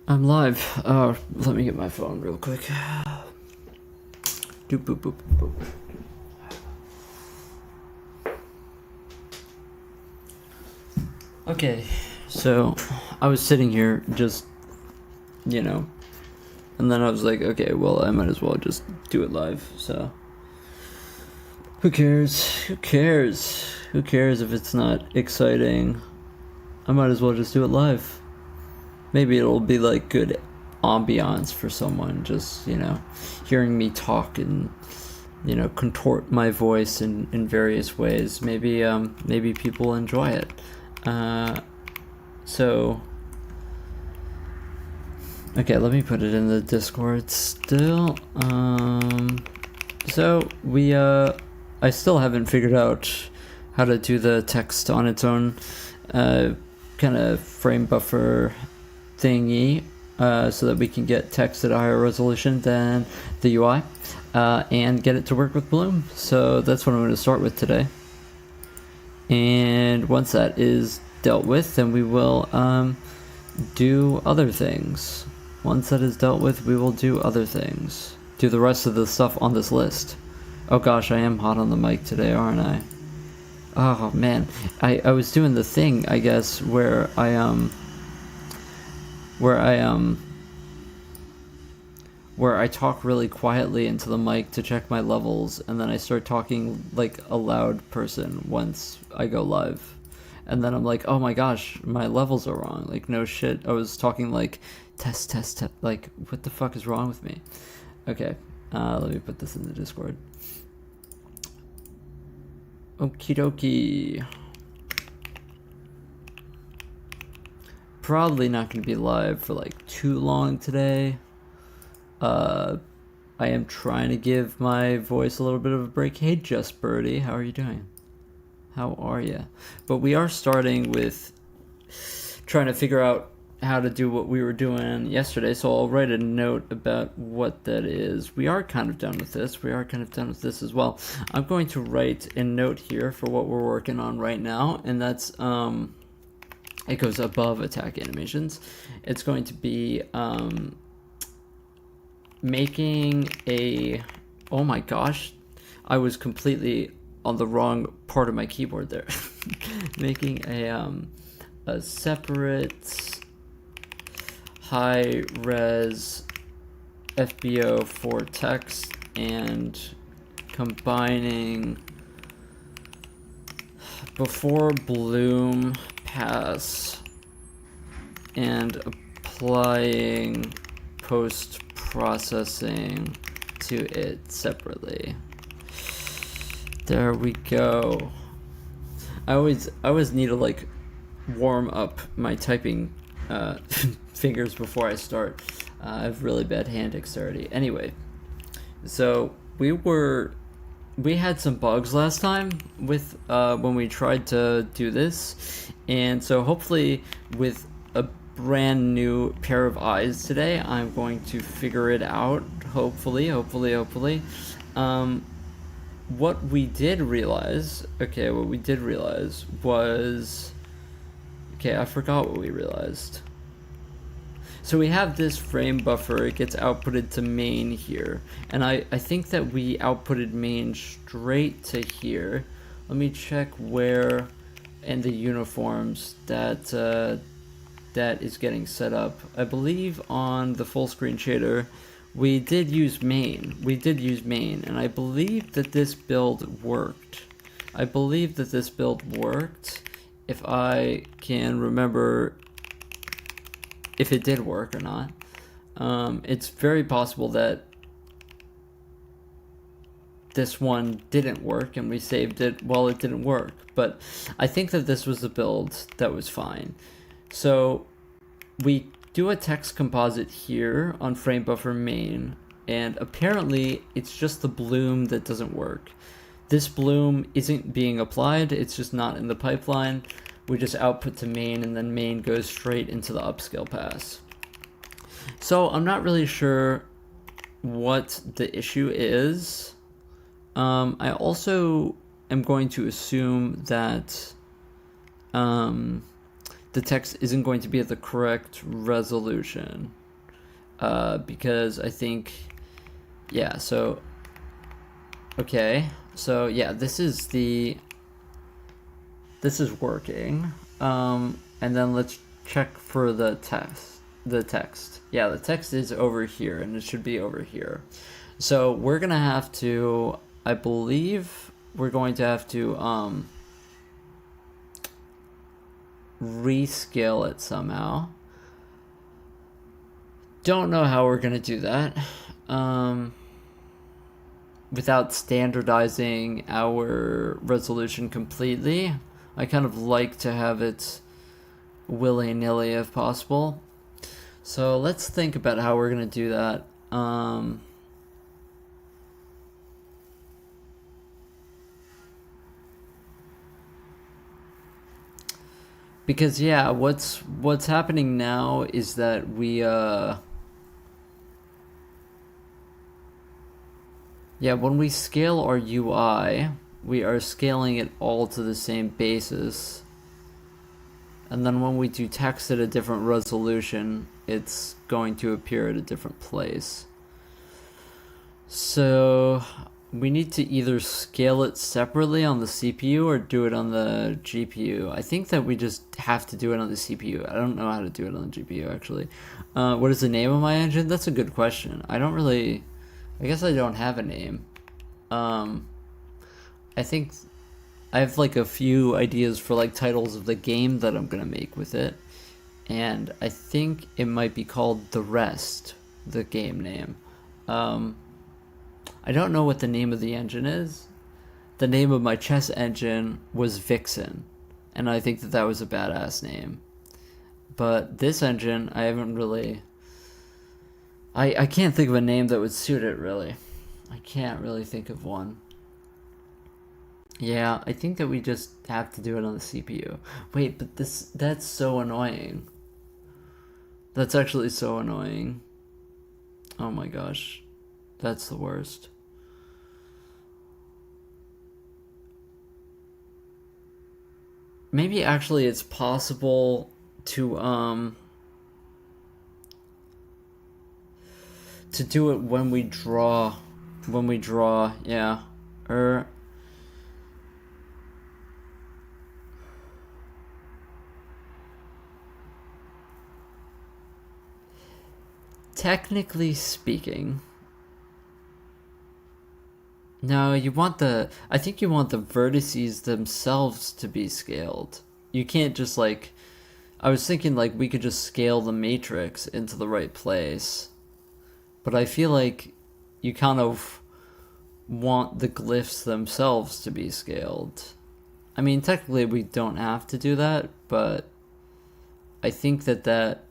I'm live. Let me get my phone real quick. Doop boop boop boop. Okay, so I was sitting here just, and then I was like, okay, well, I might as well just do it live. So who cares? Who cares? Who cares if it's not exciting? I might as well just do it live. Maybe it'll be like good ambiance for someone, just, hearing me talk and, contort my voice in various ways. Maybe people enjoy it. So, okay, let me put it in the Discord still. So I still haven't figured out how to do the text on its own, kind of frame buffer thingy, so that we can get text at a higher resolution than the UI, and get it to work with Bloom. So that's what I'm going to start with today. And once that is dealt with, then we will do other things. Once that is dealt with, we will do other things. Do the rest of the stuff on this list. Oh gosh, I am hot on the mic today, aren't I? Oh man, I was doing the thing, I guess, where I talk really quietly into the mic to check my levels, and then I start talking like a loud person once I go live. And then I'm like, oh my gosh, my levels are wrong. Like, no shit, I was talking like test, test, test. Like, what the fuck is wrong with me? Okay, let me put this in the Discord. Okie dokie. Probably not going to be live for like too long today. I am trying to give my voice a little bit of a break. Hey, Just Birdie, how are you doing? How are you? But we are starting with trying to figure out how to do what we were doing yesterday, so I'll write a note about what that is. We are kind of done with this. We are kind of done with this as well. I'm going to write a note here for what we're working on right now, and that's it goes above attack animations. It's going to be making a, oh my gosh, I was completely on the wrong part of my keyboard there. Making a separate high res FBO for text and combining before Bloom pass and applying post processing to it separately. There we go. I always need to like warm up my typing fingers before I start. I have really bad hand dexterity. Anyway, so we had some bugs last time with when we tried to do this, and so hopefully with a brand new pair of eyes today, I'm going to figure it out. Hopefully. What we did realize was, I forgot what we realized. So we have this frame buffer, it gets outputted to main here, and I think that we outputted main straight to here. Let me check where in the uniforms that is getting set up. I believe on the full screen shader we did use main, and I believe that this build worked. If I can remember if it did work or not. It's very possible that this one didn't work and we saved it while it didn't work, but I think that this was the build that was fine. So we do a text composite here on frame buffer main, and apparently it's just the bloom that doesn't work. This bloom isn't being applied, it's just not in the pipeline. We just output to main, and then main goes straight into the upscale pass. So I'm not really sure what the issue is. I also am going to assume that the text isn't going to be at the correct resolution. Because I think, yeah, so, okay, so yeah, this is working. And then let's check for the text. Yeah, the text is over here, and it should be over here. So we're gonna have to, I believe we're going to have to rescale it somehow. Don't know how we're gonna do that without standardizing our resolution completely. I kind of like to have it willy-nilly if possible. So let's think about how we're gonna do that. Because yeah, what's happening now is that when we scale our UI, we are scaling it all to the same basis. And then when we do text at a different resolution, it's going to appear at a different place. So we need to either scale it separately on the CPU or do it on the GPU. I think that we just have to do it on the CPU. I don't know how to do it on the GPU, actually. What is the name of my engine? That's a good question. I guess I don't have a name. I think I have like a few ideas for like titles of the game that I'm gonna make with it. And I think it might be called The Rest, the game name. I don't know what the name of the engine is. The name of my chess engine was Vixen, and I think that was a badass name. But this engine, I haven't really... I can't think of a name that would suit it, really. I can't really think of one. Yeah, I think that we just have to do it on the CPU. Wait, but that's so annoying. That's actually so annoying. Oh my gosh. That's the worst. Maybe actually it's possible to do it when we draw. Yeah. Technically speaking, no, I think you want the vertices themselves to be scaled. You can't just I was thinking we could just scale the matrix into the right place. But I feel like you kind of want the glyphs themselves to be scaled. I mean, technically we don't have to do that, but I think that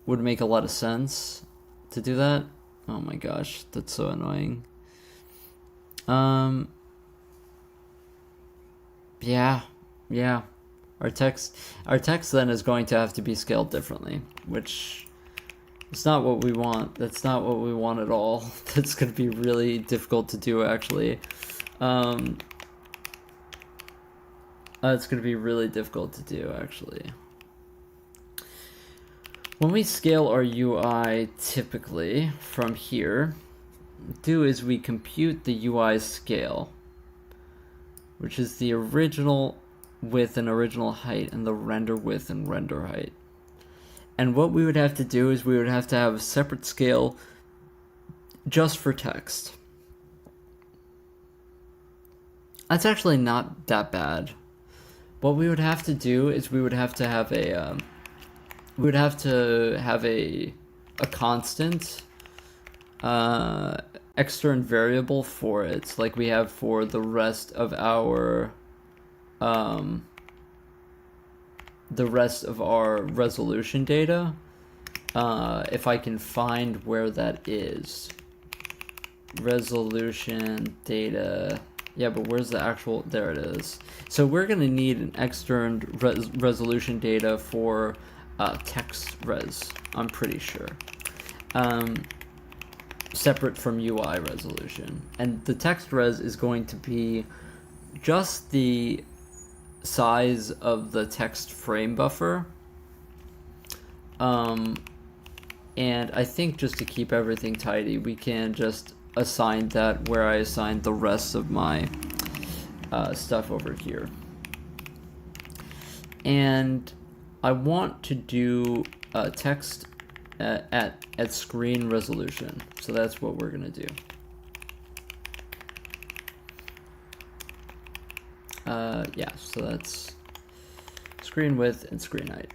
would make a lot of sense to do that. Oh my gosh, that's so annoying. Yeah. Our text then is going to have to be scaled differently, which is not what we want. That's not what we want at all. That's going to be really difficult to do, actually. It's going to be really difficult to do, actually. When we scale our UI, typically, from here, do is we compute the UI scale, which is the original width and original height and the render width and render height. And what we would have to do is we would have to have a separate scale just for text. That's actually not that bad. What we would have to do is we would have to have a constant extern variable for it, like we have for the rest of our resolution data. If I can find where that is. Resolution data. Yeah, but where's the actual... There it is. So we're going to need an extern resolution data for text res, I'm pretty sure. Separate from UI resolution. And the text res is going to be just the size of the text frame buffer. And I think just to keep everything tidy, we can just assign that where I assigned the rest of my stuff over here. And I want to do text at screen resolution. So that's what we're gonna do. Yeah, so that's screen width and screen height.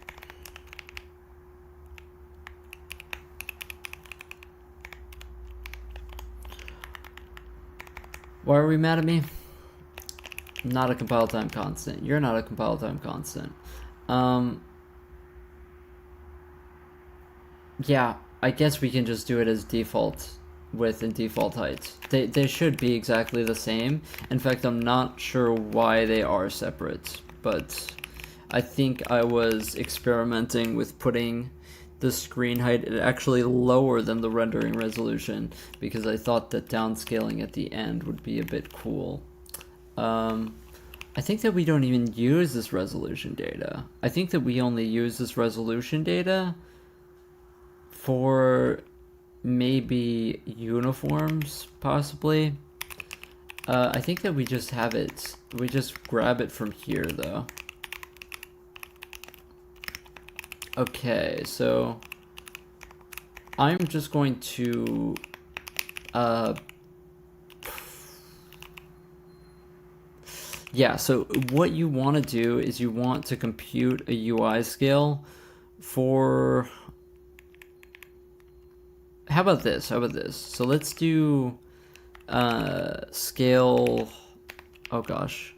Why are we mad at me? Not a compile time constant. You're not a compile time constant. Yeah, I guess we can just do it as default width and default height. They should be exactly the same. In fact, I'm not sure why they are separate, but I think I was experimenting with putting the screen height actually lower than the rendering resolution because I thought that downscaling at the end would be a bit cool. I think that we don't even use this resolution data. I think that we only use this resolution data for maybe uniforms, possibly. I think that we just have it. We just grab it from here, though. Okay, so I'm just going to yeah, so what you want to do is you want to compute a UI scale for, how about this? So let's do scale, oh gosh.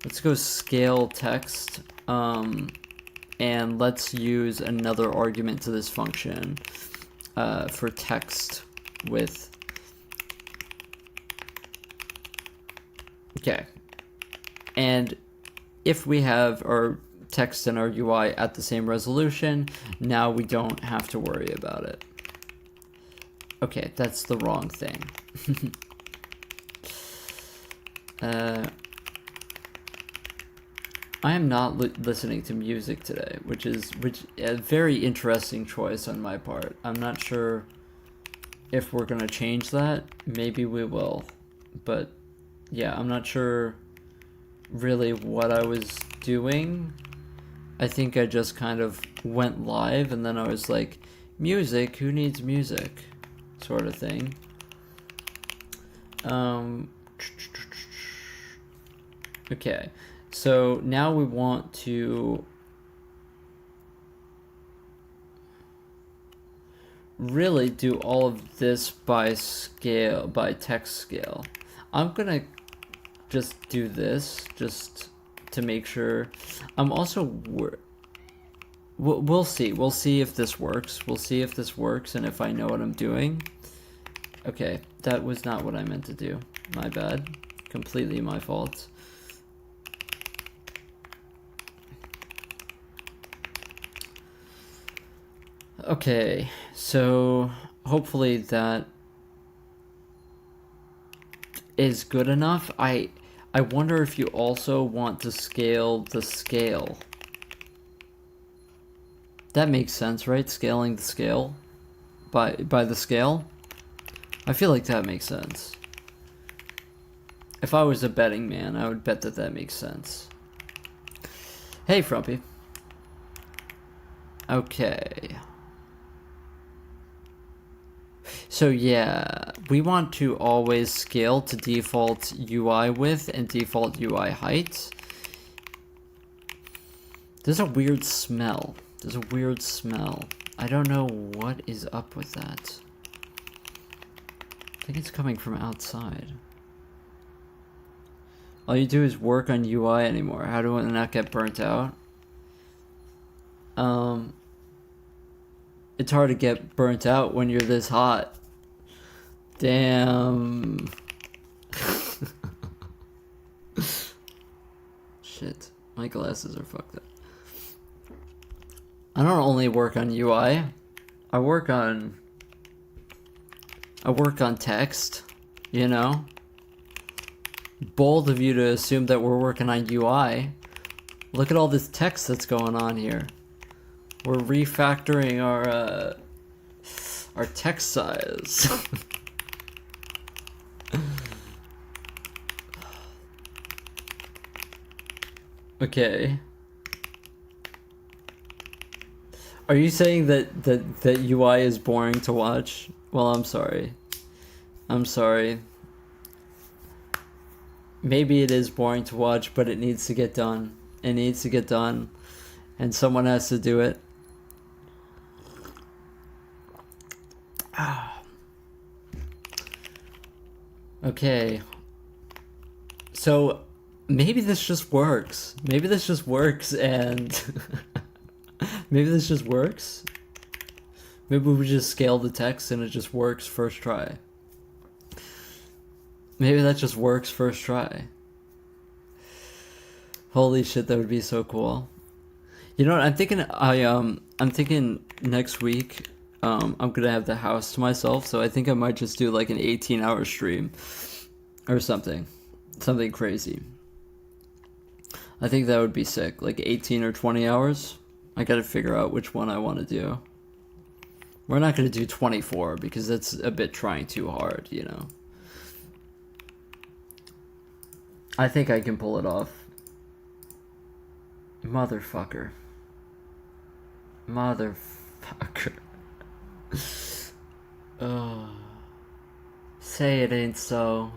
Let's go scale text, and let's use another argument to this function for text width. Okay. And if we have our text and our UI at the same resolution, now we don't have to worry about it. Okay, that's the wrong thing. I am not listening to music today, which a very interesting choice on my part. I'm not sure if we're gonna change that. Maybe we will, but yeah, I'm not sure really what I was doing. I think I just kind of went live and then I was like, music, who needs music? Sort of thing. Okay, so now we want to really do all of this by scale, by text scale. I'm gonna just do this just to make sure. I'm also we'll see if this works. We'll see if this works and if I know what I'm doing. Okay, that was not what I meant to do. My bad. Completely my fault. Okay, so hopefully that is good enough. I wonder if you also want to scale the scale. That makes sense, right? Scaling the scale by the scale. I feel like that makes sense. If I was a betting man, I would bet that that makes sense. Hey, Frumpy. Okay. So yeah, we want to always scale to default UI width and default UI height. There's a weird smell. There's a weird smell. I don't know what is up with that. I think it's coming from outside. All you do is work on UI anymore. How do I not get burnt out? It's hard to get burnt out when you're this hot. Damn. Shit. My glasses are fucked up. I don't only work on UI. I work on text, you know? Bold of you to assume that we're working on UI. Look at all this text that's going on here. We're refactoring our text size. Okay. Are you saying that UI is boring to watch? Well, I'm sorry. I'm sorry. Maybe it is boring to watch, but it needs to get done. It needs to get done, and someone has to do it. Okay. So maybe this just works. Maybe this just works, and maybe this just works. Maybe we just scale the text and it just works first try. Maybe that just works first try. Holy shit, that would be so cool. You know what? I'm thinking next week. I'm gonna have the house to myself, so I think I might just do like an 18-hour stream or something crazy. I think that would be sick, like 18 or 20 hours. I gotta figure out which one I want to do. We're not gonna do 24 because that's a bit trying too hard, you know. I think I can pull it off. Motherfucker. Oh. Say it ain't so.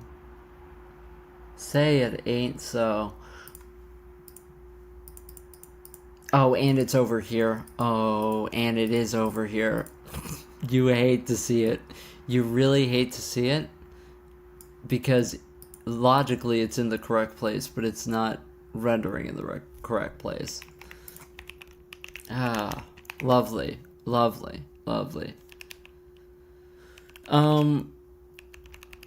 Say it ain't so. Oh, and it's over here. Oh, and it is over here. You hate to see it. You really hate to see it. Because logically it's in the correct place, but it's not rendering in the correct place. Ah, lovely. Lovely. Lovely.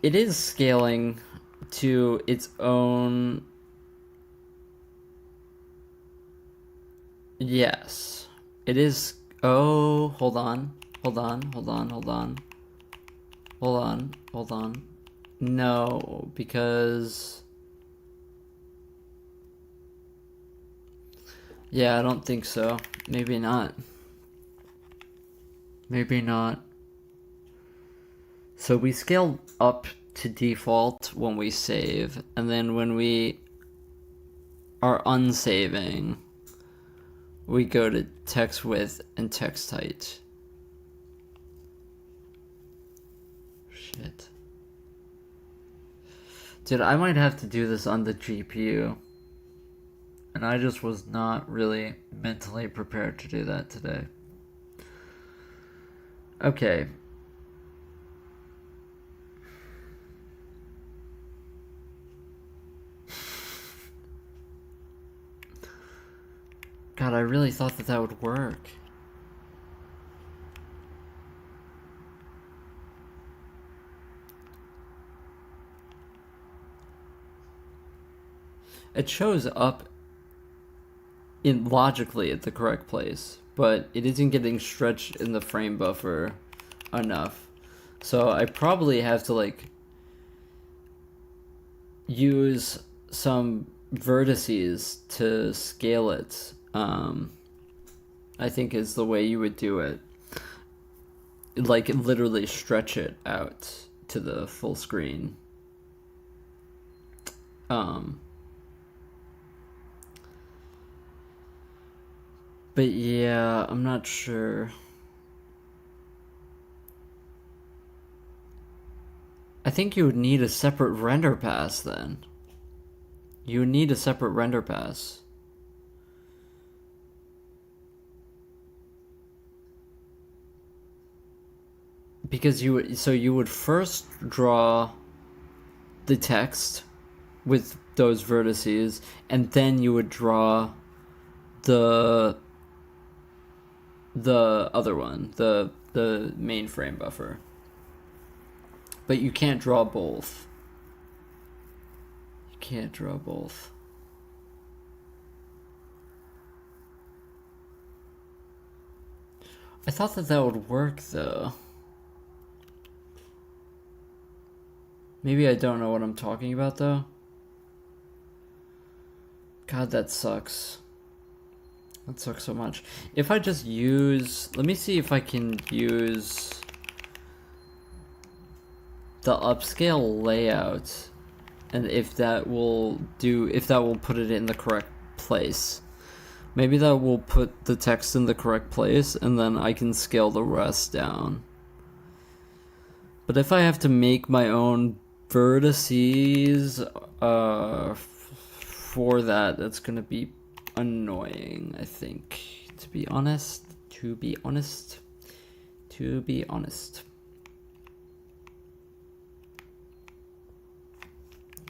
It is scaling to its own. Yes, it is. Oh, hold on. No, because. Yeah, I don't think so. Maybe not. So we scale up to default when we save, and then when we are unsaving, we go to text width and text height. Shit. Dude, I might have to do this on the GPU. And I just was not really mentally prepared to do that today. Okay. God, I really thought that would work. It shows up logically at the correct place, but it isn't getting stretched in the frame buffer enough. So I probably have to like use some vertices to scale it. I think is the way you would do it. Like literally stretch it out to the full screen. But yeah, I'm not sure. I think you would need a separate render pass then. You would need a separate render pass. Because you would first draw the text with those vertices, and then you would draw the other one, the main frame buffer. But you can't draw both. You can't draw both. I thought that would work though. Maybe I don't know what I'm talking about though. God, that sucks. That sucks so much. If I just use, let me see if I can use the upscale layout, and if that will put it in the correct place. Maybe that will put the text in the correct place, and then I can scale the rest down. But if I have to make my own vertices for that, that's gonna be annoying, I think. To be honest.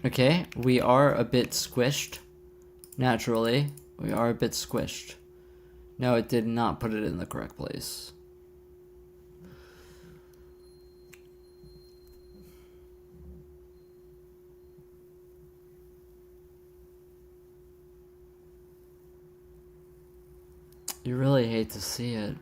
Okay, we are a bit squished. Naturally, we are a bit squished. No, it did not put it in the correct place. You really hate to see it.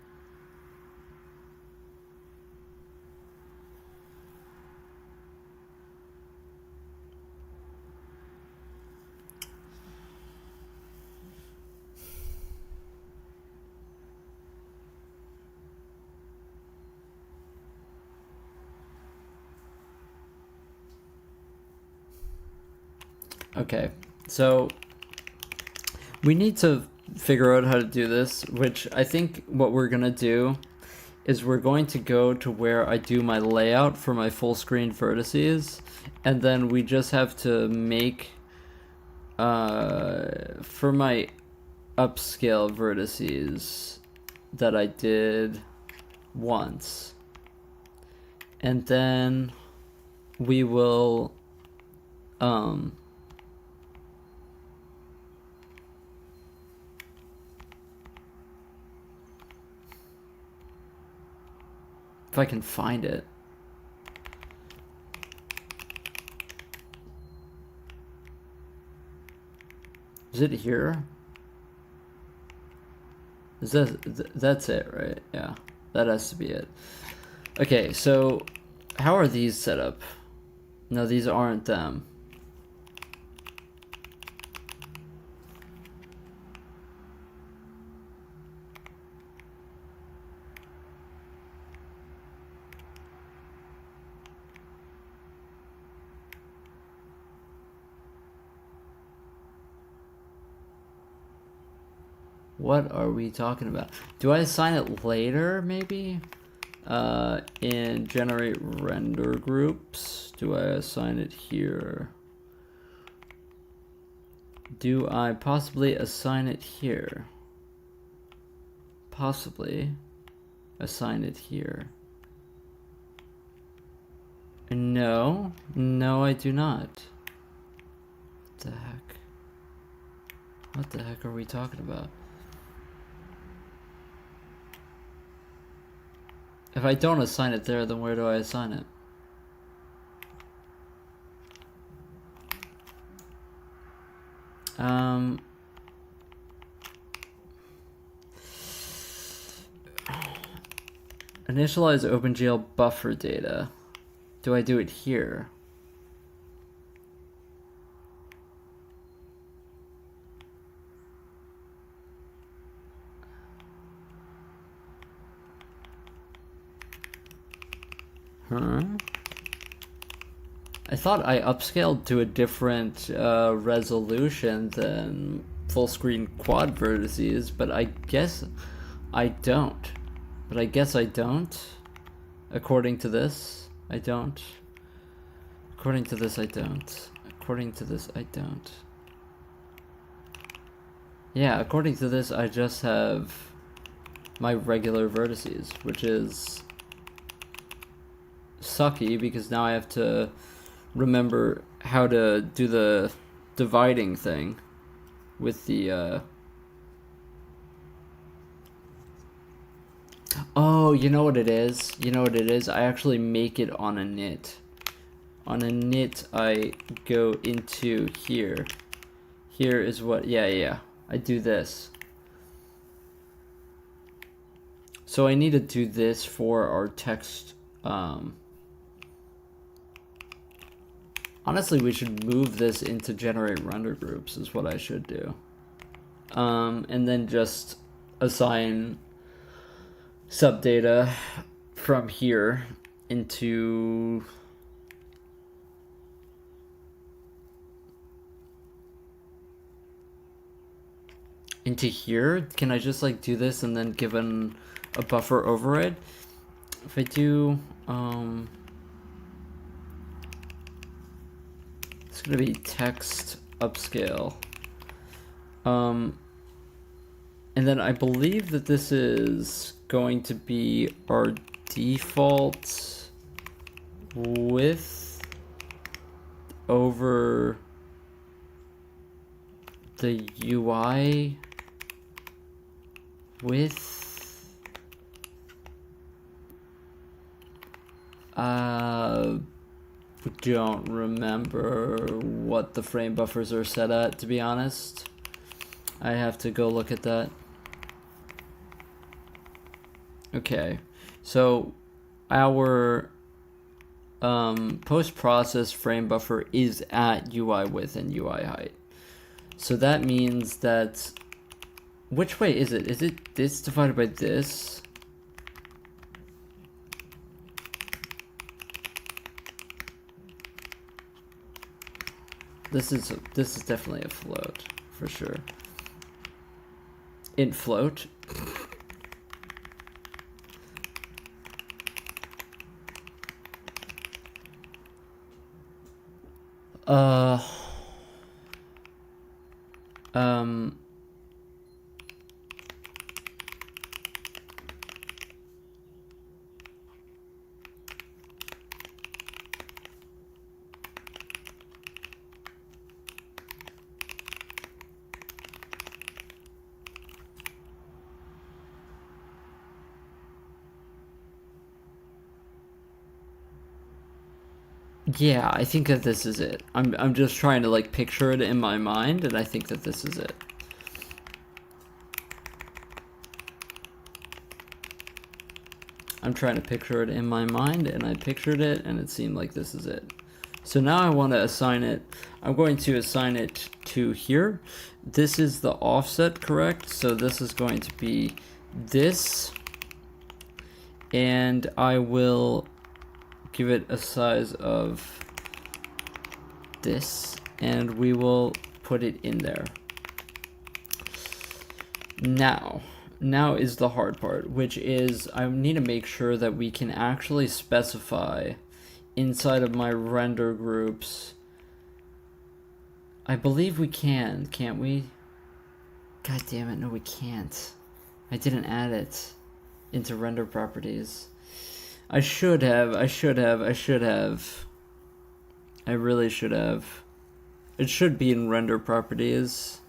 Okay, so we need to figure out how to do this, which I think what we're gonna do is we're going to go to where I do my layout for my full screen vertices, and then we just have to make for my upscale vertices that I did once, and then we will if I can find it. Is it here? Is that's it, right? Yeah, that has to be it. Okay, so how are these set up? No, these aren't them. What are we talking about? Do I assign it later, maybe? In generate render groups? Do I assign it here? Do I possibly assign it here? Possibly assign it here. No, I do not. What the heck? What the heck are we talking about? If I don't assign it there, then where do I assign it? Initialize OpenGL buffer data. Do I do it here? Huh? I thought I upscaled to a different resolution than full screen quad vertices, but I guess I don't. But I guess I don't. According to this, I don't. According to this, I don't. According to this, I don't. Yeah, according to this, I just have my regular vertices, which is sucky because now I have to remember how to do the dividing thing with the oh, you know what it is? I actually make it on a knit. On a knit, I go into here. Here is what, yeah. I do this. So I need to do this for our text. Honestly, we should move this into generate render groups is what I should do. And then just assign subdata from here into here. Can I just like do this and then give a buffer override? If I do, it's gonna be text upscale. And then I believe that this is going to be our default width over the UI width. Don't remember what the frame buffers are set at, to be honest. I have to go look at that. Okay, so our post-process frame buffer is at UI width and UI height. So that means that, which way is it? Is it this divided by this? This is definitely a float, for sure. Int float. Yeah, I think that this is it. I'm just trying to like picture it in my mind, and I think that this is it. I'm trying to picture it in my mind, and I pictured it, and it seemed like this is it. So now I want to assign it. I'm going to assign it to here. This is the offset, correct? So this is going to be this, and I will give it a size of this, and we will put it in there. Now is the hard part, which is I need to make sure that we can actually specify inside of my render groups. I believe we can't we? God damn it, no we can't. I didn't add it into render properties. I should have. I really should have. It should be in render properties.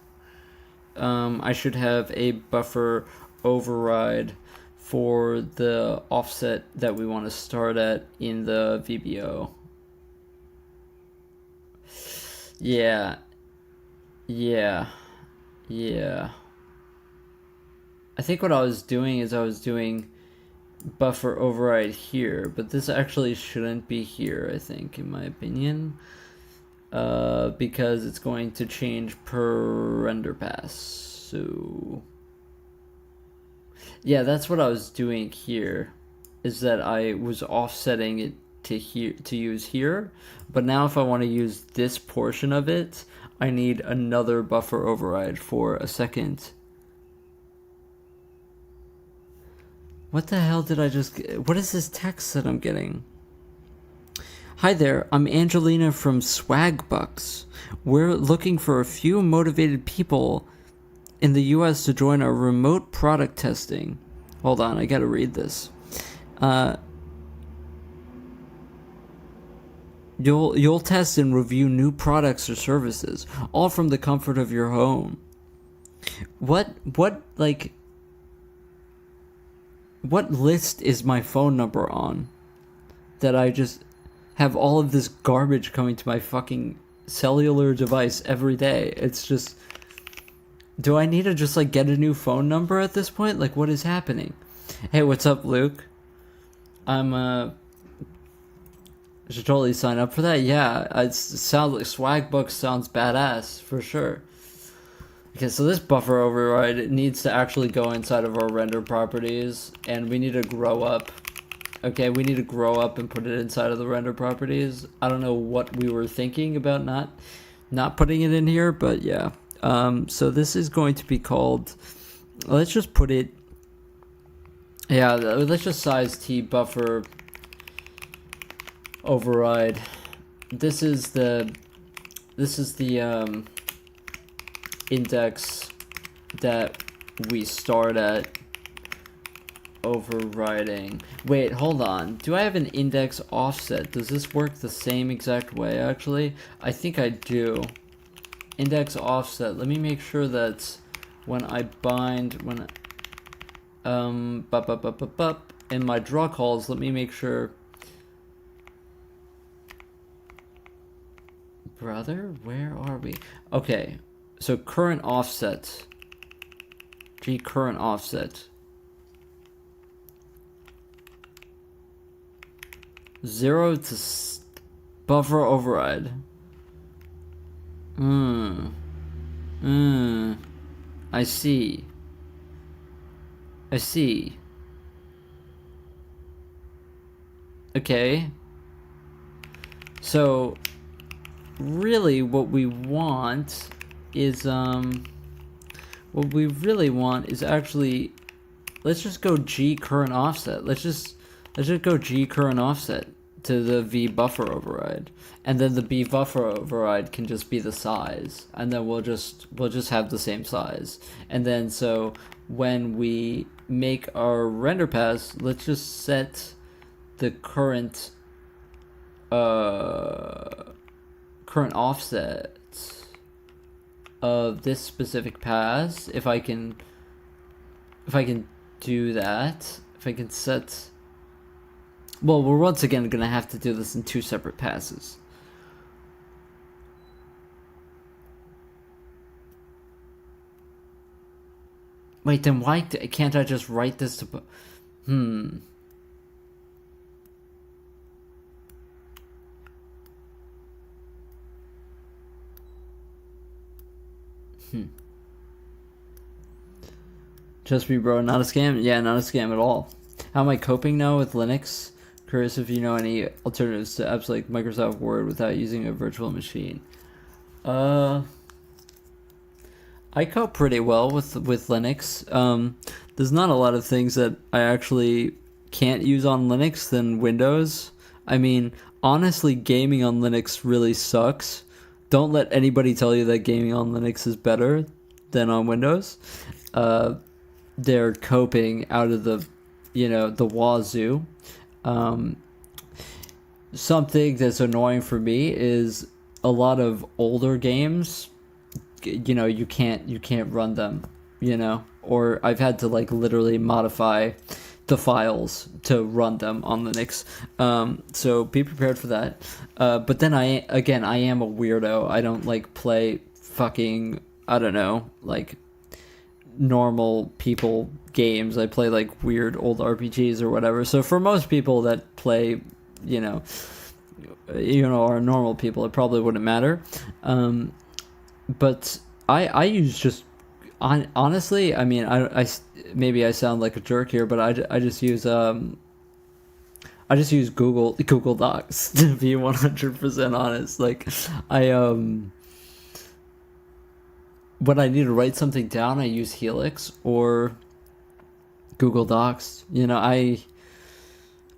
I should have a buffer override for the offset that we want to start at in the VBO. Yeah. I think what I was doing is I was doing buffer override here, but this actually shouldn't be here, I think, in my opinion, because it's going to change per render pass. So yeah, that's what I was doing here, is that I was offsetting it to here to use here, but now if I want to use this portion of it, I need another buffer override for a second. What the hell did I just get? What is this text that I'm getting? Hi there, I'm Angelina from Swagbucks. We're looking for a few motivated people in the US to join our remote product testing. Hold on, I gotta read this. You'll test and review new products or services, all from the comfort of your home. What list is my phone number on that I just have all of this garbage coming to my fucking cellular device every day? It's just, do I need to just like get a new phone number at this point? Like, what is happening? Hey, what's up, Luke? I should totally sign up for that. Yeah, it sounds like Swagbucks sounds badass for sure. Okay, so this buffer override, it needs to actually go inside of our render properties, and we need to grow up. Okay, we need to grow up and put it inside of the render properties. I don't know what we were thinking about not putting it in here, but yeah. So this is going to be called, let's just put it, yeah, let's just size t buffer override. This is the index that we start at overriding. Wait, hold on. Do I have an index offset? Does this work the same exact way, actually? I think I do. Index offset. Let me make sure that when I bind, in my draw calls, let me make sure. Brother, where are we? Okay, so current offset. Current offset. 0 to buffer override. I see. Okay. So really what we want is actually, let's just go G current offset. Let's just go G current offset to the V buffer override, and then the B buffer override can just be the size, and then we'll just have the same size. And then so when we make our render pass, let's just set the current offset of this specific pass. If I can do that, if I can set, well, we're once again gonna have to do this in 2 separate passes. Wait, then why can't I just write this to Just me, bro. Not a scam? Yeah, not a scam at all. How am I coping now with Linux? Curious if you know any alternatives to apps like Microsoft Word without using a virtual machine. I cope pretty well with Linux. There's not a lot of things that I actually can't use on Linux than Windows. I mean, honestly, gaming on Linux really sucks. Don't let anybody tell you that gaming on Linux is better than on Windows. They're coping out of the wazoo. Something that's annoying for me is a lot of older games. You can't run them. Or I've had to literally modify the files to run them on Linux. So be prepared for that. But then I am a weirdo. I don't play fucking, I don't know, normal people games. I play weird old RPGs or whatever. So for most people that play, are normal people, it probably wouldn't matter. But I use just honestly, I mean, I maybe I sound like a jerk here, but I just use Google Docs to be 100% honest. When I need to write something down, I use Helix or Google Docs. I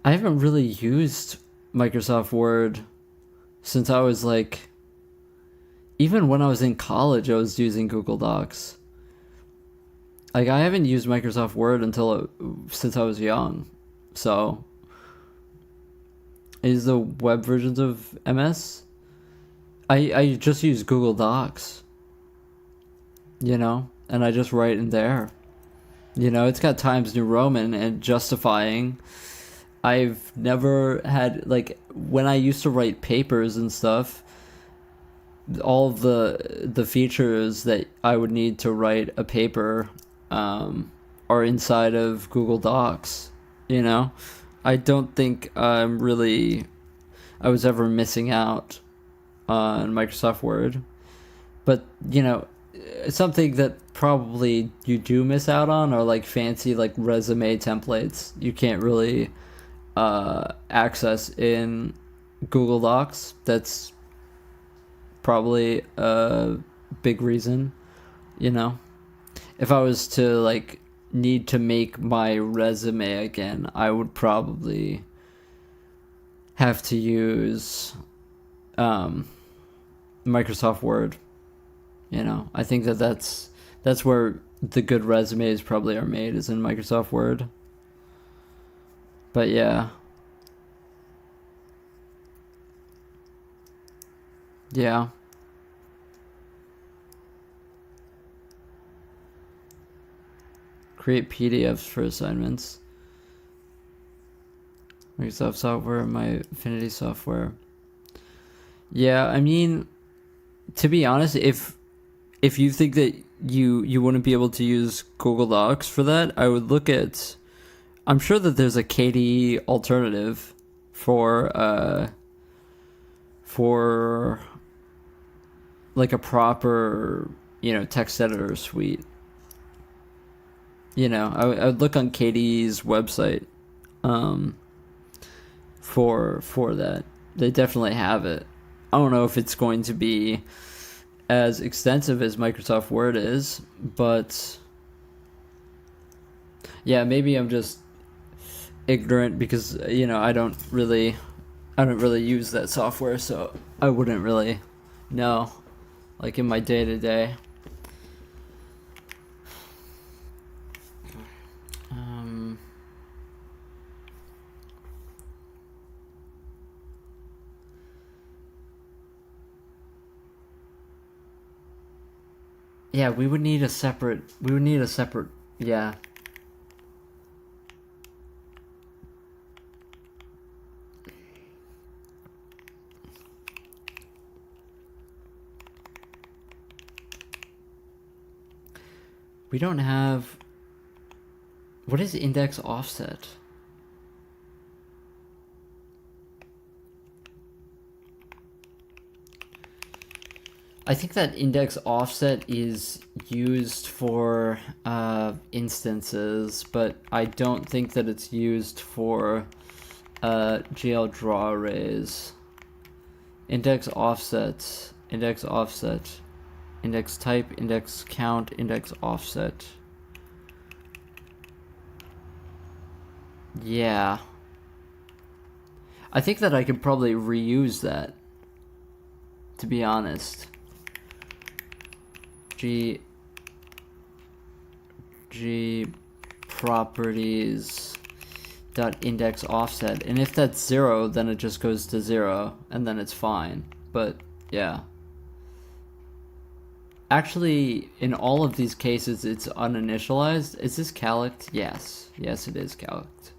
haven't really used Microsoft Word since I was even when I was in college, I was using Google Docs. I haven't used Microsoft Word since I was young. So is the web versions of MS? I just use Google Docs. And I just write in there. It's got Times New Roman and justifying. I've never had, when I used to write papers and stuff, all of the features that I would need to write a paper are inside of Google Docs. I don't think I was ever missing out on Microsoft Word. But, something that probably you do miss out on are like fancy like resume templates you can't really access in Google Docs. That's probably a big reason, you know. If I was to like need to make my resume again, I would probably have to use Microsoft Word. You know, I think that's where the good resumes probably are made, is in Microsoft Word. But yeah. Yeah. Create PDFs for assignments. Microsoft software, my Affinity software. Yeah, I mean, to be honest, if you think that you wouldn't be able to use Google Docs for that, I would look at. I'm sure that there's a KDE alternative for like a proper text editor suite. I would look on KDE's website for that. They definitely have it. I don't know if it's going to be as extensive as Microsoft Word is, but yeah, maybe I'm just ignorant because I don't really use that software, so I wouldn't really know, like in my day to day. Yeah, we would need a separate. Yeah. We don't have. What is index offset? I think that index offset is used for instances, but I don't think that it's used for GL draw arrays. Index offset, index type, index count, index offset. Yeah. I think that I could probably reuse that, to be honest. G properties dot index offset, and if that's 0, then it just goes to 0 and then it's fine. But yeah, actually in all of these cases it's uninitialized. Is this calc'd? Yes it is calc'd.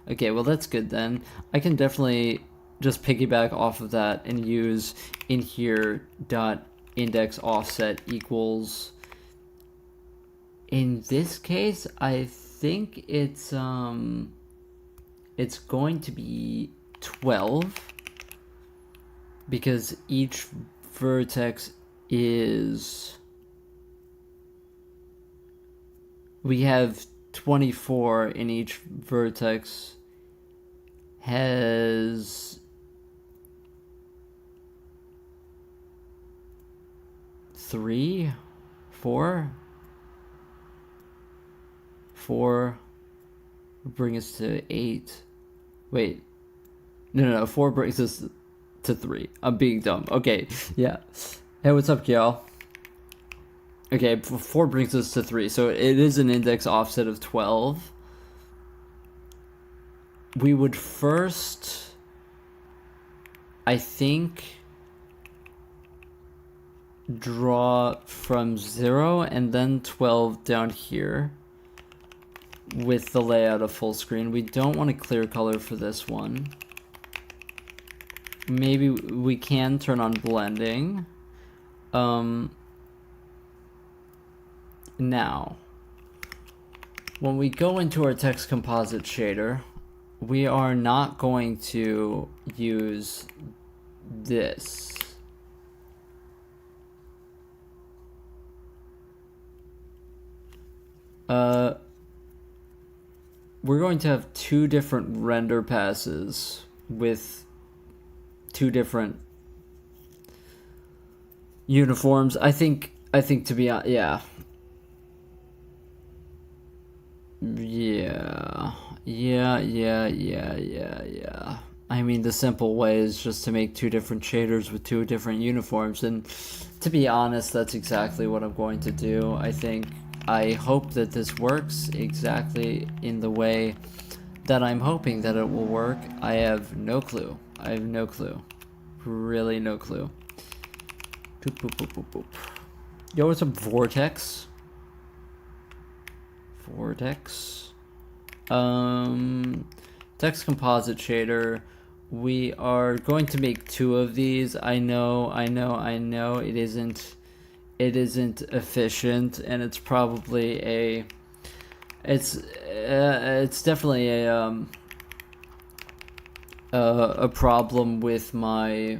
Okay, well that's good then. I can definitely just piggyback off of that and use in here dot index offset equals, in this case I think it's going to be 12, because each vertex is, we have 24 in each vertex has 3, 4 bring us to 8. Wait, no, 4 brings us to 3. I'm being dumb. Okay, yeah. Hey, what's up, y'all? Okay, 4 brings us to 3, so it is an index offset of 12. We would first, I think, draw from 0 and then 12 down here with the layout of full screen. We don't want to clear color for this one. Maybe we can turn on blending. Now, when we go into our text composite shader, we are not going to use this. we're going to have two different render passes with two different uniforms. I think to be honest, yeah. I mean, the simple way is just to make two different shaders with two different uniforms, and to be honest, that's exactly what I'm going to do. I hope that this works exactly in the way that I'm hoping that it will work. I have no clue. Really no clue. Boop, boop, boop, boop, boop. Yo, what's up, Vortex? Text composite shader. We are going to make two of these. I know. It isn't efficient, and it's probably it's definitely a problem with my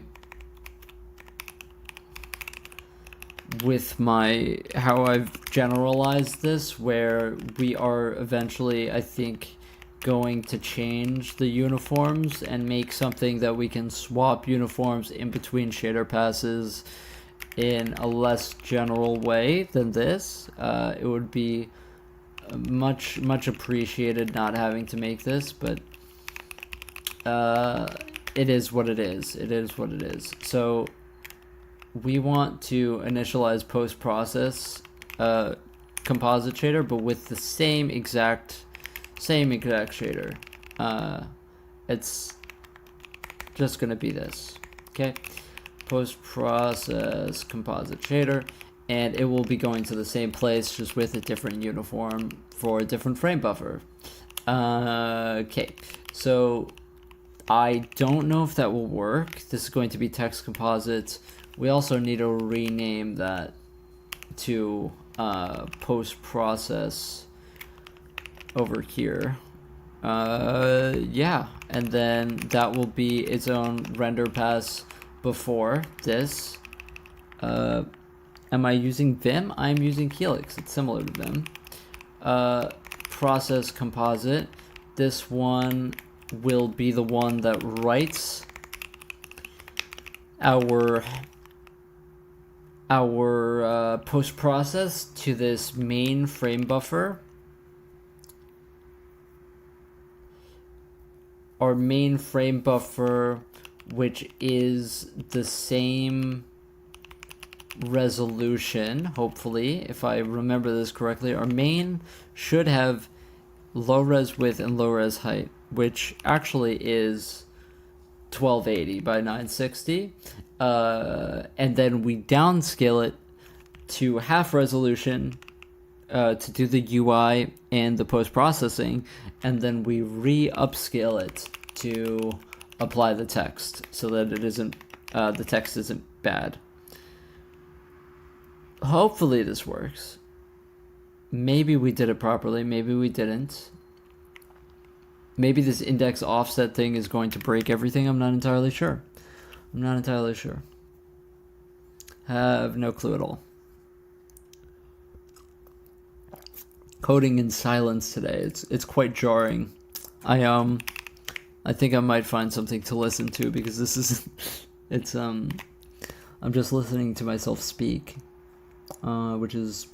how I've generalized this, where we are eventually, I think, going to change the uniforms and make something that we can swap uniforms in between shader passes in a less general way than this. It would be much appreciated not having to make this, but it is what it is. So we want to initialize post-process composite shader, but with the same exact shader. It's just gonna be this, okay? Post-process composite shader, and it will be going to the same place, just with a different uniform for a different frame buffer. Okay, so I don't know if that will work. This is going to be text composite. We also need to rename that to post-process over here. Yeah, and then that will be its own render pass before this. Am I using Vim? I'm using Helix. It's similar to Vim. Process composite. This one will be the one that writes our post-process to this main frame buffer. Our main frame buffer, which is the same resolution, hopefully, if I remember this correctly. Our main should have low res width and low res height, which actually is 1280 by 960. And then we downscale it to half resolution to do the UI and the post-processing, and then we re-upscale it to apply the text so that it isn't the text isn't bad. Hopefully this works. Maybe we did it properly, maybe we didn't. Maybe this index offset thing is going to break everything. I'm not entirely sure. Have no clue at all. Coding in silence today. It's quite jarring. I think I might find something to listen to, because this is I'm just listening to myself speak, which is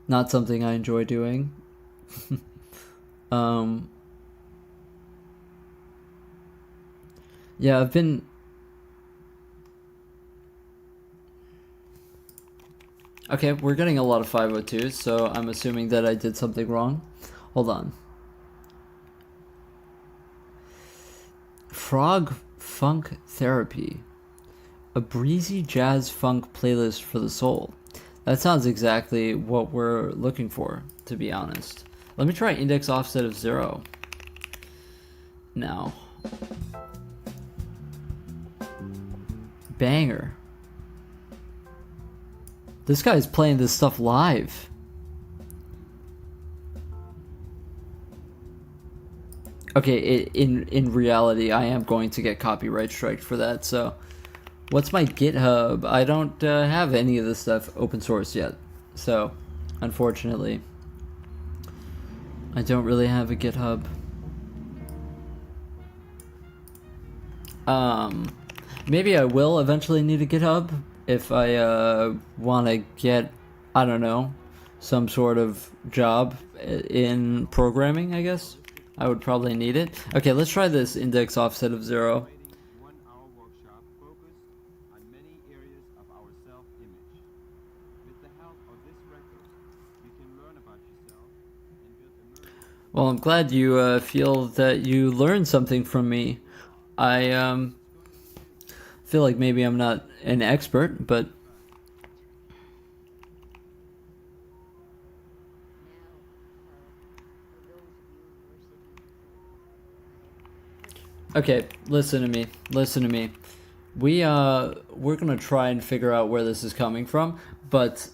not something I enjoy doing. Yeah, I've been okay, we're getting a lot of 502s, so I'm assuming that I did something wrong. Hold on. Frog Funk Therapy. A breezy jazz funk playlist for the soul. That sounds exactly what we're looking for, to be honest. Let me try index offset of 0. Now. Banger. This guy's playing this stuff live. Okay, in reality, I am going to get copyright striked for that, so... What's my GitHub? I don't have any of this stuff open source yet, so... unfortunately. I don't really have a GitHub. Maybe I will eventually need a GitHub if I want to get, I don't know, some sort of job in programming, I guess. I would probably need it. Okay, let's try this index offset of 0. Well, I'm glad you feel that you learned something from me. I feel like maybe I'm not an expert, but okay, listen to me. Listen to me. We're gonna try and figure out where this is coming from, but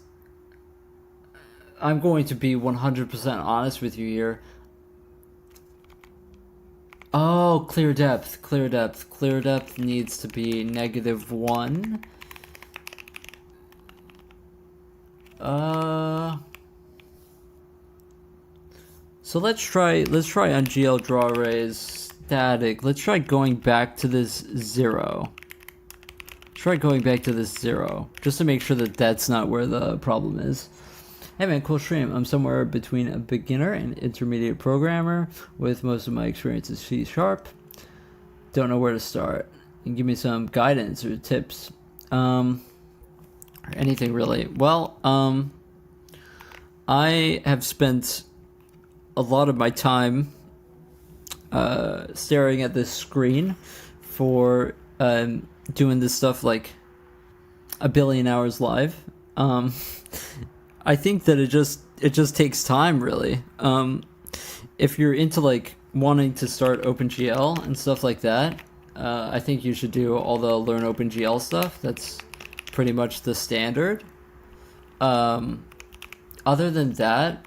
I'm going to be 100% honest with you here. Oh, clear depth, clear depth. Clear depth needs to be -1. So let's try on GL draw arrays static. Let's try going back to this 0. Try going back to this 0, just to make sure that that's not where the problem is. Hey man, cool stream. I'm somewhere between a beginner and intermediate programmer with most of my experience in C#. Don't know where to start. And give me some guidance or tips. Or anything really. Well, I have spent a lot of my time staring at this screen for doing this stuff like a billion hours live. I think that it just takes time, really. If you're into like wanting to start OpenGL and stuff like that, I think you should do all the learn OpenGL stuff. That's pretty much the standard. Other than that,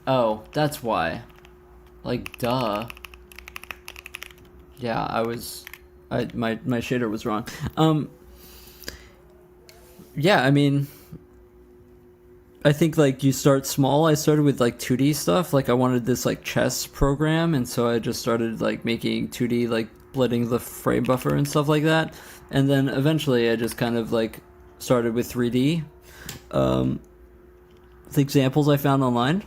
oh, that's why. Like, duh. Yeah, my shader was wrong. Yeah, I mean, I think like you start small. I started with like 2D stuff. Like I wanted this like chess program, and so I just started like making 2D, like splitting the frame buffer and stuff like that. And then eventually I just kind of like started with 3D. The examples I found online.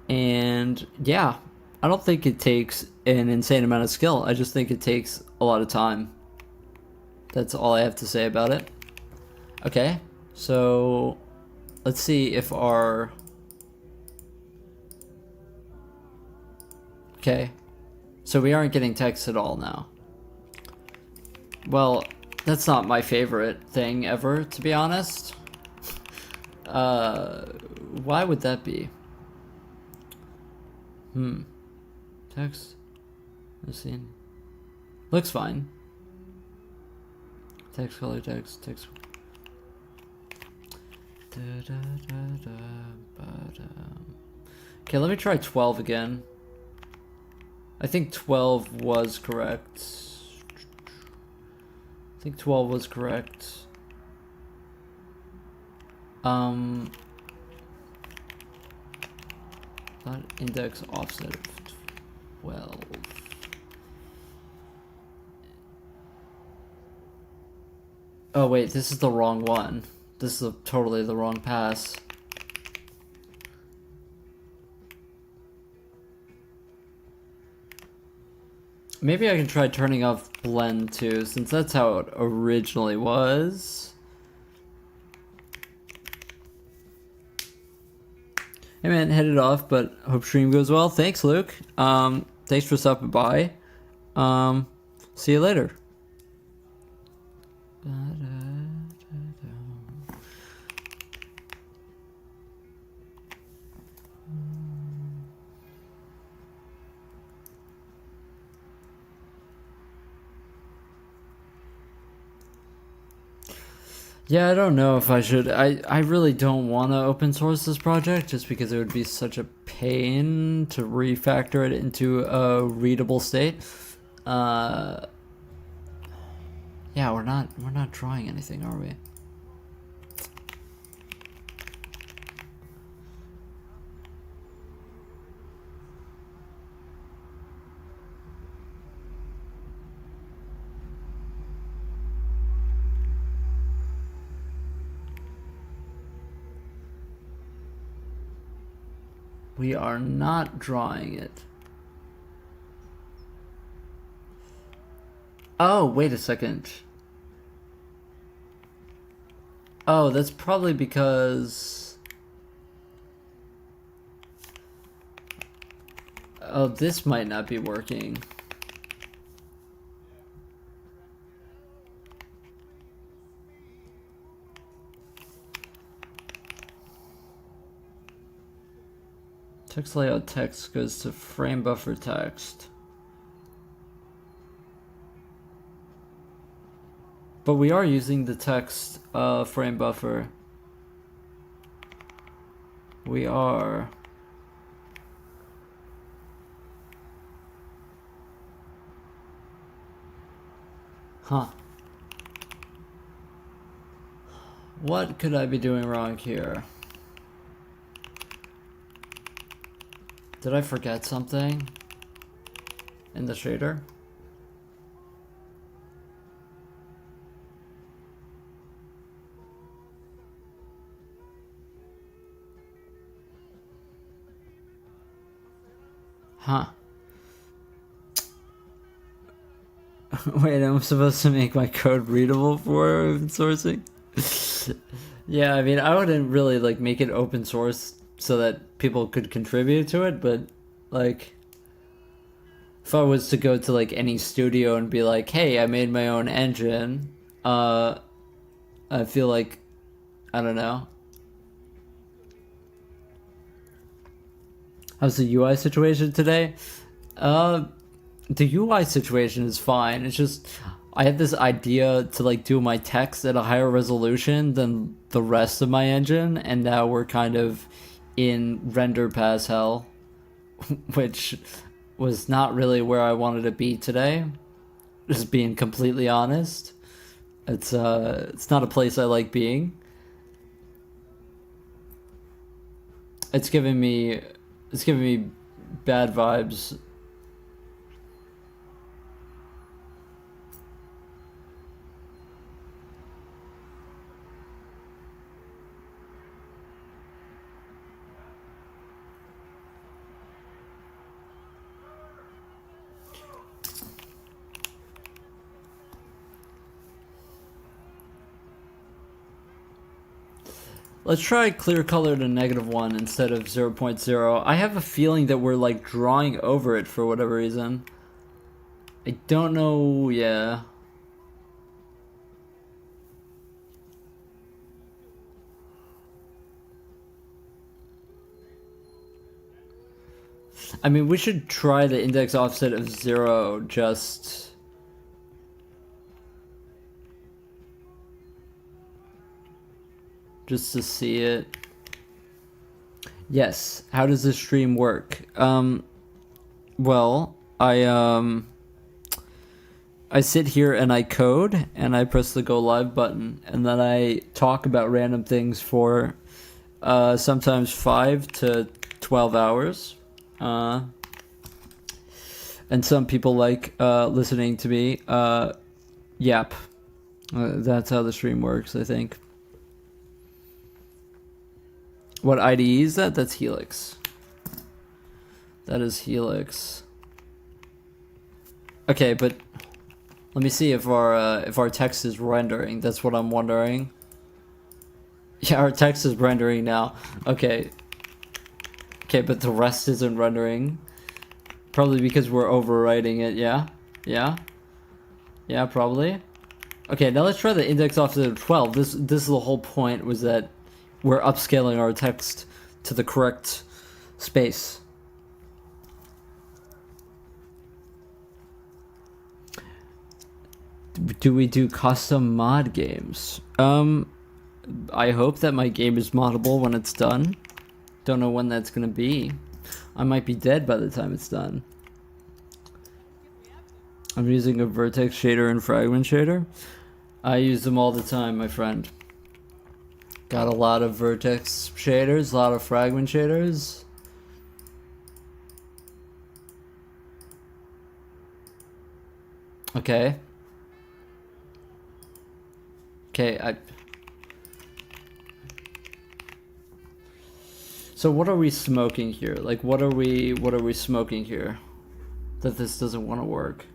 And yeah, I don't think it takes an insane amount of skill. I just think it takes a lot of time. That's all I have to say about it. Okay. So let's see if our... Okay. So we aren't getting text at all now. Well, that's not my favorite thing ever, to be honest. Why would that be? Text? Let's see. Looks fine. Text, color, text. Okay, let me try 12 again. I think 12 was correct. I think 12 was correct. Not index offset of 12. Oh wait, this is the wrong one. This is totally the wrong pass. Maybe I can try turning off blend too, since that's how it originally was. Hey man, headed off, but hope stream goes well. Thanks, Luke. Thanks for stopping by. See you later. Yeah, I don't know if I should. I really don't want to open source this project just because it would be such a pain to refactor it into a readable state. Yeah, we're not drawing anything, are we? We are not drawing it. Oh, wait a second. Oh, that's probably because... Oh, this might not be working. Text layout text goes to frame buffer text. But we are using the text frame buffer. We are. Huh. What could I be doing wrong here? Did I forget something in the shader? Huh. Wait, I'm supposed to make my code readable for open sourcing? Yeah, I mean, I wouldn't really like make it open source so that people could contribute to it, but like if I was to go to like any studio and be like, hey, I made my own engine, I feel like, I don't know. How's the UI situation today? The UI situation is fine. It's just I had this idea to like do my text at a higher resolution than the rest of my engine, and now we're kind of in render pass hell, which was not really where I wanted to be today. Just being completely honest, it's not a place I like being. It's giving me bad vibes. Let's try clear color to -1 instead of 0.0. I have a feeling that we're like drawing over it for whatever reason. I don't know, yeah. I mean, we should try the index offset of 0 just... just to see it. Yes. How does this stream work? Well, I sit here and I code and I press the go live button and then I talk about random things for sometimes 5 to 12 hours. And some people like listening to me yap. That's how the stream works, I think. What IDE is that? That's Helix. That is Helix. Okay, but let me see if our text is rendering. That's what I'm wondering. Yeah, our text is rendering now. Okay. Okay, but the rest isn't rendering. Probably because we're overwriting it, yeah? Yeah? Yeah, probably. Okay, now let's try the index offset of 12. This is the whole point, was that we're upscaling our text to the correct space. Do we do custom mod games? I hope that my game is moddable when it's done. Don't know when that's gonna be. I might be dead by the time it's done. I'm using a vertex shader and fragment shader. I use them all the time, my friend. Got a lot of vertex shaders, a lot of fragment shaders. Okay. So So what are we smoking here? Like, what are we smoking here? That this doesn't want to work.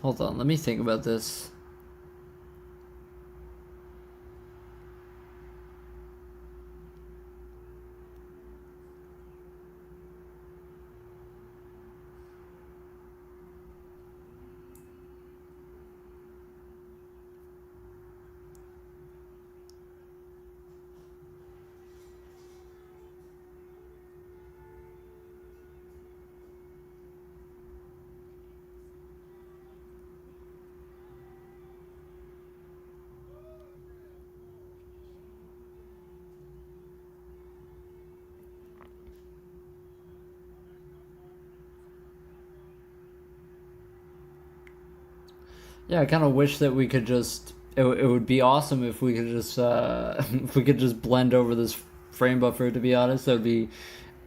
Hold on, let me think about this. Yeah, I kind of wish that we could just. It would be awesome if we could just if we could just blend over this frame buffer. To be honest, that would be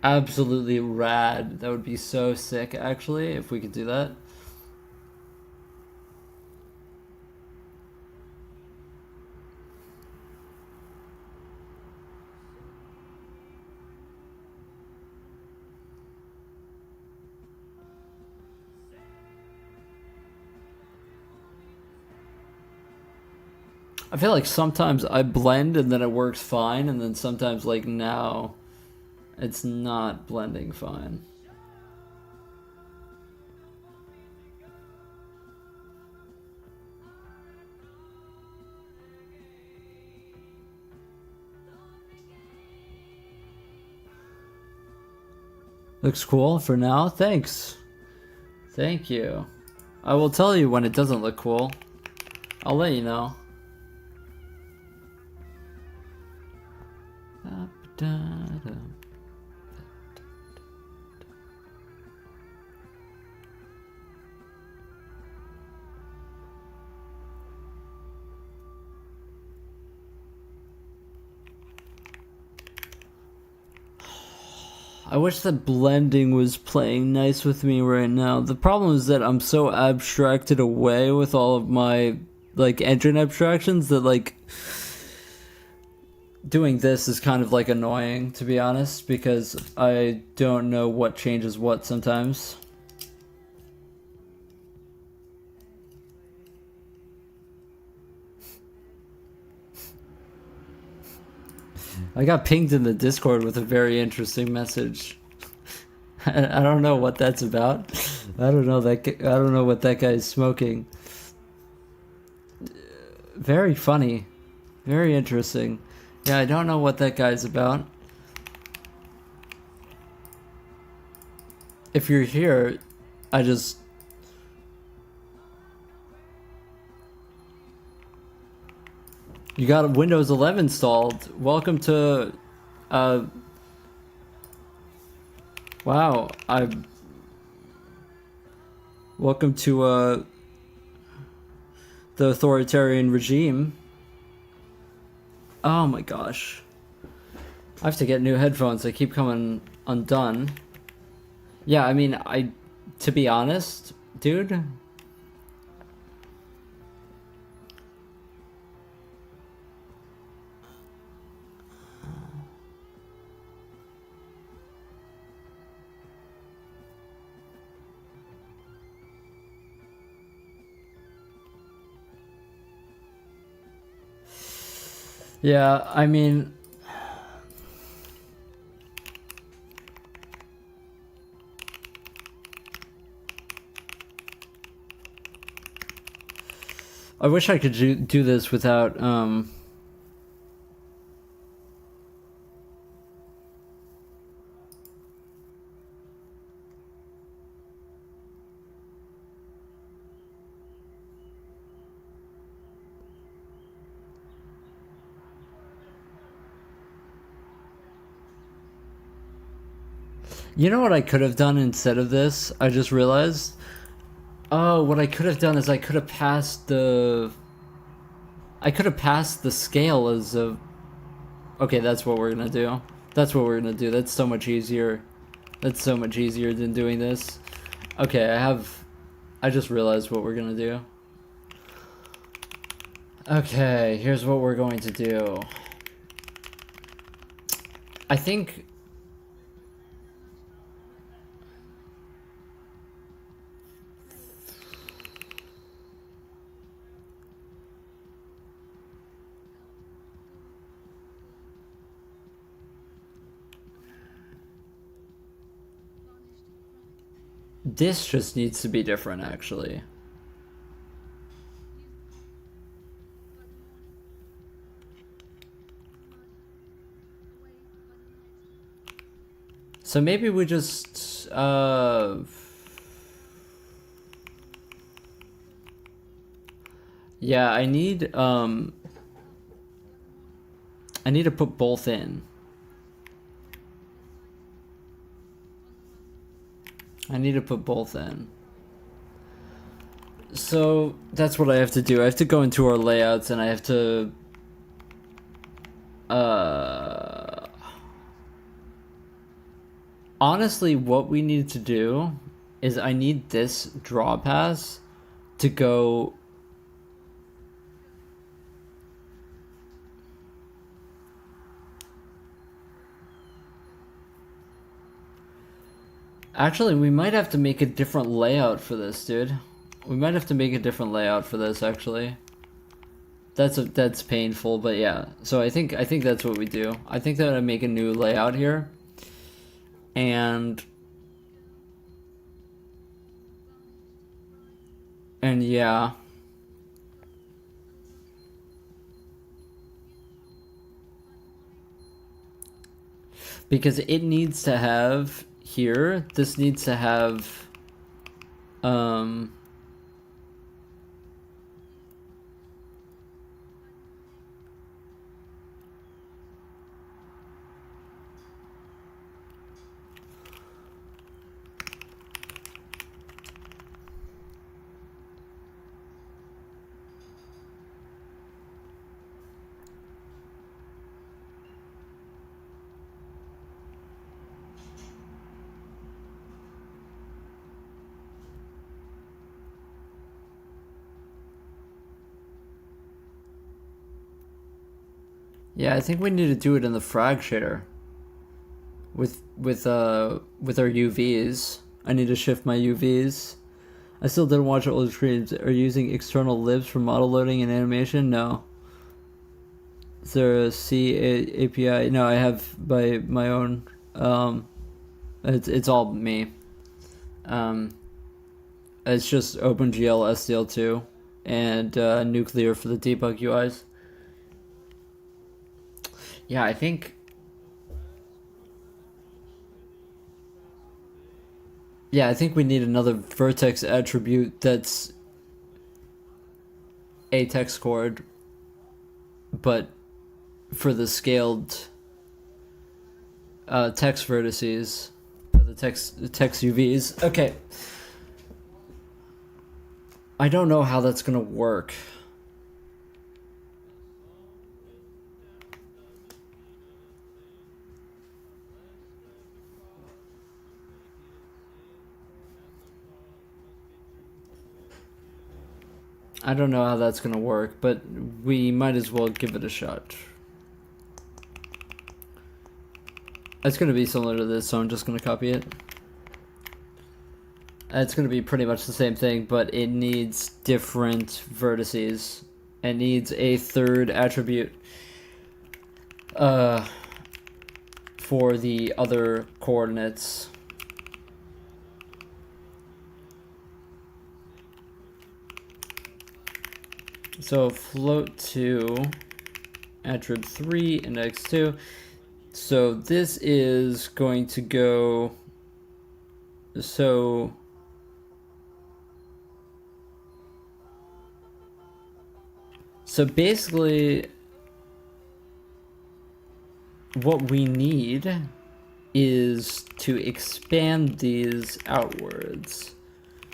absolutely rad. That would be so sick, actually, if we could do that. I feel like sometimes I blend and then it works fine, and then sometimes, like now, it's not blending fine. Looks cool for now. Thanks. Thank you. I will tell you when it doesn't look cool. I'll let you know. I wish that blending was playing nice with me right now. The problem is that I'm so abstracted away with all of my like engine abstractions that like doing this is kind of like annoying, to be honest, because I don't know what changes what sometimes. I got pinged in the Discord with a very interesting message. I don't know what that's about. I don't know what that guy is smoking. Very funny. Very interesting. Yeah, I don't know what that guy's about. If you're here, I just... You got Windows 11 installed. Welcome to... Wow, Welcome to, the authoritarian regime. Oh my gosh. I have to get new headphones. They keep coming undone. Yeah, I mean, to be honest, dude... Yeah, I mean... I wish I could do this without, You know what I could have done instead of this? I just realized. Oh, what I could have done is I could have passed the scale as a. Okay, that's what we're gonna do. That's what we're gonna do. That's so much easier. That's so much easier than doing this. Okay, I just realized what we're gonna do. Okay, here's what we're going to do. I think... This just needs to be different, actually. So maybe we just, yeah, I need to put both in. I need to put both in. So that's what I have to do. I have to go into our layouts and I have to honestly, what we need to do is I need this draw pass to go... Actually, we might have to make a different layout for this, dude. We might have to make a different layout for this, actually. That's painful, but yeah. So I think that's what we do. I think that I make a new layout here. And yeah. Because it needs to have here, this needs to have yeah, I think we need to do it in the frag shader. With our UVs. I need to shift my UVs. I still didn't watch older streams. Are you using external libs for model loading and animation? No. Is there a API? No, I have by my own. It's all me. It's just OpenGL SDL2 and Nuclear for the debug UIs. Yeah, I think... Yeah, I think we need another vertex attribute that's a text chord, but for the scaled text vertices, the text UVs. Okay. I don't know how that's gonna work. I don't know how that's gonna work, but we might as well give it a shot. It's gonna be similar to this, so I'm just gonna copy it. It's gonna be pretty much the same thing, but it needs different vertices. It needs a third attribute for the other coordinates. So float to attrib 3 index 2. So this is going to go, so basically what we need is to expand these outwards.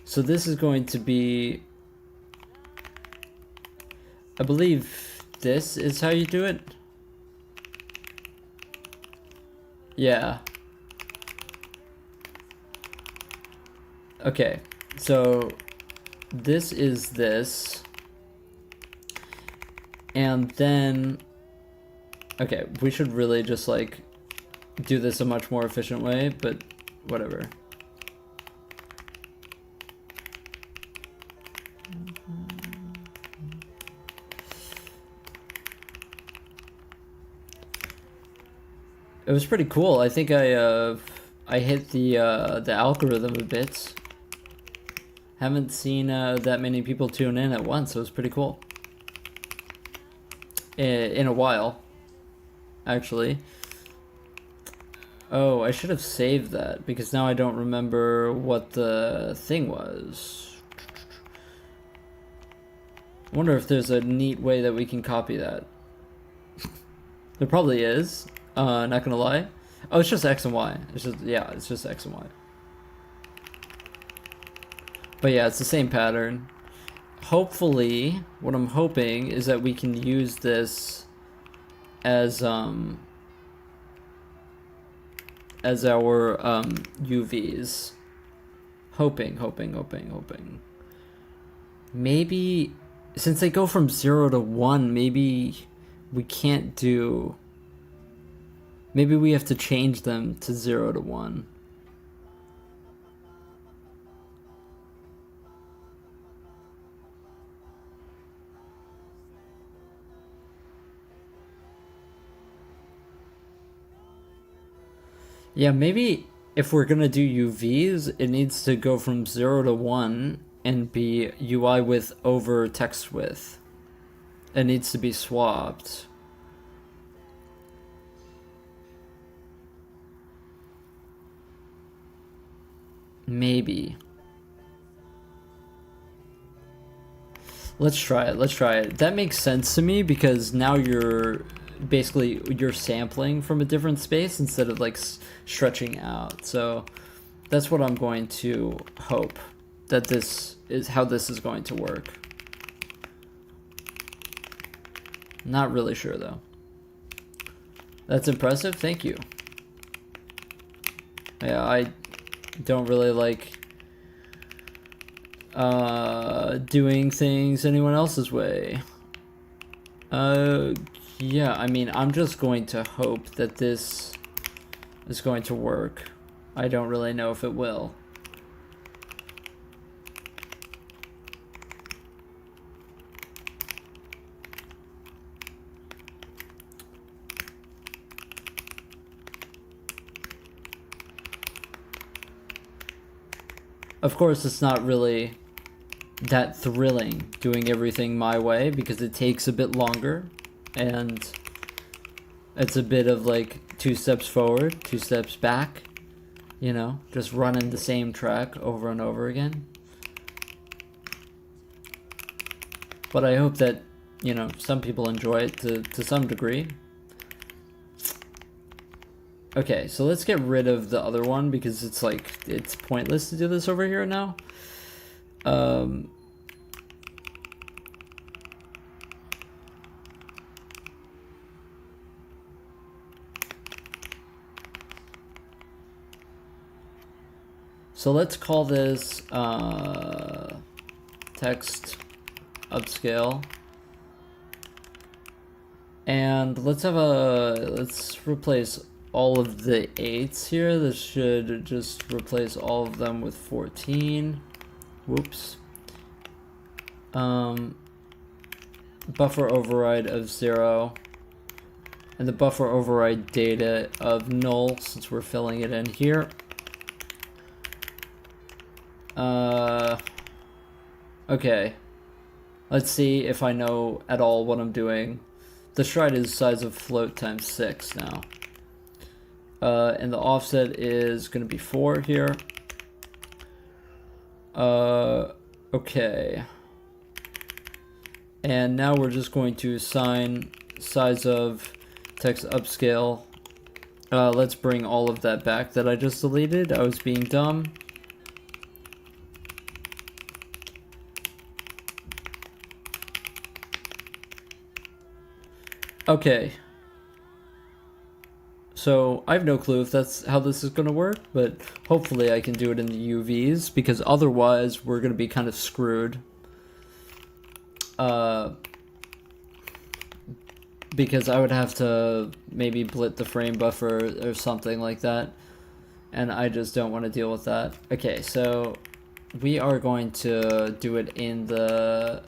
So this is going to be, I believe this is how you do it. Yeah. Okay, so this is this. And then, okay, we should really just like do this a much more efficient way, but whatever. It was pretty cool. I think I hit the algorithm a bit. Haven't seen that many people tune in at once, so it was pretty cool. In a while, actually. Oh, I should have saved that, because now I don't remember what the thing was. I wonder if there's a neat way that we can copy that. There probably is. Not gonna lie. Oh, it's just X and Y. It's just, yeah, it's just X and Y. But yeah, it's the same pattern. Hopefully, what I'm hoping is that we can use this as our UVs. Hoping. Maybe, since they go from 0 to 1, maybe we can't do... Maybe we have to change them to 0 to 1. Yeah, maybe if we're gonna do UVs, it needs to go from 0 to 1 and be UI width over text width. It needs to be swapped. Maybe. Let's try it. That makes sense to me, because now you're sampling from a different space instead of like stretching out. So that's what I'm going to hope, that this is how this is going to work. Not really sure though. That's impressive, thank you. Yeah, I don't really like doing things anyone else's way. Yeah, I mean, I'm just going to hope that this is going to work. I don't really know if it will. Of course, it's not really that thrilling doing everything my way, because it takes a bit longer and it's a bit of like 2 steps forward, 2 steps back, you know, just running the same track over and over again. But I hope that, you know, some people enjoy it to some degree. Okay, so let's get rid of the other one, because it's like, it's pointless to do this over here now. So let's call this text upscale. And let's replace all of the 8s here. This should just replace all of them with 14. Whoops. Buffer override of 0. And the buffer override data of null, since we're filling it in here. Okay. Let's see if I know at all what I'm doing. The stride is size of float times 6 now. And the offset is going to be 4 here. Okay. And now we're just going to assign size of text upscale Let's bring all of that back that I just deleted. I was being dumb. Okay. So I have no clue if that's how this is going to work, but hopefully I can do it in the UVs, because otherwise we're going to be kind of screwed. Because I would have to maybe blit the frame buffer or something like that, and I just don't want to deal with that. Okay, so we are going to do it in the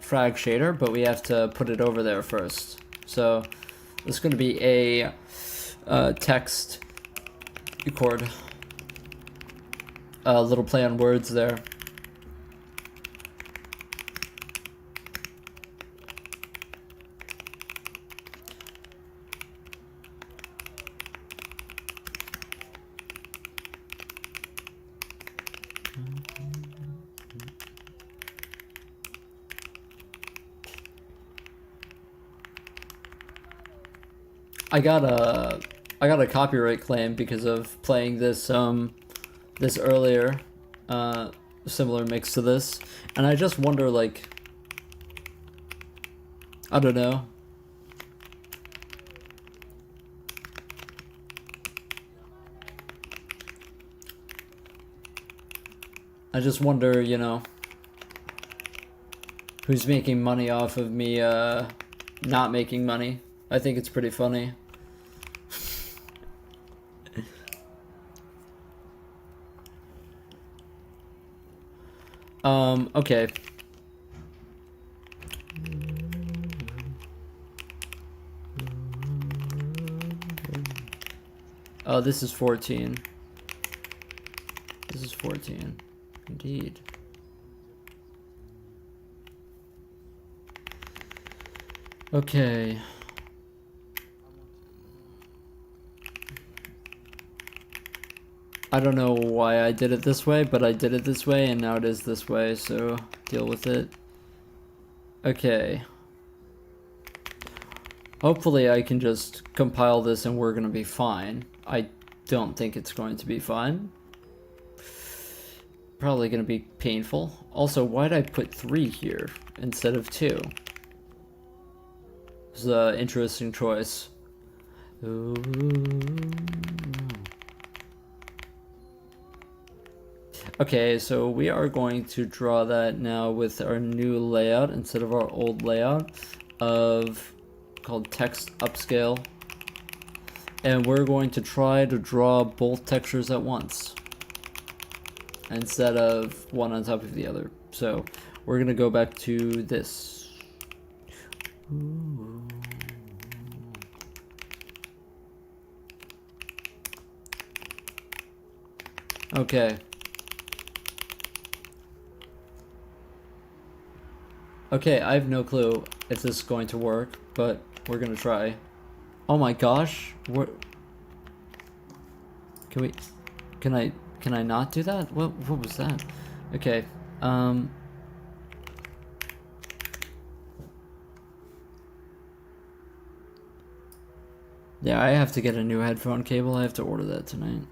frag shader, but we have to put it over there first. So it's going to be a text record. A little play on words there. I got a copyright claim because of playing this this earlier similar mix to this, and I just wonder, like, I don't know. I just wonder, you know, who's making money off of me not making money. I think it's pretty funny. Okay. Oh, this is 14. This is 14. Indeed. Okay. I don't know why I did it this way, but I did it this way, and now it is this way, so deal with it. Okay. Hopefully I can just compile this and we're gonna be fine. I don't think it's going to be fine. Probably gonna be painful. Also, why'd I put 3 here instead of 2? It's an interesting choice. Ooh. Okay, so we are going to draw that now with our new layout instead of our old layout of called text upscale. And we're going to try to draw both textures at once instead of one on top of the other. So we're gonna go back to this. Ooh. Okay. Okay, I have no clue if this is going to work, but we're gonna try. Oh my gosh, what? Can I not do that? What was that? Okay, yeah, I have to get a new headphone cable. I have to order that tonight.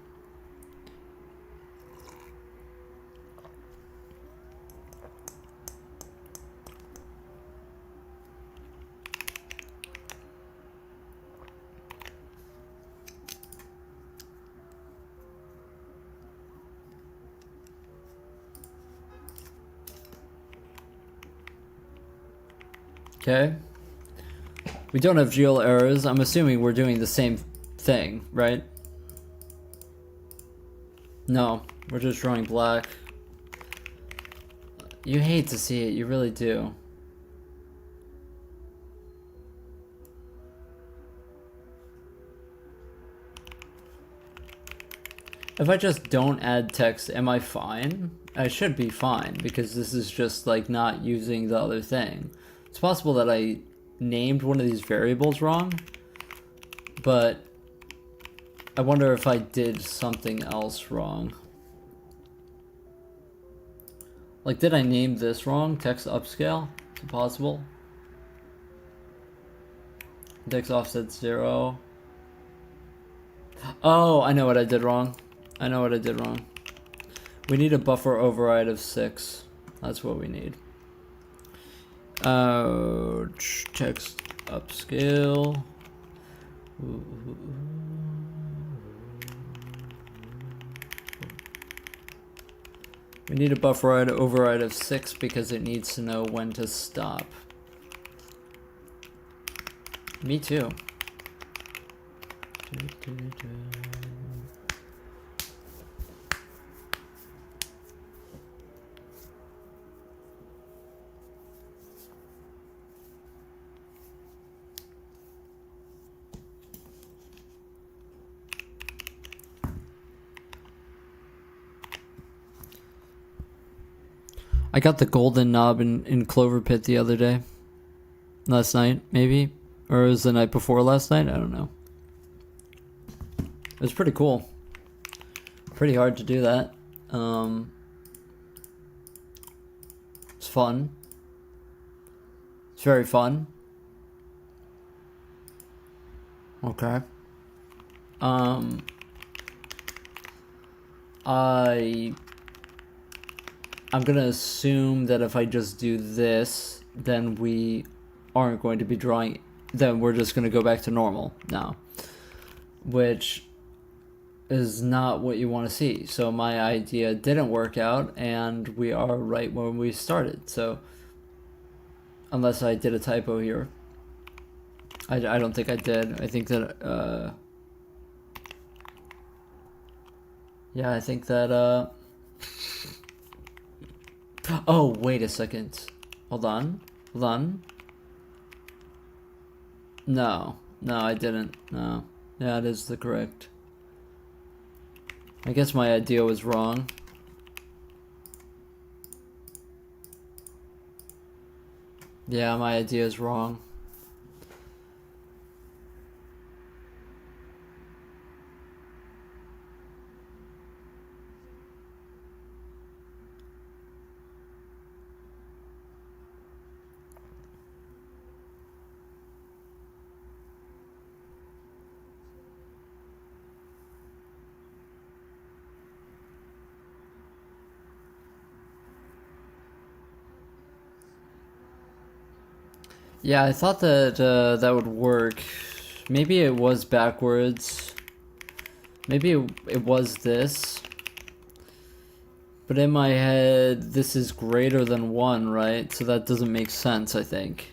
Okay. We don't have GL errors. I'm assuming we're doing the same thing, right? No, we're just drawing black. You hate to see it, you really do. If I just don't add text, am I fine? I should be fine, because this is just like not using the other thing. It's possible that I named one of these variables wrong, but I wonder if I did something else wrong. Like, did I name this wrong? Text upscale? Is it possible? Text offset 0. Oh, I know what I did wrong. I know what I did wrong. We need a buffer override of 6. That's what we need. Text upscale. We need a buffer override of 6 because it needs to know when to stop. Me too. I got the golden knob in Clover Pit the other day. Last night, maybe? Or it was the night before last night? I don't know. It was pretty cool. Pretty hard to do that. It's fun. It's very fun. Okay. I'm gonna assume that if I just do this, then we aren't going to be drawing, then we're just gonna go back to normal now, which is not what you want to see. So my idea didn't work out, and we are right when we started. So unless I did a typo here, I don't think I did. I think that yeah, I think that oh, wait a second. Hold on. Hold on. No, I didn't. No. Yeah, it is the correct. I guess my idea was wrong. Yeah, my idea is wrong. Yeah, I thought that that would work. Maybe it was backwards. Maybe it was this. But in my head, this is greater than 1, right? So that doesn't make sense, I think.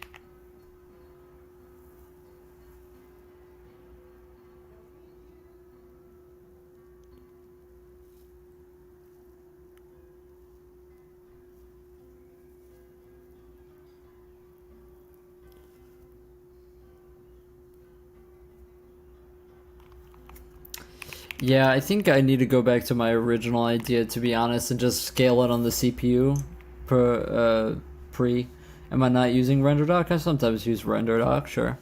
Yeah, I think I need to go back to my original idea, to be honest, and just scale it on the CPU pre. Am I not using RenderDoc? I sometimes use RenderDoc, sure.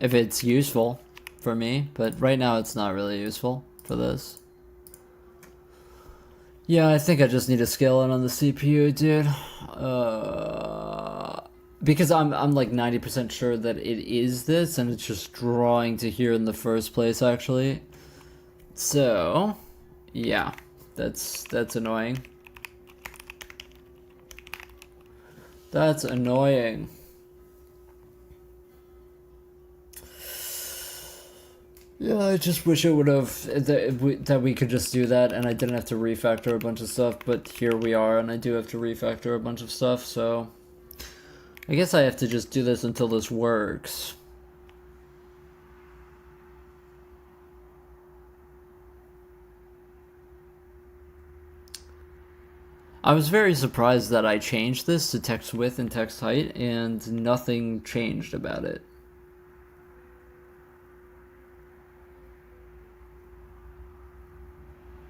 If it's useful for me, but right now it's not really useful for this. Yeah, I think I just need to scale it on the CPU, dude. Because I'm like 90% sure that it is this, and it's just drawing to here in the first place, actually. So, yeah, that's annoying. That's annoying. Yeah, I just wish it would have that we could just do that, and I didn't have to refactor a bunch of stuff. But here we are, and I do have to refactor a bunch of stuff. So I guess I have to just do this until this works. I was very surprised that I changed this to text width and text height, and nothing changed about it.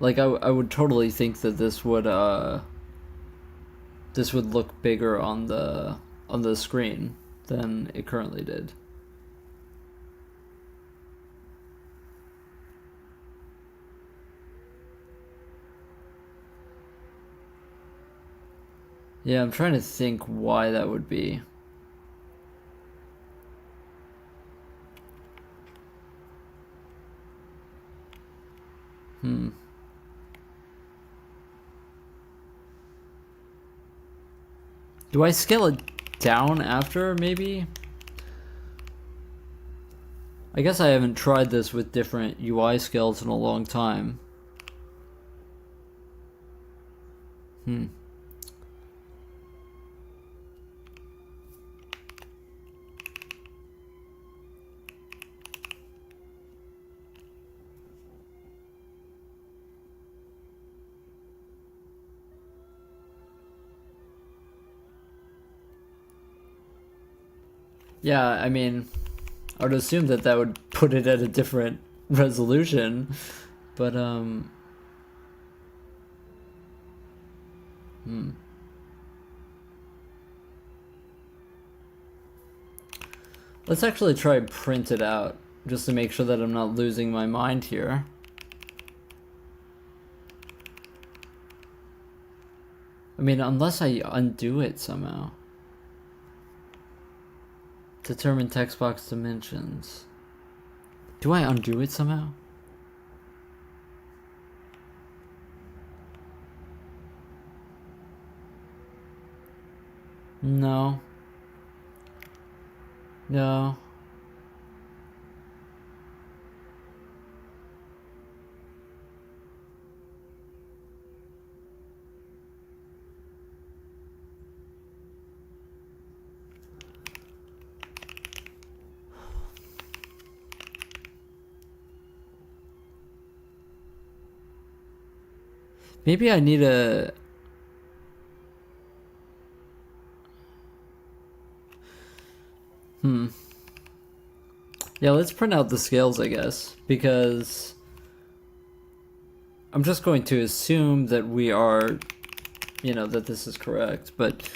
Like I would totally think that this would look bigger on the screen than it currently did. Yeah, I'm trying to think why that would be. Do I scale it down after, maybe? I guess I haven't tried this with different UI scales in a long time. Yeah, I mean, I would assume that that would put it at a different resolution, but let's actually try print it out just to make sure that I'm not losing my mind here. I mean, unless I undo it somehow. Determine text box dimensions. Do I undo it somehow? No. No. Maybe I need a... Yeah, let's print out the scales, I guess, because I'm just going to assume that we are, that this is correct, but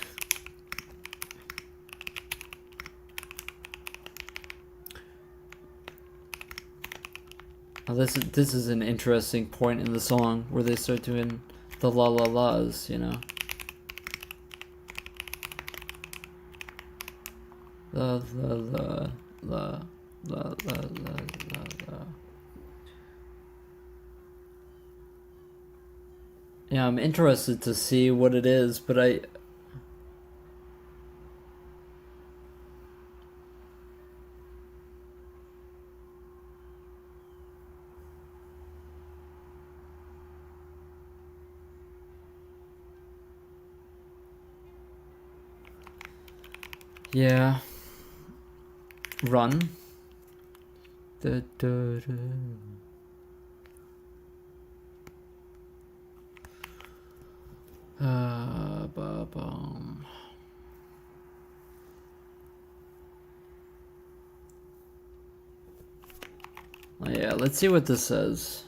this is an interesting point in the song where they start doing the la la la's, La la la la la la la la la. Yeah, I'm interested to see what it is, but yeah. Run. Da, da, da. Ba-bum. Oh, yeah, let's see what this says.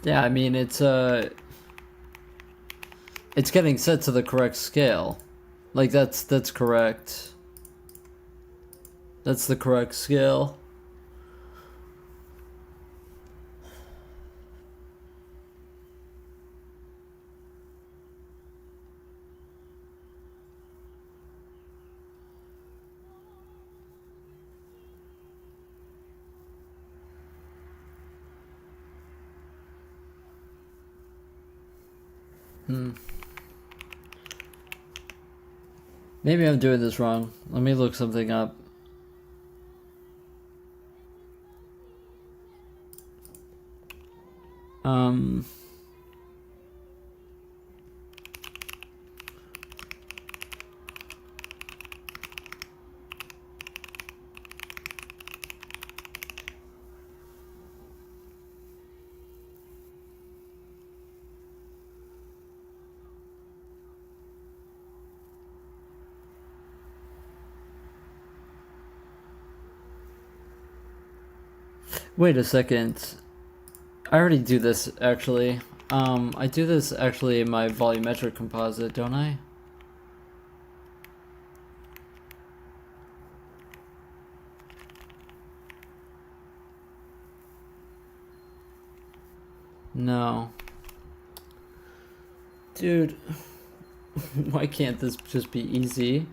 Yeah, I mean, it's getting set to the correct scale. Like, that's correct. That's the correct scale. Maybe I'm doing this wrong. Let me look something up. Wait a second. I already do this actually. I do this actually in my volumetric composite, don't I? No. Dude, why can't this just be easy?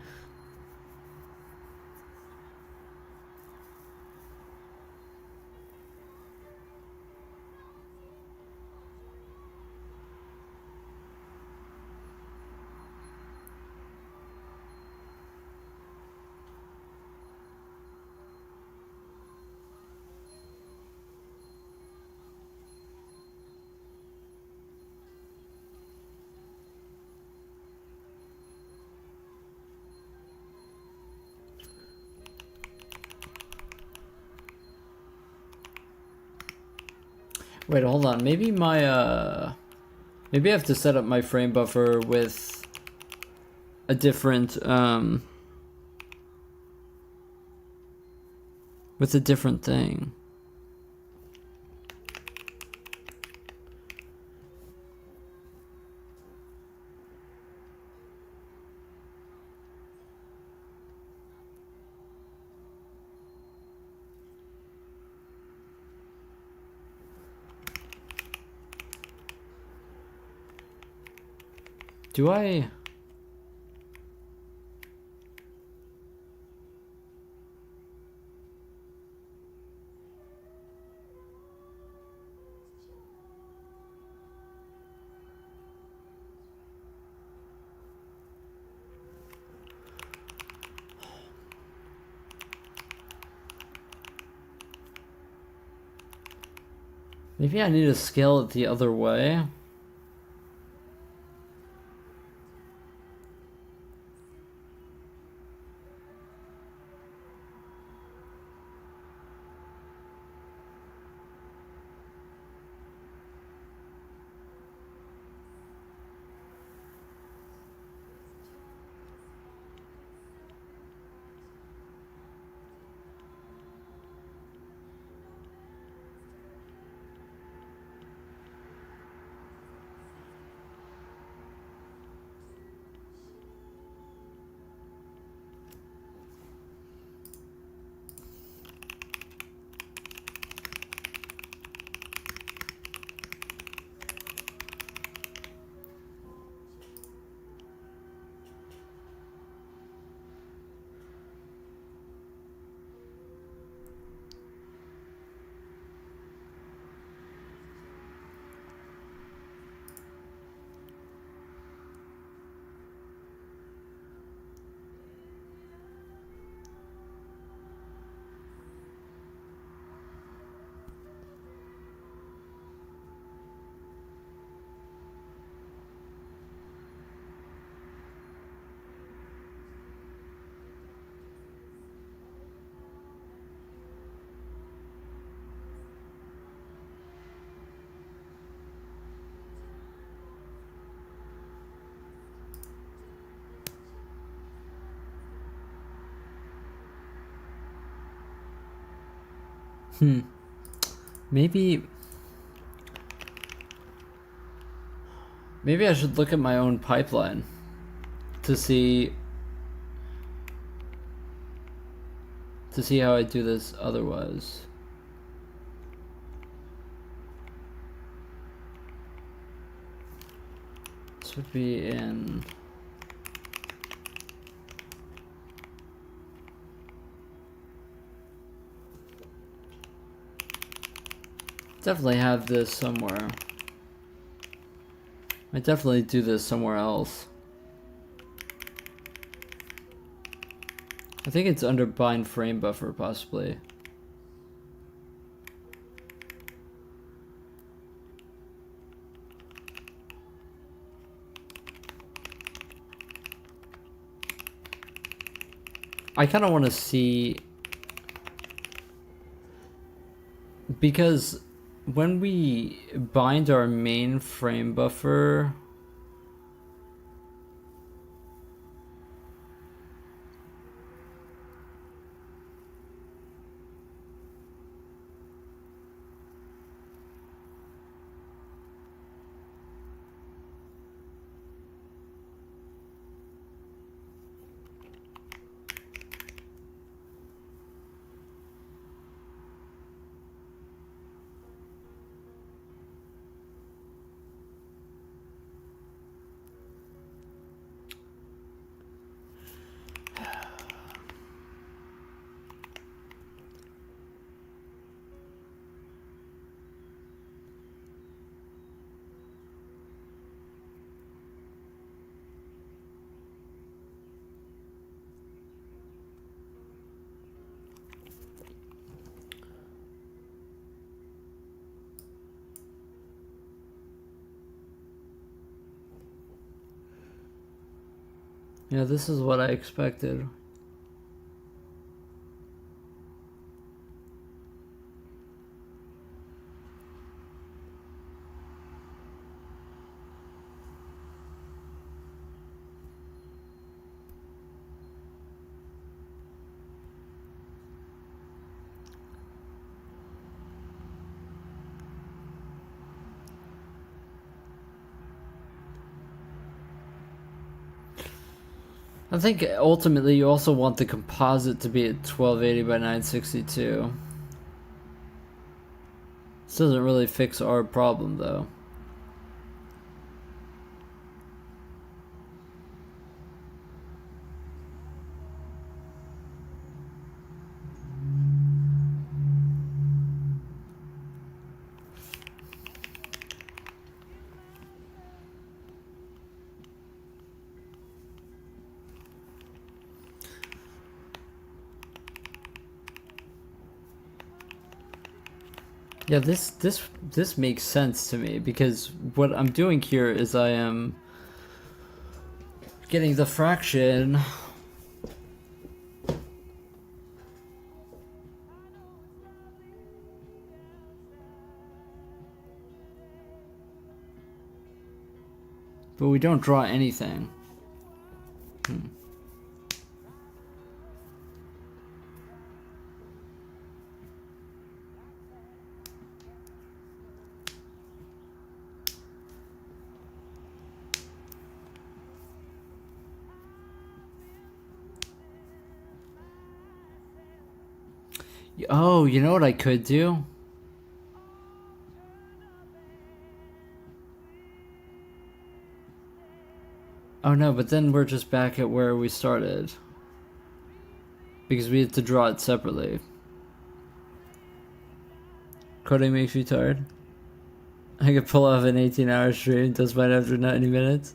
Wait, hold on. Maybe my, maybe I have to set up my frame buffer with a different, with a different thing. Do I? Maybe I need to scale it the other way. Maybe I should look at my own pipeline to see how I do this otherwise. This would be in definitely have this somewhere. I definitely do this somewhere else. I think it's under bind frame buffer, possibly. I kind of want to see, because when we bind our main frame buffer, Yeah, this is what I expected. I think ultimately you also want the composite to be at 1280 by 962. This doesn't really fix our problem though. Yeah, this makes sense to me because what I'm doing here is I am getting the fraction but we don't draw anything. Oh, you know what I could do? Oh no, but then we're just back at where we started. Because we had to draw it separately. Coding makes you tired. I could pull off an 18-hour stream, does mine after 90 minutes.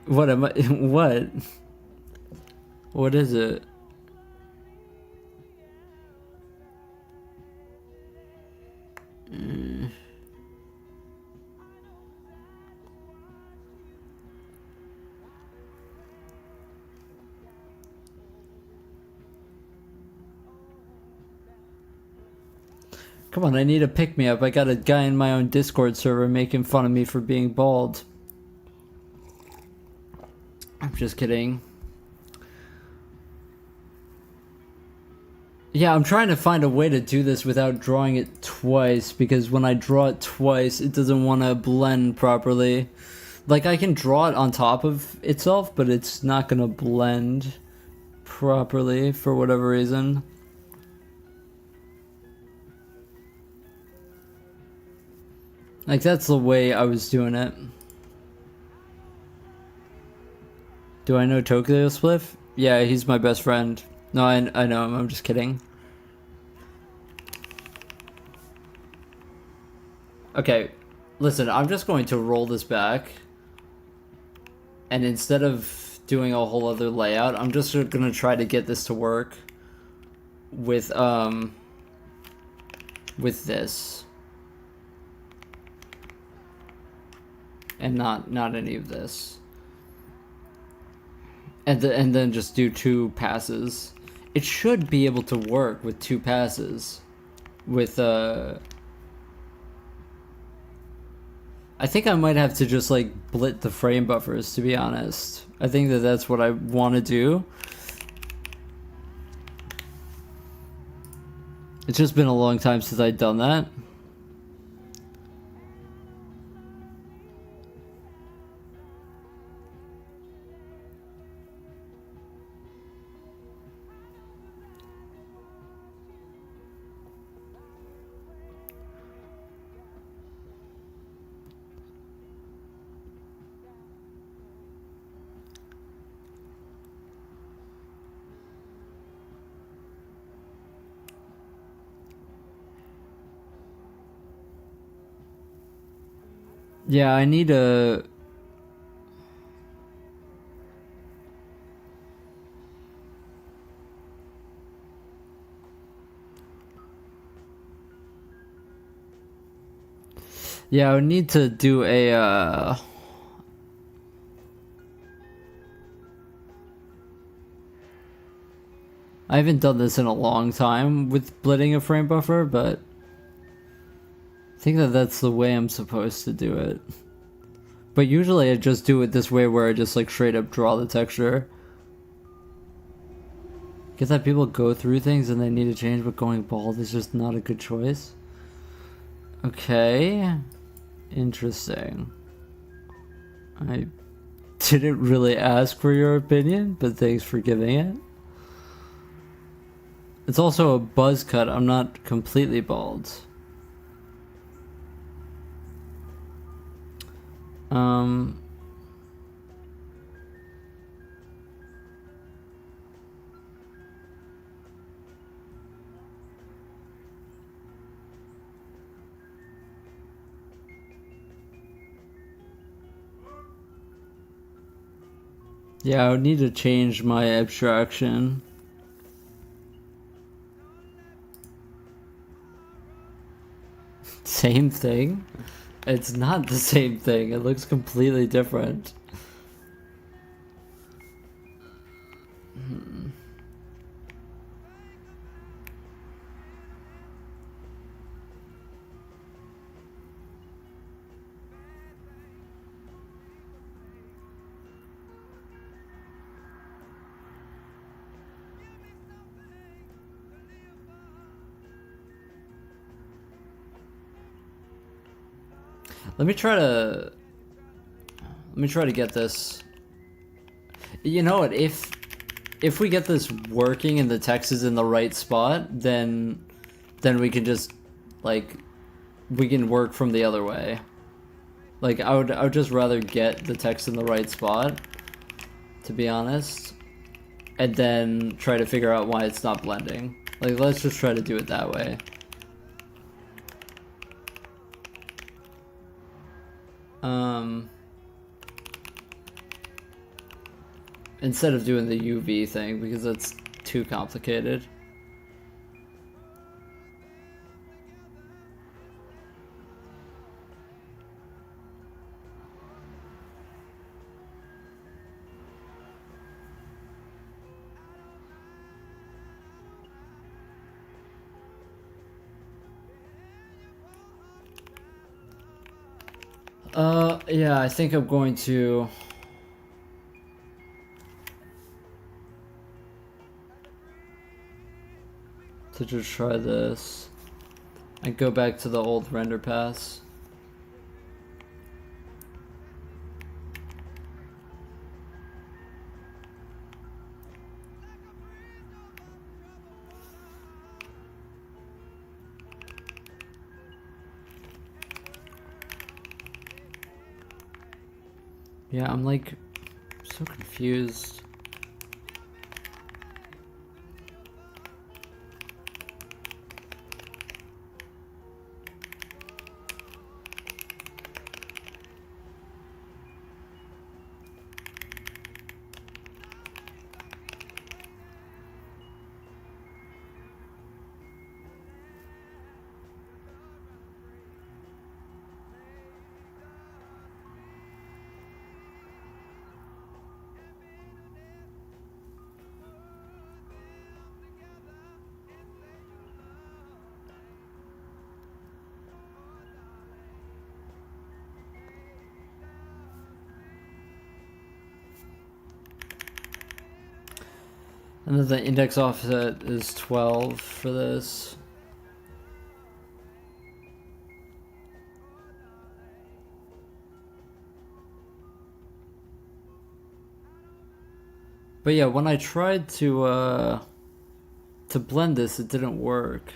What am I? What? What is it? Come on, I need a pick-me-up. I got a guy in my own Discord server making fun of me for being bald. I'm just kidding. Yeah, I'm trying to find a way to do this without drawing it twice, because when I draw it twice, it doesn't want to blend properly. Like, I can draw it on top of itself, but it's not going to blend properly for whatever reason. Like, that's the way I was doing it. Do I know Tokyo Spliff? Yeah, he's my best friend. No, I know him, I'm just kidding. Okay, listen, I'm just going to roll this back. And instead of doing a whole other layout, I'm just gonna try to get this to work with this. And not any of this. And then just do 2 passes. It should be able to work with 2 passes. With I think I might have to just like blit the frame buffers, to be honest. I think that's what I want to do. It's just been a long time since I've done that. Yeah, I need a... Yeah, I would need to do a, I haven't done this in a long time with blending a frame buffer, but I think that that's the way I'm supposed to do it. But usually I just do it this way where I just like straight up draw the texture. Get that people go through things and they need to change, but going bald is just not a good choice. Okay. Interesting. I didn't really ask for your opinion, but thanks for giving it. It's also a buzz cut. I'm not completely bald. Yeah, I would need to change my abstraction. Same thing? It's not the same thing. It looks completely different. Let me try to get this. You know what? If we get this working and the text is in the right spot, then we can just like we can work from the other way. Like I would just rather get the text in the right spot, to be honest, and then try to figure out why it's not blending. Like let's just try to do it that way. Instead of doing the UV thing, because that's too complicated. Yeah, I think I'm going to just try this and go back to the old render pass. Yeah, I'm like so confused. And then the index offset is 12 for this. But yeah, when I tried to blend this, it didn't work.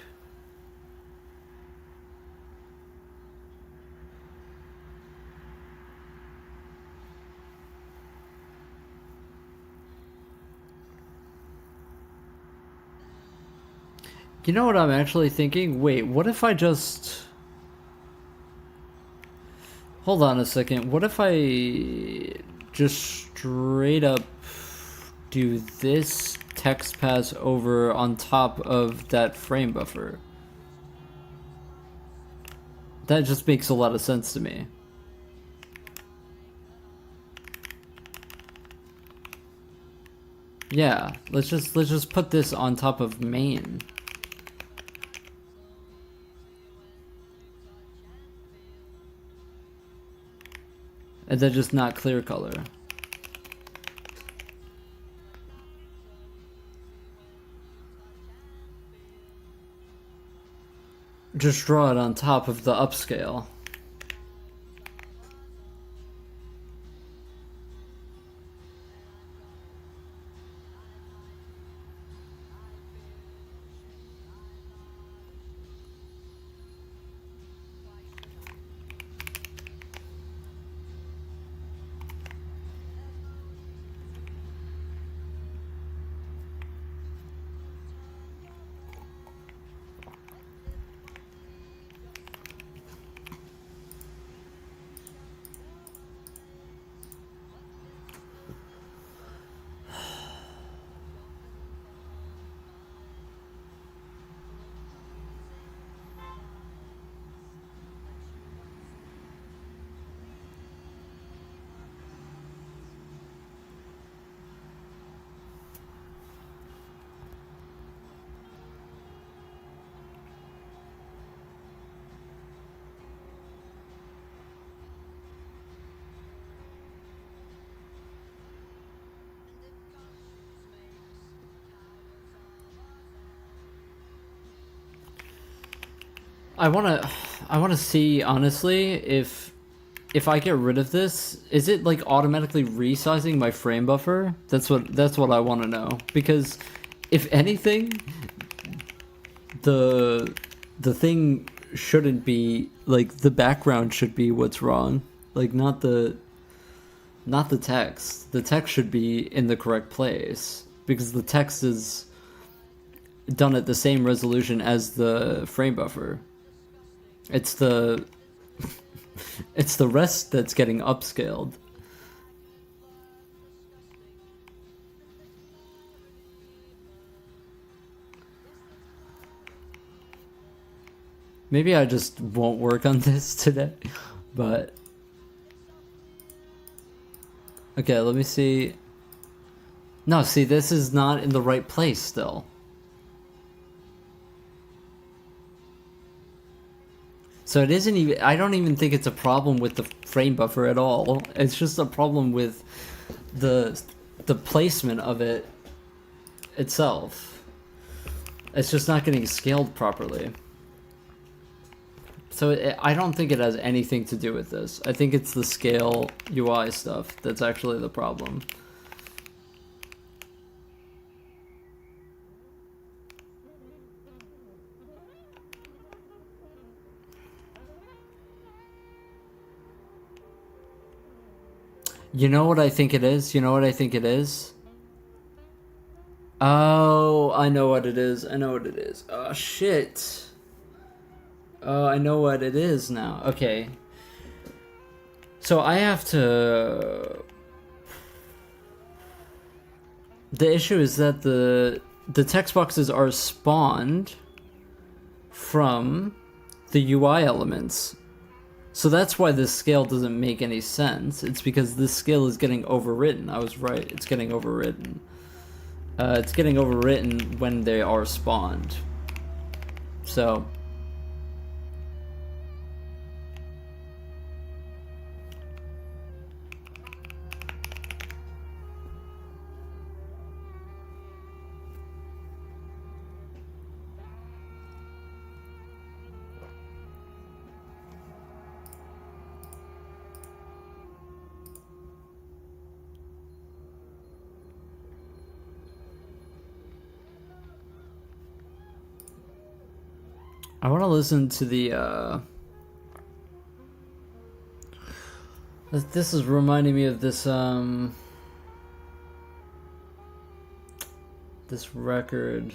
You know what I'm actually thinking? Wait, what if I just... Hold on a second. What if I just straight up do this text pass over on top of that frame buffer? That just makes a lot of sense to me. Yeah, let's just put this on top of main. And then just not clear color. Just draw it on top of the upscale. I wanna see honestly if I get rid of this, is it like automatically resizing my frame buffer? That's what I want to know, because if anything, the thing shouldn't be like, the background should be what's wrong, like not the text. The text should be in the correct place because the text is done at the same resolution as the frame buffer. It's the it's the rest that's getting upscaled. Maybe I just won't work on this today, but okay, let me see. No, see, this is not in the right place still. So it isn't even, I don't even think it's a problem with the frame buffer at all. It's just a problem with the placement of it itself. It's just not getting scaled properly. So I don't think it has anything to do with this. I think it's the scale UI stuff that's actually the problem. You know what I think it is? You know what I think it is? Oh, I know what it is. I know what it is. Oh, shit. Oh, I know what it is now. Okay. So I have to... The issue is that the text boxes are spawned from the UI elements. So that's why this scale doesn't make any sense. It's because this scale is getting overwritten. I was right. It's getting overwritten. It's getting overwritten when they are spawned. So... I want to listen to the, this is reminding me of this, this record.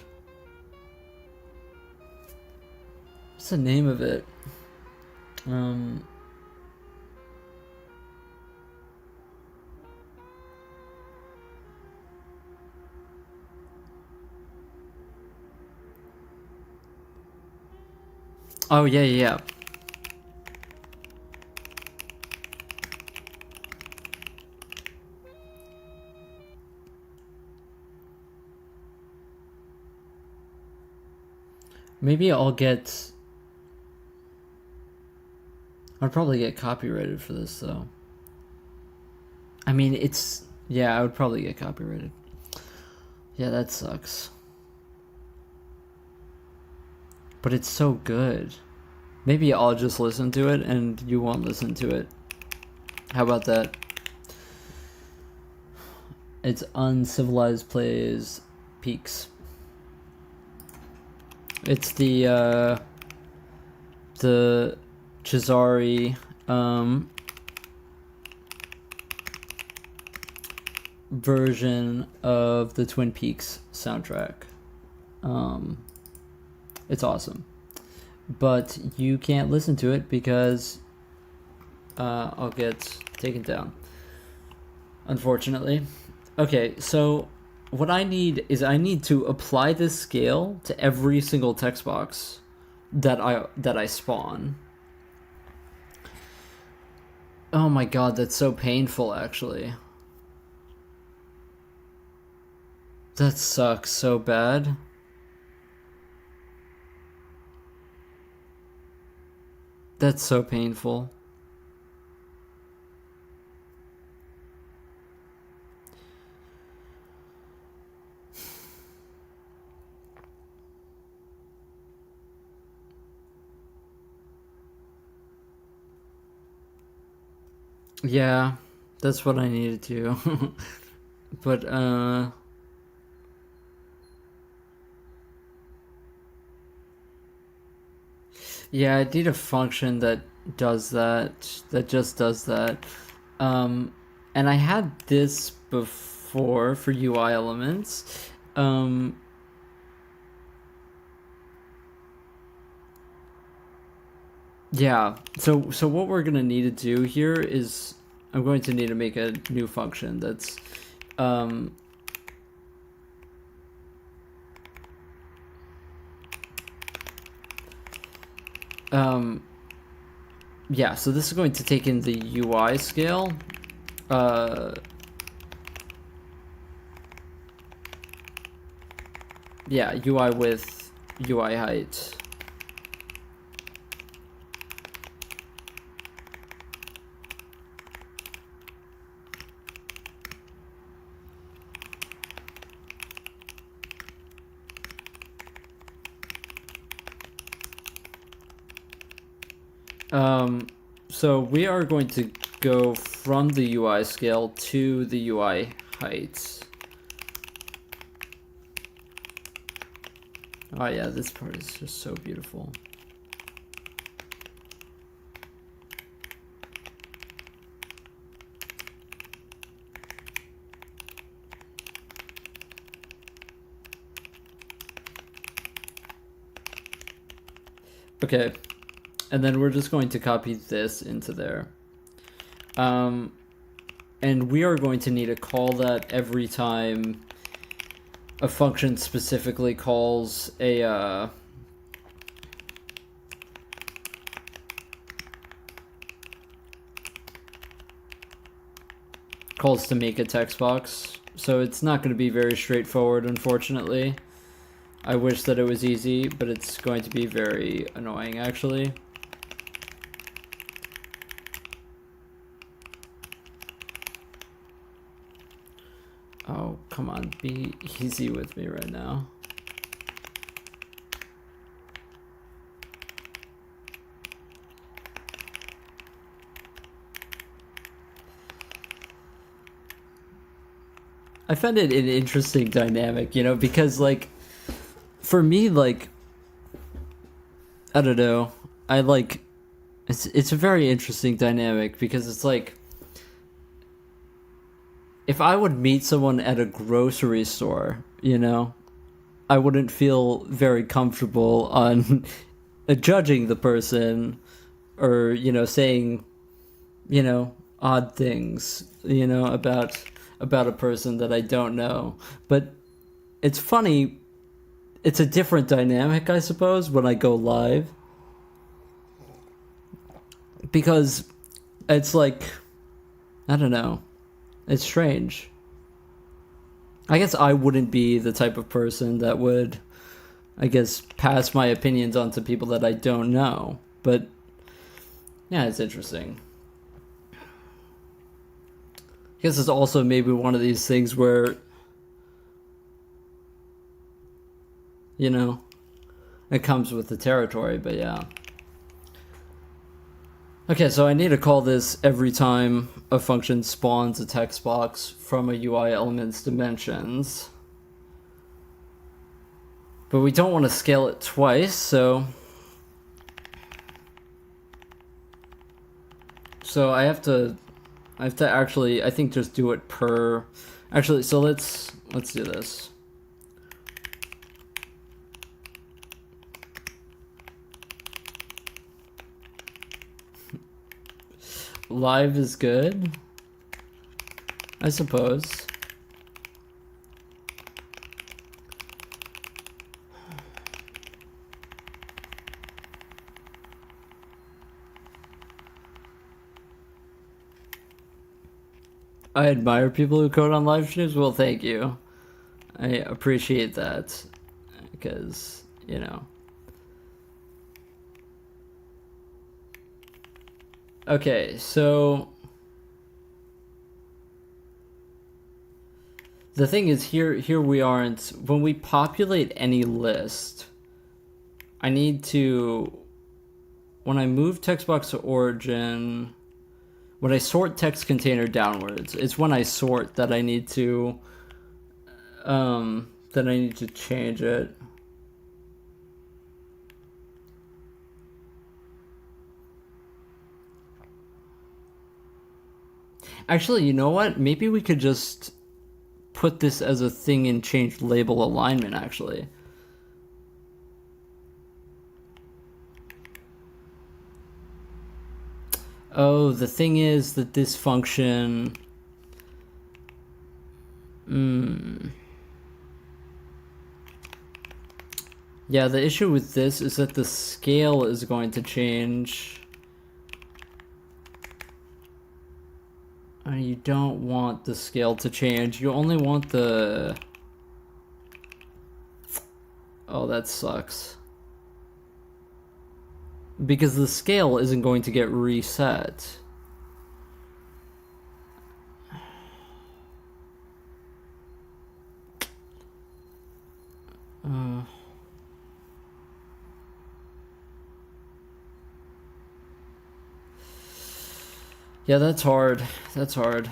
What's the name of it? Oh, yeah, yeah. Maybe I'd probably get copyrighted for this though. I mean, yeah, I would probably get copyrighted. Yeah, that sucks. But it's so good. Maybe I'll just listen to it and you won't listen to it. How about that? It's Uncivilized Plays Peaks. It's the Cesare version of the Twin Peaks soundtrack. It's awesome. But you can't listen to it because I'll get taken down, unfortunately. Okay, so what I need to apply this scale to every single text box that I spawn. Oh my god, that's so painful, actually. That sucks so bad. That's so painful. Yeah, that's what I needed to. But, yeah, I need a function that does that, that just does that. And I had this before for UI elements. Yeah, so what we're gonna need to do here is I'm going to need to make a new function that's yeah, so this is going to take in the UI scale. Yeah, UI width, UI height. So we are going to go from the UI scale to the UI height. Oh yeah, this part is just so beautiful. Okay. And then we're just going to copy this into there. And we are going to need to call that every time a function specifically calls a calls to make a text box. So it's not going to be very straightforward, unfortunately. I wish that it was easy, but it's going to be very annoying, actually. Oh, come on, be easy with me right now. I find it an interesting dynamic, you know, because, like, for me, like, I don't know, it's a very interesting dynamic because it's like, if I would meet someone at a grocery store, you know, I wouldn't feel very comfortable on judging the person or, you know, saying, you know, odd things, you know, about a person that I don't know. But it's funny, it's a different dynamic, I suppose, when I go live. Because it's like, I don't know. It's strange. I guess I wouldn't be the type of person that would I guess, pass my opinions on to people that I don't know. But yeah, it's interesting. I guess it's also maybe one of these things where, you know, it comes with the territory, but yeah. Okay, so I need to call this every time a function spawns a text box from a UI element's dimensions. But we don't want to scale it twice, so I have to actually, I think, just do it per. Actually, so let's do this. Live is good, I suppose. I admire people who code on live streams. Well, thank you. I appreciate that, because, you know. Okay, so the thing is, here we aren't. When we populate any list, I need to, when I move text box to origin, when I sort text container downwards, it's when I sort that I need to change it. Actually, you know what? Maybe we could just put this as a thing and change label alignment, actually. Oh, the thing is that this function... Yeah, the issue with this is that the scale is going to change. You don't want the scale to change. You only want the... Oh, that sucks. Because the scale isn't going to get reset. Yeah, that's hard. That's hard.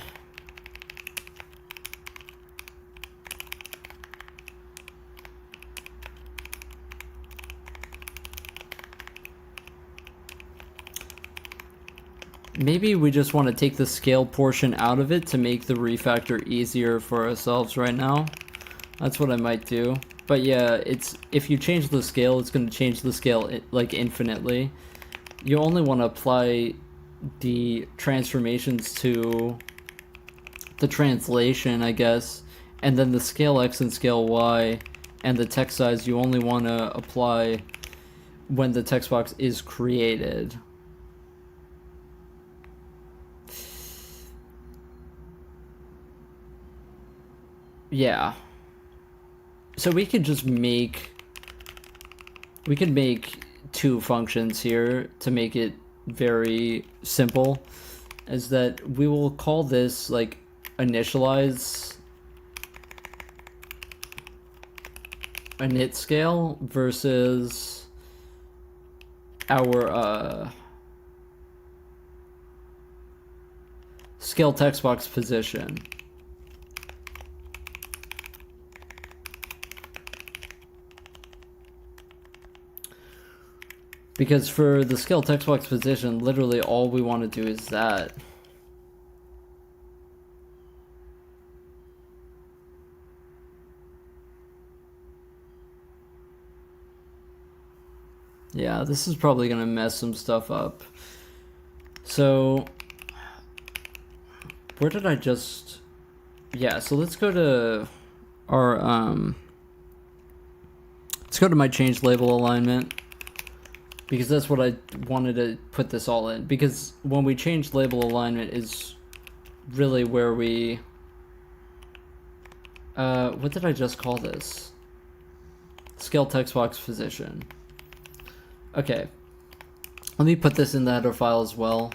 Maybe we just want to take the scale portion out of it to make the refactor easier for ourselves right now. That's what I might do. But yeah, it's, if you change the scale, it's going to change the scale like infinitely. You only want to apply the transformations to the translation, I guess, and then the scale X and scale Y and the text size you only want to apply when the text box is created. Yeah. So we could just make... We could make two functions here to make it very simple. Is that we will call this, like, initialize init scale versus our scale text box position. Because for the scale text box position, literally all we want to do is that. Yeah, this is probably going to mess some stuff up. So, where did I just... Yeah, so let's go to our... Let's go to my change label alignment. Because that's what I wanted to put this all in. Because when we change label alignment is really where we... what did I just call this? scale text box position. Okay, let me put this in the header file as well.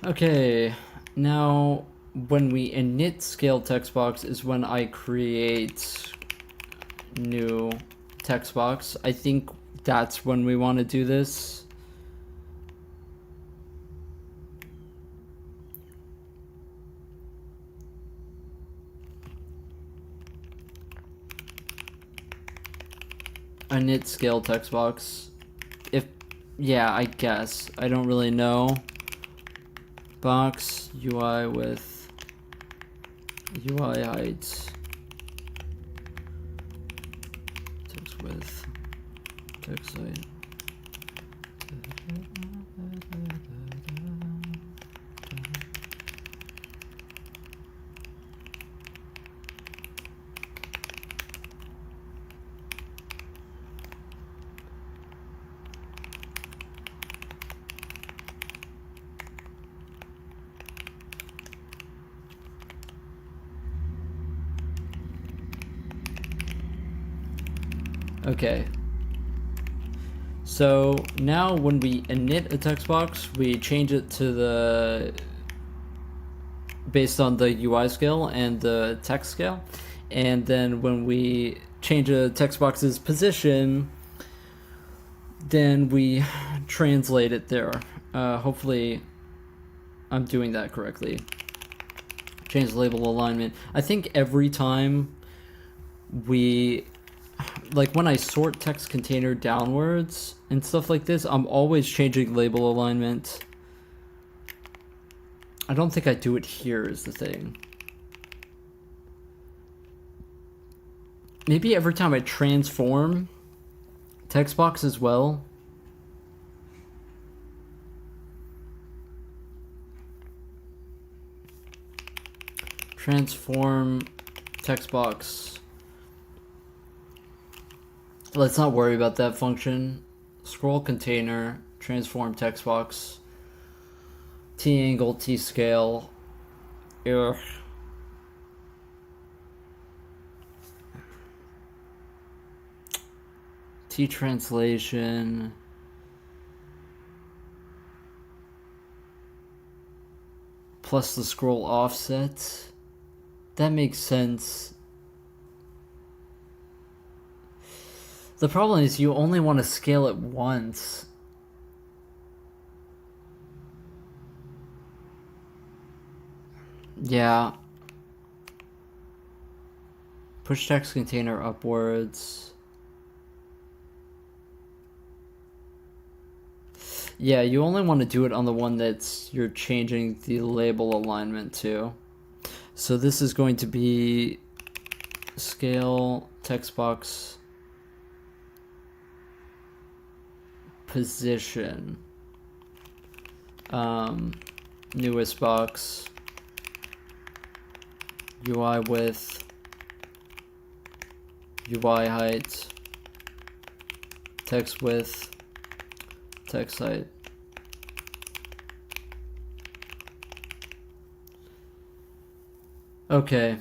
Okay, now when we init scale text box is when I create new text box. I think that's when we want to do this. Init scale text box. Yeah, I guess. I don't really know. Box UI with UI height. Text width. Text height. Okay. So now when we init a text box, we change it to the based on the UI scale and the text scale. And then when we change a text box's position, then we translate it there. Hopefully I'm doing that correctly. Change label alignment. I think every time we, like when I sort text container downwards and stuff like this, I'm always changing label alignment. I don't think I do it here is the thing. Maybe every time I transform text box as well. Transform text box. Let's not worry about that function. Scroll container, transform text box, T-angle, T-scale. Ugh. T-translation. Plus the scroll offset. That makes sense. The problem is you only want to scale it once. Yeah. Push text container upwards. Yeah, you only want to do it on the one that's you're changing the label alignment to. So this is going to be scale text box position, newest box, UI width, UI height, text width, text height. Okay.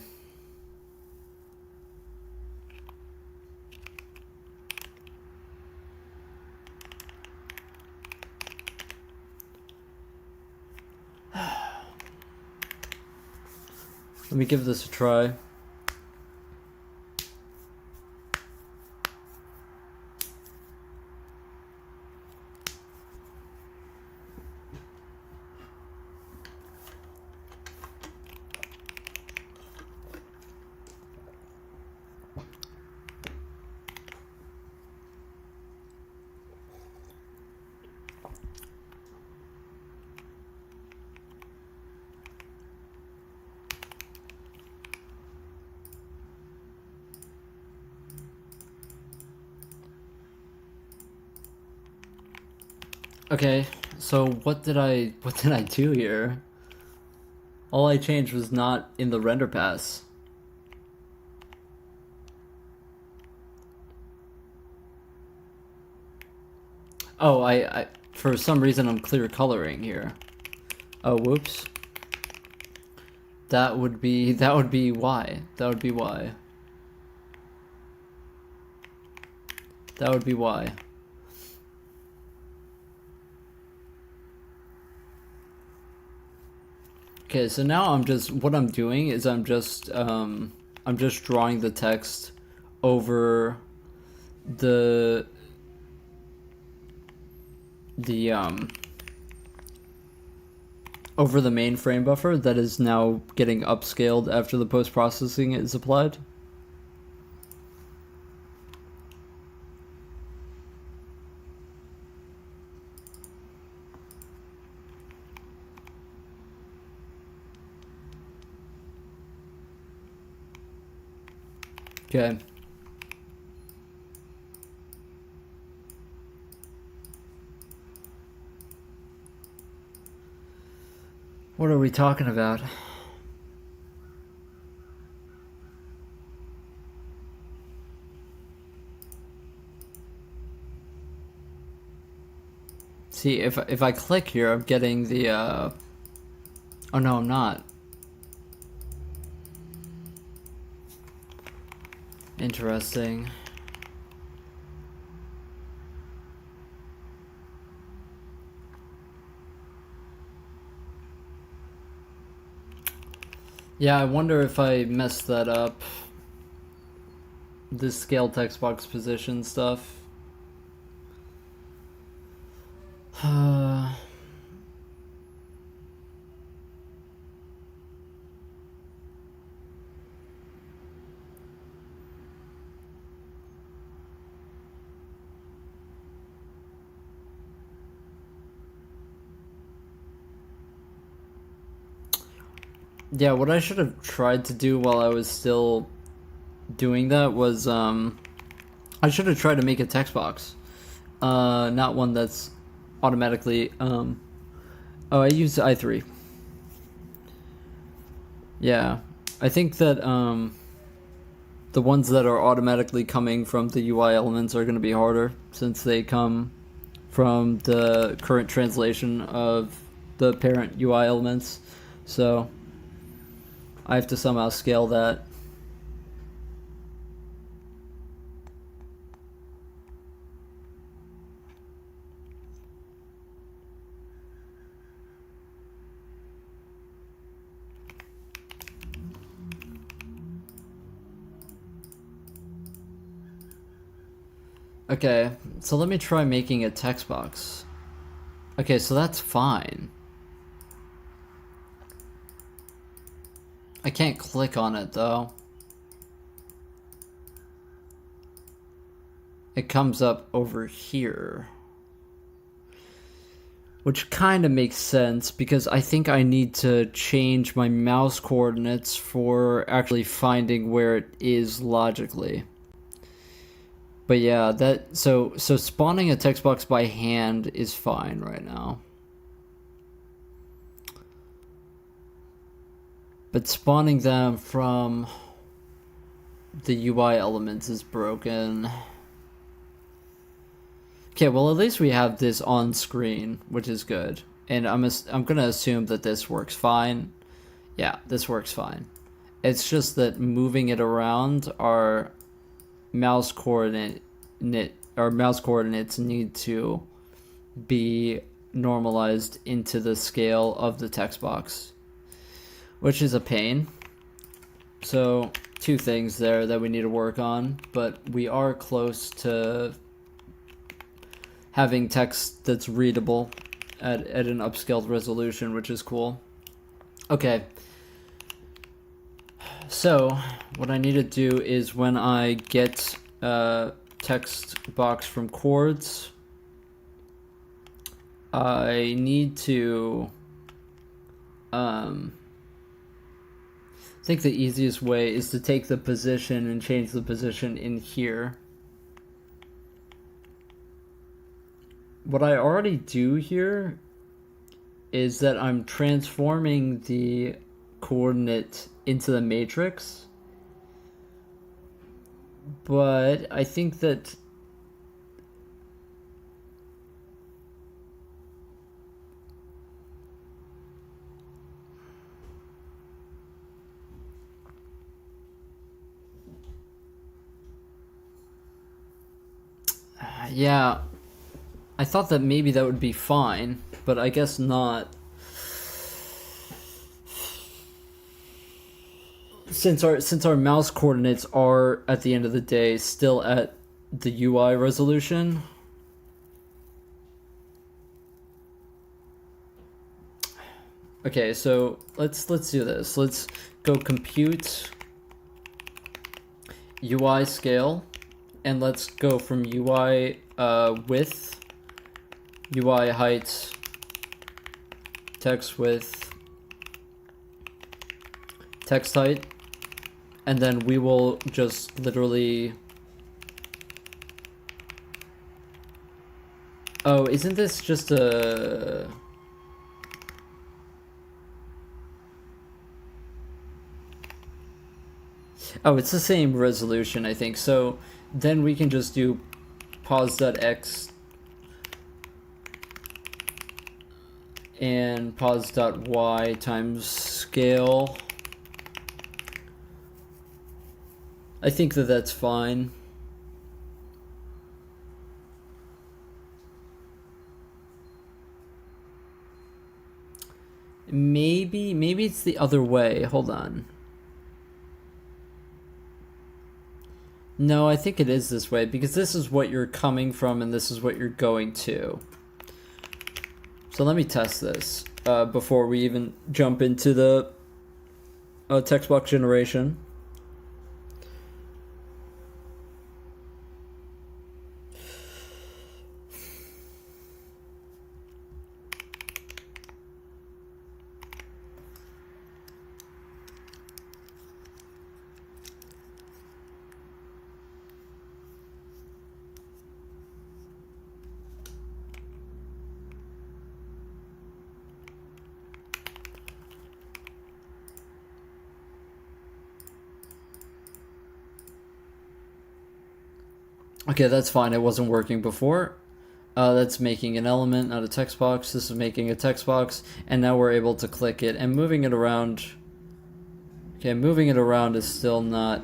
Let me give this a try. Okay, so what did I do here? All I changed was not in the render pass. Oh, for some reason I'm clear coloring here. Oh, whoops. That would be why. That would be why. That would be why. Okay, so now what I'm doing is I'm just drawing the text over the over the main frame buffer that is now getting upscaled after the post-processing is applied. Okay. What are we talking about? See, if I click here, I'm getting the oh no, I'm not. Interesting. Yeah, I wonder if I messed that up. This scale text box position stuff. Yeah, what I should have tried to do while I was still doing that was I should have tried to make a text box. Not one that's automatically oh, I used i3. Yeah. I think that the ones that are automatically coming from the UI elements are going to be harder since they come from the current translation of the parent UI elements. So I have to somehow scale that. Okay, so let me try making a text box. Okay, so that's fine. I can't click on it though. It comes up over here. Which kind of makes sense because I think I need to change my mouse coordinates for actually finding where it is logically. But yeah, so spawning a text box by hand is fine right now. But spawning them from the UI elements is broken. Okay, well at least we have this on screen, which is good. And I'm gonna assume that this works fine. Yeah, this works fine. It's just that moving it around our mouse coordinates need to be normalized into the scale of the text box, which is a pain. So 2 things there that we need to work on, but we are close to having text that's readable at an upscaled resolution, which is cool. Okay. So what I need to do is when I get text box from chords, I need to I think the easiest way is to take the position and change the position in here. What I already do here is that I'm transforming the coordinate into the matrix, but I think that Yeah, I thought that maybe that would be fine, but I guess not. Since our mouse coordinates are at the end of the day still at the UI resolution. Okay, so let's do this. Let's go compute UI scale, and let's go from UI width, UI height, text width, text height, and then we will just literally... Oh, isn't this just a... Oh, it's the same resolution, I think. So then we can just do pos.x and pos.y times scale. I think that that's fine. Maybe it's the other way. Hold on. No, I think it is this way, because this is what you're coming from and this is what you're going to. So let me test this before we even jump into the text box generation. Okay, that's fine. It wasn't working before. That's making an element, not a text box. This is making a text box, and now we're able to click it and moving it around. Okay, moving it around is still not...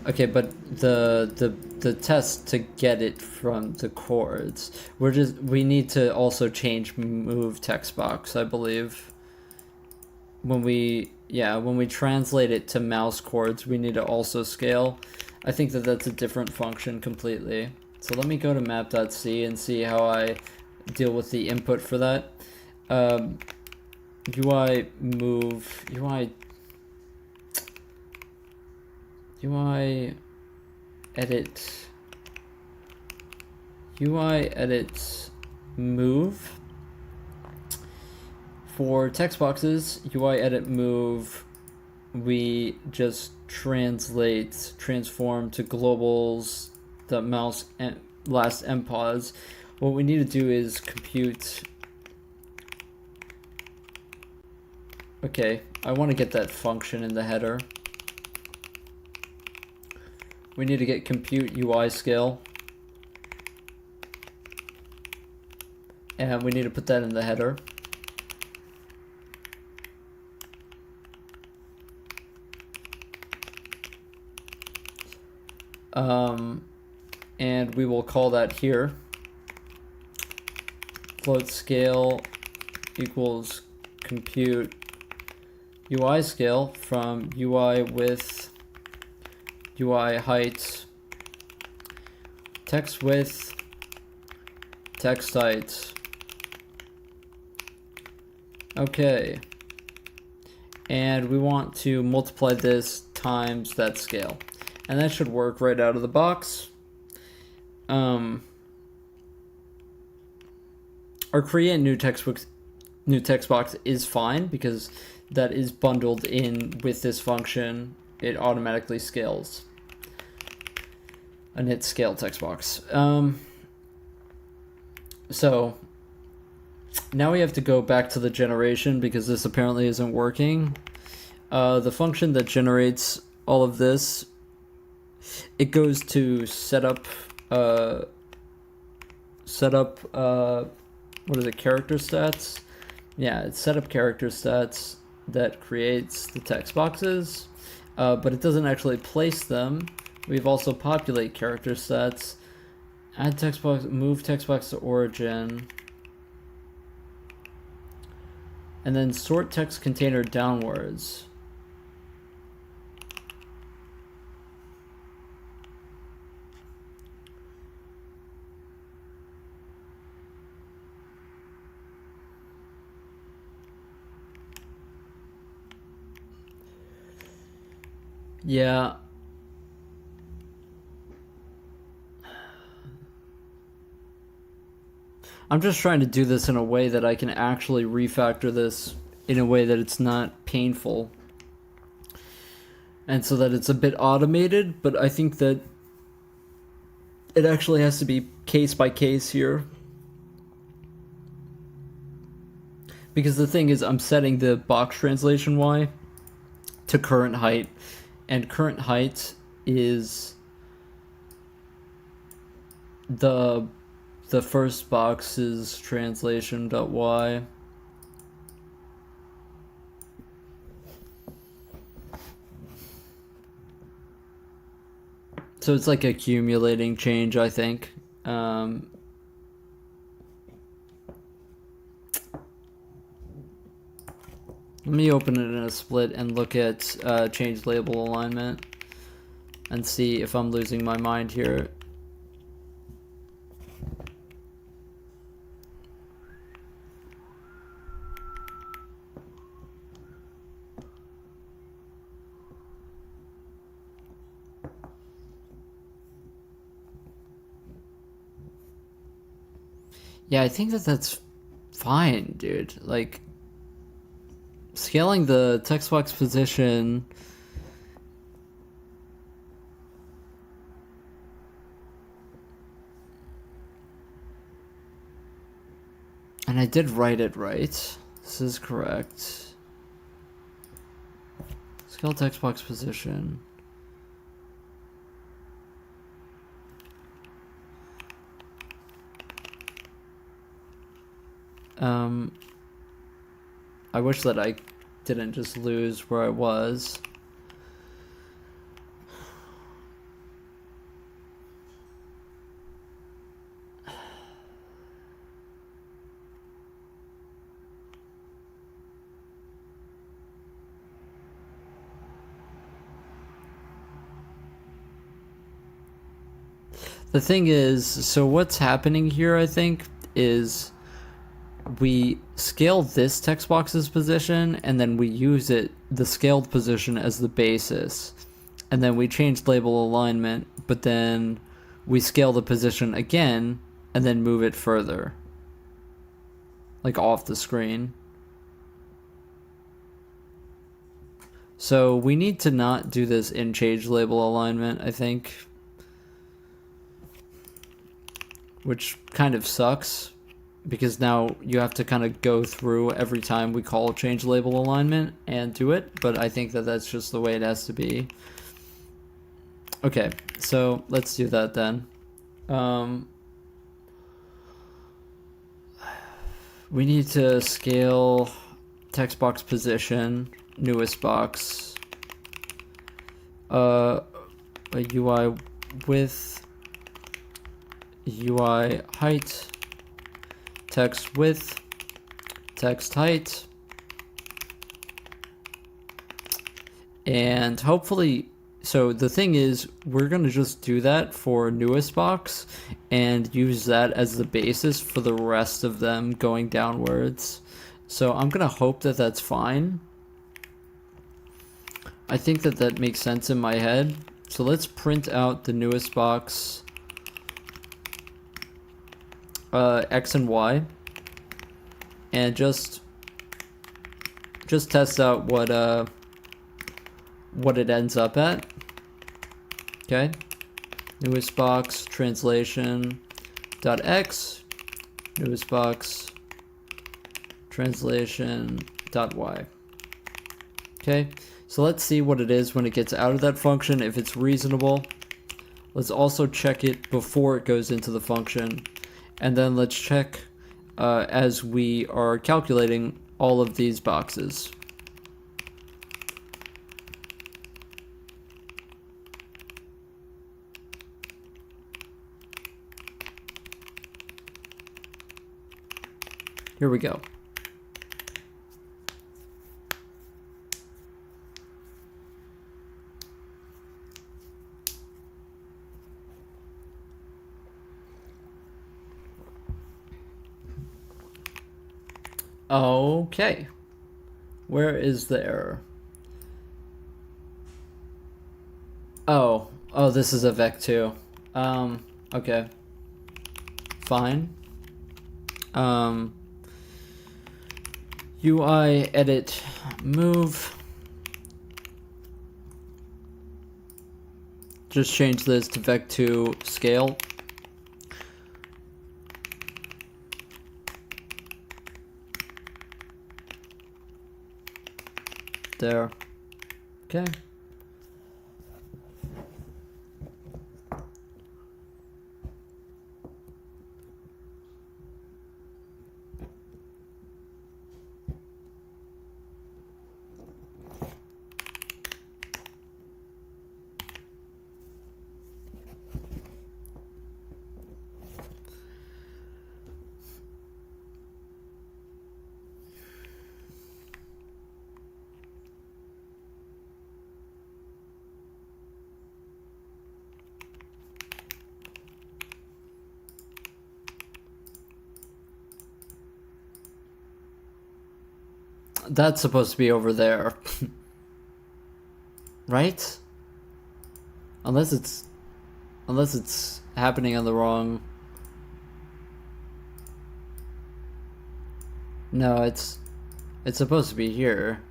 Okay, but the test to get it from the chords, we need to also change move text box, I believe. When we translate it to mouse chords, we need to also scale. I think that that's a different function completely. So let me go to map.c and see how I deal with the input for that. UI move, UI edit move. For text boxes, UI edit move, we just transform to globals, the mouse and last pause. What we need to do is compute. Okay, I want to get that function in the header. We need to get compute UI scale. And we need to put that in the header. And we will call that here. Float scale equals compute UI scale from UI width, UI height, text width, text height. Okay. And we want to multiply this times that scale. And that should work right out of the box. Our create new text box is fine because that is bundled in with this function. It automatically scales a init scale text box. So now we have to go back to the generation because this apparently isn't working. The function that generates all of this, it goes to setup what is it, character stats? Yeah, it's setup character stats that creates the text boxes, but it doesn't actually place them We've also populate character sets, add text box, move text box to origin, and then sort text container downwards. Yeah. I'm just trying to do this in a way that I can actually refactor this in a way that it's not painful. And so that it's a bit automated, but I think that it actually has to be case by case here. Because the thing is, I'm setting the box translation Y to current height, and current height is the first box's translation.y. So it's like accumulating change, I think. Let me open it in a split and look at change label alignment and see if I'm losing my mind here. Yeah, I think that that's fine, dude. Like, scaling the text box position and I did write it right. This is correct. Scale text box position. I wish that I didn't just lose where I was. The thing is, so what's happening here, I think, is we scale this text box's position and then we use it, the scaled position, as the basis. And then we change label alignment, but then we scale the position again and then move it further. Like off the screen. So we need to not do this in change label alignment, I think. Which kind of sucks, because now you have to kind of go through every time we call change label alignment and do it, but I think that that's just the way it has to be. Okay, so let's do that then. We need to scale text box position, newest box, a UI width, UI height, text width, text height, and hopefully, so the thing is, we're going to just do that for newest box and use that as the basis for the rest of them going downwards. So I'm going to hope that that's fine. I think that that makes sense in my head. So let's print out the newest box X and Y, and just test out what it ends up at. Okay, newest box translation dot X, newest box translation dot Y. Okay, so let's see what it is when it gets out of that function, if it's reasonable. Let's also check it before it goes into the function. And then let's check as we are calculating all of these boxes. Here we go. Okay. Where is the error? Oh, this is a vec2. Okay. Fine. UI edit move. Just change this to vec2 scale. There. Okay. That's supposed to be over there. Right? Unless it's happening on the wrong... No, it's supposed to be here.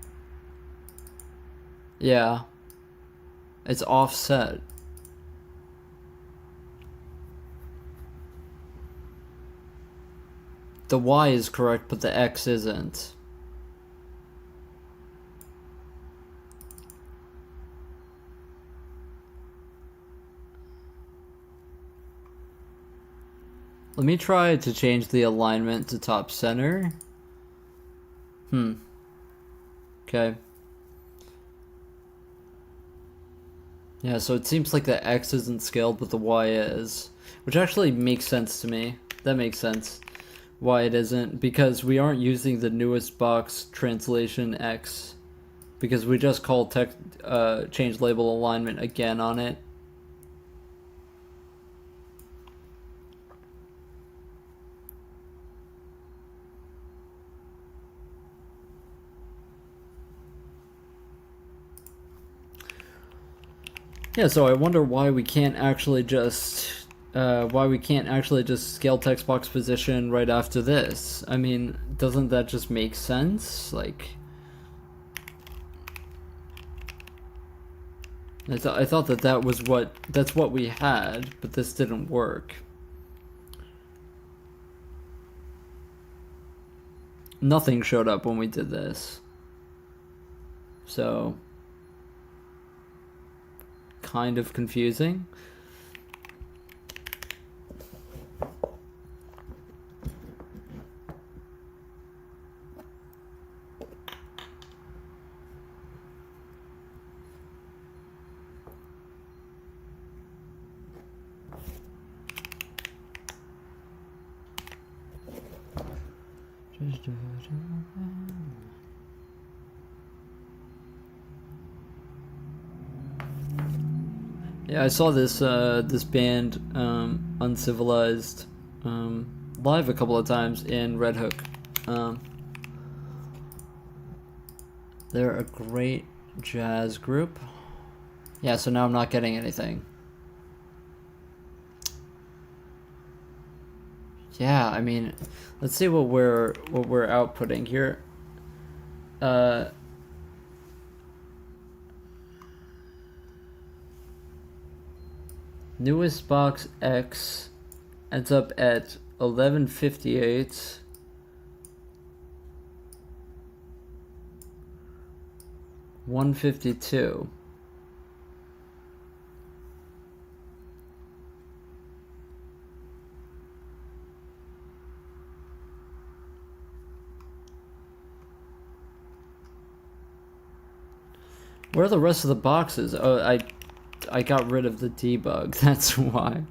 Yeah. It's offset. The Y is correct, but the X isn't. Let me try to change the alignment to top center. Okay. Yeah, so it seems like the X isn't scaled, but the Y is. Which actually makes sense to me. That makes sense. Why it isn't. Because we aren't using the newest box translation X. Because we just called change label alignment again on it. Yeah, so I wonder why we can't actually just scale text box position right after this. I mean, doesn't that just make sense? Like, I thought that's what we had, but this didn't work. Nothing showed up when we did this. So, kind of confusing. Yeah, I saw this this band Uncivilized live a couple of times in Red Hook. They're a great jazz group. Yeah, so now I'm not getting anything. Yeah, I mean, let's see what we're outputting here. Newest box X ends up at 1158. $152. Where are the rest of the boxes? Oh, I got rid of the debug, that's why.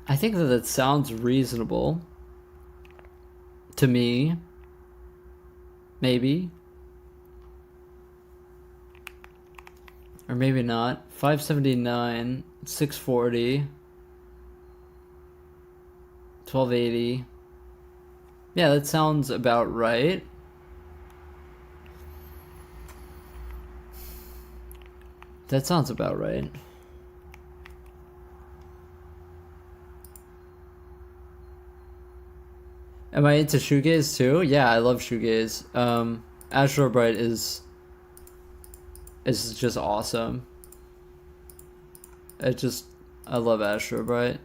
I think that sounds reasonable. to me. Maybe. Or maybe not. 579, 640, 1280. Yeah, that sounds about right. That sounds about right. Am I into shoegaze too? Yeah, I love shoegaze. Astro Bright is just awesome. I love Astro Bright.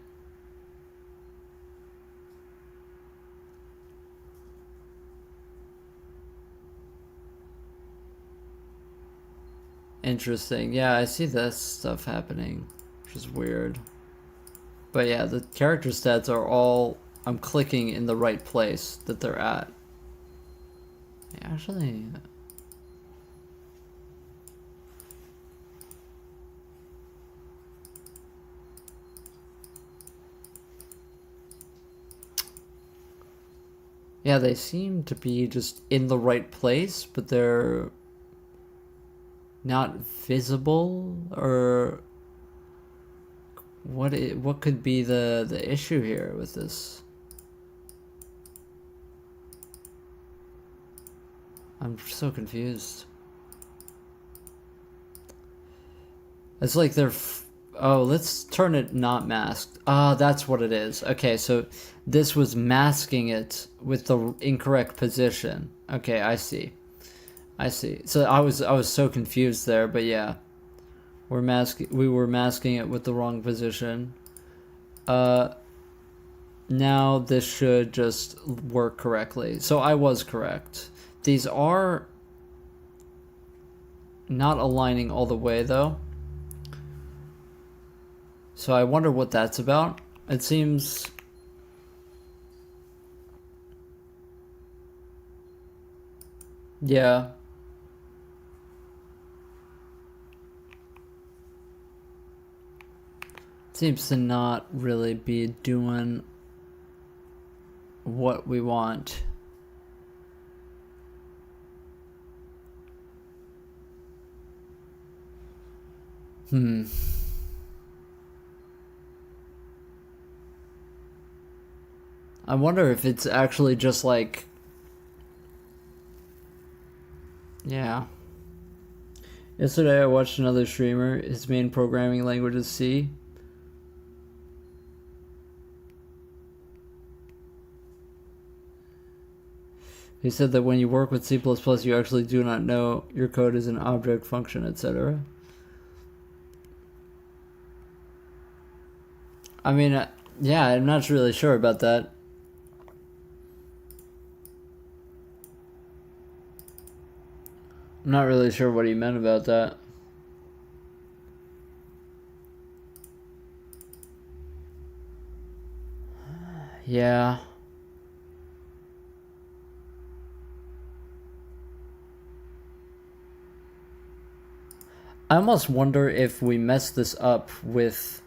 Interesting. Yeah, I see this stuff happening, which is weird. But yeah, the character stats are all, I'm clicking in the right place that they're at. Actually, yeah, they seem to be just in the right place, but they're not visible, or what could be the issue here with this? I'm so confused. It's like they're oh, let's turn it not masked. Ah, that's what it is. Okay, so this was masking it with the incorrect position. Okay, I see. So I was so confused there, but yeah. We were masking it with the wrong position. Now this should just work correctly. So I was correct. These are not aligning all the way though. So I wonder what that's about. It seems... Yeah. Seems to not really be doing what we want. I wonder if it's actually just like... Yeah. Yesterday I watched another streamer. His main programming language is C. He said that when you work with C++, you actually do not know your code is an object, function, etc. I mean, yeah, I'm not really sure about that. I'm not really sure what he meant about that. Yeah. I almost wonder if we messed this up with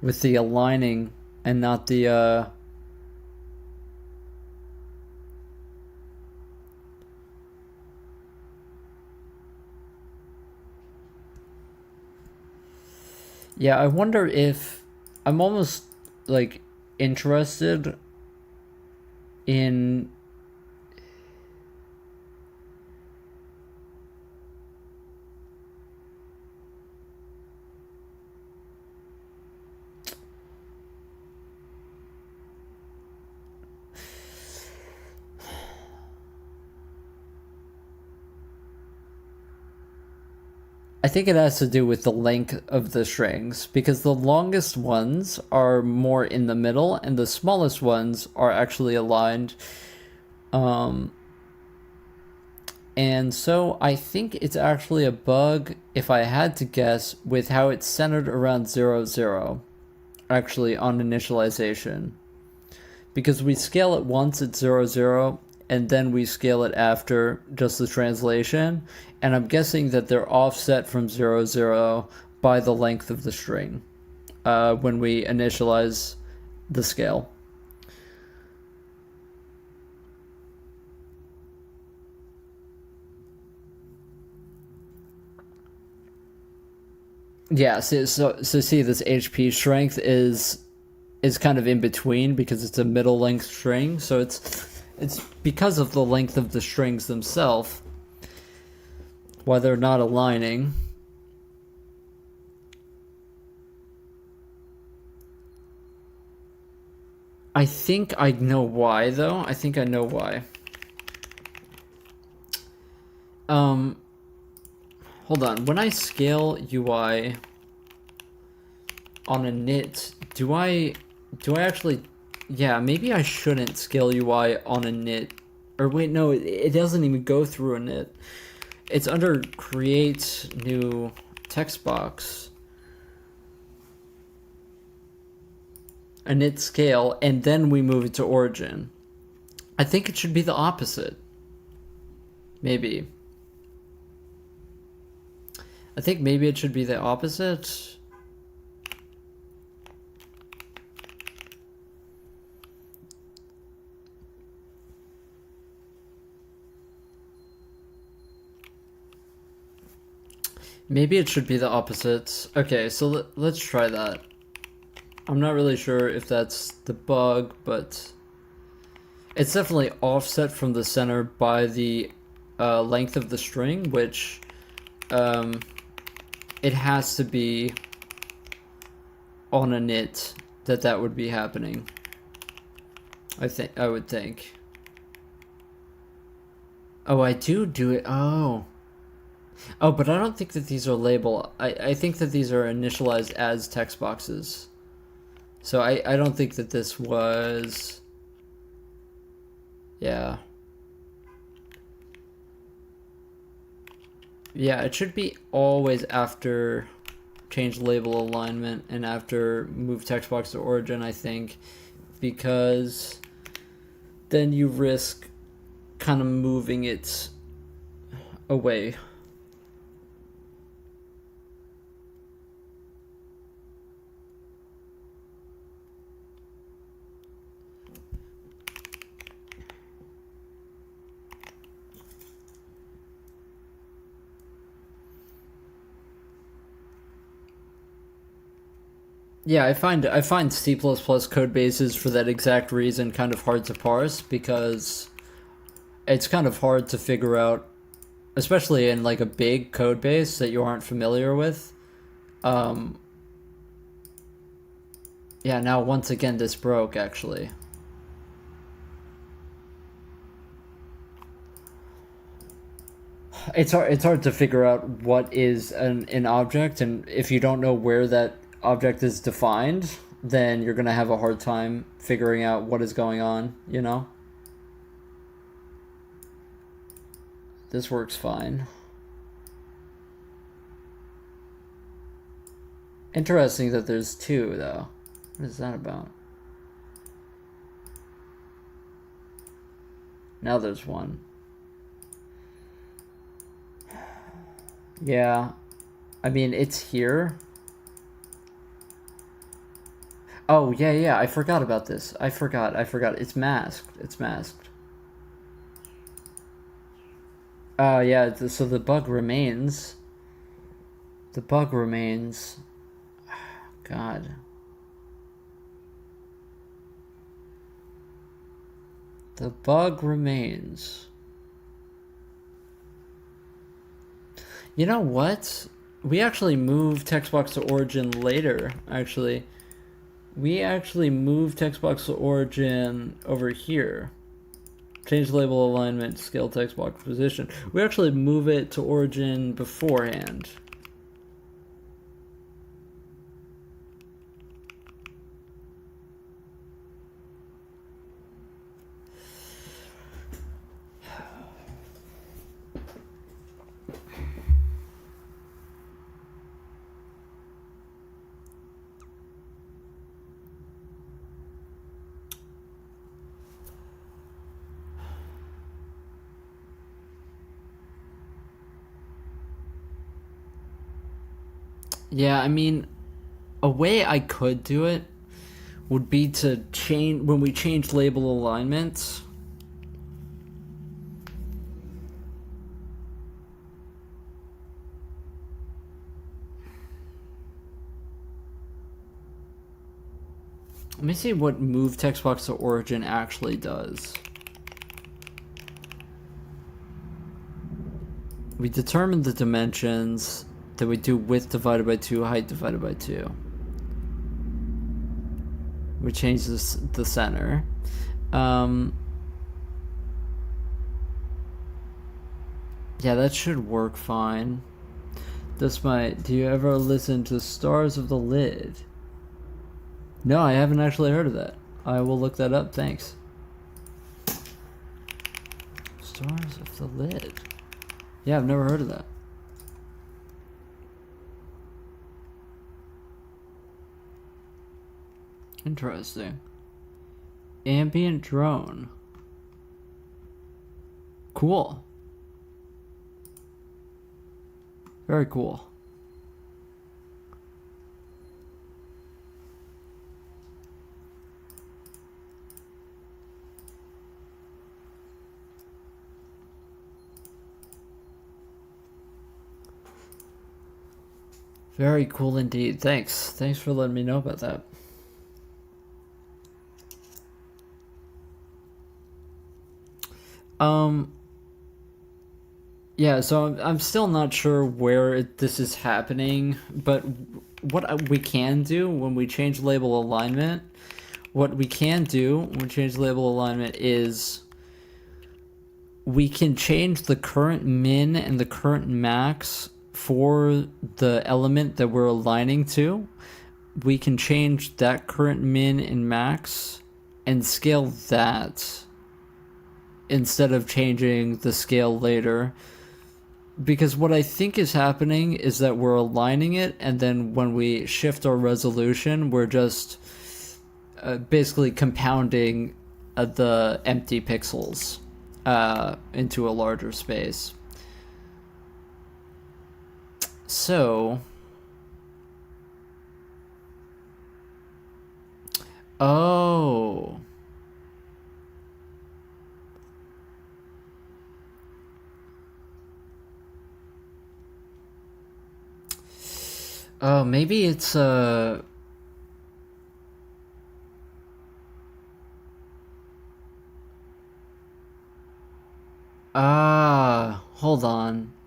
the aligning and not the yeah, I wonder if I'm almost like interested in I think it has to do with the length of the strings, because the longest ones are more in the middle and the smallest ones are actually aligned. And so I think it's actually a bug, if I had to guess, with how it's centered around 0, 0, actually on initialization. Because we scale it once at 0, 0, and then we scale it after just the translation, and I'm guessing that they're offset from 0, 0 by the length of the string when we initialize the scale. Yeah, so see, this HP strength is kind of in between because it's a middle length string, so it's because of the length of the strings themselves why they're not aligning. I think I know why, though. I think I know why. Hold on. When I scale UI on a knit, do I actually... Yeah, maybe I shouldn't scale UI on a knit. Or wait, no, it doesn't even go through a knit. It's under create new text box. A knit scale, and then we move it to origin. I think it should be the opposite. Maybe. I think maybe it should be the opposite. Maybe it should be the opposite. Okay, so let's try that. I'm not really sure if that's the bug, but it's definitely offset from the center by the length of the string, which it has to be on a knit that would be happening. I would think. Oh, I do it. Oh, but I don't think that these are labeled. I think that these are initialized as text boxes. So I don't think that this was... Yeah. Yeah, it should be always after change label alignment and after move text box to origin, I think, because then you risk kind of moving it away. Yeah, I find C++ code bases for that exact reason kind of hard to parse, because it's kind of hard to figure out, especially in like a big code base that you aren't familiar with. Yeah, now once again this broke actually. It's hard to figure out what is an object, and if you don't know where that object is defined, then you're gonna have a hard time figuring out what is going on, you know? This works fine. Interesting that there's two, though. What is that about? Now there's one. Yeah. I mean, it's here. Oh, yeah, I forgot about this. I forgot. It's masked. It's masked. Yeah, so the bug remains. The bug remains. God. The bug remains. You know what? We actually moved text box to origin later, actually. We actually moved text box to origin over here. Change label alignment, scale text box position. We actually move it to origin beforehand. Yeah, I mean, a way I could do it would be to change, when we change label alignment, let me see what move text box to origin actually does. We determine the dimensions, then we do width divided by 2, height divided by 2. We change the center. Yeah, that should work fine. Do you ever listen to Stars of the Lid? No, I haven't actually heard of that. I will look that up, thanks. Stars of the Lid. Yeah, I've never heard of that. Interesting. Ambient drone. Cool. Very cool. Very cool indeed. Thanks. Thanks for letting me know about that. Yeah, so I'm still not sure where this is happening, but what we can do when we change label alignment, is we can change the current min and the current max for the element that we're aligning to. We can change that current min and max and scale that instead of changing the scale later. Because what I think is happening is that we're aligning it, and then when we shift our resolution, we're just basically compounding the empty pixels into a larger space. So, oh. Oh, maybe it's hold on.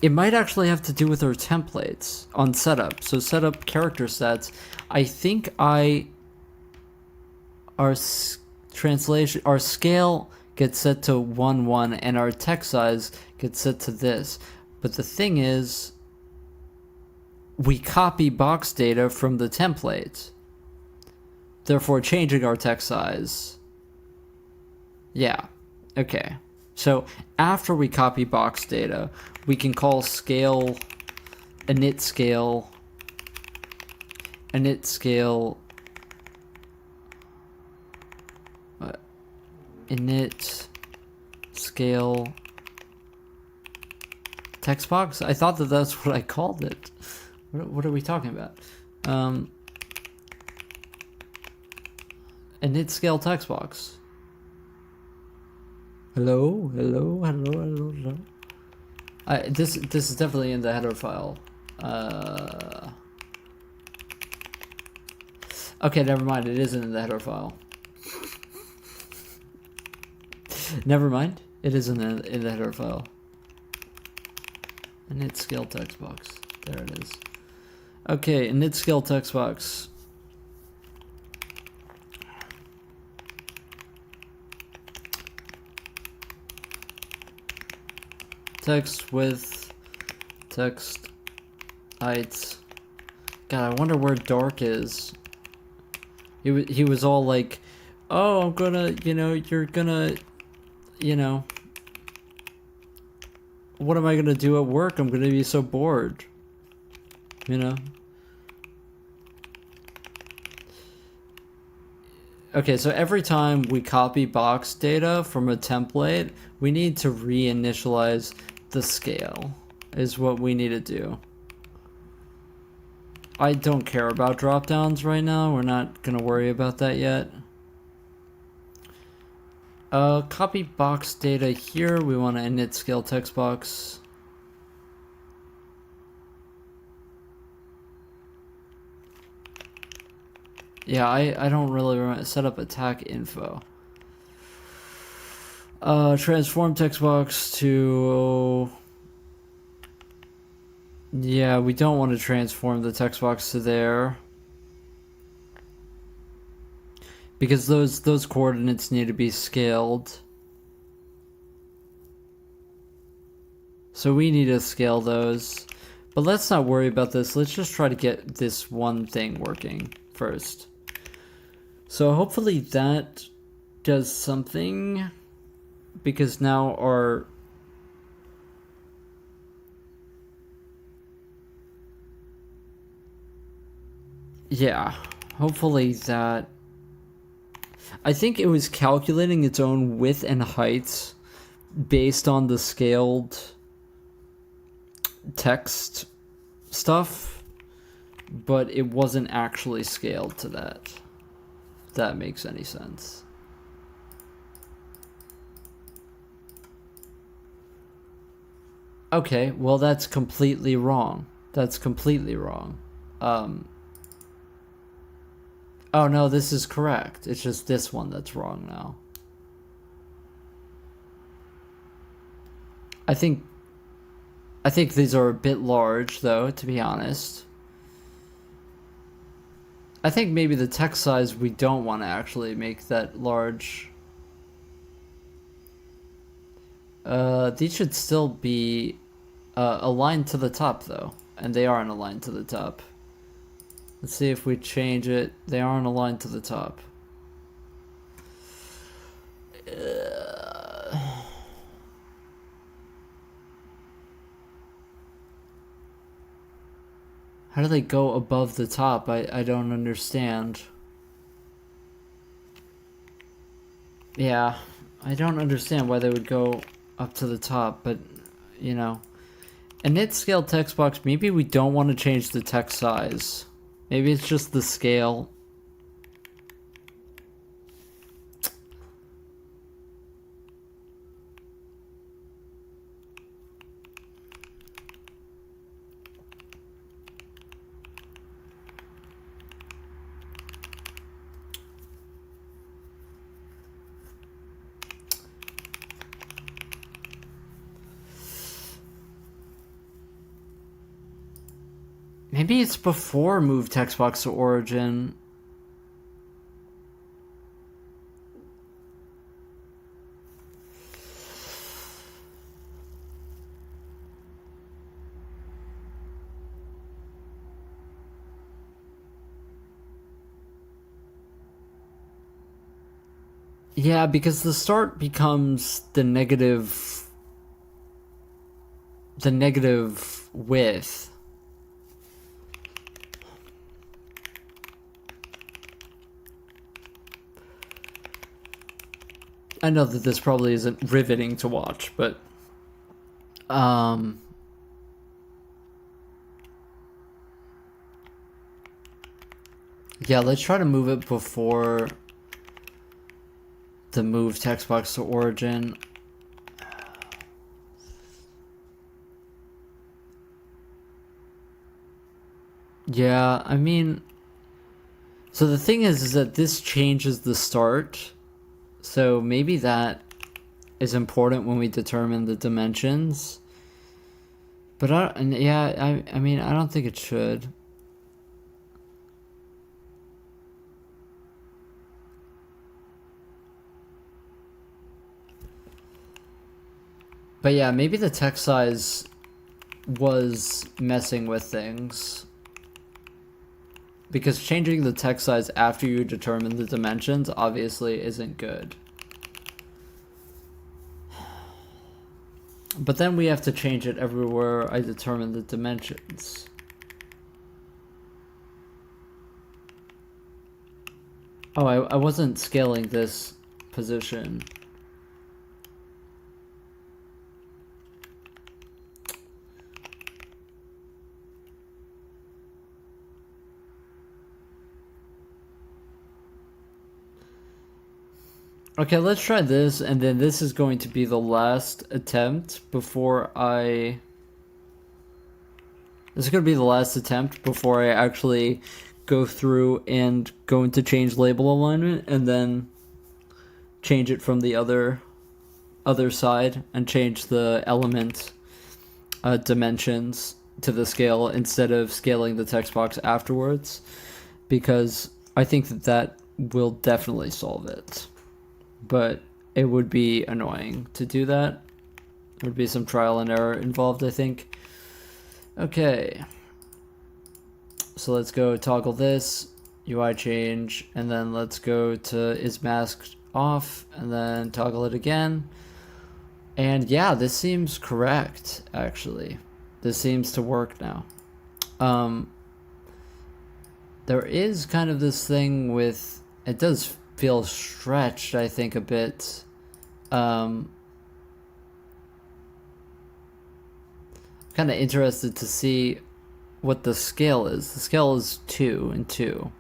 It might actually have to do with our templates on setup. So setup character sets. I think our scale gets set to 1:1 and our text size gets set to this. But the thing is, we copy box data from the template, therefore changing our text size. Yeah, okay. So after we copy box data, we can call scale init scale init scale text box. I thought that that's what I called it. What are we talking about? Init scale text box. Hello. This is definitely in the header file. Okay, never mind. It isn't in the header file. Never mind. It isn't in the header file. Init scale text box. There it is. Okay, init scale text box. Text width, text height. God, I wonder where dark is. He was all like, oh, I'm gonna, you're gonna, what am I gonna do at work? I'm gonna be so bored. Okay, so every time we copy box data from a template, we need to reinitialize the scale, is what we need to do. I don't care about drop downs right now. We're not gonna worry about that yet. Copy box data here. We want to init scale text box. Yeah, I don't really remember. Set up attack info. Transform text box to... Yeah, we don't want to transform the text box to there. Because those coordinates need to be scaled. So we need to scale those. But let's not worry about this. Let's just try to get this one thing working first. So hopefully that does something. Because now our... Yeah, hopefully that... I think it was calculating its own width and height based on the scaled text stuff, but it wasn't actually scaled to that. If that makes any sense. Okay, well that's completely wrong. That's completely wrong. Oh no, this is correct. It's just this one that's wrong now. I think these are a bit large though, to be honest. I think maybe the text size we don't want to actually make that large. These should still be aligned to the top though, and they aren't aligned to the top. Let's see if we change it. They aren't aligned to the top. How do they go above the top? I don't understand. Yeah, I don't understand why they would go up to the top, but, you know. Init scale text box, maybe we don't want to change the text size. Maybe it's just the scale. Maybe it's before move text box to origin. Yeah, because the start becomes the negative width. I know that this probably isn't riveting to watch, but yeah, let's try to move it before the move text box to origin. Yeah, I mean, so the thing is that this changes the start. So maybe that is important when we determine the dimensions. But I mean, I don't think it should. But yeah, maybe the text size was messing with things. Because changing the text size after you determine the dimensions obviously isn't good. But then we have to change it everywhere I determine the dimensions. Oh, I wasn't scaling this position. Okay, let's try this, and then this is going to be the last attempt before I... This is going to be the last attempt before I actually go through and go into change label alignment, and then change it from the other side, and change the element dimensions to the scale instead of scaling the text box afterwards, because I think that will definitely solve it. But it would be annoying to do that. There would be some trial and error involved, I think. Okay. So let's go toggle this, UI change, and then let's go to is masked off, and then toggle it again. And yeah, this seems correct, actually. This seems to work now. There is kind of this thing with... It does feel stretched, I think, a bit. Kind of interested to see what the scale is. The scale is 2 and 2.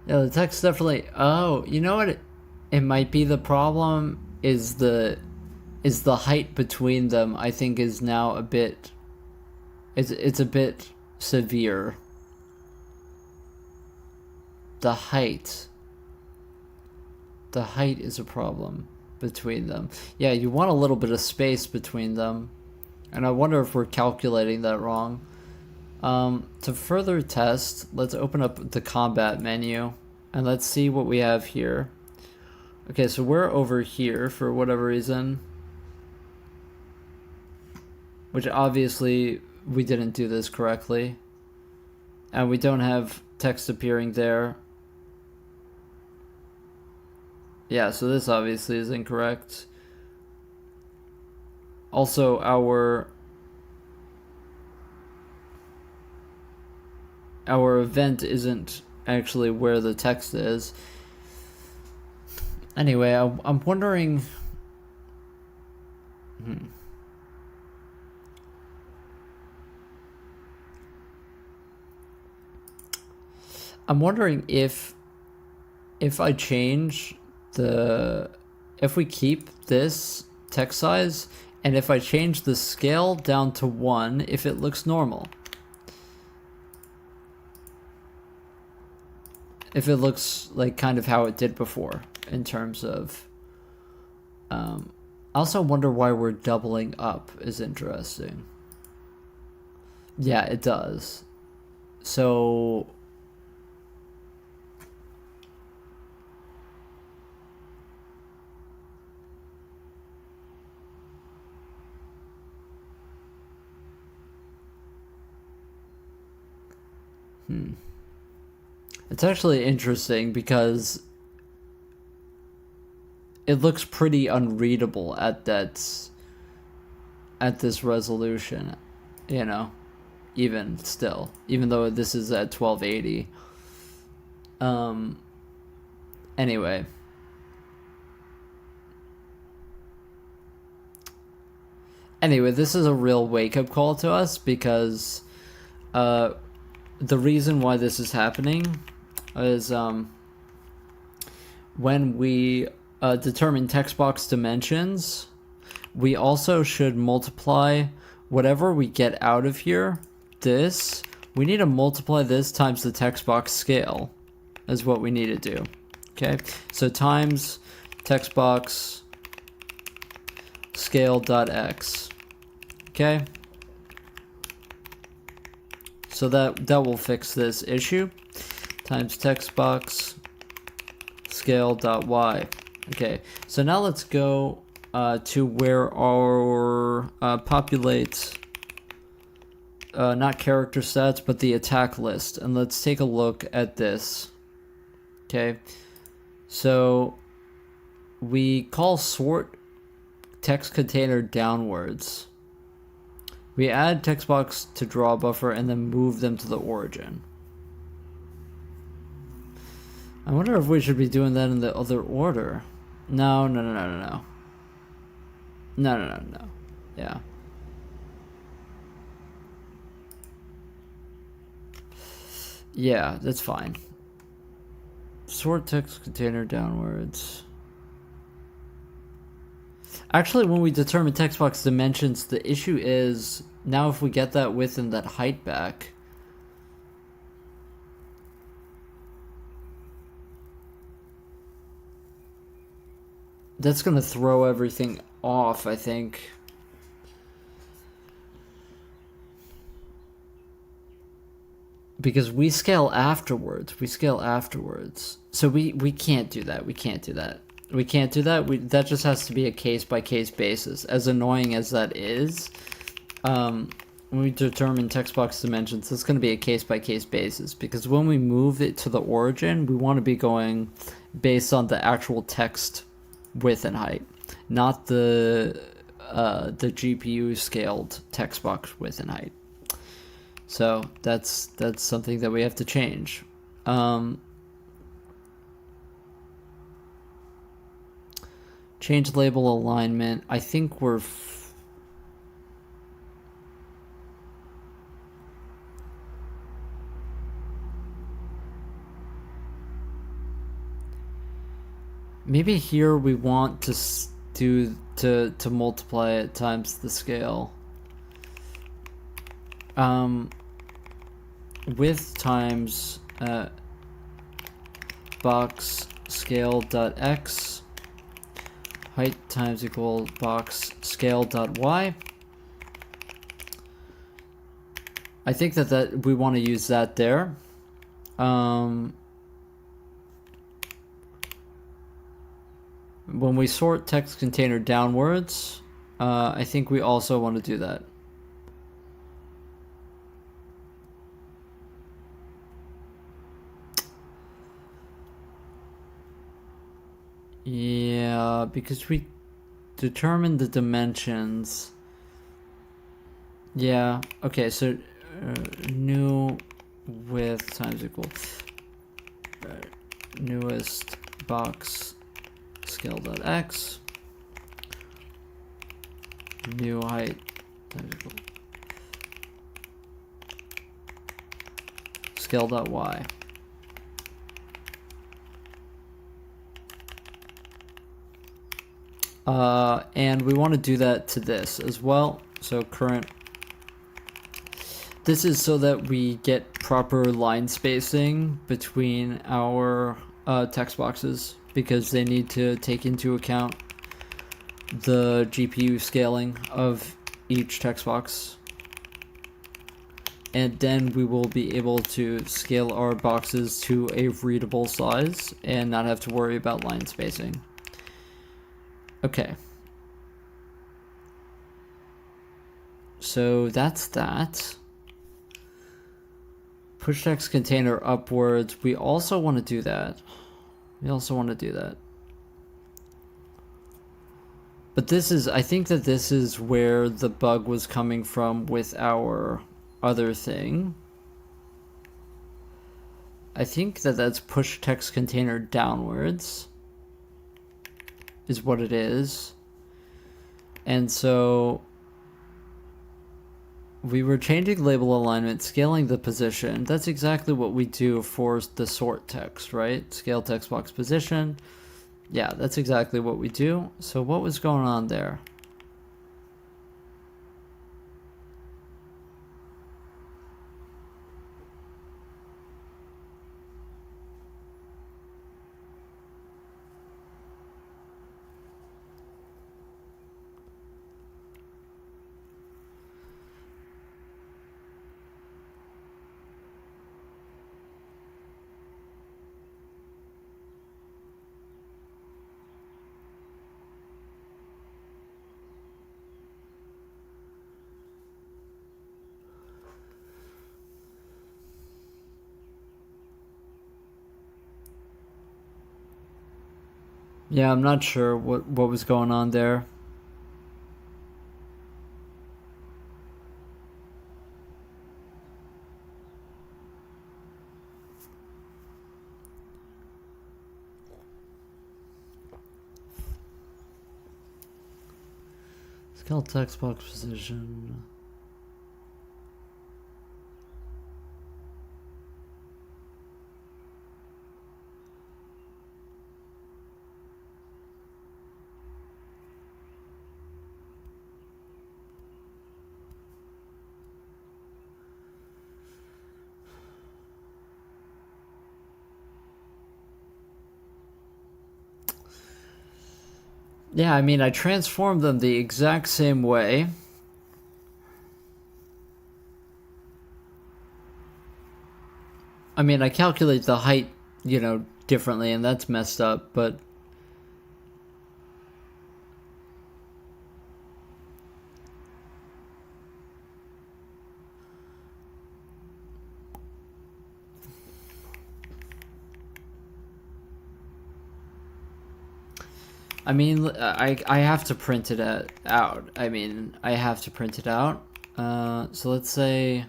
Yeah, the text definitely... Oh, you know what? It might be the problem is the height between them, I think, is now a bit... It's a bit severe. The height. The height is a problem between them. Yeah, you want a little bit of space between them. And I wonder if we're calculating that wrong. To further test, let's open up the combat menu and let's see what we have here. Okay, so we're over here for whatever reason, which obviously we didn't do this correctly, and we don't have text appearing there. Yeah, so this obviously is incorrect. Also, our event isn't actually where the text is. Anyway, I'm wondering... I'm wondering if I change the... If we keep this text size, and if I change the scale down to 1, if it looks normal. If it looks like kind of how it did before in terms of... I also wonder why we're doubling up is interesting. Yeah, it does. So... It's actually interesting because it looks pretty unreadable at this resolution, you know, even still, even though this is at 1280. Anyway. Anyway, this is a real wake-up call to us because the reason why this is happening is when we determine text box dimensions, we also should multiply whatever we get out of here. We need to multiply this times the text box scale is what we need to do. Okay, so times text box scale.x. Okay, so that will fix this issue. Times text box scale.y. Okay, so now let's go to where our populate not character stats but the attack list, and let's take a look at this. Okay, so we call sort text container downwards. We add text box to draw buffer and then move them to the origin. I wonder if we should be doing that in the other order. No. No. Yeah. Yeah, that's fine. Sort text container downwards. Actually, when we determine text box dimensions, the issue is now if we get that width and that height back, that's going to throw everything off, I think. Because we scale afterwards. So we can't do that. We can't do that. That just has to be a case-by-case basis. As annoying as that is, when we determine text box dimensions, it's going to be a case-by-case basis. Because when we move it to the origin, we want to be going based on the actual text width and height, not the GPU scaled text box width and height. So that's something that we have to change. Change label alignment. I think we're maybe here we want to do to multiply it times the scale. Width times box scale dot x, height times equal box scale dot y. I think that we want to use that there. When we sort text container downwards, I think we also want to do that. Yeah, because we determined the dimensions. Yeah, okay, so new width times equal newest box scale dot x, new height times equal scale dot y. And we want to do that to this as well. So current, this is so that we get proper line spacing between our text boxes, because they need to take into account the GPU scaling of each text box. And then we will be able to scale our boxes to a readable size and not have to worry about line spacing. Okay. So that's that. Push text container upwards. We also want to do that. But this is, I think that this is where the bug was coming from with our other thing. I think that that's push text container downwards is what it is. And so we were changing label alignment, scaling the position. That's exactly what we do for the sort text, right? Scale text box position. Yeah, that's exactly what we do. So what was going on there? Yeah, I'm not sure what was going on there. Scale text box position. Yeah, I mean, I transformed them the exact same way. I mean, I calculate the height, differently, and that's messed up, but... I mean, I have to print it out. I mean, I have to print it out. So let's say...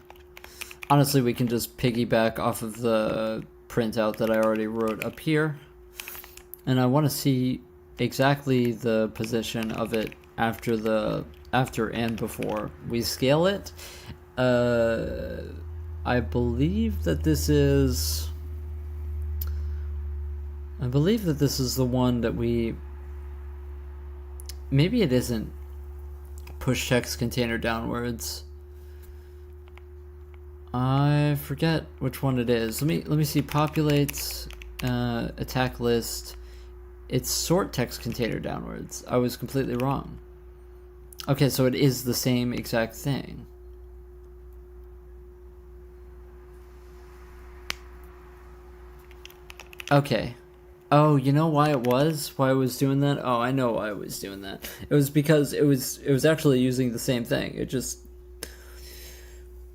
Honestly, we can just piggyback off of the printout that I already wrote up here. And I want to see exactly the position of it after and before we scale it. I believe that this is... the one that we... Maybe it isn't push text container downwards. I forget which one it is. Let me see. Populate attack list. It's sort text container downwards. I was completely wrong. Okay, so it is the same exact thing. Okay. Oh, you know why it was? Why I was doing that? Oh, I know why I was doing that. It was because it was actually using the same thing. It was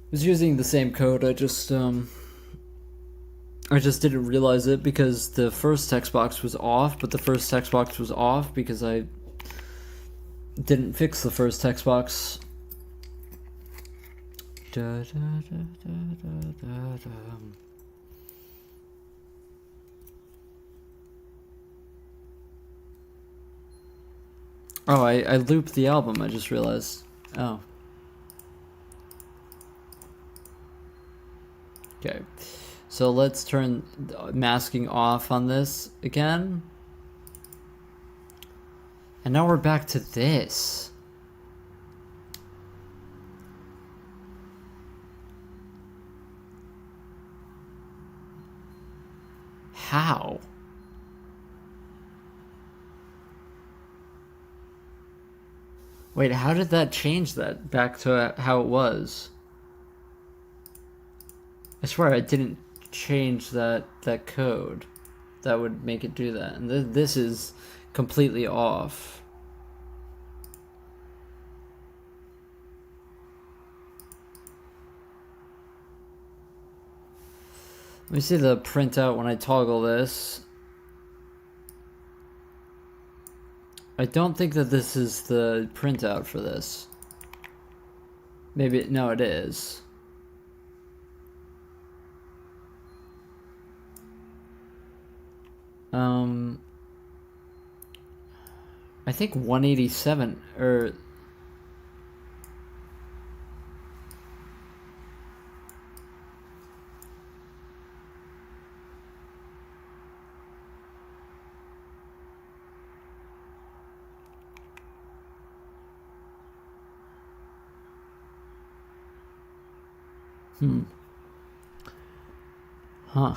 using the same code. I just didn't realize it because the first text box was off, but the first text box was off because I didn't fix the first text box. Oh, I looped the album, I just realized. Oh. Okay. So let's turn masking off on this again. And now we're back to this. How? Wait, how did that change that back to how it was? I swear I didn't change that code that would make it do that. And this is completely off. Let me see the printout when I toggle this. I don't think that this is the printout for this. Maybe, no, it is. I think 187 or Huh.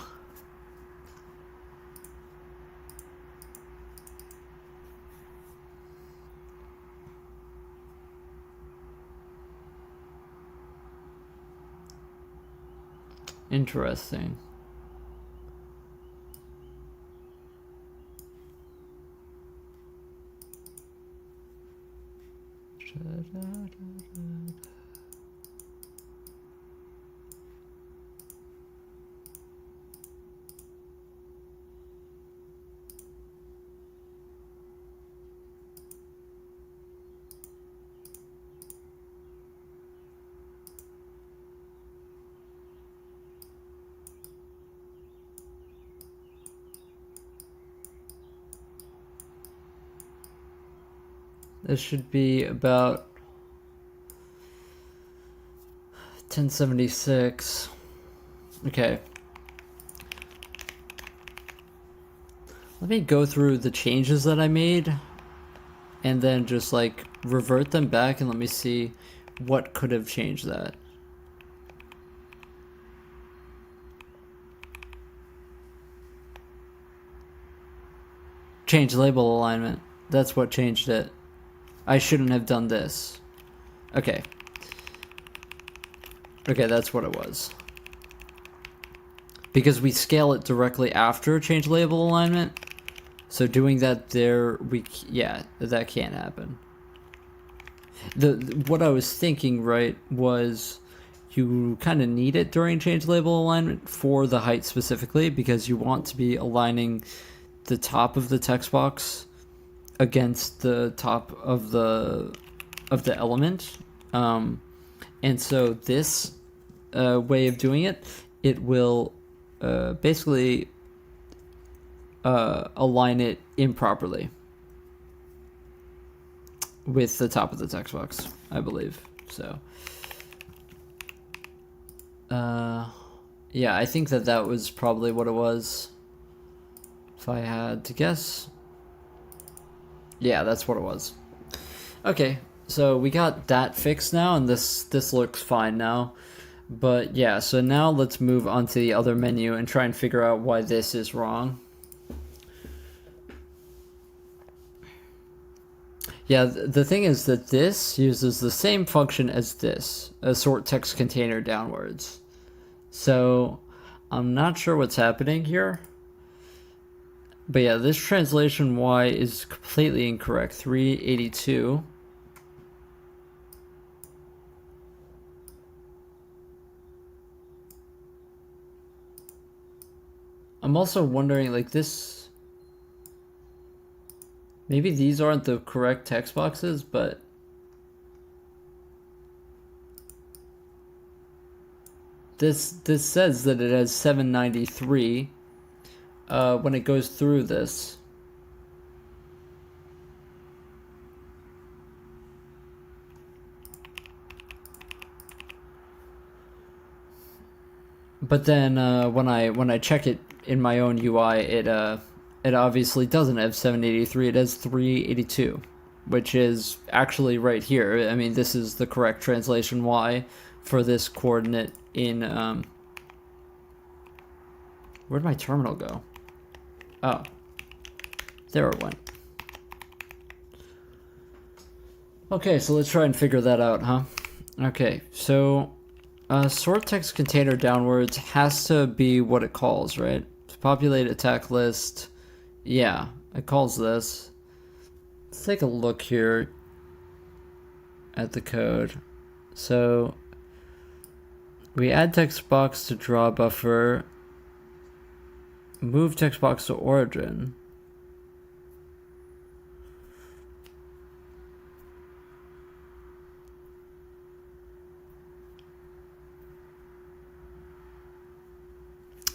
Interesting. This should be about 1076. Okay. Let me go through the changes that I made and then just like revert them back and let me see what could have changed that. Change label alignment. That's what changed it. I shouldn't have done this. Okay. Okay, that's what it was. Because we scale it directly after change label alignment. So doing that there, yeah, that can't happen. What I was thinking, right, was you kind of need it during change label alignment for the height specifically, because you want to be aligning the top of the text box against the top of the element. And so this way of doing it, it will basically align it improperly with the top of the text box, I believe. So yeah, I think that was probably what it was, if I had to guess. Yeah, that's what it was. Okay, so we got that fixed now, and this looks fine now. But yeah, so now let's move on to the other menu and try and figure out why this is wrong. Yeah, the thing is that this uses the same function as this, a sort text container downwards. So I'm not sure what's happening here. But yeah, this translation Y is completely incorrect. 382. I'm also wondering, like, this... Maybe these aren't the correct text boxes, but... This says that it has 793 when it goes through this. But then when I check it in my own UI, it obviously doesn't have 783. It has 382, which is actually right here. I mean, this is the correct translation Y for this coordinate in where'd my terminal go? Oh, there it went. Okay, so let's try and figure that out, huh? Okay, so sort text container downwards has to be what it calls, right? To populate attack list. Yeah, it calls this. Let's take a look here at the code. So we add text box to draw buffer, move text box to origin.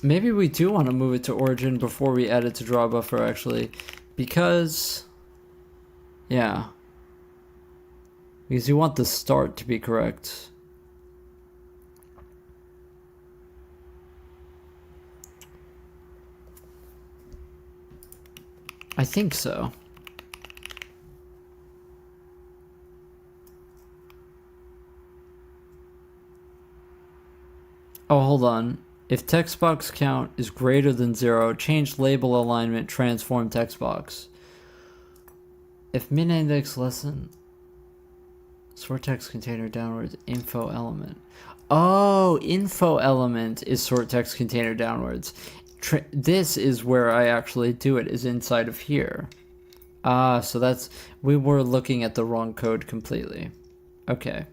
Maybe we do want to move it to origin before we add it to draw buffer, actually, because, yeah, because you want the start to be correct. I think so. Oh, hold on. If text box count is greater than 0, change label alignment, transform text box. If min index less than sort text container downwards, info element. Oh, info element is sort text container downwards. This is where I actually do it, is inside of here. Ah, so that's, we were looking at the wrong code completely. Okay,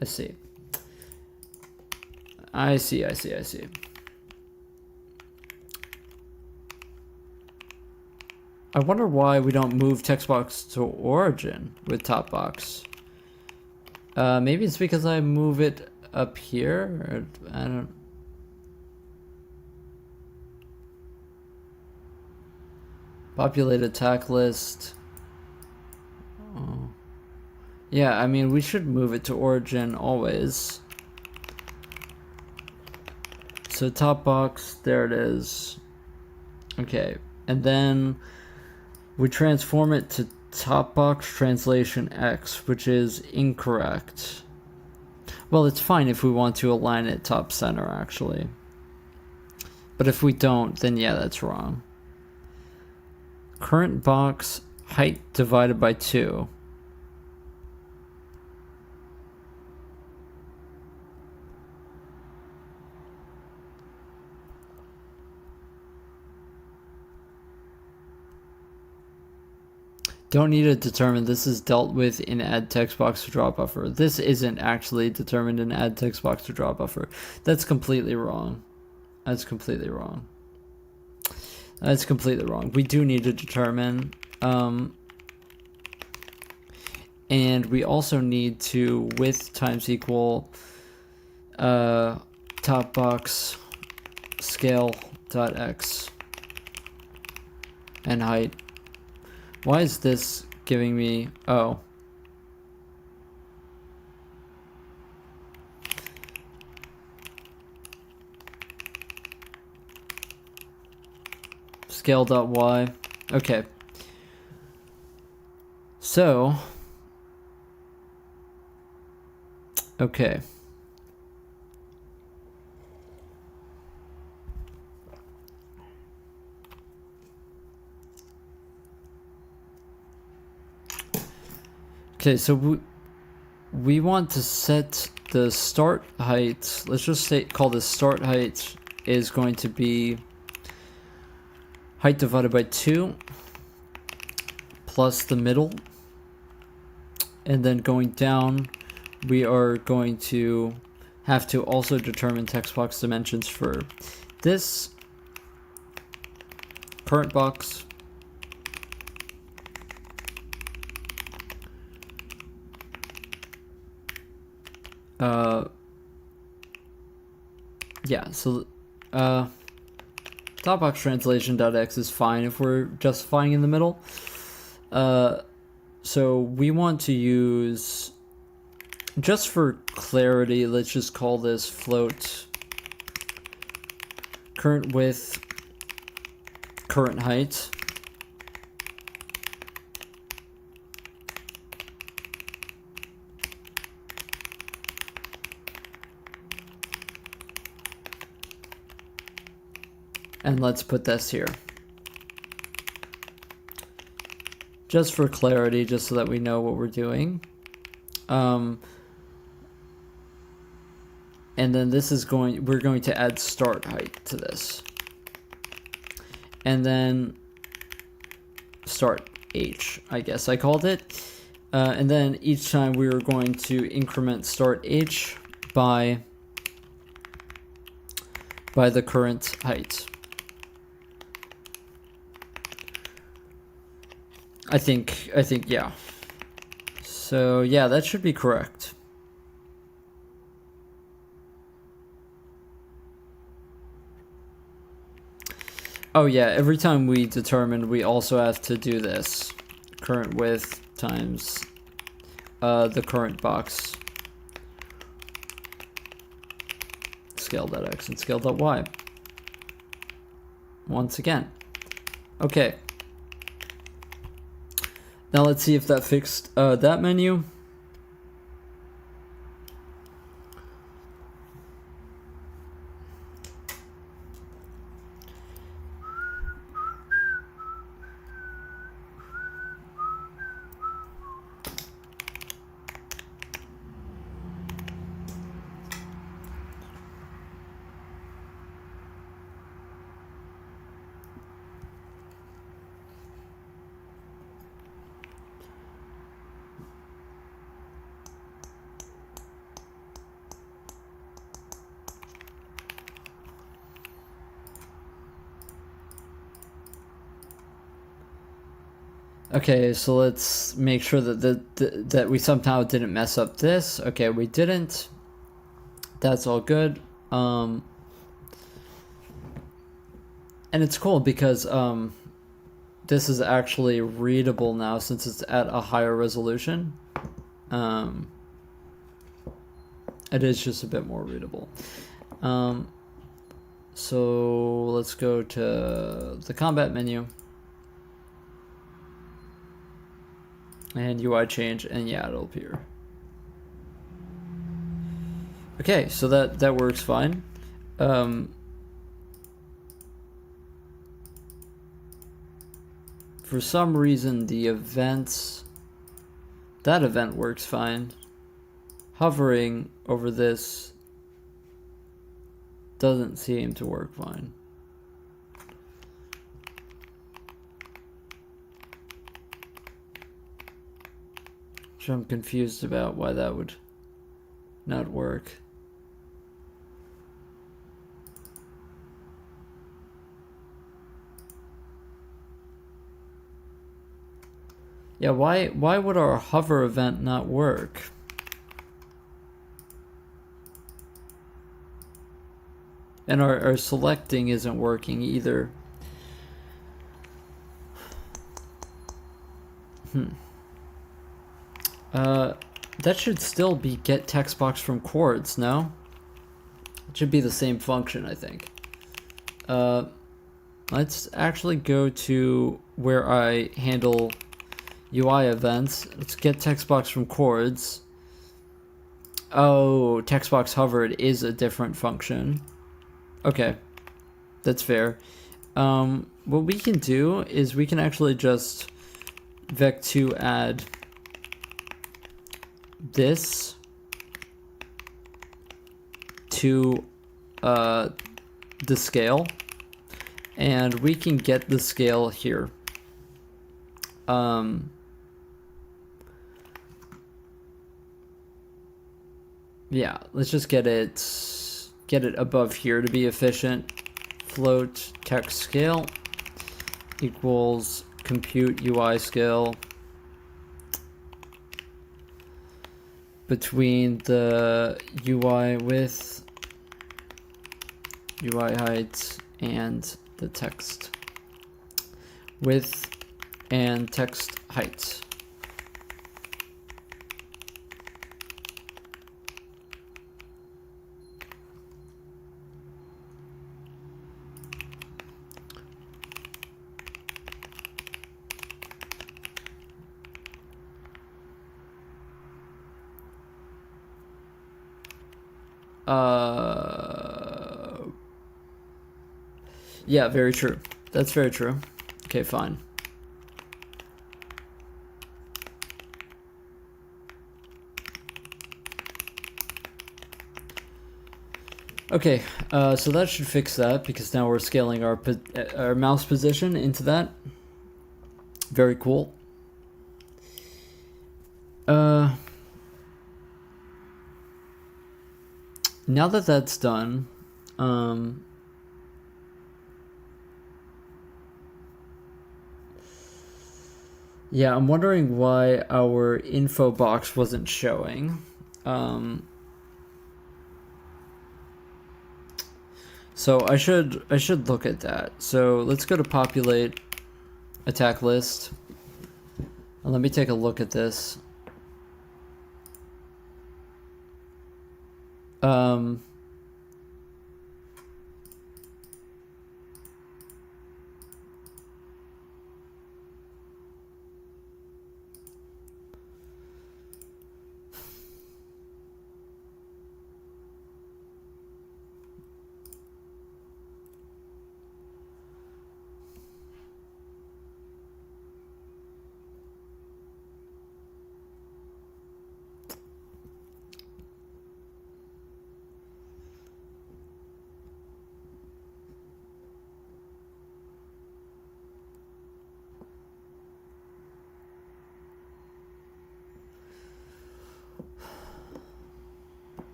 I see. I see. I wonder why we don't move text box to origin with top box. Maybe it's because I move it up here, or I don't. Populate attack list. Oh. Yeah, I mean, we should move it to origin always. so top box, there it is. Okay, and then we transform it to top box translation X, which is incorrect. Well, it's fine if we want to align it top center, actually. But if we don't, then yeah, that's wrong. Current box height divided by 2. Don't need to determine. This is dealt with in add text box to draw buffer. This isn't actually determined in add text box to draw buffer. That's completely wrong. That's completely wrong. That's completely wrong. We do need to determine. And we also need to width times equal top box scale dot x and height. Why is this giving me, oh. Scale.y. Okay. So, okay. Okay, so we want to set the start height. Let's just call the start height is going to be height divided by 2 plus the middle. And then going down, we are going to have to also determine text box dimensions for this current box. Yeah, so top box translation.x is fine if we're justifying in the middle. So we want to use, just for clarity, let's just call this float current width, current height. And let's put this here. Just for clarity, just so that we know what we're doing. And then this is we're going to add start height to this. And then start H, I guess I called it. And then each time we are going to increment start H by the current height. I think, yeah. So, yeah, that should be correct. Oh, yeah, every time we determine, we also have to do this. Current width times the current box. Scale.x and scale.y. Once again. Okay. Now let's see if that fixed that menu. Okay, so let's make sure that we somehow didn't mess up this. Okay, we didn't. That's all good. And it's cool because this is actually readable now since it's at a higher resolution. It is just a bit more readable. So let's go to the combat menu and UI change, and yeah, it'll appear. Okay, so that works fine. For some reason, the events, that event works fine. Hovering over this doesn't seem to work fine. Which I'm confused about why that would not work. Yeah, why would our hover event not work? And our selecting isn't working either. That should still be get text box from chords, no? It should be the same function, I think. Let's actually go to where I handle UI events. Let's get text box from chords. Oh, text box hovered is a different function. Okay, that's fair. What we can do is we can actually just vec2 add this to the scale, and we can get the scale here. Yeah, let's just get it above here to be efficient. Float text scale equals compute UI scale between the UI width, UI height, and the text width and text height. Yeah, very true. That's very true. Okay, fine. Okay, so that should fix that, because now we're scaling our mouse position into that. Very cool. Now that that's done, yeah, I'm wondering why our info box wasn't showing. So I should look at that. So let's go to populate attack list. And let me take a look at this.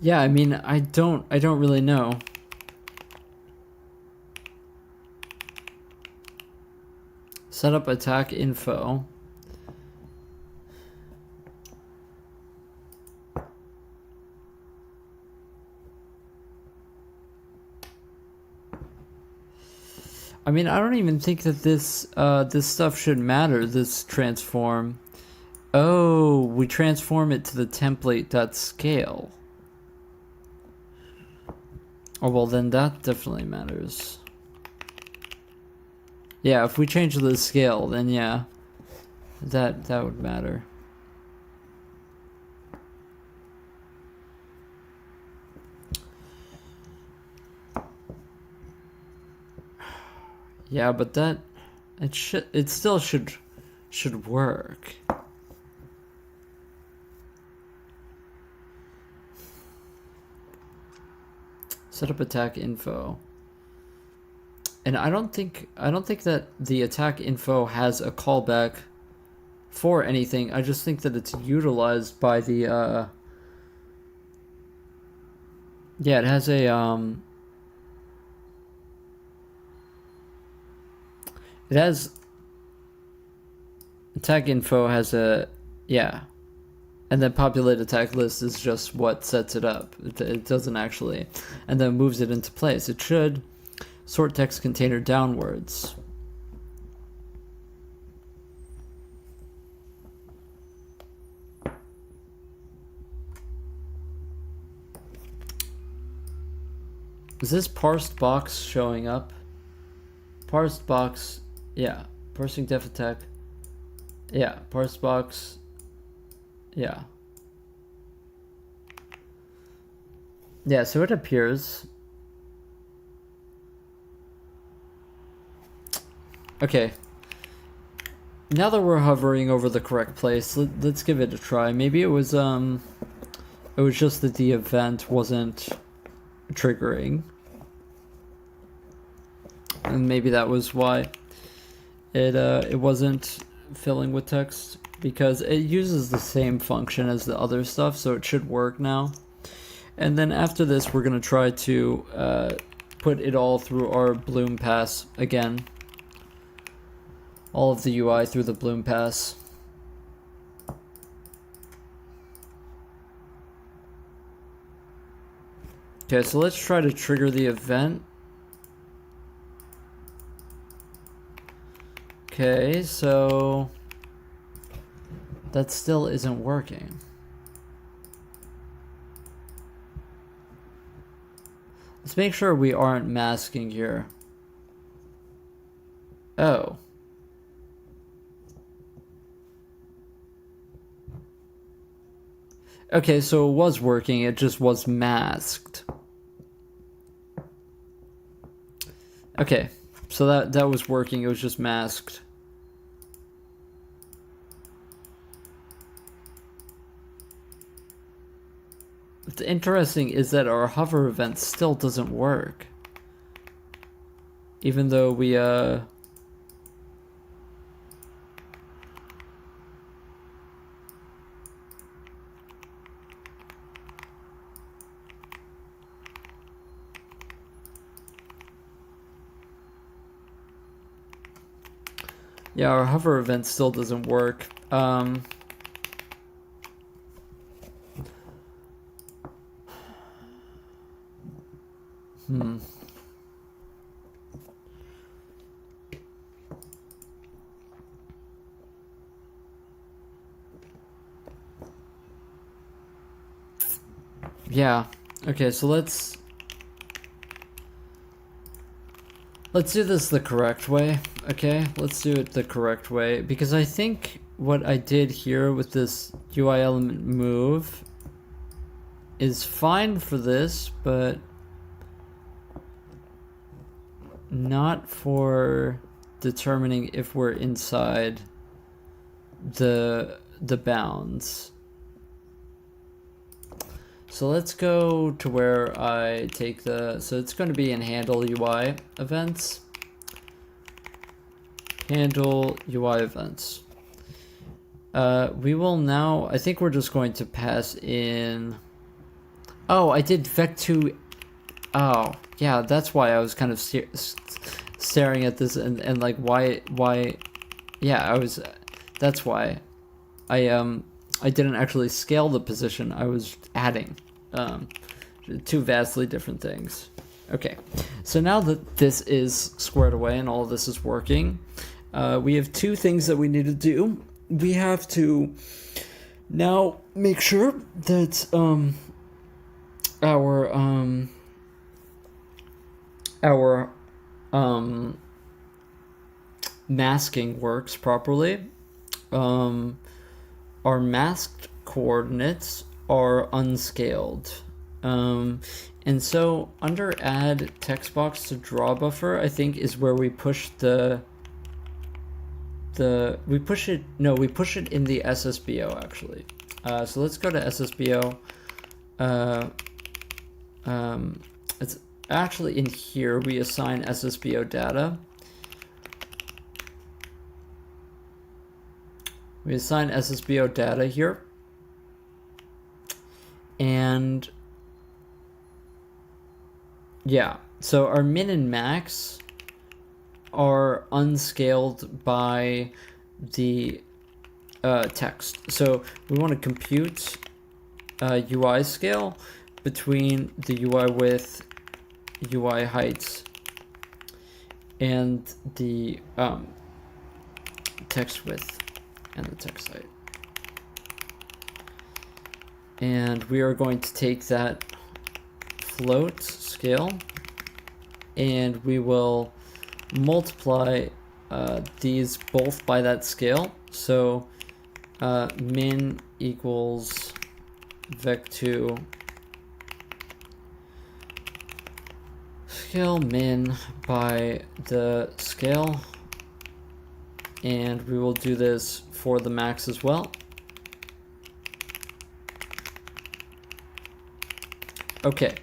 Yeah, I mean, I don't really know. Set up attack info. I mean, I don't even think that this stuff should matter, this transform. Oh, we transform it to the template.scale. Oh, well, then that definitely matters. Yeah, if we change the scale, then yeah, that would matter. Yeah, but that it still should work. Set up attack info. And I don't think that the attack info has a callback for anything. I just think that it's utilized by the yeah, it has a it has attack info has a yeah. And then populate attack list is just what sets it up. It doesn't actually, and then moves it into place. It should sort text container downwards. Is this parsed box showing up? Parsed box, yeah. Parsing def attack, yeah. Parsed box, yeah. Yeah, so it appears. Okay. Now that we're hovering over the correct place, let's give it a try. Maybe it was just that the event wasn't triggering. And maybe that was why it wasn't filling with text, because it uses the same function as the other stuff, so it should work now. And then after this, we're going to try to put it all through our Bloom pass again. All of the UI through the Bloom pass. Okay, so let's try to trigger the event. Okay, so that still isn't working. Let's make sure we aren't masking here. Oh. Okay, so it was working, it just was masked. Okay, so that was working, it was just masked. What's interesting is that our hover event still doesn't work. Even though we, yeah, our hover event still doesn't work. Yeah. Okay, so let's do this the correct way. Okay, let's do it the correct way, because I think what I did here with this UI element move is fine for this, but not for determining if we're inside the bounds. So let's go to where I take so it's going to be in handle UI events. Handle UI events. We will now, I think we're just going to pass in, oh, I did vec2, oh, yeah, that's why I was kind of staring at this and like, why, yeah, that's why I didn't actually scale the position, I was adding, two vastly different things. Okay, so now that this is squared away and all of this is working, we have two things that we need to do. We have to now make sure that our masking works properly. Our masked coordinates are unscaled. And so under add text box to draw buffer, I think is where we push we push it in the SSBO actually. So let's go to SSBO. It's actually in here we assign SSBO data. We assign SSBO data here. And yeah, so our min and max are unscaled by the text. So we want to compute UI scale between the UI width, UI height, and the text width and the text height. And we are going to take that float scale and we will multiply these both by that scale. So min equals vec2 scale min by the scale, and we will do this for the max as well. Okay,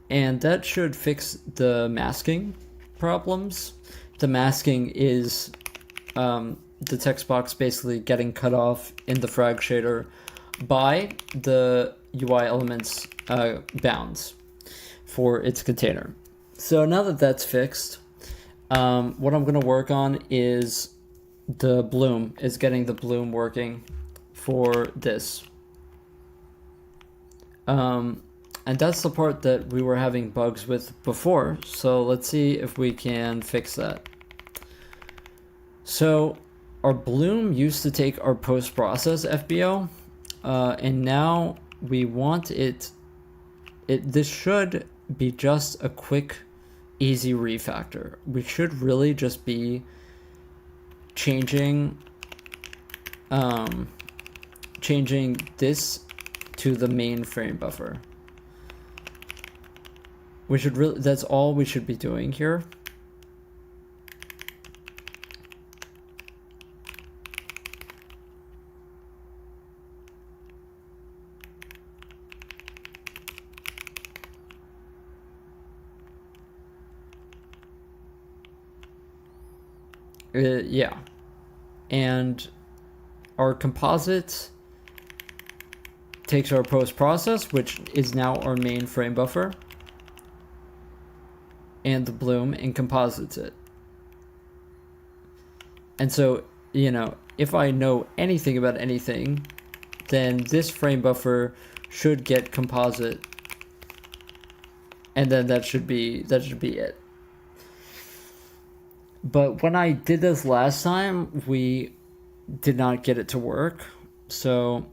and that should fix the masking problems. The masking is the text box basically getting cut off in the frag shader by the UI elements bounds for its container. So now that that's fixed, what I'm going to work on is the bloom, is getting the bloom working for this. And that's the part that we were having bugs with before. So let's see if we can fix that. So our bloom used to take our post-process FBO, and now we want this should be just a quick, easy refactor. We should really just be changing this to the main frame buffer. We should really, that's all we should be doing here. Yeah, and our composite takes our post process, which is now our main frame buffer, and the bloom, and composites it. And so, you know, if I know anything about anything, then this frame buffer should get composite, and then that should be it. But when I did this last time, we did not get it to work. So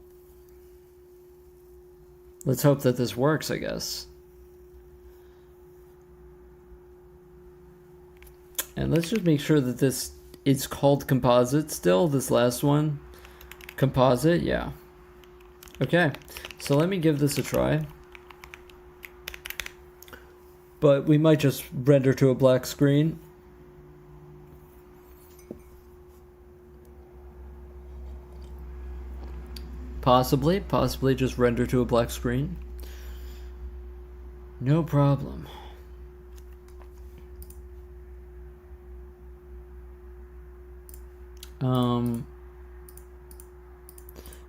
let's hope that this works, I guess. And let's just make sure that this is called composite still, this last one. Composite, yeah. Okay, so let me give this a try. But we might just render to a black screen. Possibly just render to a black screen. No problem.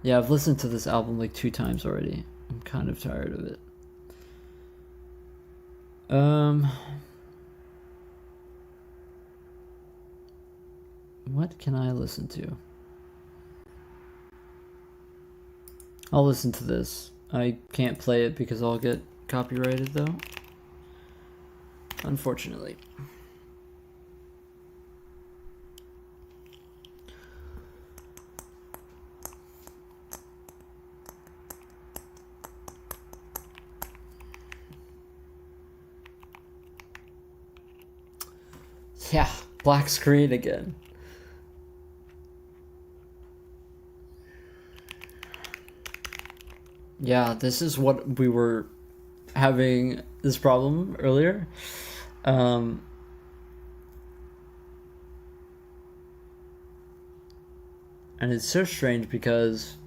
Yeah, I've listened to this album like 2 times already. I'm kind of tired of it. What can I listen to? I'll listen to this. I can't play it because I'll get copyrighted though. unfortunately. Yeah, black screen again. Yeah, this is what we were having this problem earlier. And it's so strange because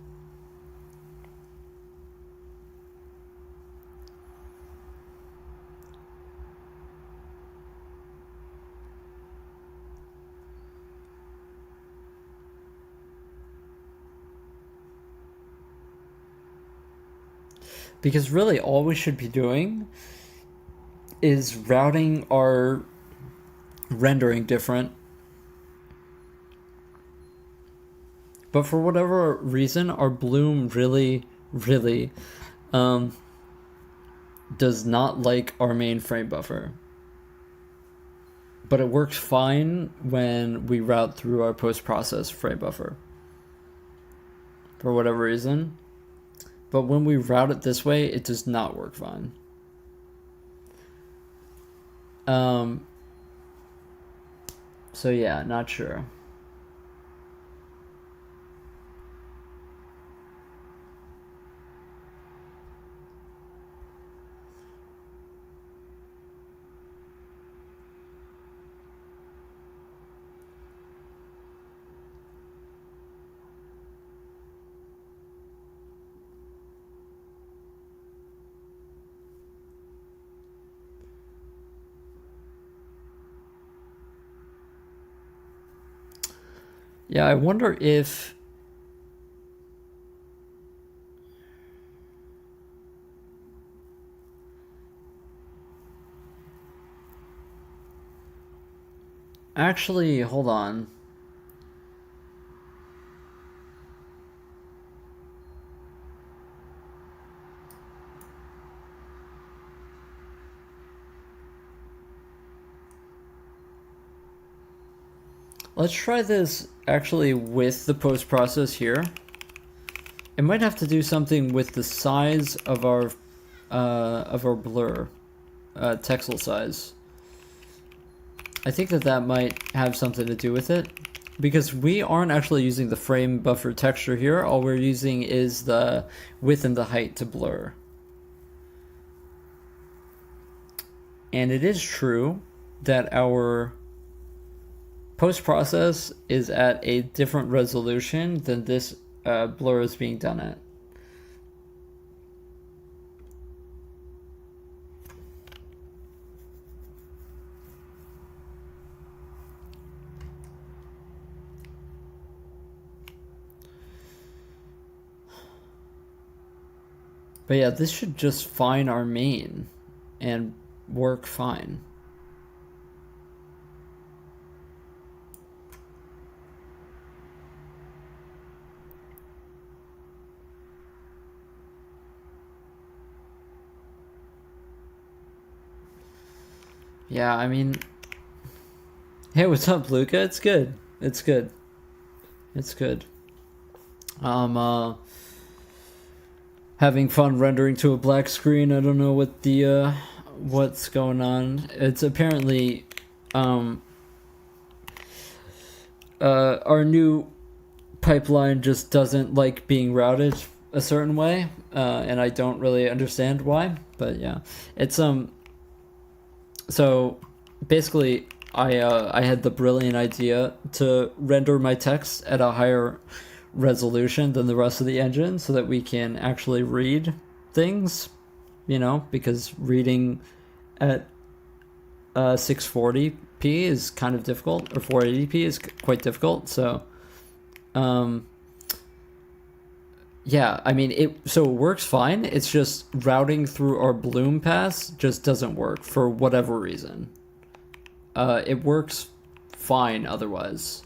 really all we should be doing is routing our rendering different. But for whatever reason, our bloom really does not like our main frame buffer. But it works fine when we route through our post-process frame buffer. For whatever reason. But when we route it this way, it does not work fine. So yeah, not sure. Yeah, I wonder if actually, hold on. Let's try this actually with the post process here. It might have to do something with the size of our blur, texel size. I think that might have something to do with it, because we aren't actually using the frame buffer texture here. All we're using is the width and the height to blur. And it is true that our post-process is at a different resolution than this blur is being done at. But yeah, this should just find our main and work fine. Yeah, I mean, hey, what's up, Luca? It's good. It's good. It's good. Having fun rendering to a black screen. I don't know what the what's going on. It's apparently our new pipeline just doesn't like being routed a certain way, and I don't really understand why. But yeah, it's So basically, I had the brilliant idea to render my text at a higher resolution than the rest of the engine so that we can actually read things, because reading at 640p is kind of difficult, or 480p is quite difficult. So yeah, I mean, it works fine. It's just routing through our bloom paths just doesn't work for whatever reason. It works fine otherwise.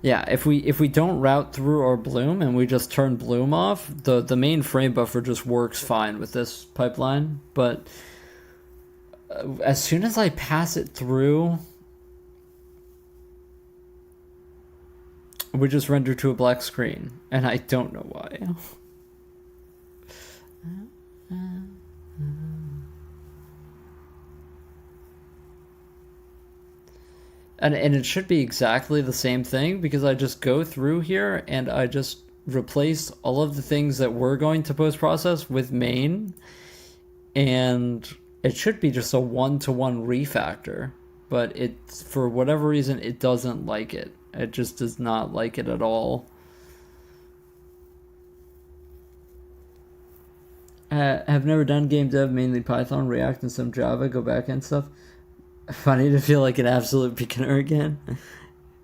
Yeah, if we don't route through our bloom and we just turn bloom off, the main frame buffer just works fine with this pipeline. But as soon as I pass it through, we just render to a black screen, and I don't know why. And it should be exactly the same thing because I just go through here and I just replace all of the things that we're going to post-process with main, and it should be just a one-to-one refactor, but it's, for whatever reason, it doesn't like it. It just does not like it at all. Have never done game dev, mainly Python, React, and some Java, go back and stuff. Funny to feel like an absolute beginner again.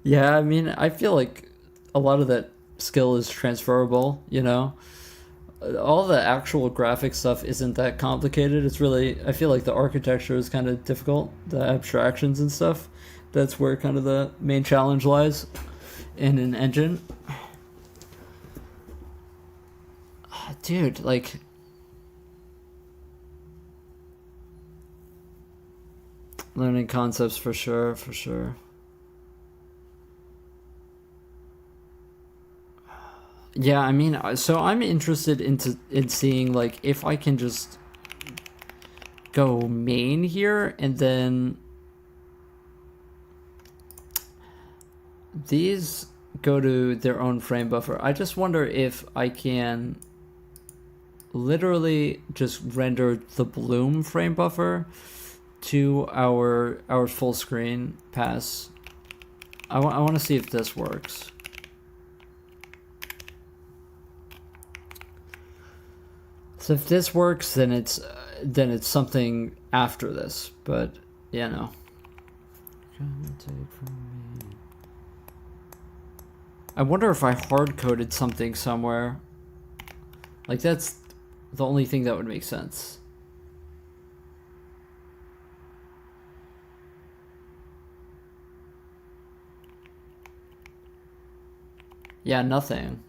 Yeah, I mean, I feel like a lot of that skill is transferable, you know? All the actual graphic stuff isn't that complicated. It's really, I feel like the architecture is kind of difficult, the abstractions and stuff. That's where kind of the main challenge lies in an engine. Dude, like, learning concepts for sure, for sure. Yeah, I mean, so I'm interested in seeing like if I can just go main here and then these go to their own frame buffer. I just wonder if I can literally just render the bloom frame buffer to our full screen pass. I want to see if this works. So if this works, then it's something after this. But yeah, no. I wonder if I hard coded something somewhere. Like that's the only thing that would make sense. Yeah, nothing.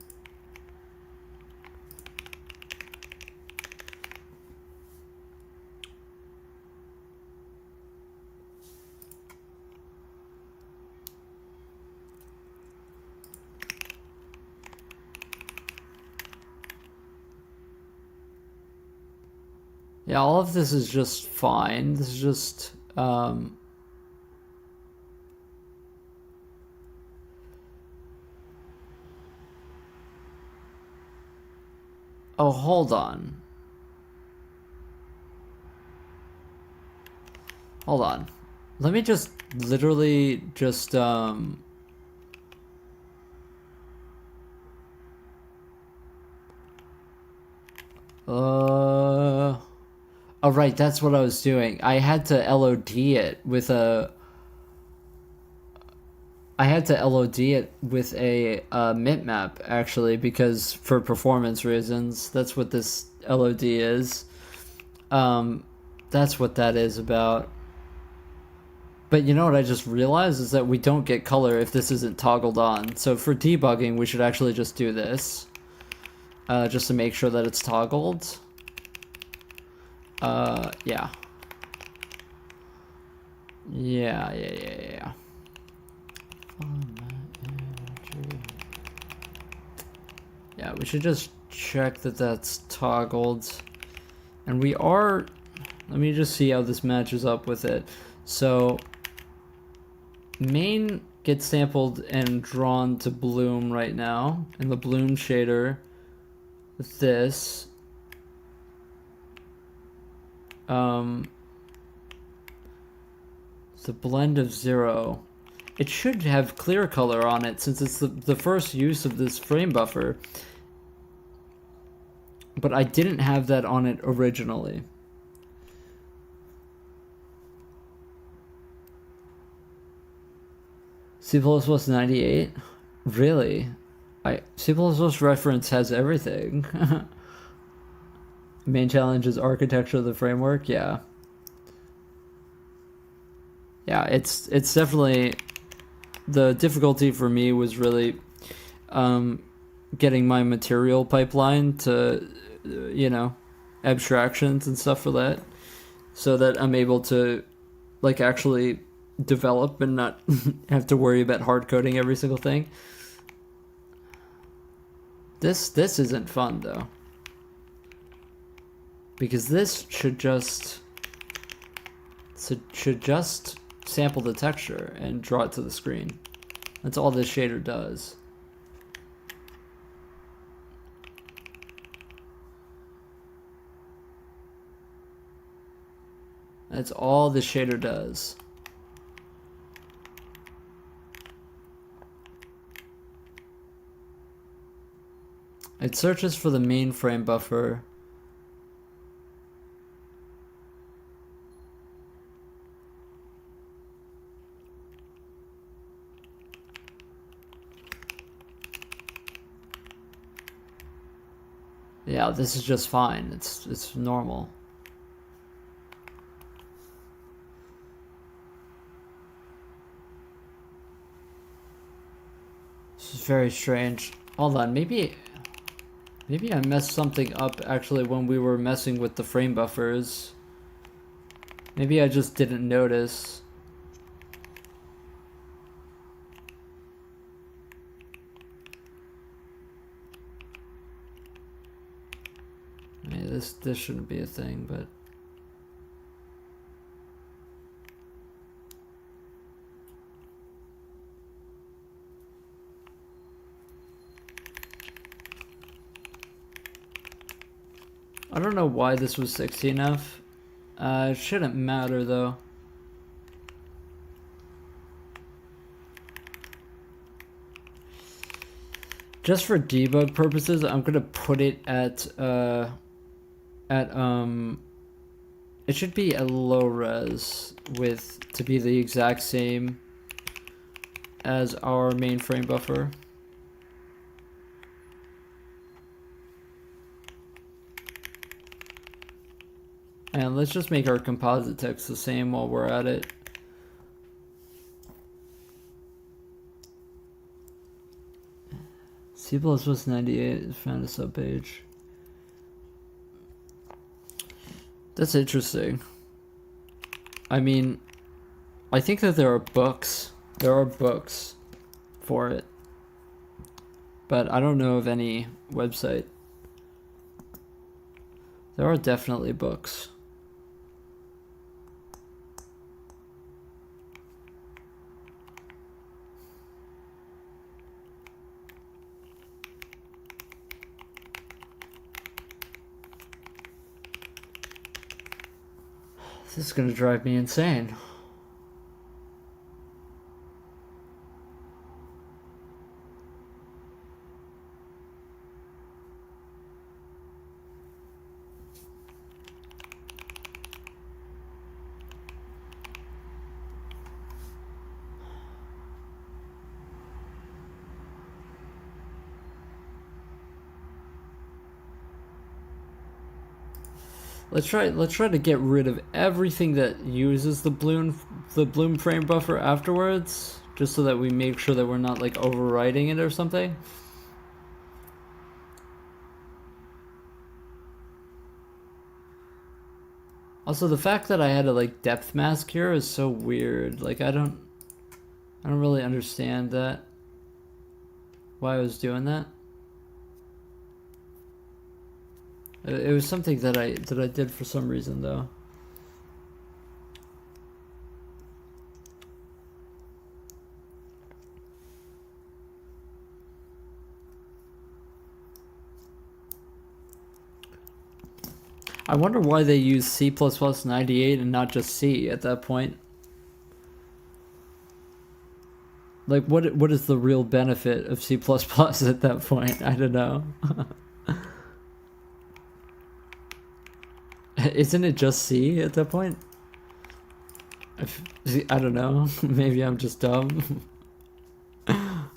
Yeah, all of this is just fine. This is just oh, hold on. Hold on. Let me just literally just oh right, that's what I was doing. I had to LOD it with a mipmap actually, because for performance reasons. That's what this LOD is. That's what that is about. But you know what I just realized is that we don't get color if this isn't toggled on. So for debugging, we should actually just do this. Just to make sure that it's toggled. Yeah. Yeah. Yeah, we should just check that that's toggled. And we are... Let me just see how this matches up with it. So, main gets sampled and drawn to bloom right now. And the bloom shader with this. The blend of 0. It should have clear color on it since it's the first use of this frame buffer. But I didn't have that on it originally. C++ 98? Really? C++ reference has everything. Main challenge is architecture of the framework, yeah. Yeah, it's definitely the difficulty for me was really getting my material pipeline to, abstractions and stuff for that, so that I'm able to like actually develop and not have to worry about hard coding every single thing. This isn't fun though, because this should just sample the texture and draw it to the screen. That's all this shader does. That's all the shader does. It searches for the main frame buffer. Yeah, this is just fine. It's normal. This is very strange. Hold on, maybe I messed something up actually when we were messing with the frame buffers. Maybe I just didn't notice. This shouldn't be a thing, but I don't know why this was 16F. It shouldn't matter though. Just for debug purposes, I'm gonna put it at it should be a low res with to be the exact same as our main frame buffer. And let's just make our composite text the same while we're at it. C++ 98 found a subpage. That's interesting. I mean, I think that there are books. There are books for it. But I don't know of any website. There are definitely books. This is gonna drive me insane. Let's try to get rid of everything that uses the bloom frame buffer afterwards, just so that we make sure that we're not like overriding it or something. Also, the fact that I had to like depth mask here is so weird. Like I don't really understand that. Why I was doing that. It was something that I did for some reason though. I wonder why they use C++ 98 and not just C at that point. Like what is the real benefit of C++ at that point? I don't know. Isn't it just C at that point? I don't know. Maybe I'm just dumb. I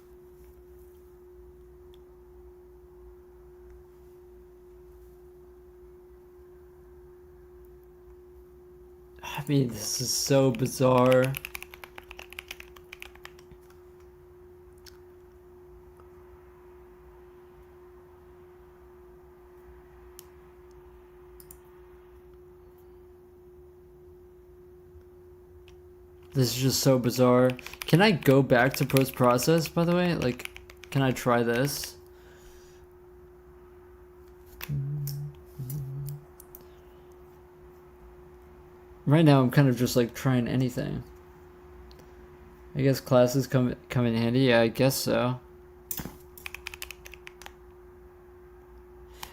mean, this is so bizarre. This is just so bizarre. Can I go back to post-process, by the way? Like, can I try this? Right now, I'm kind of just like trying anything. I guess classes come in handy. Yeah, I guess so.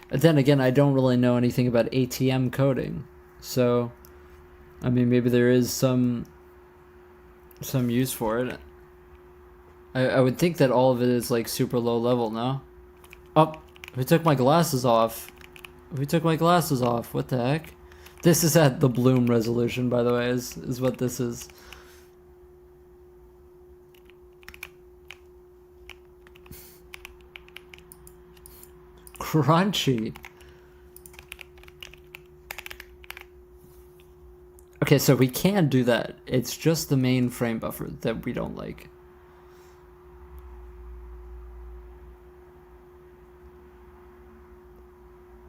But then again, I don't really know anything about ATM coding, so I mean, maybe there is some use for it. I would think that all of it is like super low level, no? Oh, who took my glasses off? Who took my glasses off? What the heck? This is at the bloom resolution, by the way, is what this is. Crunchy. Okay, so we can do that. It's just the main frame buffer that we don't like.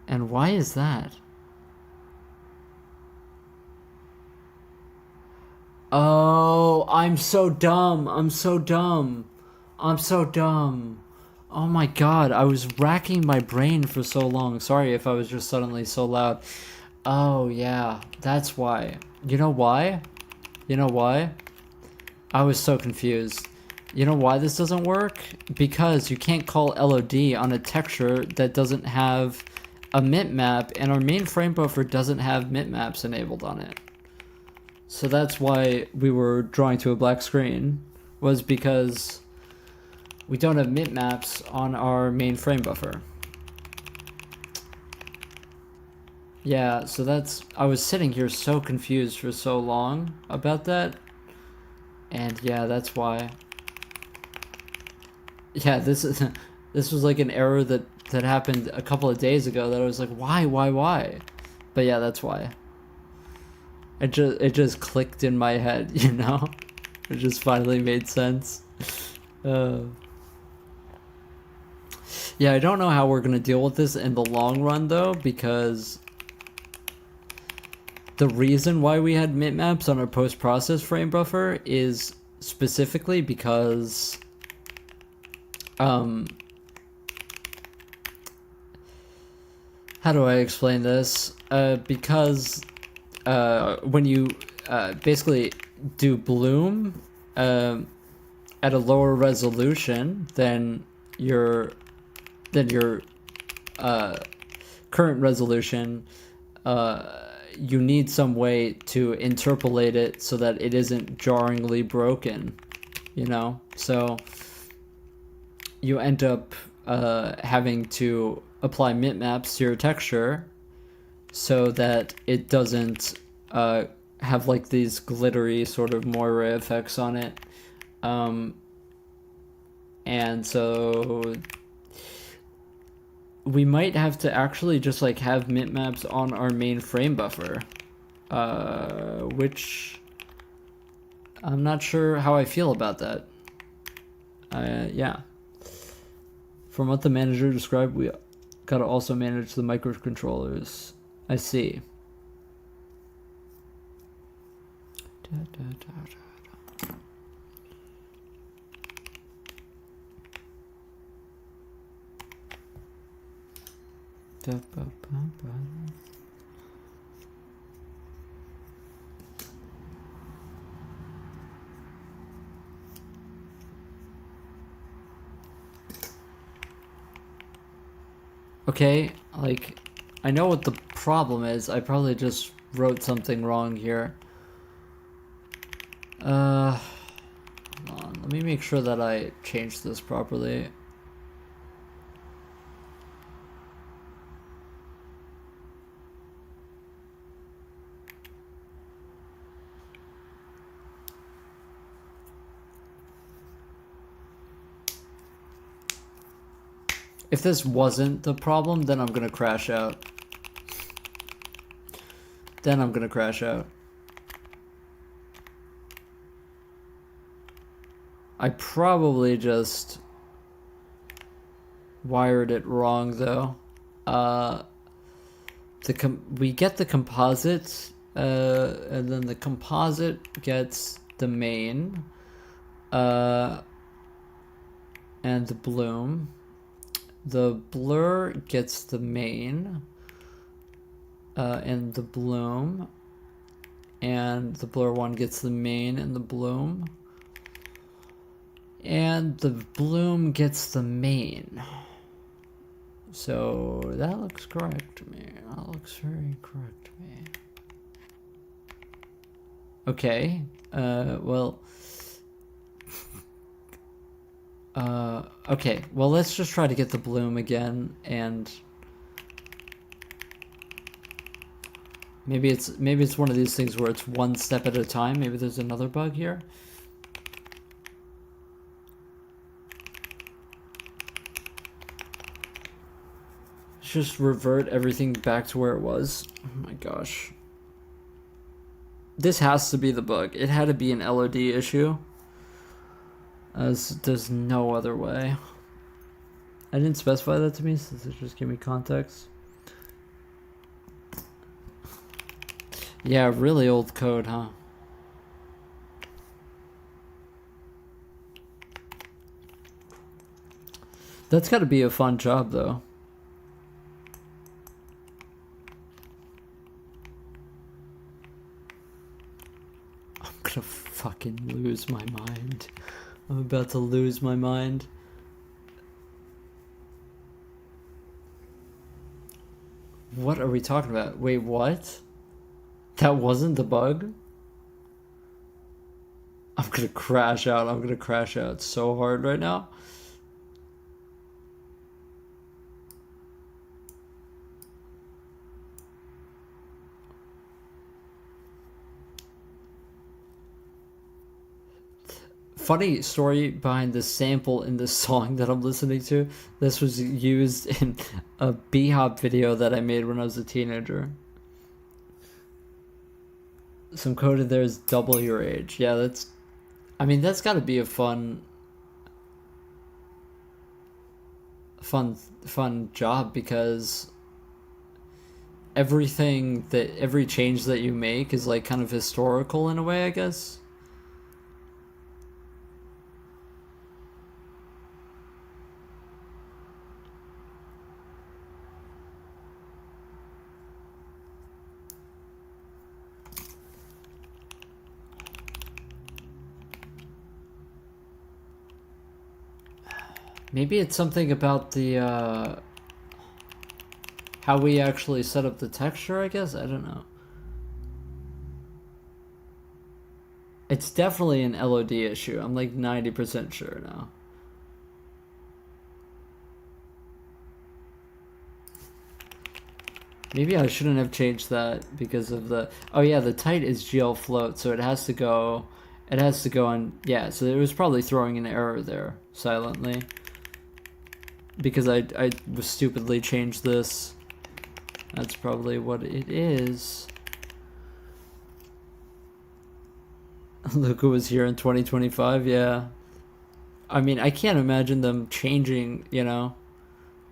And why is that? Oh, I'm so dumb. I'm so dumb. I'm so dumb. Oh my god, I was racking my brain for so long. Sorry if I was just suddenly so loud. Oh yeah, that's why. You know why? You know why? I was so confused. You know why this doesn't work? Because you can't call LOD on a texture that doesn't have a mip map, and our main frame buffer doesn't have mip maps enabled on it. So that's why we were drawing to a black screen, was because we don't have mip maps on our main frame buffer. Yeah, so that's, I was sitting here so confused for so long about that. And yeah, that's why. Yeah, this was like an error that happened a couple of days ago that I was like, why? But yeah, that's why. It just clicked in my head, you know? It just finally made sense. Yeah, I don't know how we're gonna deal with this in the long run though, because the reason why we had mip maps on our post-process frame buffer is specifically because how do I explain this? Because when you basically do bloom at a lower resolution than your current resolution, you need some way to interpolate it so that it isn't jarringly broken, you know? So you end up having to apply mip maps to your texture so that it doesn't have like these glittery sort of moire effects on it. And so we might have to actually just like have mip maps on our main frame buffer, which I'm not sure how I feel about that. Yeah. From what the manager described, we gotta also manage the microcontrollers. I see. Okay, like, I know what the problem is. I probably just wrote something wrong here. Hold on. Let me make sure that I changed this properly. If this wasn't the problem, then I'm gonna crash out. Then I'm gonna crash out. I probably just wired it wrong though. We get the composite, and then the composite gets the main, and the bloom. The blur gets the main, and the bloom, and the blur one gets the main and the bloom, and the bloom gets the main. So that looks correct to me. That looks very correct to me. Okay, well, okay, well, let's just try to get the bloom again, and maybe it's one of these things where it's one step at a time. Maybe there's another bug here. Let's just revert everything back to where it was. Oh my gosh. This has to be the bug. It had to be an LOD issue, as there's no other way. I didn't specify that to me, so just give me context. Yeah, really old code, huh? That's got to be a fun job, though. I'm gonna fucking lose my mind. I'm about to lose my mind. What are we talking about? Wait, what? That wasn't the bug? I'm gonna crash out. I'm gonna crash out so hard right now. Funny story behind the sample in this song that I'm listening to. This was used in a B-Hop video that I made when I was a teenager. Some code in there is double your age. Yeah, that's... I mean, that's got to be a fun job, because every change that you make is like kind of historical in a way, I guess. Maybe it's something about the, how we actually set up the texture, I guess? I don't know. It's definitely an LOD issue. I'm like 90% sure now. Maybe I shouldn't have changed that because of the... Oh yeah, the tight is GL float, so it has to go on... Yeah, so it was probably throwing an error there, silently. Because I stupidly changed this. That's probably what it is. Luca was here in 2025, yeah. I mean, I can't imagine them changing, you know,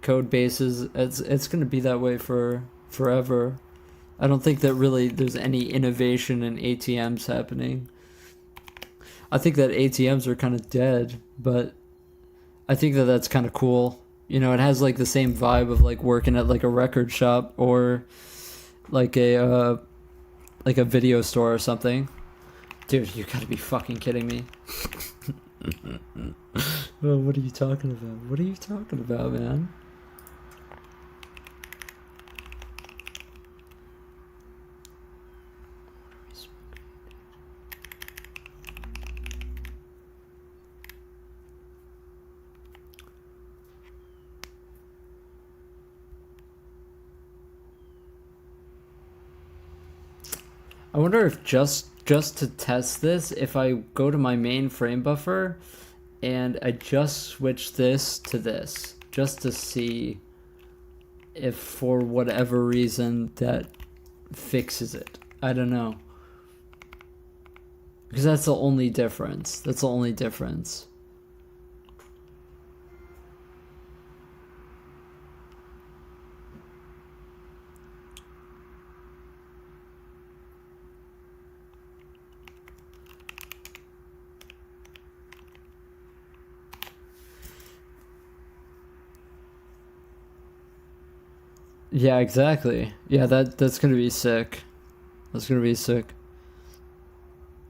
code bases. It's going to be that way for forever. I don't think that really there's any innovation in ATMs happening. I think that ATMs are kind of dead, but I think that that's kind of cool. You know, it has like the same vibe of like working at like a record shop or like a video store or something. Dude, you gotta be fucking kidding me. Well, what are you talking about? What are you talking about, man? I wonder if just to test this, if I go to my main frame buffer and I just switch this to this, just to see if for whatever reason that fixes it. I don't know. Because that's the only difference. That's the only difference. Yeah, exactly. Yeah, that's gonna be sick. That's gonna be sick.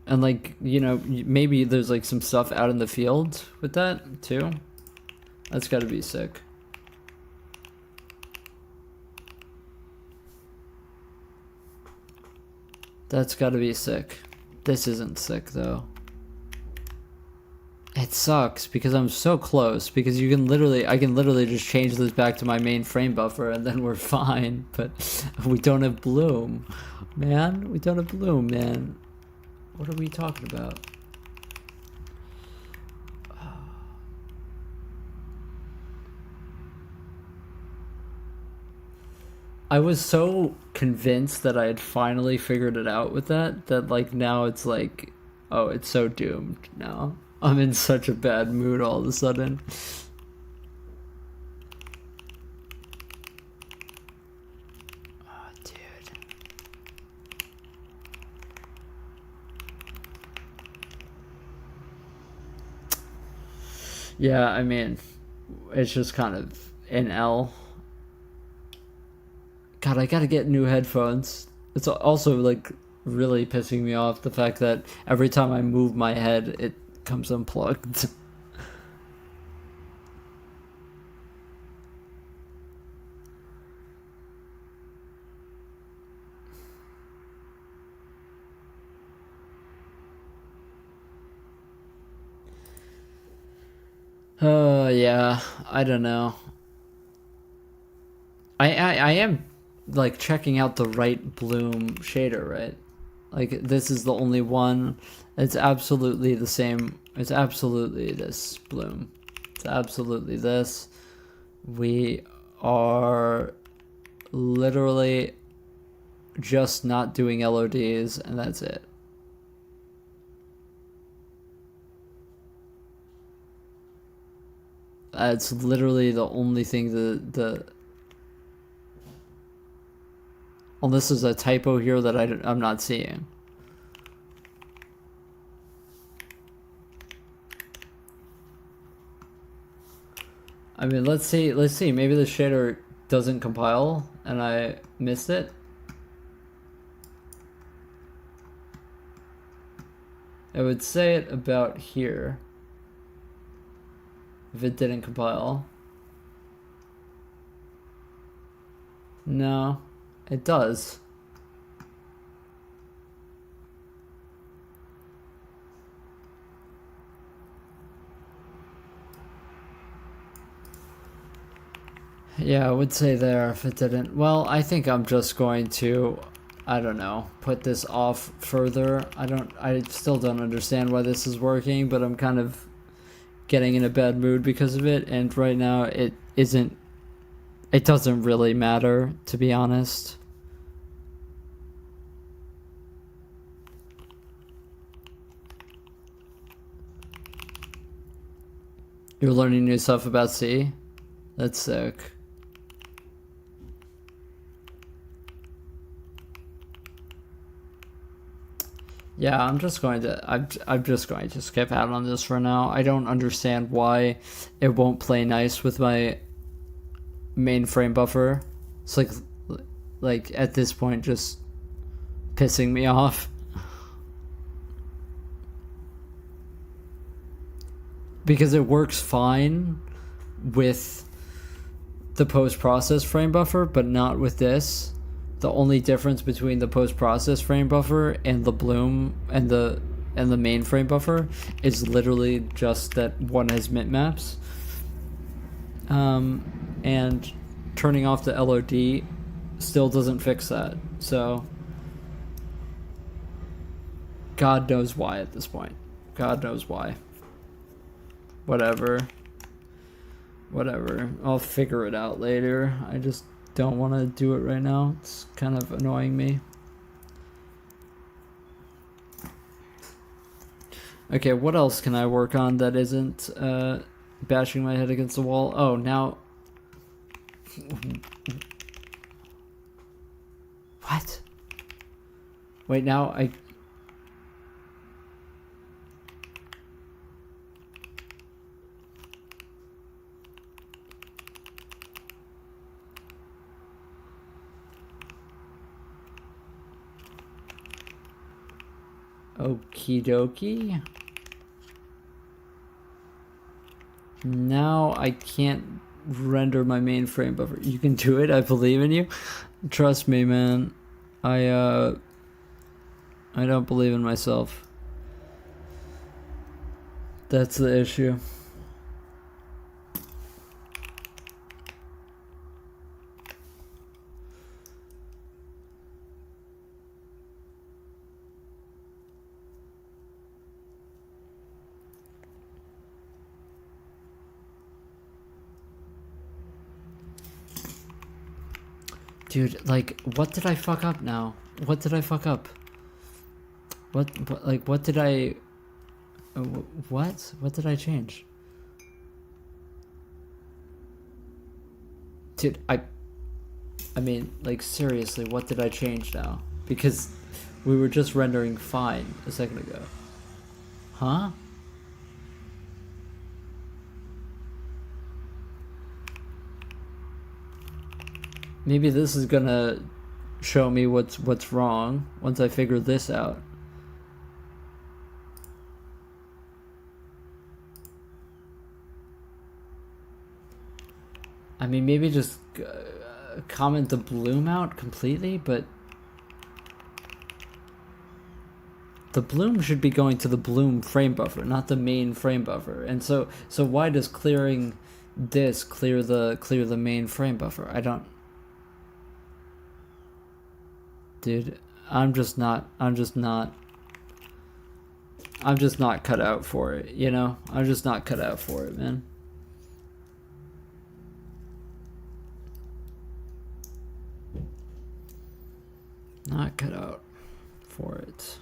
And like, you know, maybe there's like some stuff out in the field with that too. That's gotta be sick. That's gotta be sick. This isn't sick though. It sucks because I'm so close, because I can literally just change this back to my main frame buffer and then we're fine, but we don't have bloom. Man, we don't have bloom, man. What are we talking about? I was so convinced that I had finally figured it out with that like now it's like, oh, it's so doomed now. I'm in such a bad mood all of a sudden. Oh, dude. Yeah, I mean, it's just kind of an L. God, I gotta get new headphones. It's also like really pissing me off the fact that every time I move my head, it comes unplugged. Yeah, I don't know. I am like checking out the right bloom shader, right? Like this is the only one. It's absolutely the same. It's absolutely this bloom. It's absolutely this. We are literally just not doing LODs and that's it. It's literally the only thing the unless there's a typo here that I'm not seeing. I mean, let's see. Maybe the shader doesn't compile and I missed it. I would say it about here if it didn't compile. No, it does. Yeah, I would say there if it didn't. Well, I think I'm just going to, I don't know, put this off further. I still don't understand why this is working, but I'm kind of getting in a bad mood because of it, and right now it doesn't really matter, to be honest. You're learning new stuff about C? That's sick. Yeah, I'm just going to skip out on this for now. I don't understand why it won't play nice with my main frame buffer. It's like at this point just pissing me off. Because it works fine with the post-process frame buffer, but not with this. The only difference between the post-process frame buffer and the bloom and the main frame buffer is literally just that one has bitmaps. And turning off the LOD still doesn't fix that. So God knows why at this point. God knows why. Whatever. I'll figure it out later. I just don't want to do it right now. It's kind of annoying me. Okay, what else can I work on that isn't bashing my head against the wall? Oh, now... What? Wait, now I... Okie dokie. Now I can't render my main frame buffer. You can do it. I believe in you. Trust me, man. I don't believe in myself. That's the issue. Dude, like, what did I fuck up now? What did I fuck up? What did I... What? What did I change? Dude, I mean, like, seriously, what did I change now? Because we were just rendering fine a second ago. Huh? Maybe this is gonna show me what's wrong once I figure this out. I mean, maybe just comment the bloom out completely, but the bloom should be going to the bloom frame buffer, not the main frame buffer. And so why does clearing this clear the main frame buffer? I don't. Dude, I'm just not cut out for it, you know? I'm just not cut out for it, man. Not cut out for it.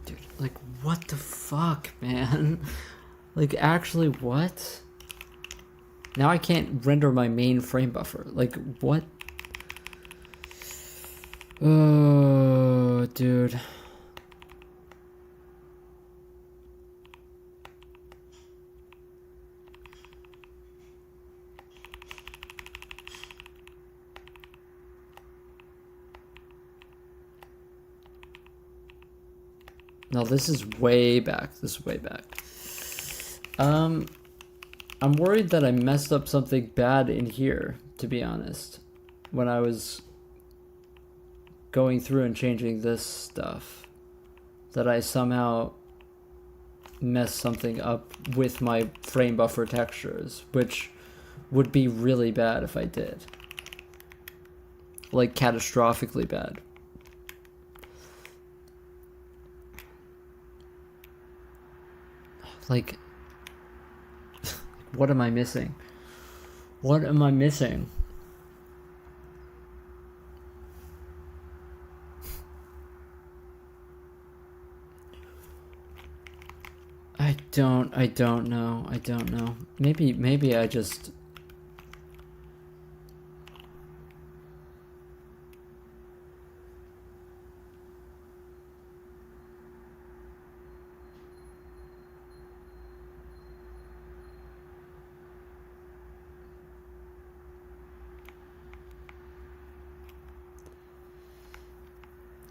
Dude, like, what the fuck, man? Like, actually, what? Now I can't render my main frame buffer. Like, what? Oh, dude. No, this is way back. This is way back. I'm worried that I messed up something bad in here, to be honest, when I was going through and changing this stuff, that I somehow messed something up with my frame buffer textures, which would be really bad if I did. Like, catastrophically bad. Like, what am I missing? What am I missing? I don't know. I don't know. Maybe I just...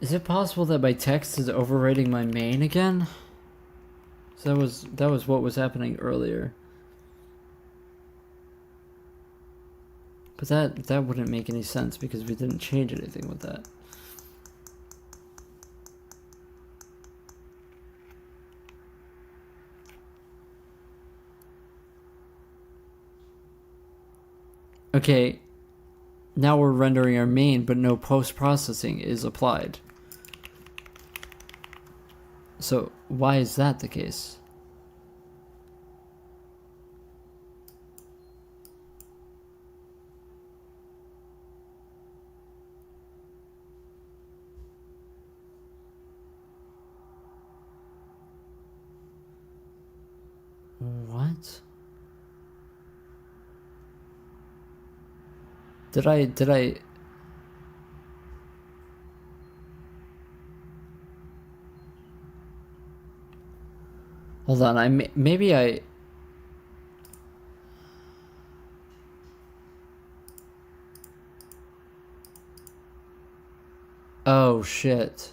Is it possible that my text is overwriting my main again? So that was what was happening earlier. But that wouldn't make any sense because we didn't change anything with that. Okay, now we're rendering our main, but no post-processing is applied. So why is that the case? What? Did I... Hold on, maybe I... Oh shit.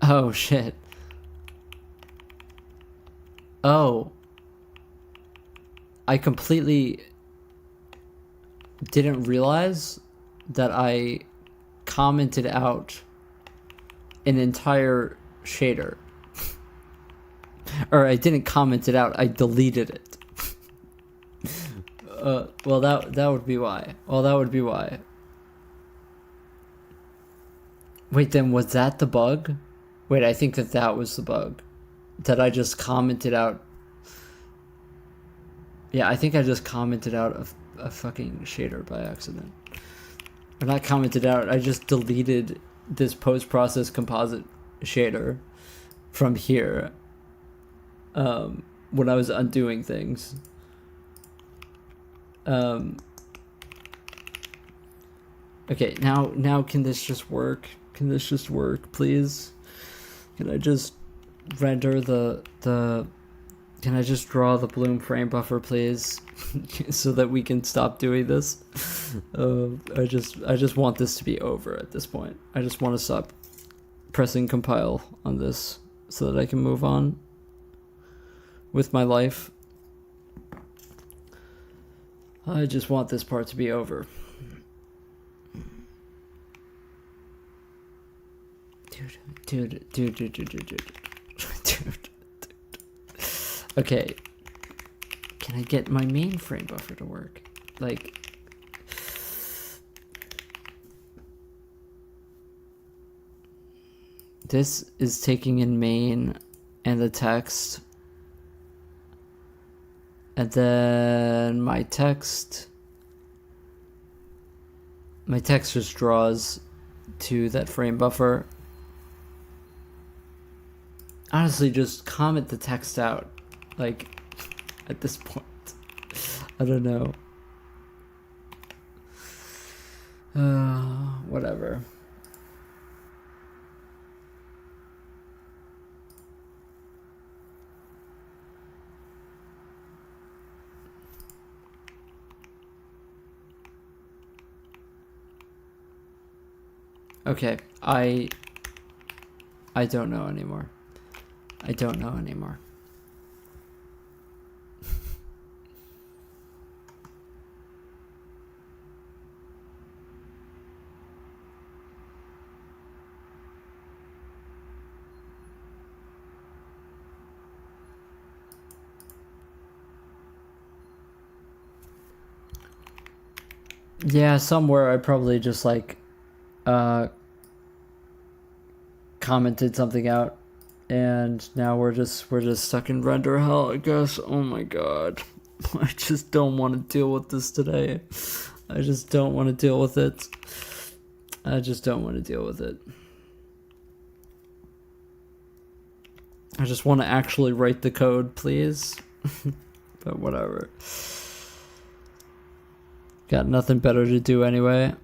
Oh shit. Oh. I completely didn't realize that I commented out an entire shader. Or I didn't comment it out, I deleted it. Well, that would be why. Well, that would be why. Wait, then was that the bug? Wait, I think that was the bug. That I just commented out. Yeah, I think I just commented out a fucking shader by accident. Or not commented out, I just deleted this post-process composite shader from here when I was undoing things. Okay, now can this just work? Can this just work, please? Can I just render the can I just draw the bloom frame buffer, please? So that we can stop doing this. I just want this to be over at this point. I just want to stop pressing compile on this so that I can move on with my life. I just want this part to be over. Dude. Okay. Can I get my main frame buffer to work? Like... This is taking in main and the text. And then my text just draws to that frame buffer. Honestly, just comment the text out. Like, at this point. I don't know. Whatever. Okay, I don't know anymore. I don't know anymore. Yeah, somewhere I probably just like commented something out, and now we're just stuck in render hell, I guess. Oh my god. I just don't want to deal with this today. I just don't want to deal with it. I just don't want to deal with it. I just want to actually write the code, please. But whatever. Got nothing better to do anyway.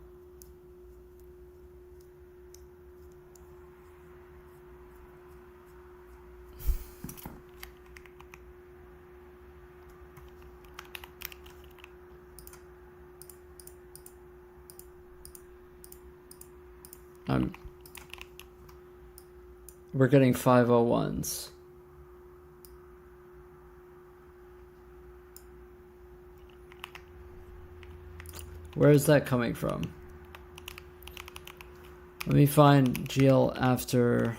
We're getting 501s. Where is that coming from? Let me find GL after.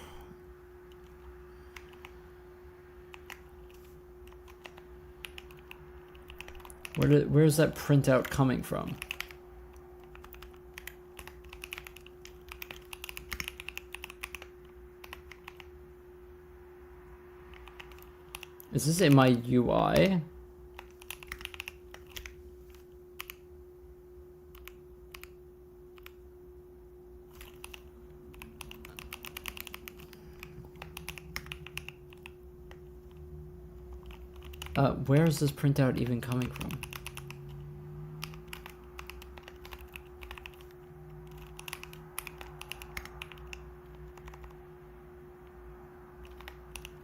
Where's that printout coming from? Is this in my UI? Where is this printout even coming from?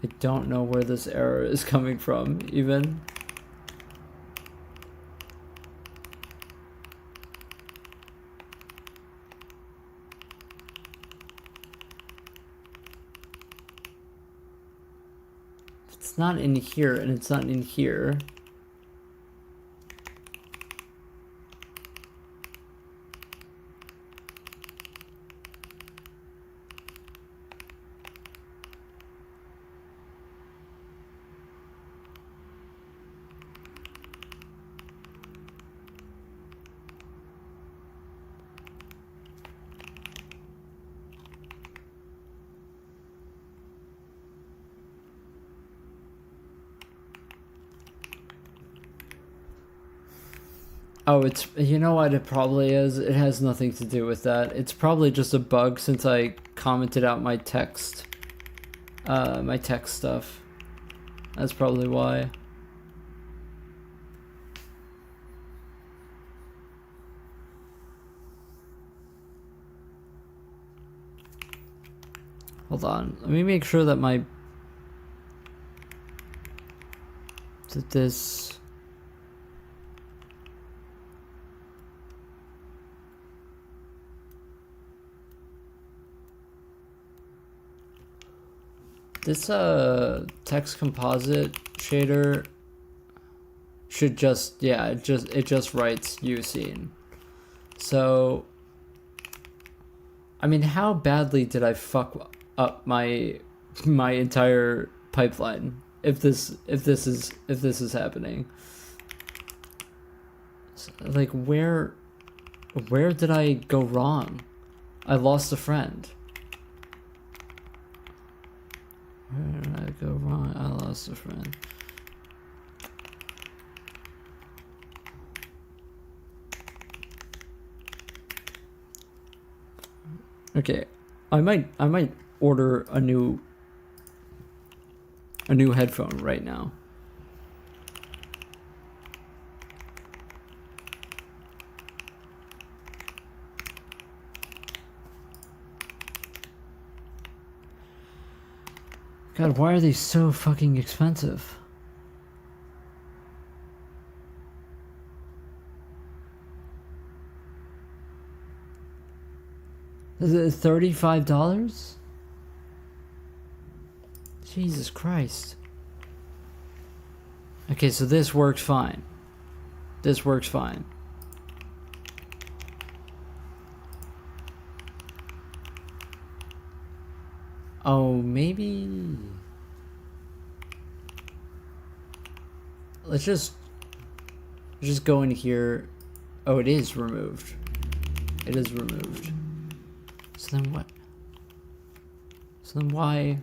I don't know where this error is coming from, even. it's not in here, and it's not in here. Oh, it's, you know what it probably is? It has nothing to do with that. It's probably just a bug since I commented out my text stuff. That's probably why. Hold on, let me make sure that this... This text composite shader should just, yeah, it just writes using. So I mean, how badly did I fuck up my entire pipeline if this is happening? So, like, where did I go wrong? I lost a friend. Where did I go wrong? I lost a friend. Okay, I might order a new headphone right now. God, why are they so fucking expensive? Is it $35? Jesus Christ. Okay, so this works fine. This works fine. Oh, maybe... Let's just go in here. Oh, it is removed. It is removed. So then what? So then why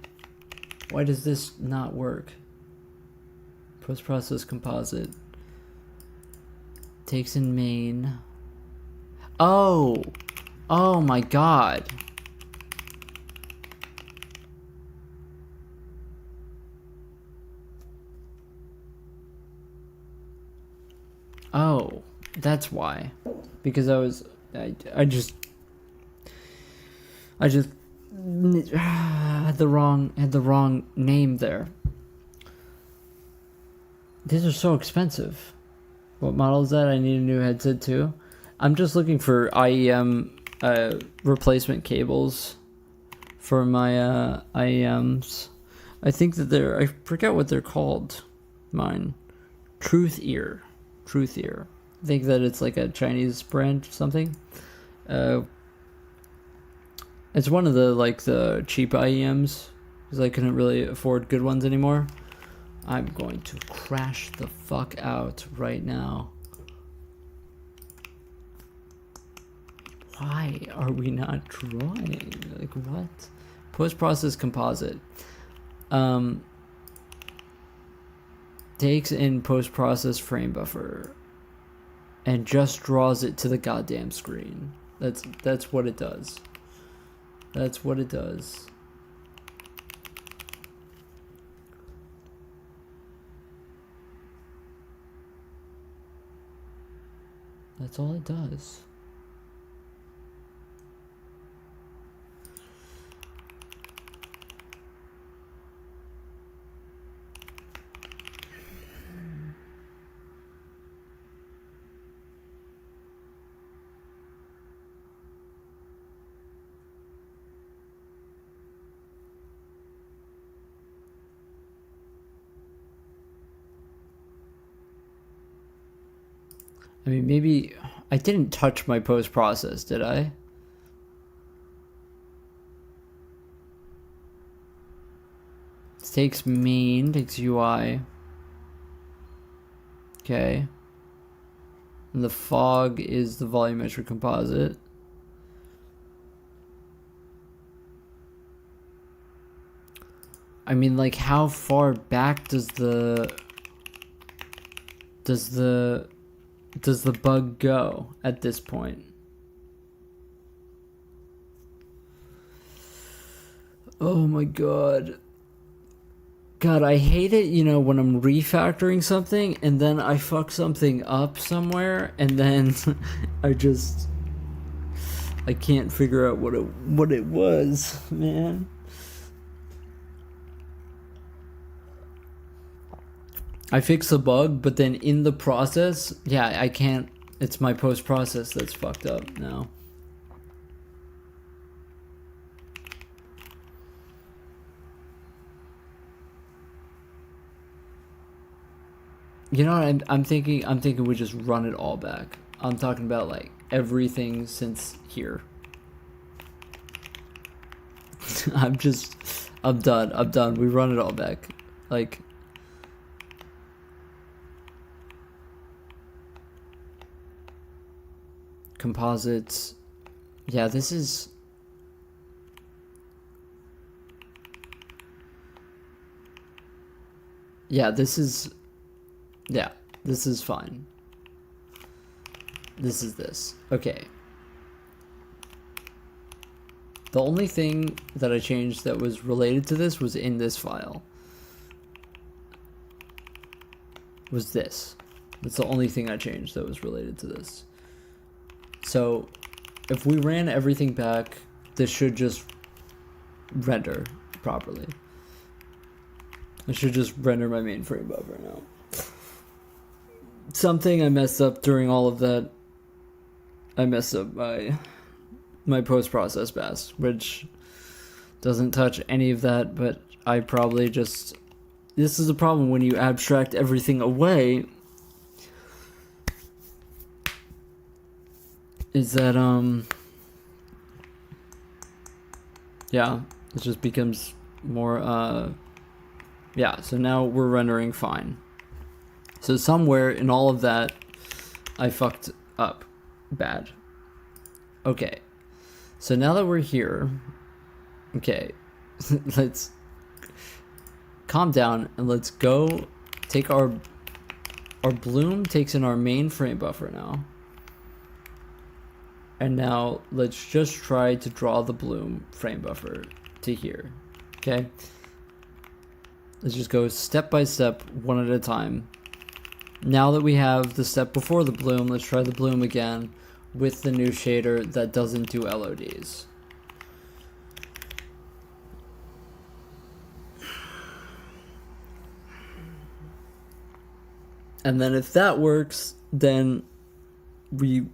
does this not work? Post-process composite. Takes in main. Oh! Oh my god. Oh, that's why. Because I just had the wrong name there. These are so expensive. What model is that? I need a new headset too. I'm just looking for IEM replacement cables for my IEMs. I think that I forget what they're called. Mine. Truth Ear. I think that it's like a Chinese brand or something. It's one of the cheap IEMs because I couldn't really afford good ones anymore. I'm going to crash the fuck out right now. Why are we not drawing? Like, what? Post-process composite. Takes in post-process frame buffer and just draws it to the goddamn screen. That's what it does. That's what it does. That's all it does. I mean, maybe I didn't touch my post process, did I? Takes main, takes UI. Okay. And the fog is the volumetric composite. I mean, like, how far back does the bug go at this point? Oh my god. God, I hate it, you know, when I'm refactoring something and then I fuck something up somewhere and then I can't figure out what it was, man. I fix the bug, but then in the process, yeah, I can't. It's my post process that's fucked up now. You know what I'm thinking? I'm thinking we just run it all back. I'm talking about like everything since here. I'm done. We run it all back. Like, composites. Yeah, this is fine. This is this. Okay. The only thing that I changed that was related to this was in this file. Was this. That's the only thing I changed that was related to this. So, if we ran everything back, this should just render properly. I should just render my mainframe buffer now. Something I messed up during all of that. I messed up my post-process pass, which doesn't touch any of that, but I probably just... This is a problem when you abstract everything away. Is that, yeah, it just becomes more, yeah, so now we're rendering fine. So somewhere in all of that, I fucked up bad. Okay, so now that we're here, okay, let's calm down and let's go take our bloom takes in our main frame buffer now. And now let's just try to draw the bloom frame buffer to here. Okay? Let's just go step by step, one at a time. Now that we have the step before the bloom, let's try the bloom again with the new shader that doesn't do LODs. And then if that works, then we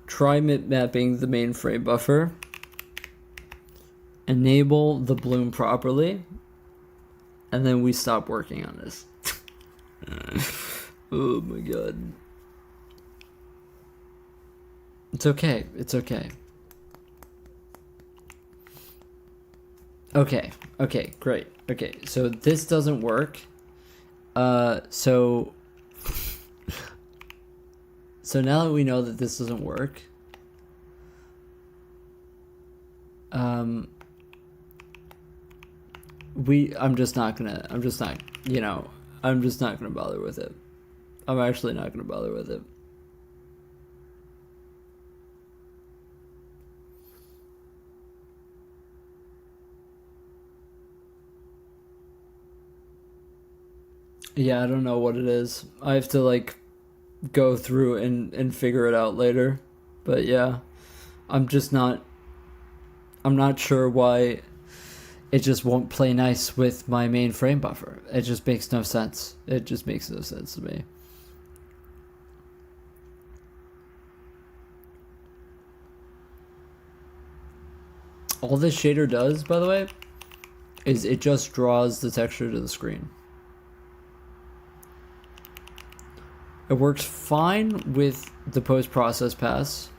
try mapping the main frame buffer, enable the bloom properly, and then we stop working on this. Oh my god. It's okay. It's okay. Okay. Okay, great. Okay, so this doesn't work. So now that we know that this doesn't work, I'm just not gonna bother with it. I'm actually not gonna bother with it. Yeah, I don't know what it is. I have to like go through and figure it out later. But yeah, I'm not sure why it just won't play nice with my main frame buffer. It just makes no sense. It just makes no sense to me. All this shader does, by the way, is it just draws the texture to the screen. It works fine with the post-process pass.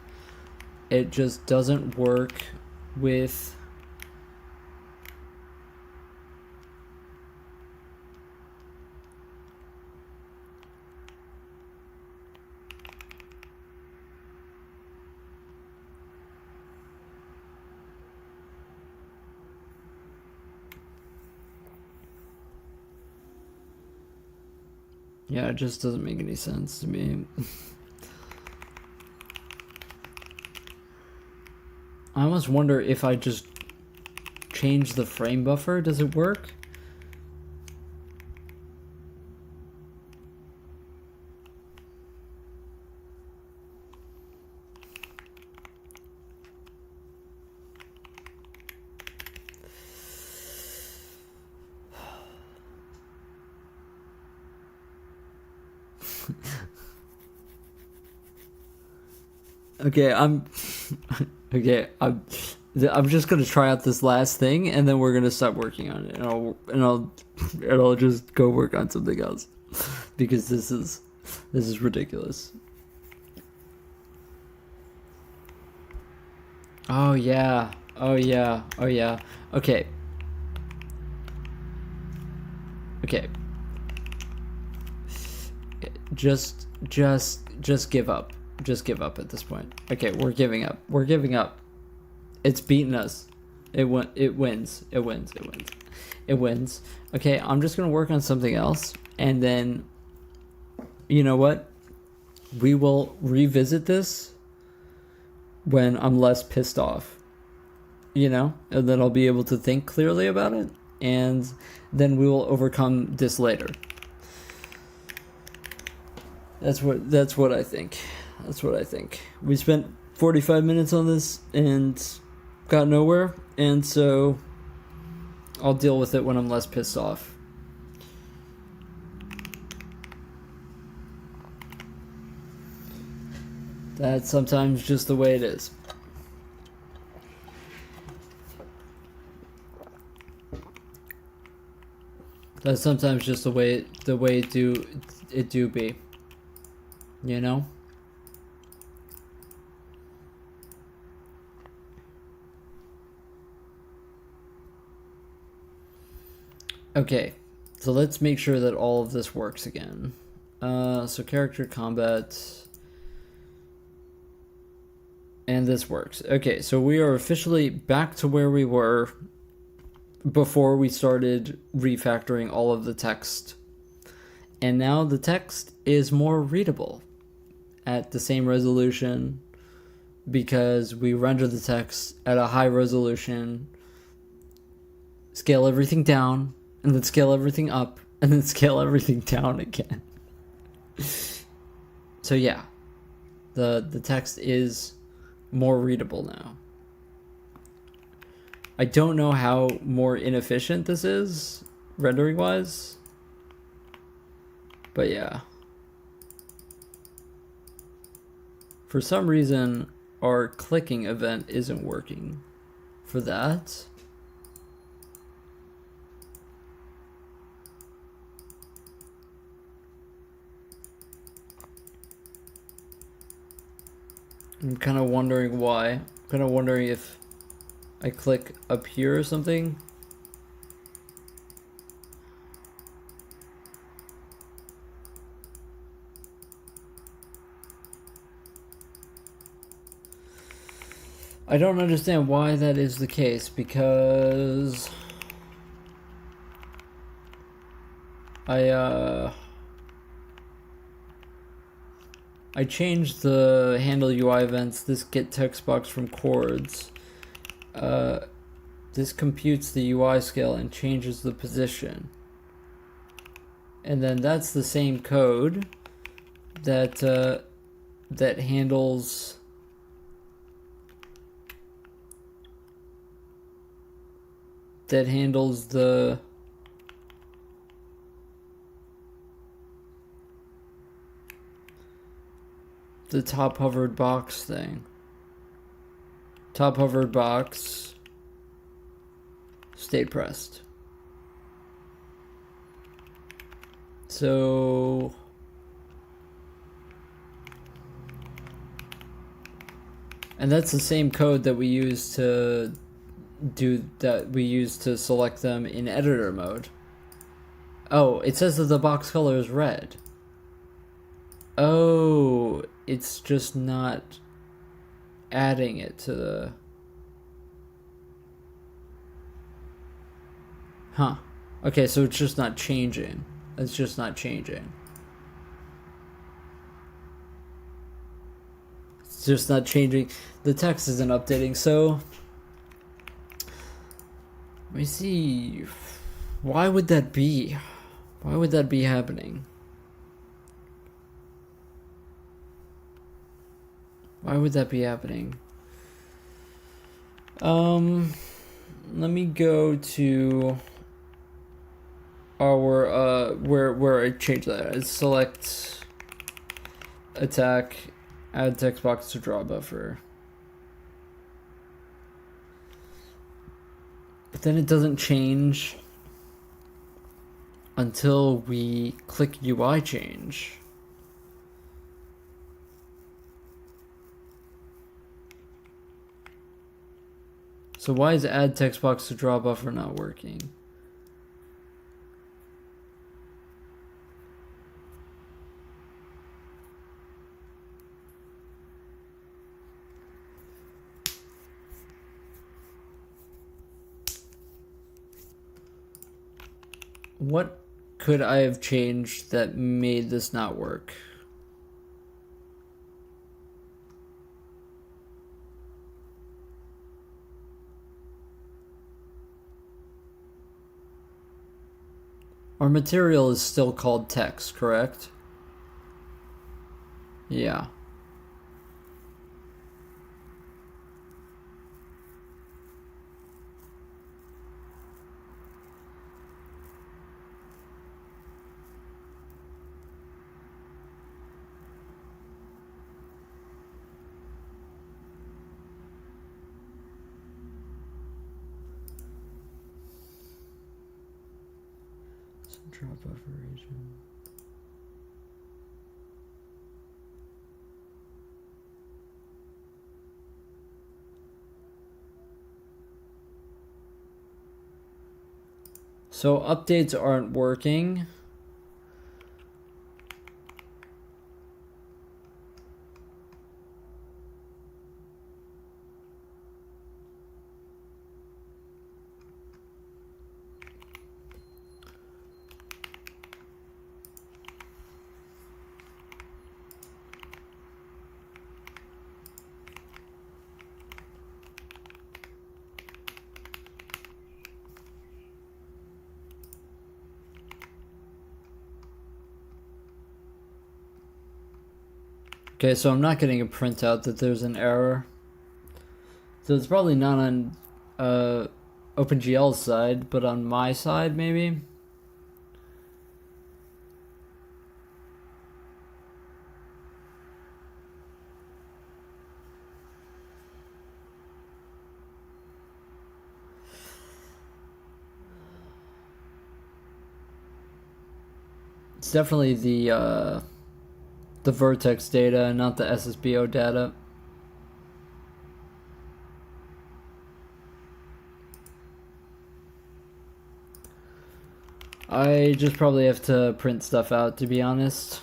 It just doesn't work with yeah, it just doesn't make any sense to me. I almost wonder if I just change the frame buffer, does it work? Okay, I'm just gonna try out this last thing, and then we're gonna stop working on it, and I'll just go work on something else, because this is ridiculous. Oh yeah, oh yeah, oh yeah. Okay. Just give up. Just give up at this point. Okay, we're giving up. We're giving up. It's beaten us. It wins. It wins. It wins. Okay, I'm just gonna work on something else, and then, you know what? We will revisit this when I'm less pissed off. And then I'll be able to think clearly about it, and then we will overcome this later. That's what I think. That's what I think. We spent 45 minutes on this and got nowhere, and so I'll deal with it when I'm less pissed off. That's sometimes just the way it is. That's sometimes just the way it do be. Okay, so let's make sure that all of this works again. So character combat, and this works. Okay, so we are officially back to where we were before we started refactoring all of the text. And now the text is more readable at the same resolution, because we render the text at a high resolution, scale everything down, and then scale everything up, and then scale everything down again. So yeah, the text is more readable now. I don't know how more inefficient this is, rendering wise, but yeah. For some reason, our clicking event isn't working for that. I'm kind of wondering why. I'm kind of wondering if I click up here or something. I don't understand why that is the case, because I changed the handle UI events, this get text box from chords. This computes the UI scale and changes the position. And then that's the same code that handles the top hovered box thing. Top hovered box, stay pressed. So And that's the same code that we use to select them in editor mode. Oh, it says that the box color is red. Oh, it's just not adding it to the... Huh. Okay, so it's just not changing. It's just not changing. It's just not changing. The text isn't updating, so... Let me see. Why would that be? Why would that be happening? Why would that be happening? Let me go to our where I changed that. It's select attack, add text box to draw buffer. But then it doesn't change until we click UI change. So why is add text box to draw buffer not working? What could I have changed that made this not work? Our material is still called text, correct? Yeah. Draw buffer region. So updates aren't working. Okay, so I'm not getting a printout that there's an error. So it's probably not on OpenGL's side, but on my side, maybe? It's definitely the vertex data, not the SSBO data. I just probably have to print stuff out, to be honest.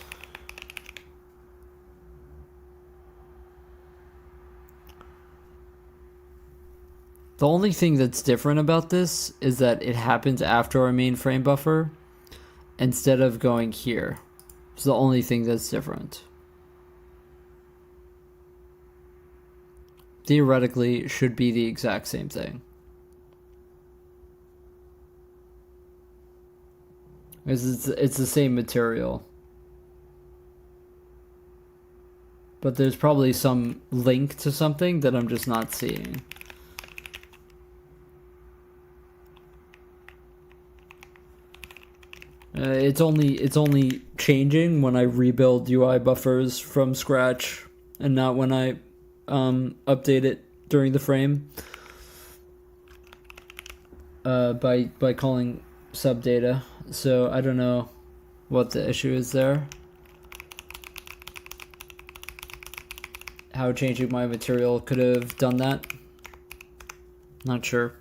The only thing that's different about this is that it happens after our main frame buffer instead of going here. It's the only thing that's different. Theoretically, it should be the exact same thing. It's the same material. But there's probably some link to something that I'm just not seeing. It's only changing when I rebuild UI buffers from scratch and not when I update it during the frame by calling subdata. So I don't know what the issue is there. how changing my material could have done that. Not sure.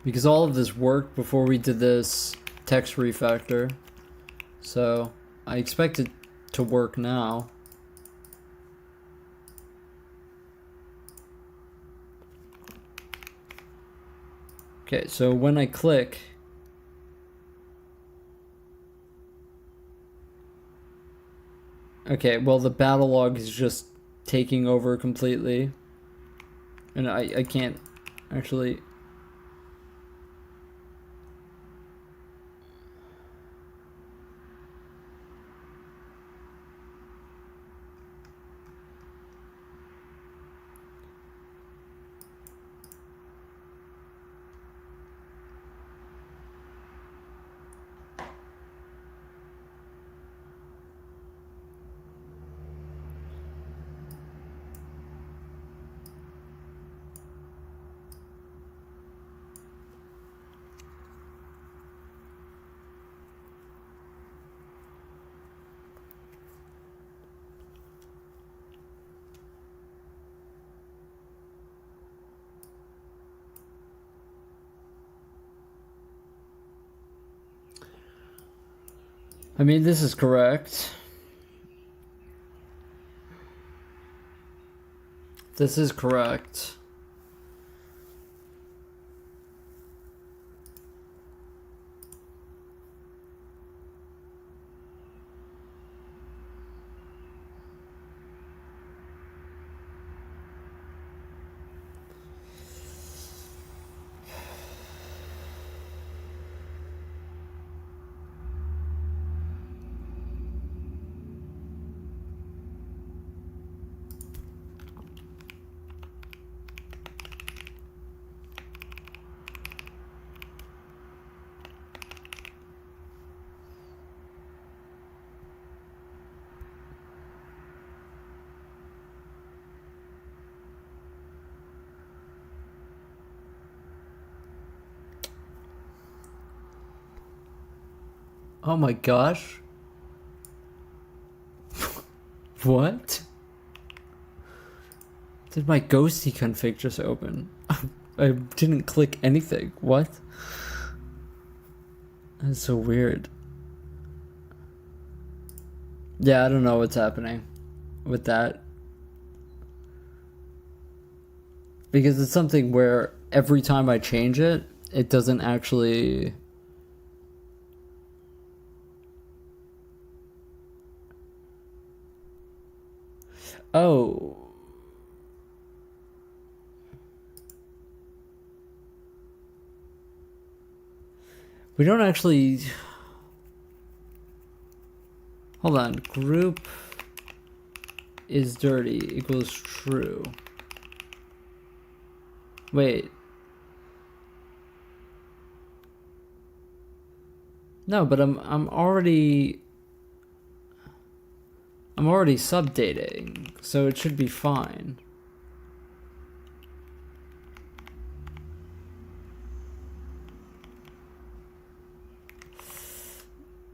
Because all of this worked before we did this text refactor. So I expect it to work now. Okay, so when I click, okay, well the battle log is just taking over completely. And I can't actually... I mean, this is correct. This is correct. Oh my gosh. What? Did my ghosty config just open? I didn't click anything. What? That's so weird. Yeah, I don't know what's happening with that. Because it's something where every time I change it, it doesn't actually... Oh. We don't actually... Hold on. Group is dirty equals true. Wait. No, but I'm already subdating, so it should be fine.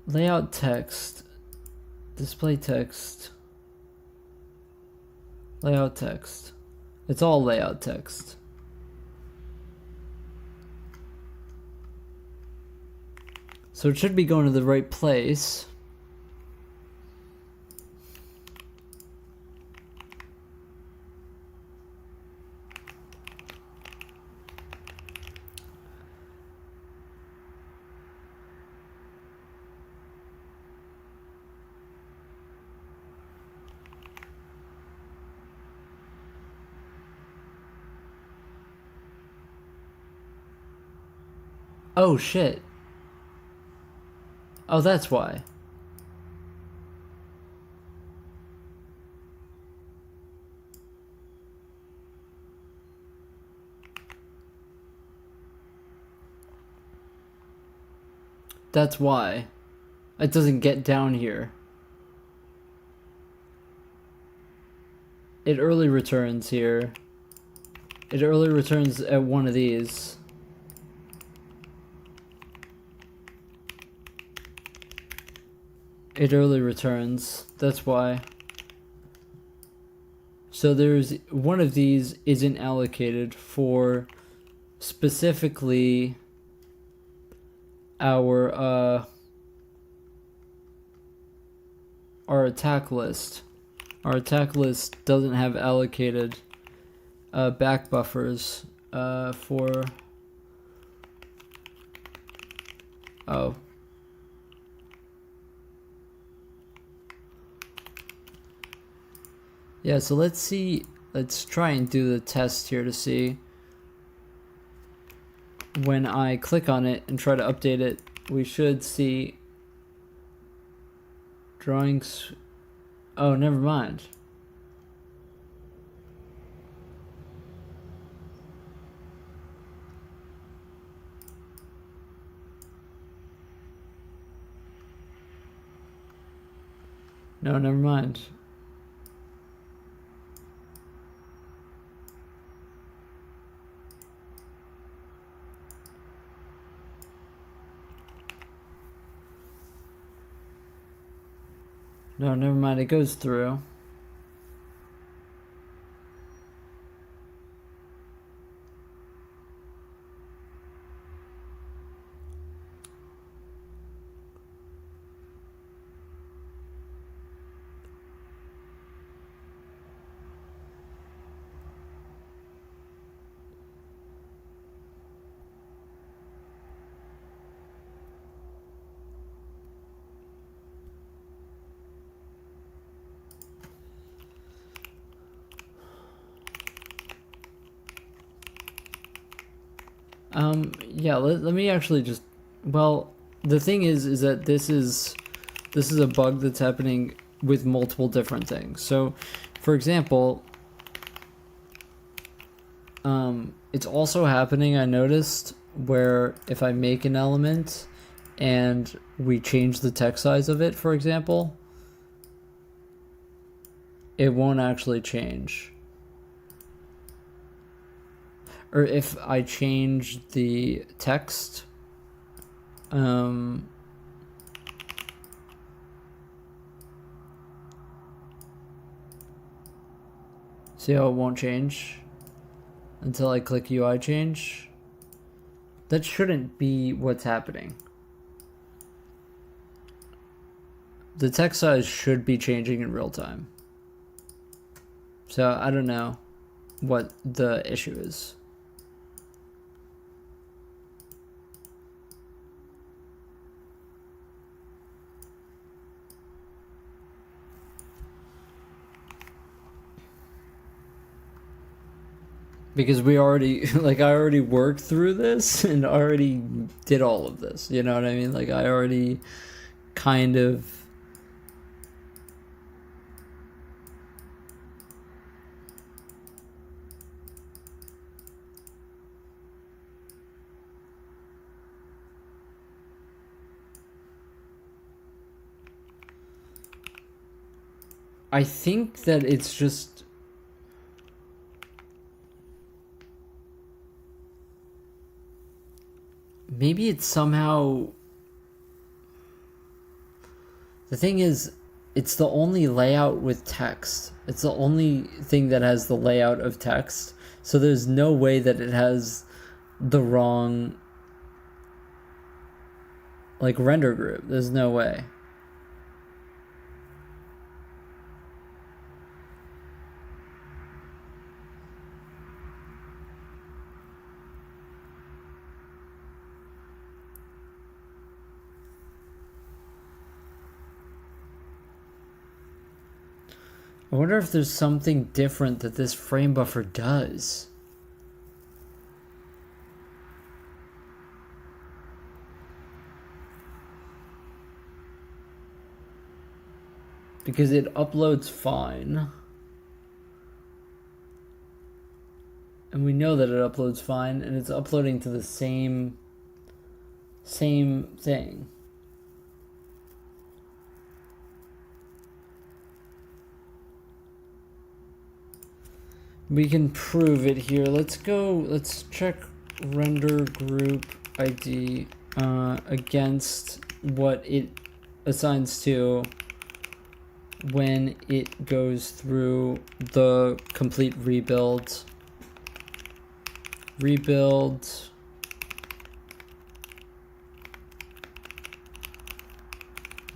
Layout text, display text, layout text. It's all layout text. So it should be going to the right place. Oh shit. Oh, that's why. That's why. It doesn't get down here. It early returns here. It early returns at one of these. It early returns. That's why. So there's one of these isn't allocated for specifically our attack list. Our attack list doesn't have allocated back buffers for... Oh. Yeah, so let's see. Let's try and do the test here to see. When I click on it and try to update it, we should see drawings. Oh, never mind. No, never mind. No, never mind. It goes through. Yeah, let me actually just, well, the thing is that this is a bug that's happening with multiple different things. So, for example, it's also happening, I noticed, where if I make an element and we change the text size of it, for example, it won't actually change. Or if I change the text, see how it won't change until I click UI change? That shouldn't be what's happening. The text size should be changing in real time. So I don't know what the issue is. Because we already, like, I already worked through this and already did all of this. You know what I mean? Like, I already kind of... I think that it's just... Maybe it's somehow... The thing is, it's the only layout with text. It's the only thing that has the layout of text. So there's no way that it has the wrong, like, render group. There's no way. I wonder if there's something different that this frame buffer does. Because it uploads fine. And we know that it uploads fine, and it's uploading to the same thing. We can prove it here. Let's check render group ID against what it assigns to when it goes through the complete rebuild. Rebuild.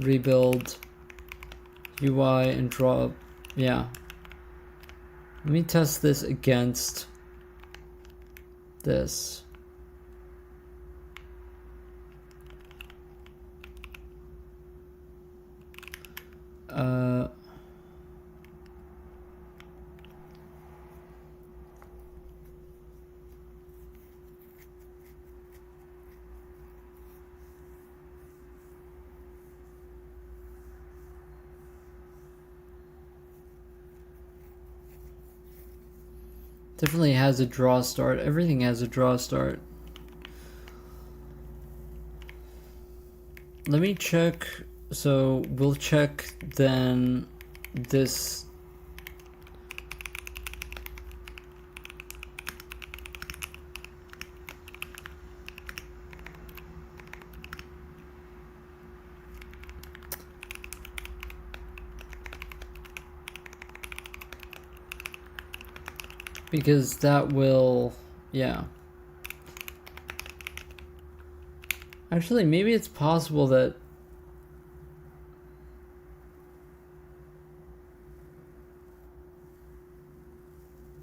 Rebuild UI and draw. Yeah. Let me test this against this. Definitely has a draw start. Everything has a draw start. Let me check. So we'll check then this. Because that will, yeah. Actually, maybe it's possible that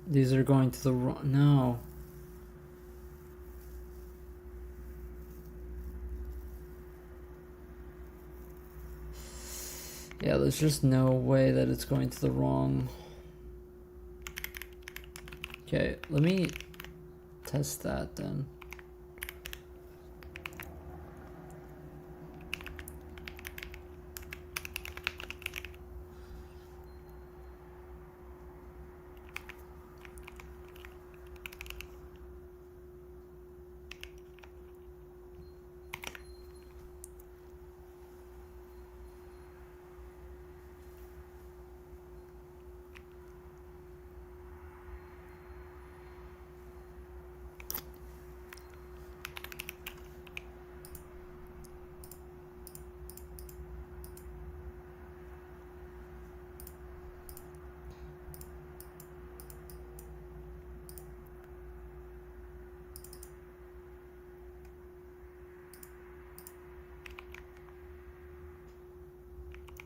these are going to the wrong, no. Yeah, there's just no way that it's going to the wrong. Okay, let me test that then.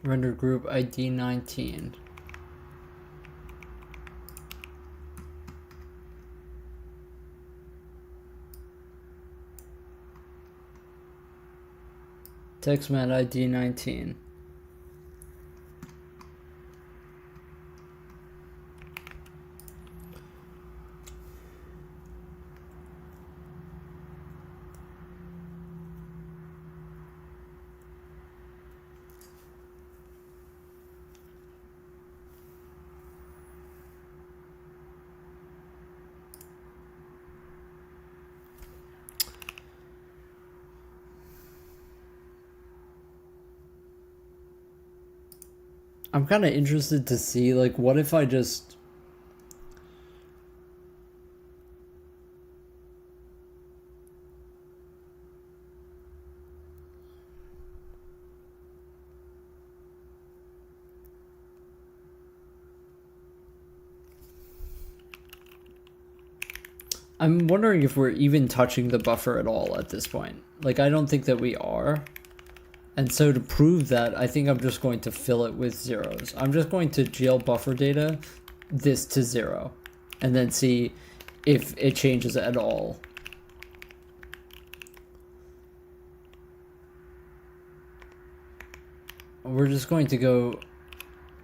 Render group ID 19. TextMat ID 19. I'm kind of interested to see, like, what if I just... I'm wondering if we're even touching the buffer at all at this point. Like, I don't think that we are. And so to prove that, I think I'm just going to fill it with zeros. I'm just going to GL buffer data this to 0 and then see if it changes at all. We're just going to go,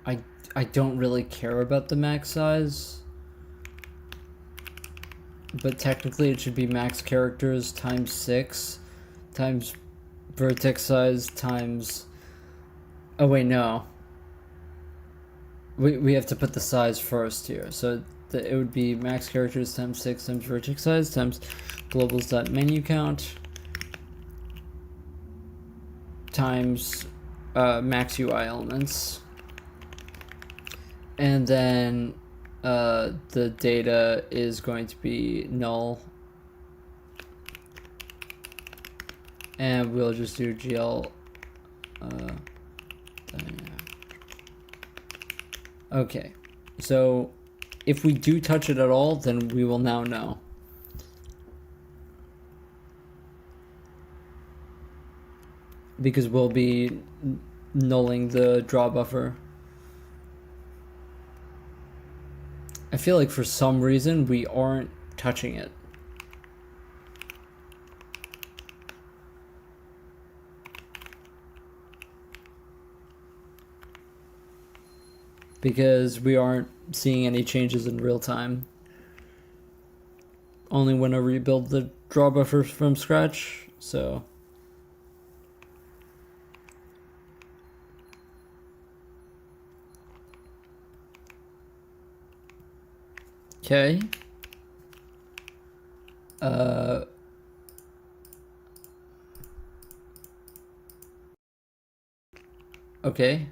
I don't really care about the max size, but technically it should be max characters times 6 times vertex size times, oh wait, no. We have to put the size first here. So it would be max characters times 6 times vertex size times globals.menu count times max UI elements. And then the data is going to be null, and we'll just do GL. Okay, so if we do touch it at all, then we will now know. Because we'll be nulling the draw buffer. I feel like for some reason we aren't touching it. Because we aren't seeing any changes in real time. Only when I rebuild the draw buffer from scratch, so. Okay. Okay.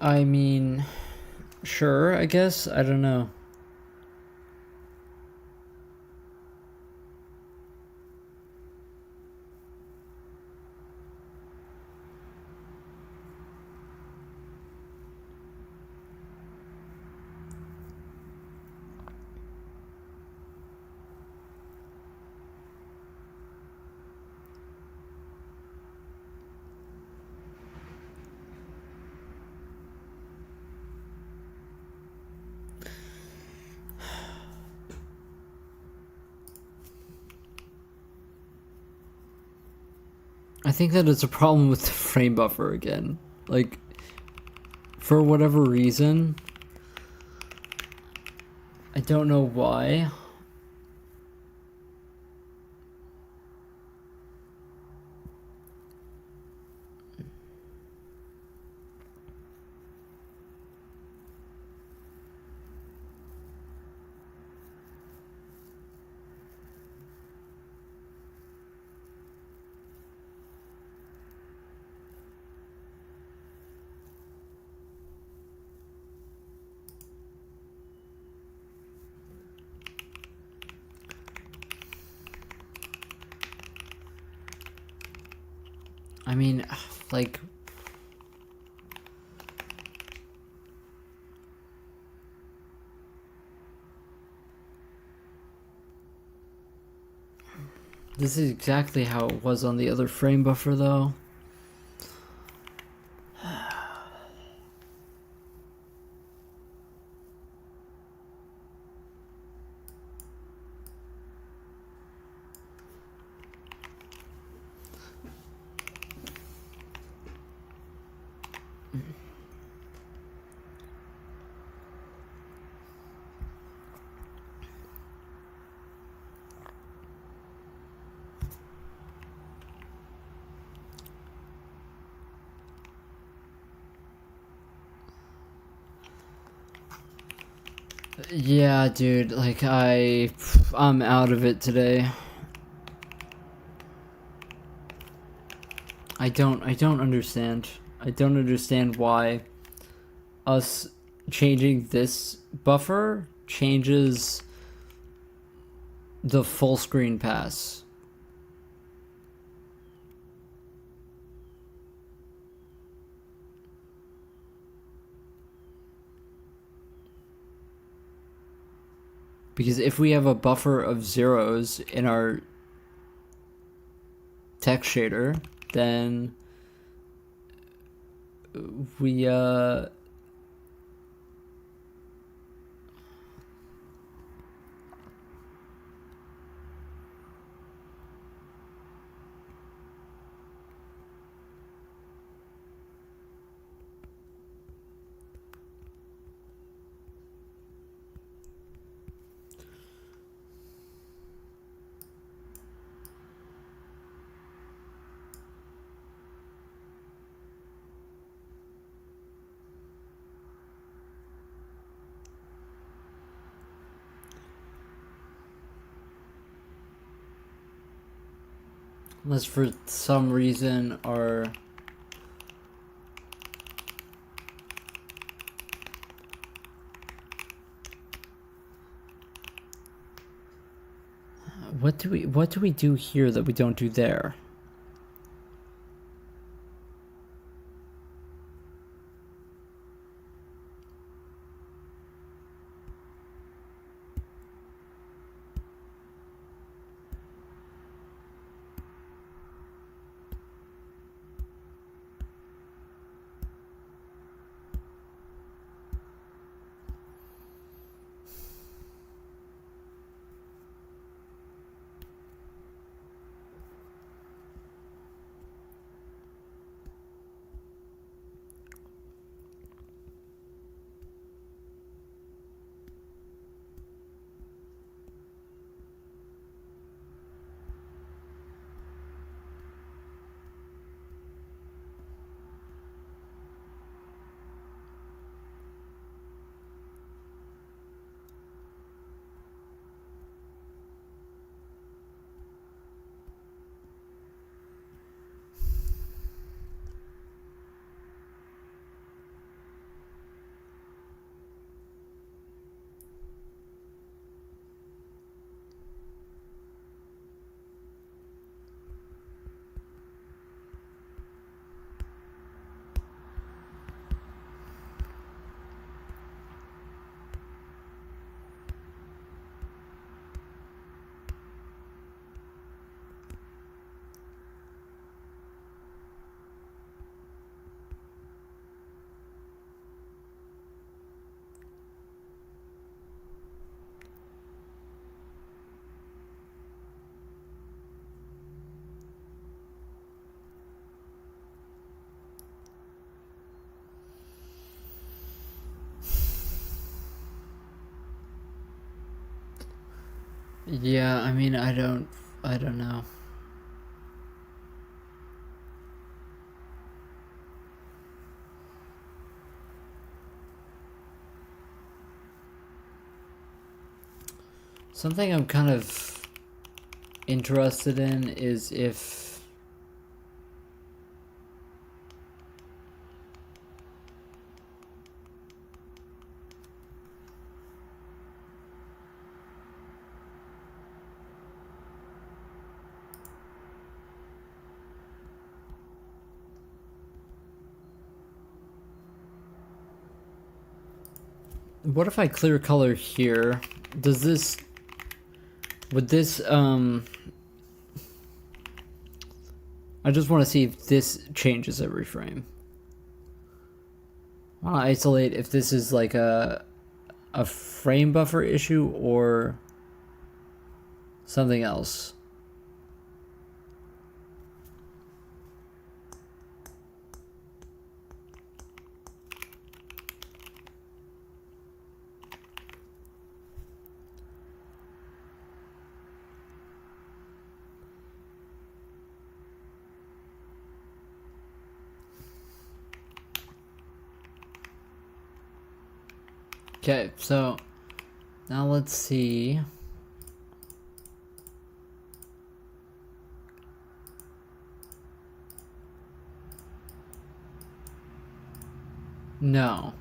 I mean, sure, I guess. I don't know. I think that it's a problem with the frame buffer again. Like, for whatever reason, I don't know why. I mean, like, this is exactly how it was on the other frame buffer, though. Yeah, dude, like, I'm out of it today. I don't understand. I don't understand why us changing this buffer changes the full screen pass. Because if we have a buffer of zeros in our text shader, then we Unless for some reason our... What do we do here that we don't do there? Yeah, I mean, I don't know. Something I'm kind of interested in is if what if I clear color here? Does this... Would this, I just want to see if this changes every frame. I want to isolate if this is like a frame buffer issue or something else. Okay, so now let's see. No.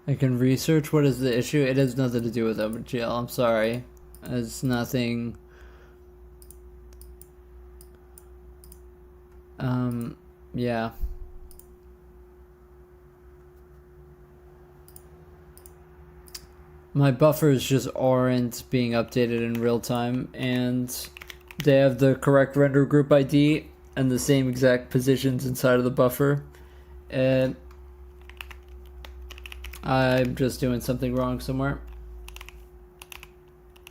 I can research what is the issue. It has nothing to do with OpenGL. I'm sorry. It's nothing. Yeah. My buffers just aren't being updated in real time, and they have the correct render group ID and the same exact positions inside of the buffer. And I'm just doing something wrong somewhere.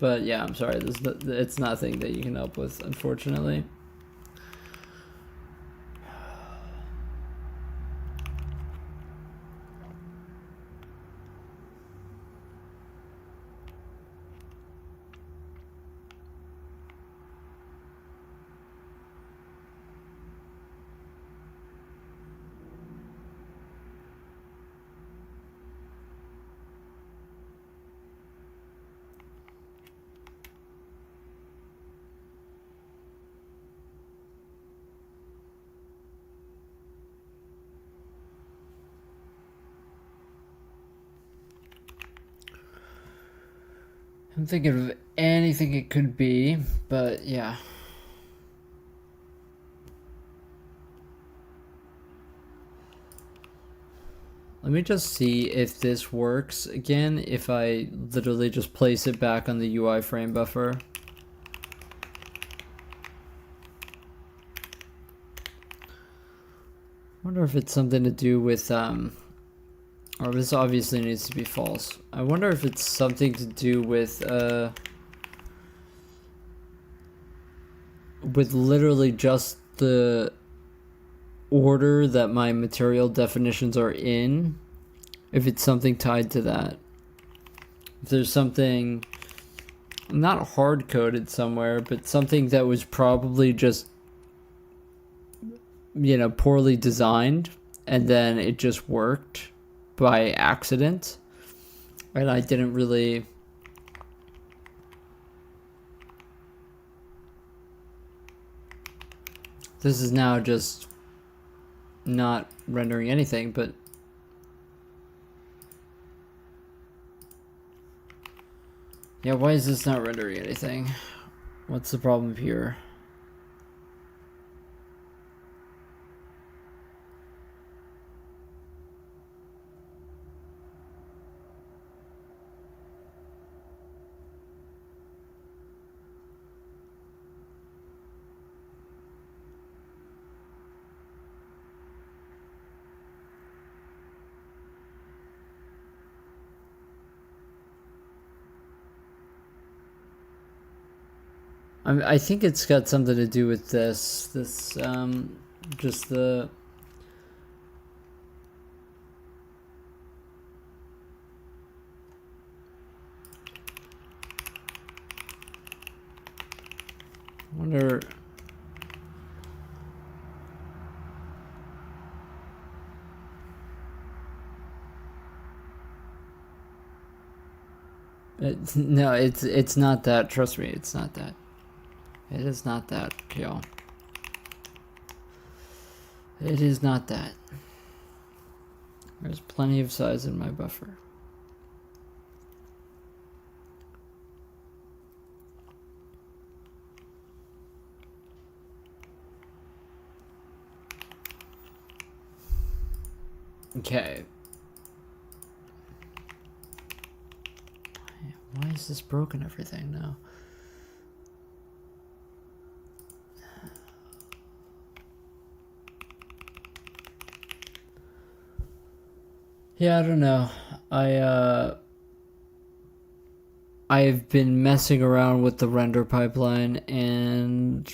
But yeah, I'm sorry. It's nothing that you can help with, unfortunately. I'm thinking of anything it could be, but yeah. Let me just see if this works again, if I literally just place it back on the UI frame buffer. Wonder if it's something to do with, or this obviously needs to be false. I wonder if it's something to do with literally just the order that my material definitions are in, if it's something tied to that. If there's something not hard-coded somewhere, but something that was probably just, you know, poorly designed, and then it just worked by accident, and I didn't really... This is now just not rendering anything, but yeah, why is this not rendering anything? What's the problem here? I think it's got something to do with this, just the... I wonder... No, it's not that. Trust me, it's not that. It is not that, y'all. It is not that. There's plenty of size in my buffer. Okay. Why is this broken everything now? Yeah, I don't know. I've been messing around with the render pipeline, and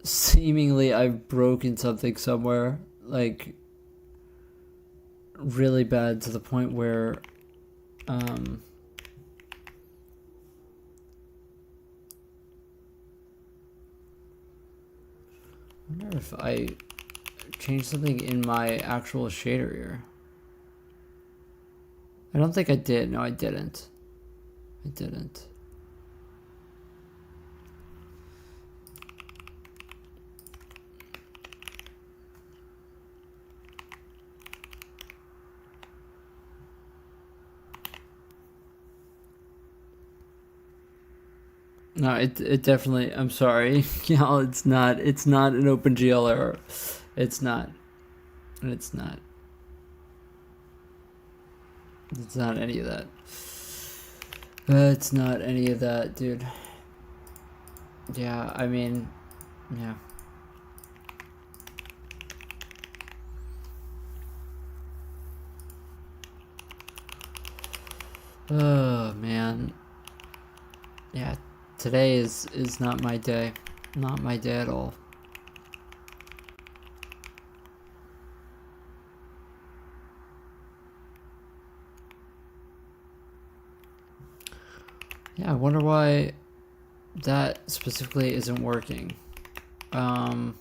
seemingly I've broken something somewhere, like really bad, to the point where I wonder if I changed something in my actual shader here. I don't think I did. No, I didn't. I didn't. No, it definitely... I'm sorry. You know, it's not an OpenGL error. It's not. It's not. It's not any of that. It's not any of that, dude. Yeah, I mean, yeah. Oh, man. Yeah, today is not my day. Not my day at all. Yeah, I wonder why that specifically isn't working. No.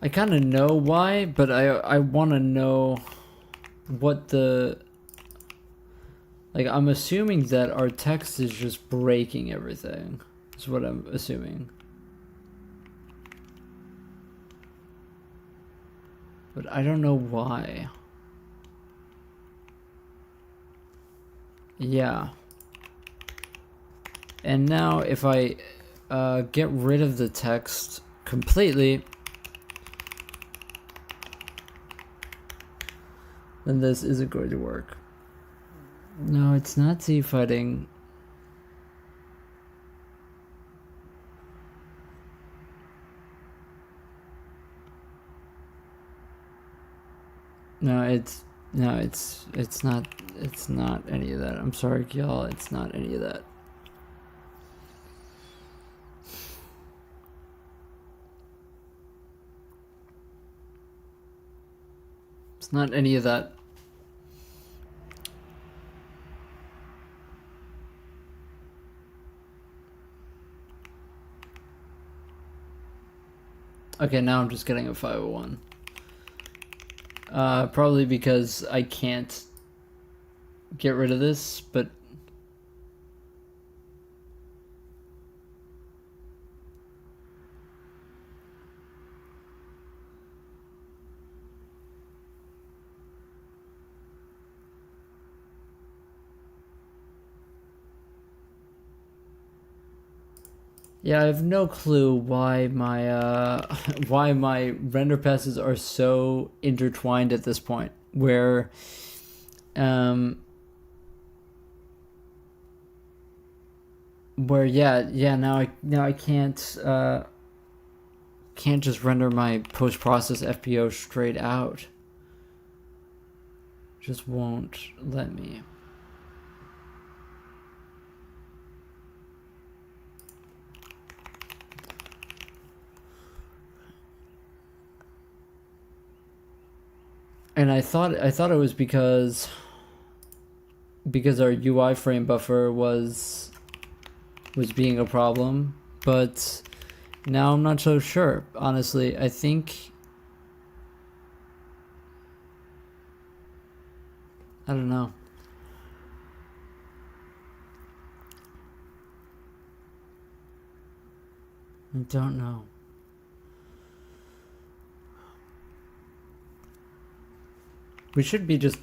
I kind of know why, but I want to know what the... Like, I'm assuming that our text is just breaking everything. Is what I'm assuming. But I don't know why. Yeah. And now if I get rid of the text completely, then this isn't going to work. No, it's not fighting. No, it's not any of that. I'm sorry, y'all. It's not any of that. It's not any of that. Okay, now I'm just getting a 501. Probably because I can't get rid of this, but yeah, I have no clue why my why my render passes are so intertwined at this point. Where, yeah, now I can't just render my post process FPO straight out. Just won't let me. And I thought it was because our UI frame buffer was being a problem, but now I'm not so sure. Honestly, I think I don't know. I don't know. We should be just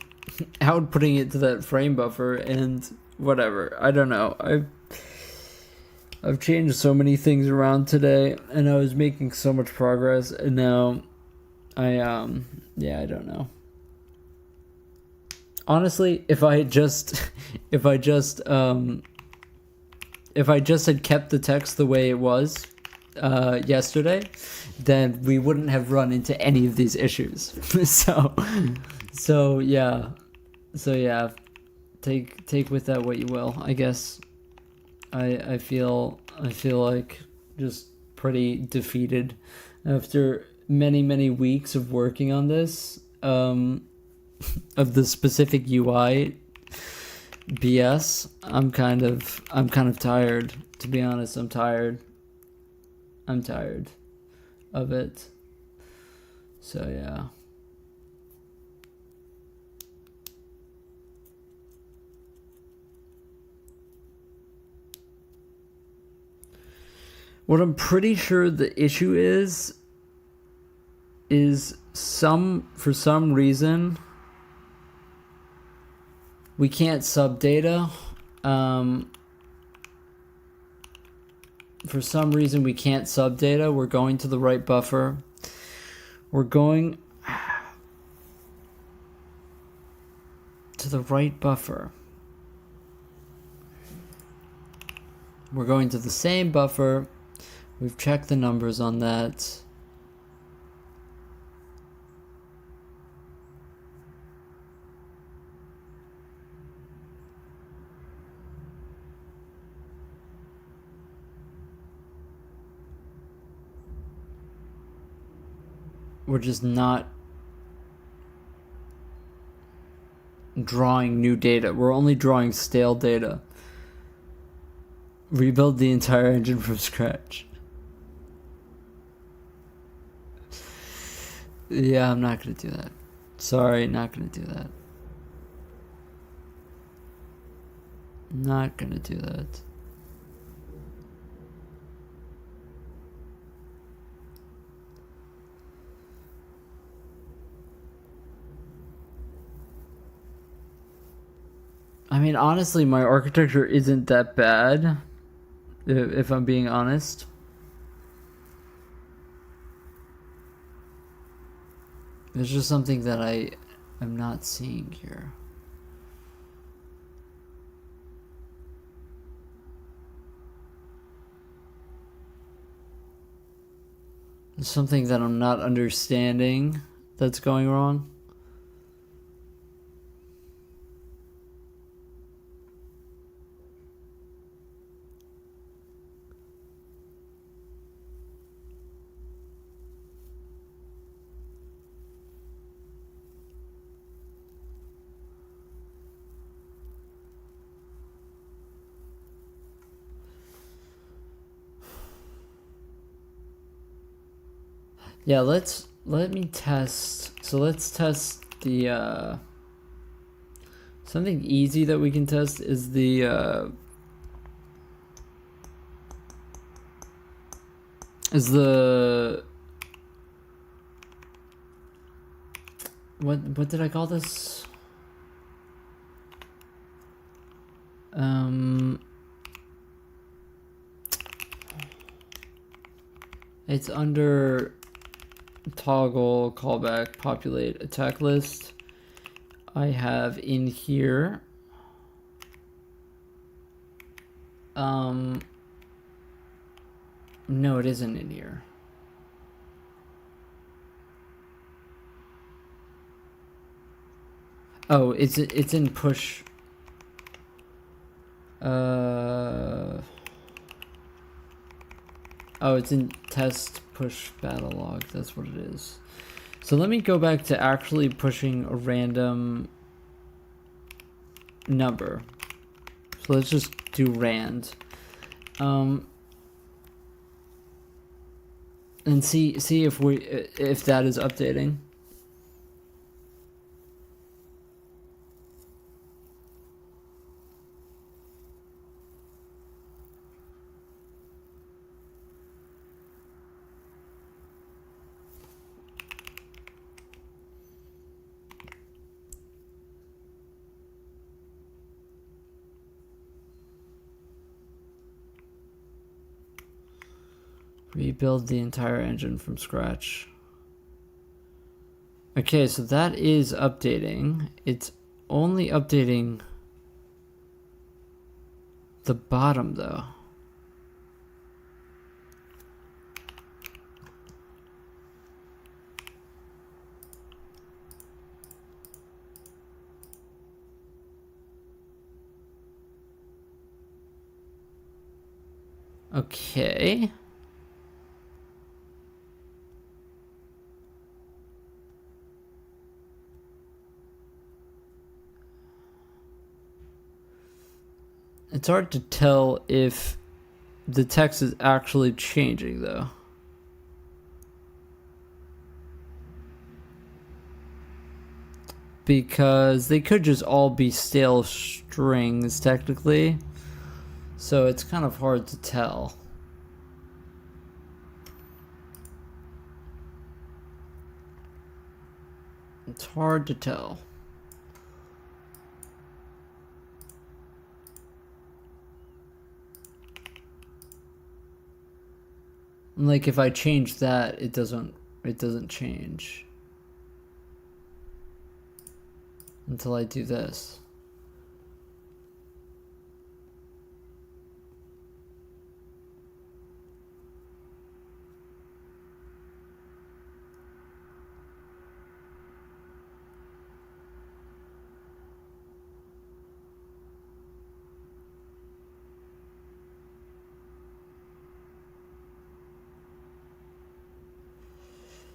outputting it to that frame buffer and whatever. I don't know. I've changed so many things around today, and I was making so much progress, and now I don't know. Honestly, if I just had kept the text the way it was yesterday, then we wouldn't have run into any of these issues. So yeah, take with that what you will. I guess I feel like just pretty defeated after many weeks of working on this, of the specific UI BS. I'm kind of tired, to be honest. I'm tired of it. So yeah. What I'm pretty sure the issue is for some reason we can't sub data. For some reason we can't sub data. We're going to the right buffer. We're going to the right buffer. We're going to the same buffer. We've checked the numbers on that. We're just not drawing new data. We're only drawing stale data. Rebuild the entire engine from scratch. Yeah, I'm not gonna do that. Sorry, not gonna do that. Not gonna do that. I mean, honestly, my architecture isn't that bad, if I'm being honest. There's just something that I am not seeing here. There's something that I'm not understanding that's going wrong. Yeah, let me test. So let's test the something easy that we can test is the what did I call this? It's under toggle callback populate attack list. I have in here no, it isn't in here. Oh, it's in push. Oh, it's in test push battle log. That's what it is. So let me go back to actually pushing a random number. So let's just do rand. And see if that is updating. Rebuild the entire engine from scratch. Okay, so that is updating. It's only updating the bottom though. Okay. It's hard to tell if the text is actually changing though. Because they could just all be stale strings technically. So it's kind of hard to tell. It's hard to tell. Like if I change that, it doesn't change until I do this.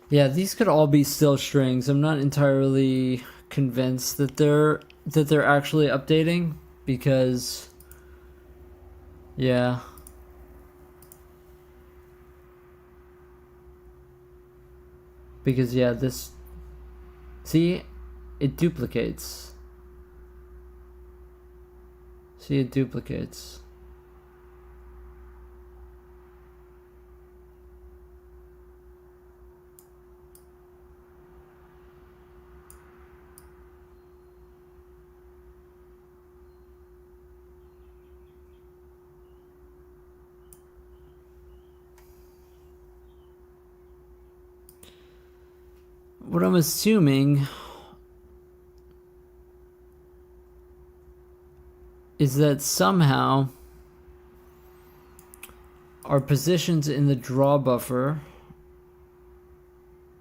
Yeah, these could all be still strings. I'm not entirely convinced that they're actually updating because yeah. Because yeah, this, see, it duplicates. See, it duplicates. What I'm assuming is that somehow our positions in the draw buffer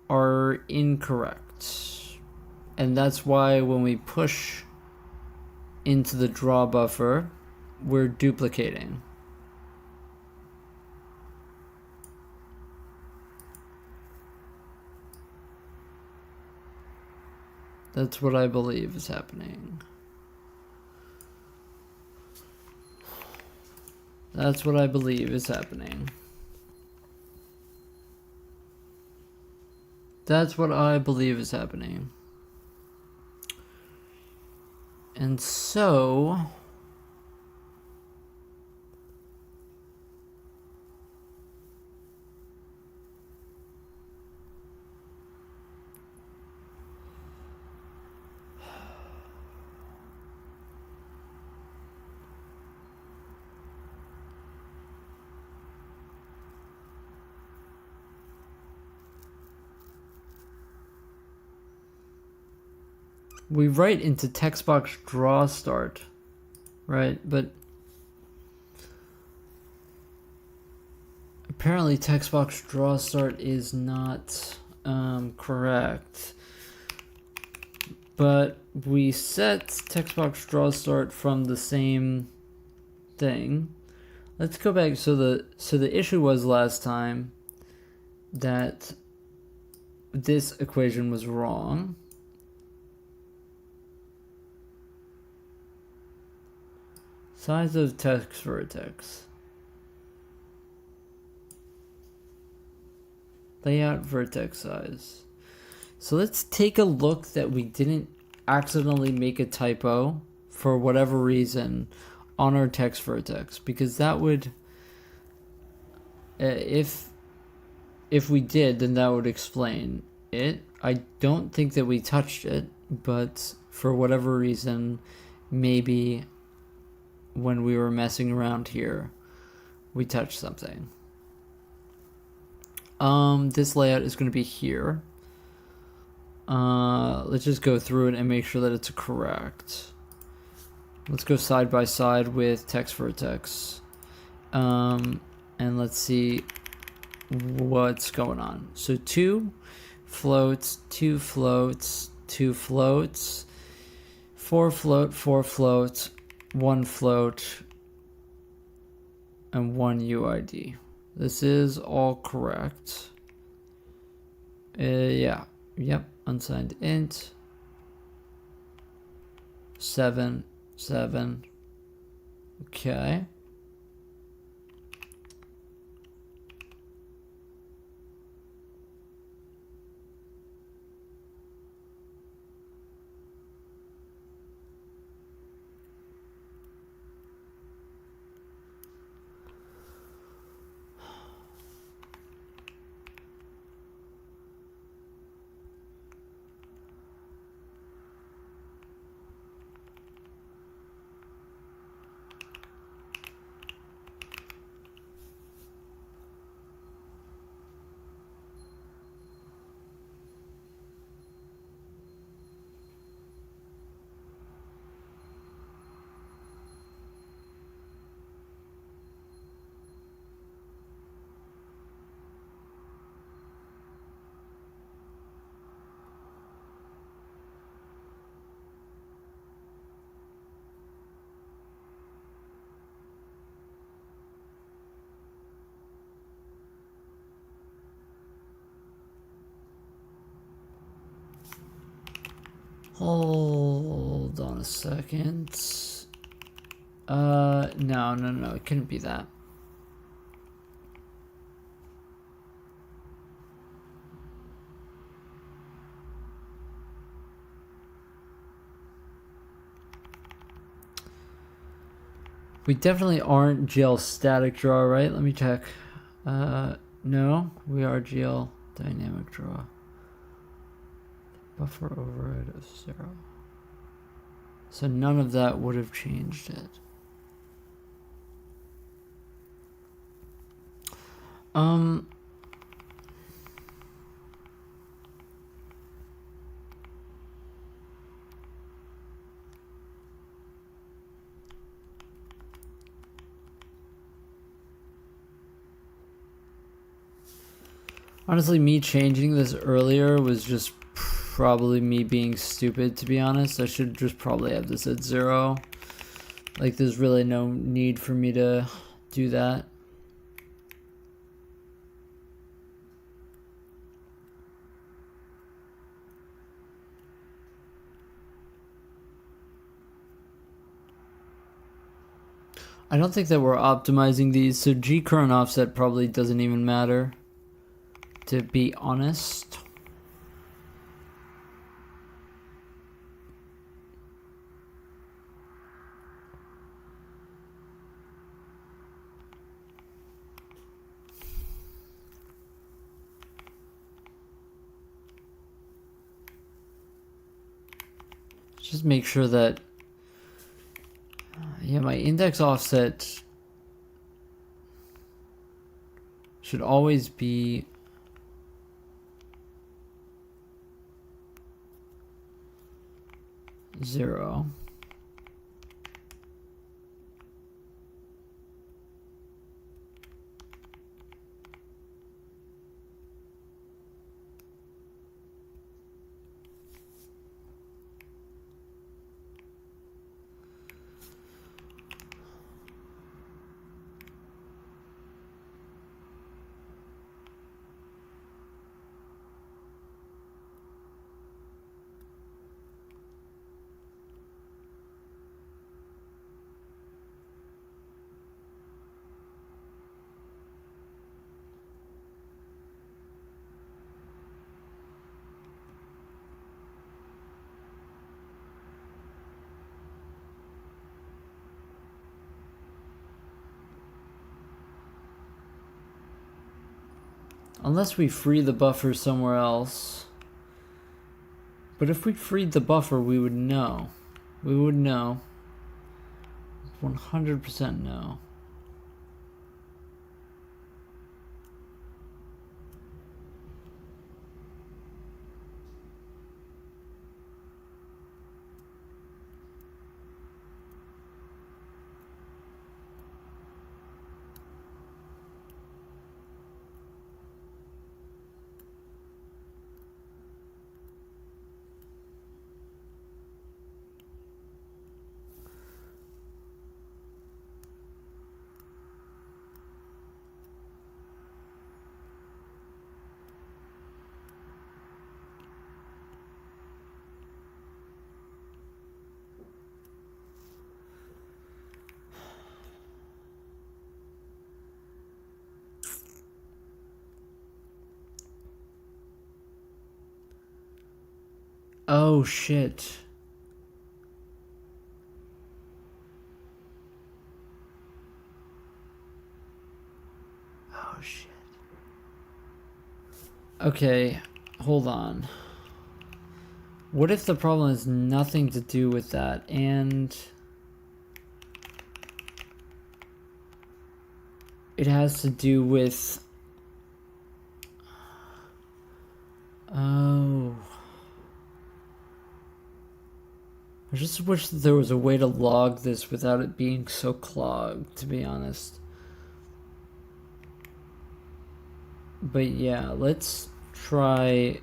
are incorrect. And that's why when we push into the draw buffer, we're duplicating. That's what I believe is happening. That's what I believe is happening. That's what I believe is happening. And so, we write into text box draw start, right? But apparently text box draw start is not correct. But we set text box draw start from the same thing. Let's go back. So the issue was last time that this equation was wrong. Size of text vertex. Layout vertex size. So let's take a look that we didn't accidentally make a typo for whatever reason on our text vertex, because that would, if we did, then that would explain it. I don't think that we touched it, but for whatever reason, maybe when we were messing around here, we touched something. This layout is going to be here. Let's just go through it and make sure that it's correct. Let's go side by side with text vertex. And let's see what's going on. So 2 floats, 2 floats, 2 floats, 4 float, 4 float, 1 float, and 1 UID. This is all correct. Yeah. Yep. Unsigned int. 7, 7. Okay. Hold on a second. No, it couldn't be that. We definitely aren't GL static draw, right? Let me check. No, we are GL dynamic draw. Buffer override of 0. So none of that would have changed it. Honestly, me changing this earlier was just probably me being stupid, to be honest. I should just probably have this at 0. Like, there's really no need for me to do that. I don't think that we're optimizing these, so G current offset probably doesn't even matter, to be honest. Just make sure that, yeah, my index offset should always be 0. Unless we free the buffer somewhere else. But if we freed the buffer, we would know. We would know. 100% know. Oh, shit. Oh, shit. Okay, hold on. What if the problem has nothing to do with that, and it has to do with... Oh... I just wish that there was a way to log this without it being so clogged, to be honest. But yeah, let's try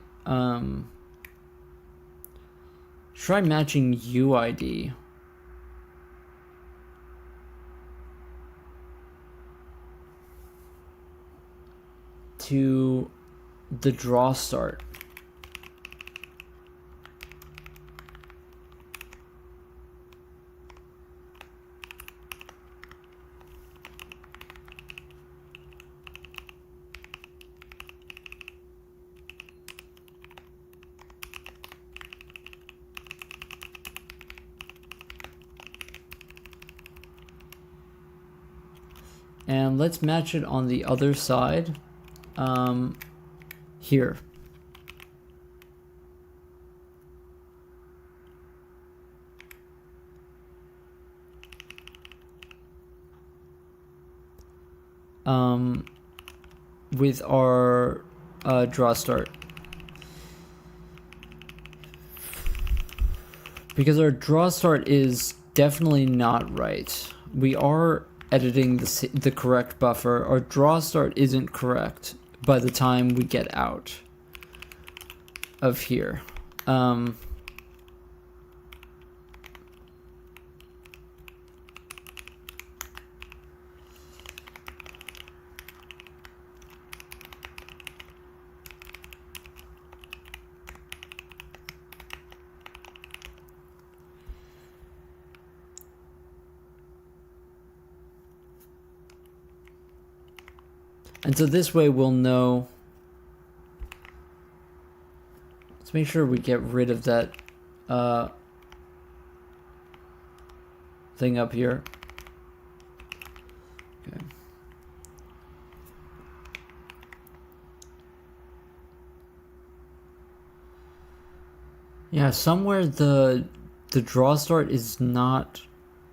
matching UID. To the draw start. And let's match it on the other side, here. With our draw start. Because our draw start is definitely not right. We are editing the correct buffer. Our draw start isn't correct by the time we get out of here. And so this way we'll know. Let's make sure we get rid of that thing up here. Okay. Yeah, somewhere the draw start is not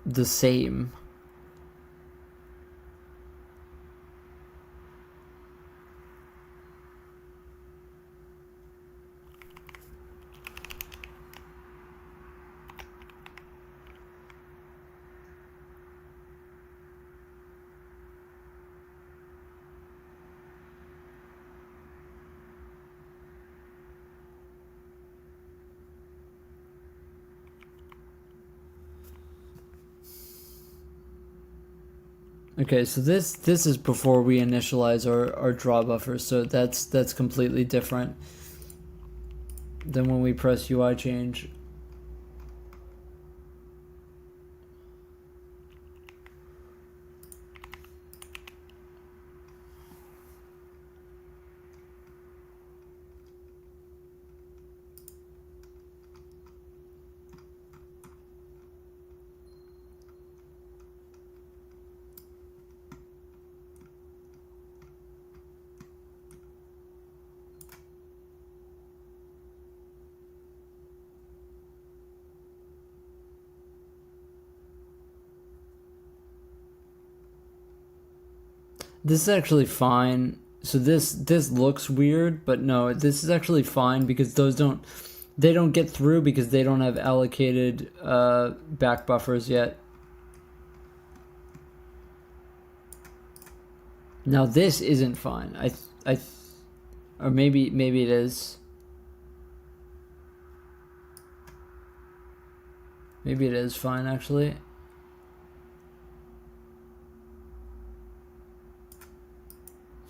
the same. Okay, so this is before we initialize our draw buffer, so that's completely different than when we press UI change. This is actually fine. So this looks weird, but no, this is actually fine because those don't get through because they don't have allocated back buffers yet. Now this isn't fine. Or maybe it is. Maybe it is fine actually.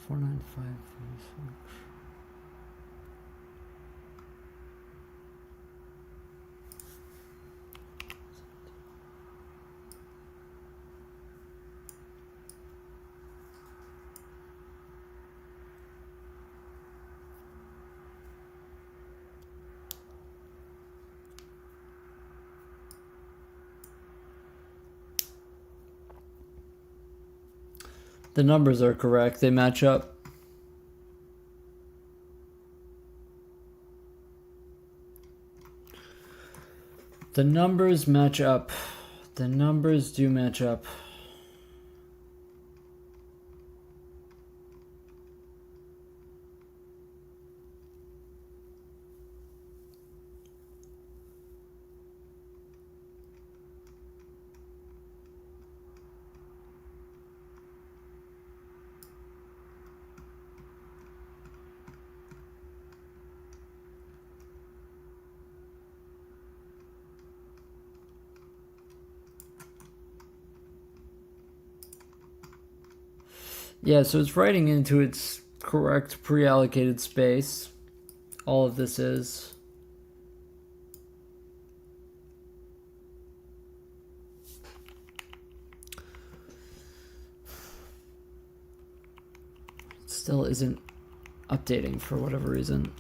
Four, 9, 5, 4, 6. The numbers are correct. They match up. The numbers match up. The numbers do match up. Yeah, so it's writing into its correct pre-allocated space. All of this is. Still isn't updating for whatever reason.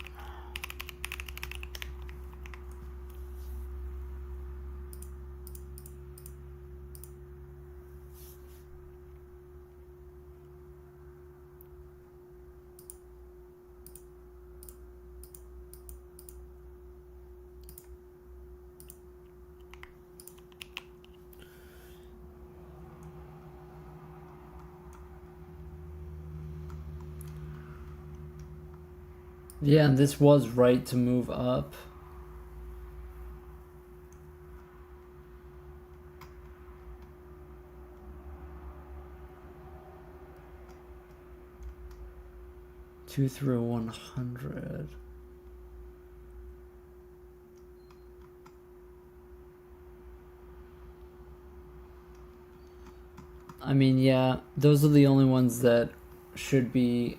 Yeah, and this was right to move up. Two through 100. I mean, yeah, those are the only ones that should be.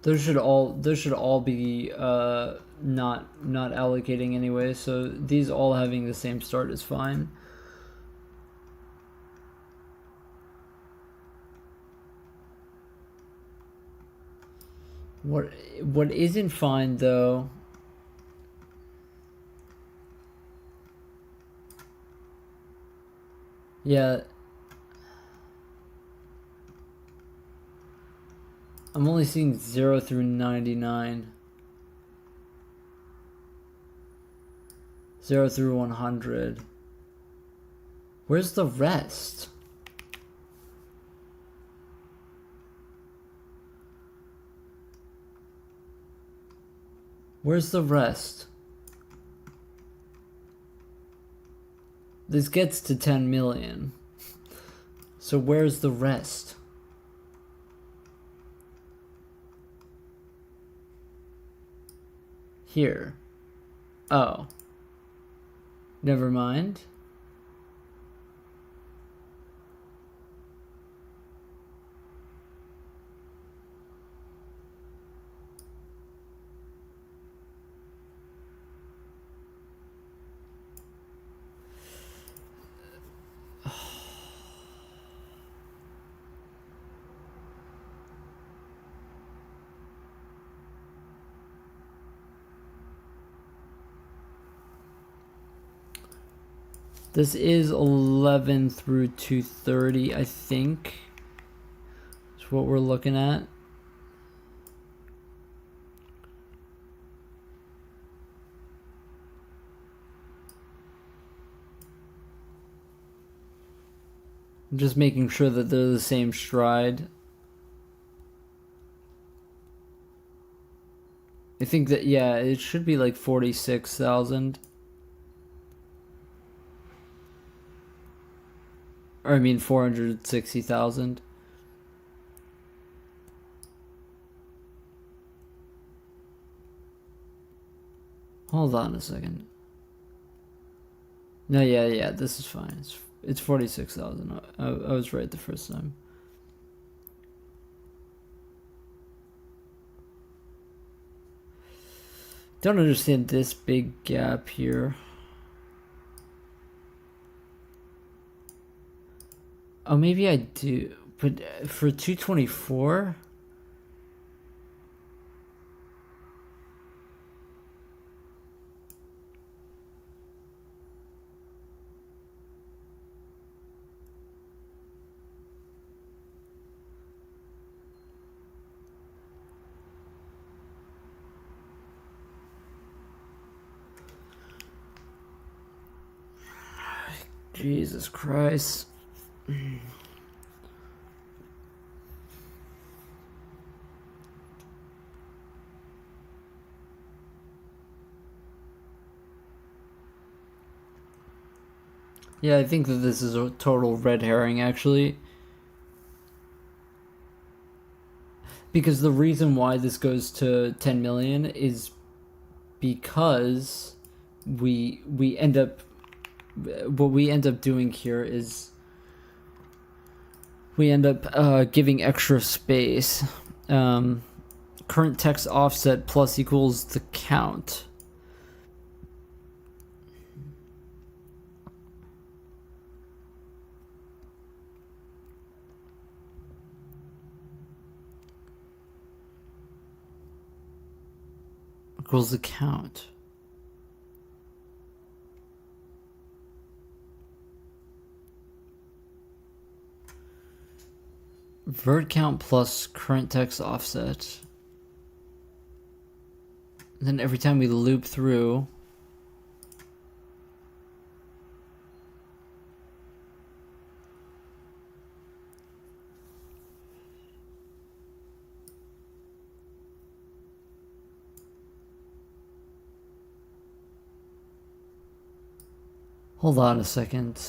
Those should all be not allocating anyway. So these all having the same start is fine. What isn't fine though? Yeah. I'm only seeing 0 through 99. 0 through 100. Where's the rest? Where's the rest? This gets to 10 million. So where's the rest? Here. Oh. Never mind. This is 11 through 230, I think. That's what we're looking at. I'm just making sure that they're the same stride. I think that, yeah, it should be like 46,000. Or I mean 460,000. Hold on a second. No, yeah, this is fine. It's 46,000. I was right the first time. Don't understand this big gap here. Oh, maybe I do. But for 224? Jesus Christ. Yeah, I think that this is a total red herring, actually. Because the reason why this goes to 10 million is because we end up... What we end up doing here is... We end up giving extra space. Current text offset plus equals the count. Equals the count. Vert count plus current text offset. And then every time we loop through, hold on a second.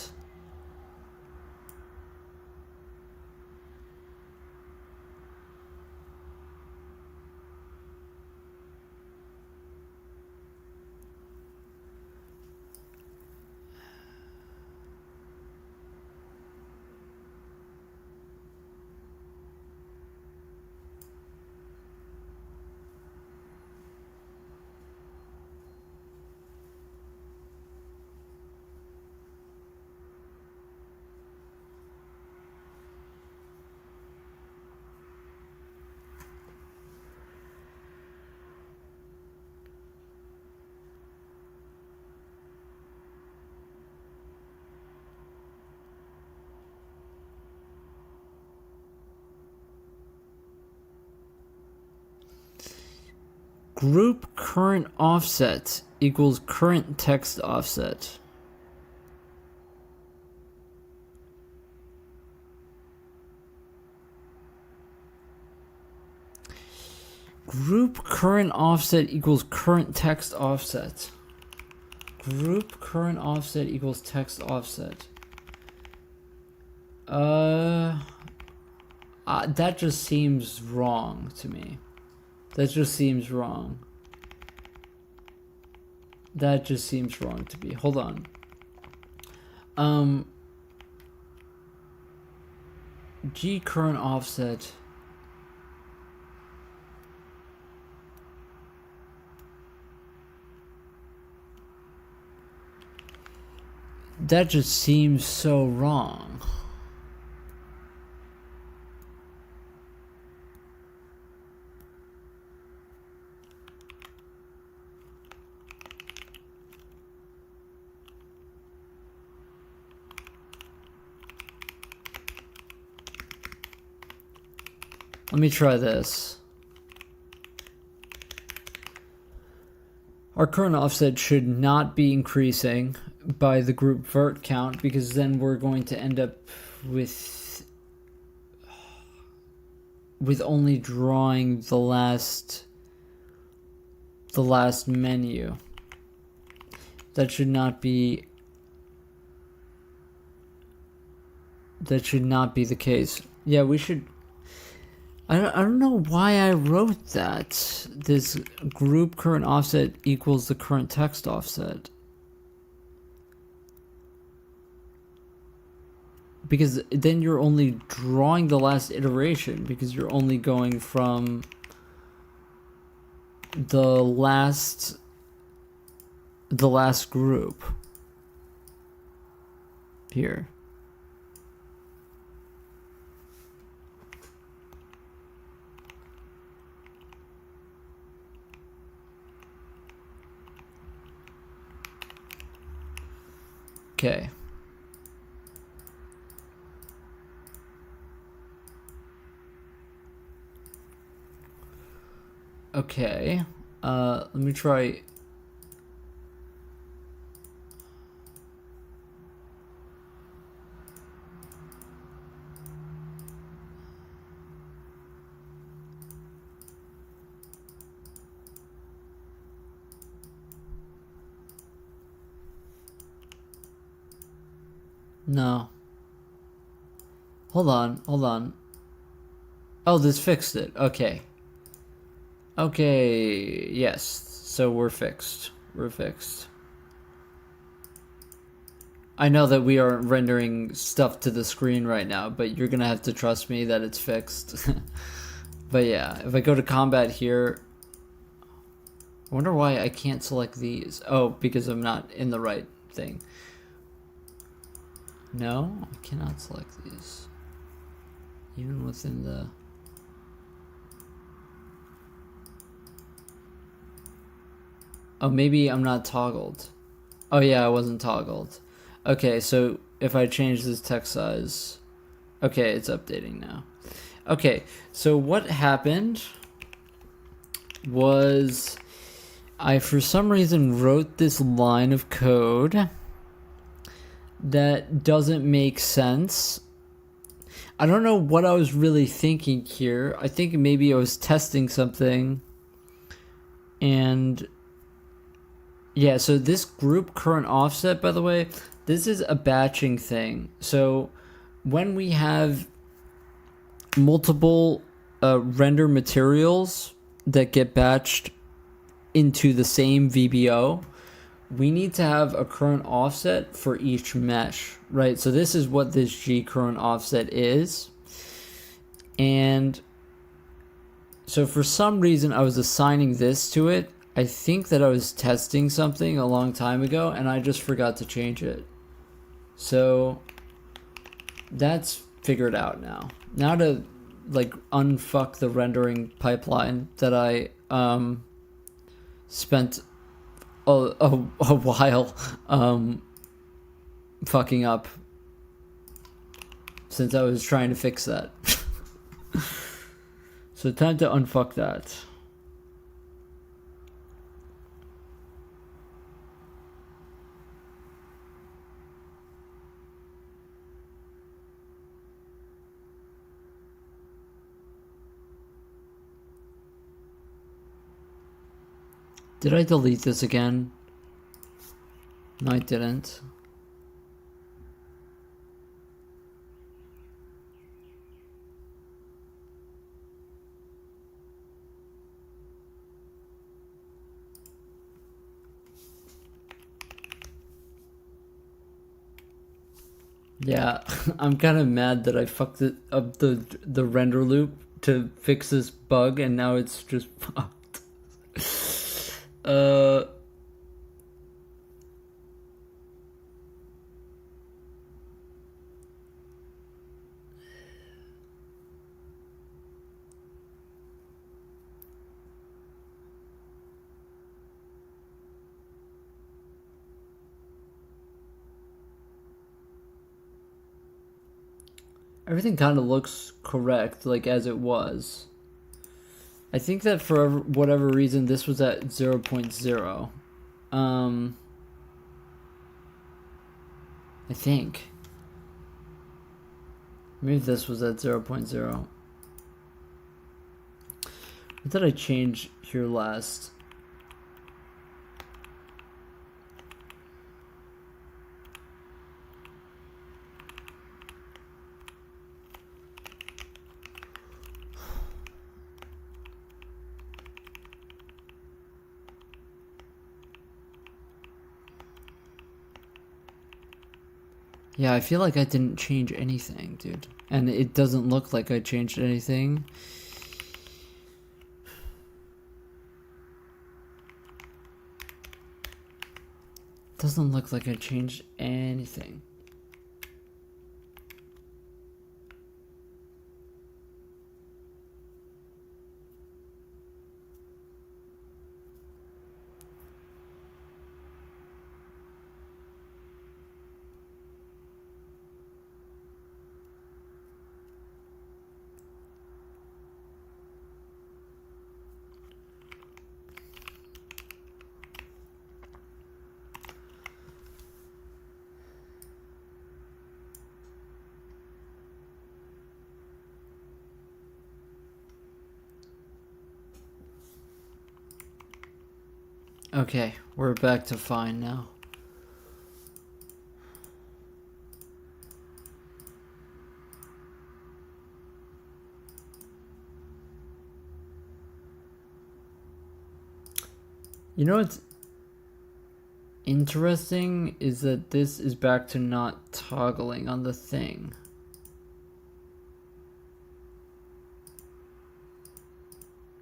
Group current offset equals current text offset. Group current offset equals current text offset. Group current offset equals text offset. That just seems wrong to me. That just seems wrong. That just seems wrong to me. Hold on. G current offset. That just seems so wrong. Let me try this. Our current offset should not be increasing by the group vert count, because then we're going to end up with only drawing the last menu. That should not be the case. Yeah, we should. I don't know why I wrote that. This group current offset equals the current text offset. Because then you're only drawing the last iteration, because you're only going from the last group here. Okay. Okay. Let me try. No. Hold on. Oh, this fixed it. Okay. Okay, yes. So we're fixed. I know that we aren't rendering stuff to the screen right now, but you're gonna have to trust me that it's fixed. But yeah, if I go to combat here, I wonder why I can't select these. Oh, because I'm not in the right thing. No, I cannot select these. Even within the... Oh, maybe I'm not toggled. Oh yeah, I wasn't toggled. Okay, so if I change this text size... Okay, it's updating now. Okay, so what happened was I, for some reason, wrote this line of code that doesn't make sense. I don't know what I was really thinking here. I think maybe I was testing something. And yeah, so this group current offset, by the way, this is a batching thing. So when we have multiple render materials that get batched into the same VBO, we need to have a current offset for each mesh, right? So this is what this G current offset is. And so for some reason I was assigning this to it. I think that I was testing something a long time ago and I just forgot to change it. So that's figured out now. Now to like unfuck the rendering pipeline that I spent a while fucking up since I was trying to fix that. So time to unfuck that. Did I delete this again? No, I didn't. Yeah, I'm kind of mad that I fucked it up the render loop to fix this bug and now it's just fucked. Everything kind of looks correct, like as it was. I think that for whatever reason, this was at 0.0. I think. Maybe this was at 0.0. What did I change here last? Yeah, I feel like I didn't change anything, dude. And it doesn't look like I changed anything. Doesn't look like I changed anything. Okay, we're back to fine now. You know what's interesting is that this is back to not toggling on the thing.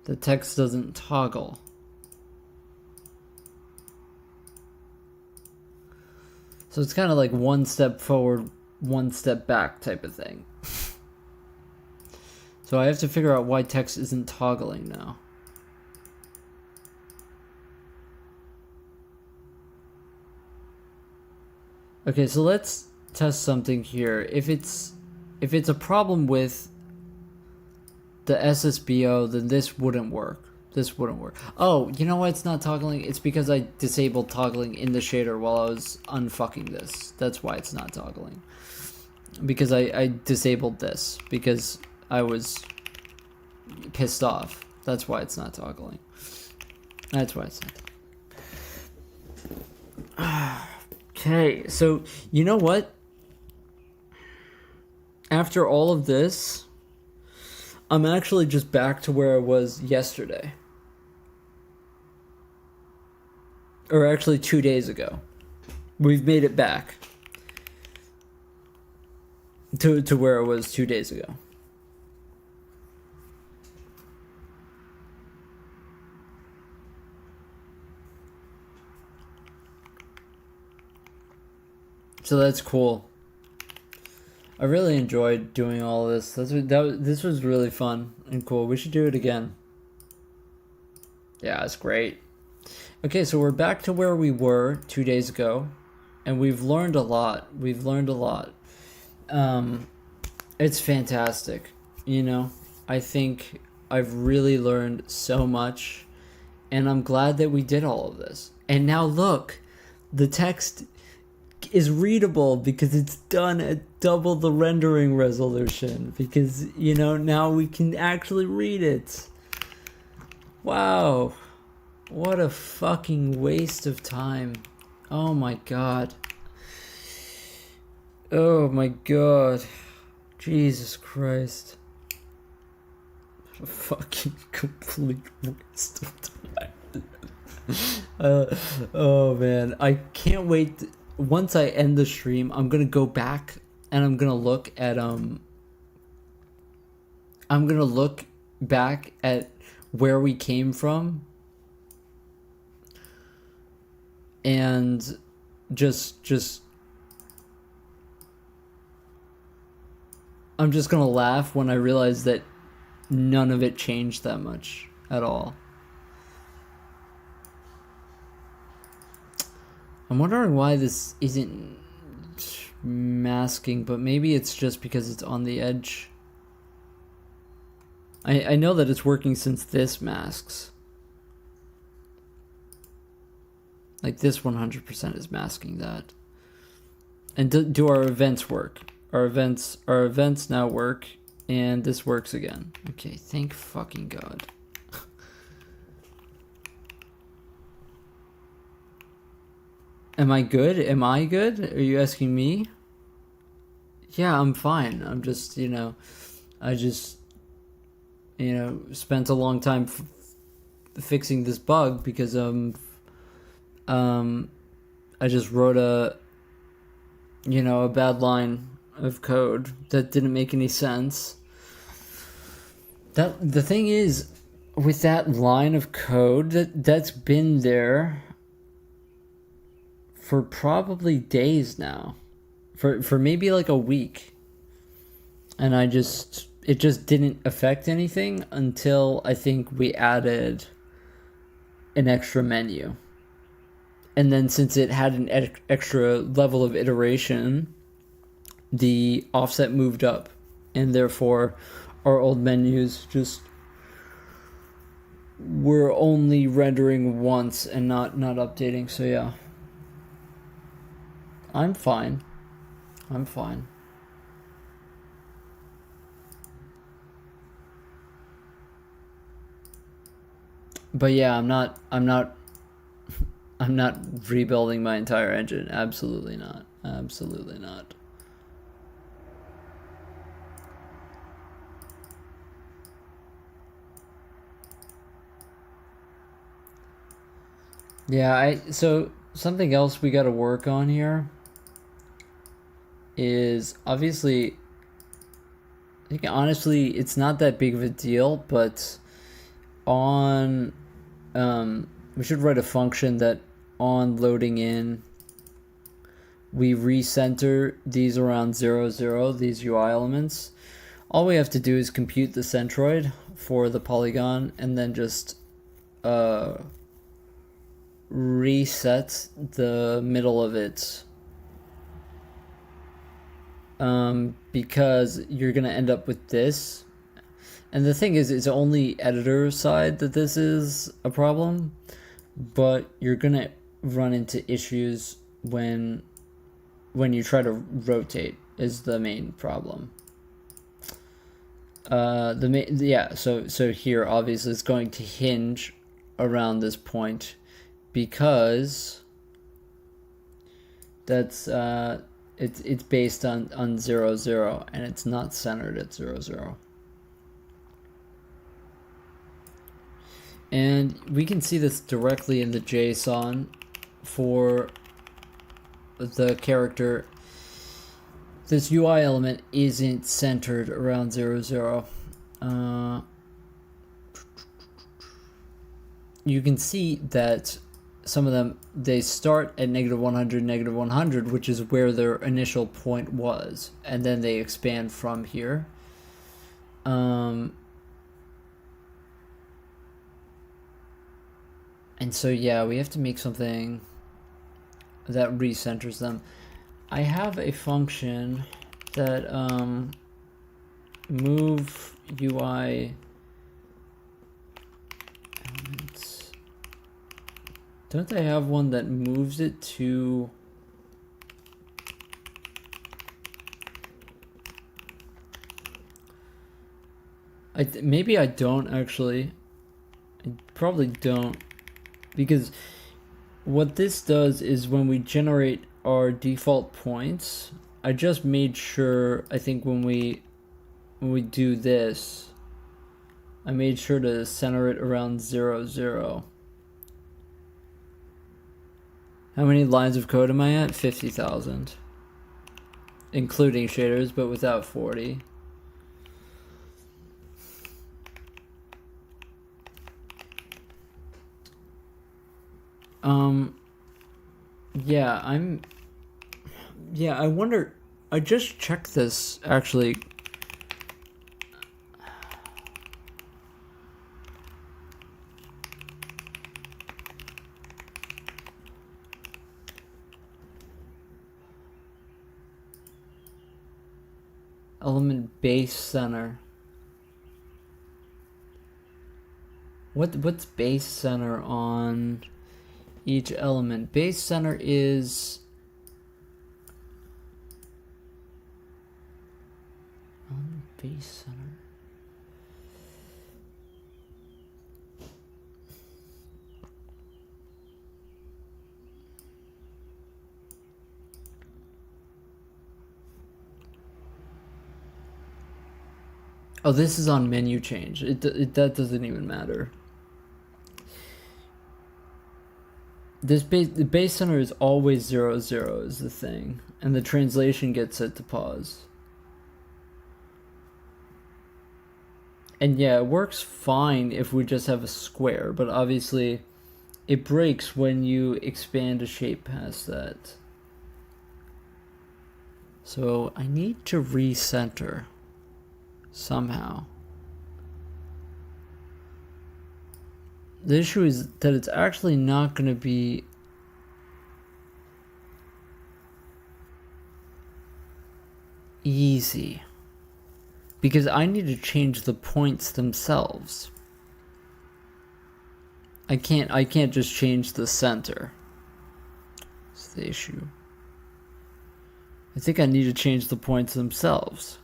The text doesn't toggle. So it's kind of like one step forward, one step back type of thing. So I have to figure out why text isn't toggling now. Okay, so let's test something here. If it's a problem with the SSBO, then this wouldn't work. This wouldn't work. Oh, you know why it's not toggling? It's because I disabled toggling in the shader while I was unfucking this. That's why it's not toggling. Because I disabled this because I was pissed off. That's why it's not toggling. That's why it's not toggling. Okay, so you know what? After all of this, I'm actually just back to where I was yesterday. Or actually 2 days ago. We've made it back to where I was 2 days ago. So that's cool. I really enjoyed doing all this. This was really fun and cool. We should do it again. Yeah, it's great. Okay, so we're back to where we were 2 days ago, and we've learned a lot. It's fantastic. You know, I think I've really learned so much, and I'm glad that we did all of this. And now look, the text is readable because it's done at double the rendering resolution, because, you know, now we can actually read it. Wow. What a fucking waste of time. Oh my god. Oh my god. Jesus Christ. What a fucking complete waste of time. Oh man. I can't wait. Once I end the stream, I'm gonna go back and I'm gonna look at back at where we came from, and just I'm just gonna laugh when I realize that none of it changed that much at all. I'm wondering why this isn't masking, but maybe it's just because it's on the edge. I know that it's working since this masks. Like this 100% is masking that. And do our events work? Our events now work, and this works again. Okay, thank fucking God. Am I good? Am I good? Are you asking me? Yeah, I'm fine. I'm just, I just, spent a long time fixing this bug because I just wrote a bad line of code that didn't make any sense. The thing is, with that line of code that's been there for probably days now, for maybe like a week, and it just didn't affect anything until I think we added an extra menu. And then since it had an extra level of iteration, the offset moved up, and therefore our old menus just were only rendering once and not updating. So yeah, I'm fine. But yeah, I'm not rebuilding my entire engine. Absolutely not. Yeah, so something else we got to work on here is, obviously, I think honestly it's not that big of a deal, but we should write a function that on loading in, we recenter these around 0, 0, these UI elements. All we have to do is compute the centroid for the polygon, and then just reset the middle of it, because you're going to end up with this, And the thing is, it's only editor side that this is a problem, but you're gonna run into issues when you try to rotate is the main problem. So here obviously it's going to hinge around this point because that's it's based on 0, 0, and it's not centered at 0, 0. And we can see this directly in the JSON for the character. This UI element isn't centered around 0, 0. You can see that some of them, they start at -100, -100, which is where their initial point was, and then they expand from here. And so yeah, we have to make something that recenters them. I have a function that move UI elements. Don't I have one that moves it to maybe I don't actually. I probably don't, because what this does is when we generate our default points, I just made sure, I think when we do this, I made sure to center it around 0, 0. How many lines of code am I at? 50,000. Including shaders, but without 40. I wonder, I just checked this actually. Element base center. What's base center on each element? Base center is base center. Oh, this is on menu change. That doesn't even matter. The base center is always 0, 0 is the thing, and the translation gets set to pause. And yeah, it works fine if we just have a square, but obviously it breaks when you expand a shape past that. So I need to recenter somehow. The issue is that it's actually not going to be easy, because I need to change the points themselves. I can't just change the center. That's the issue. I think I need to change the points themselves.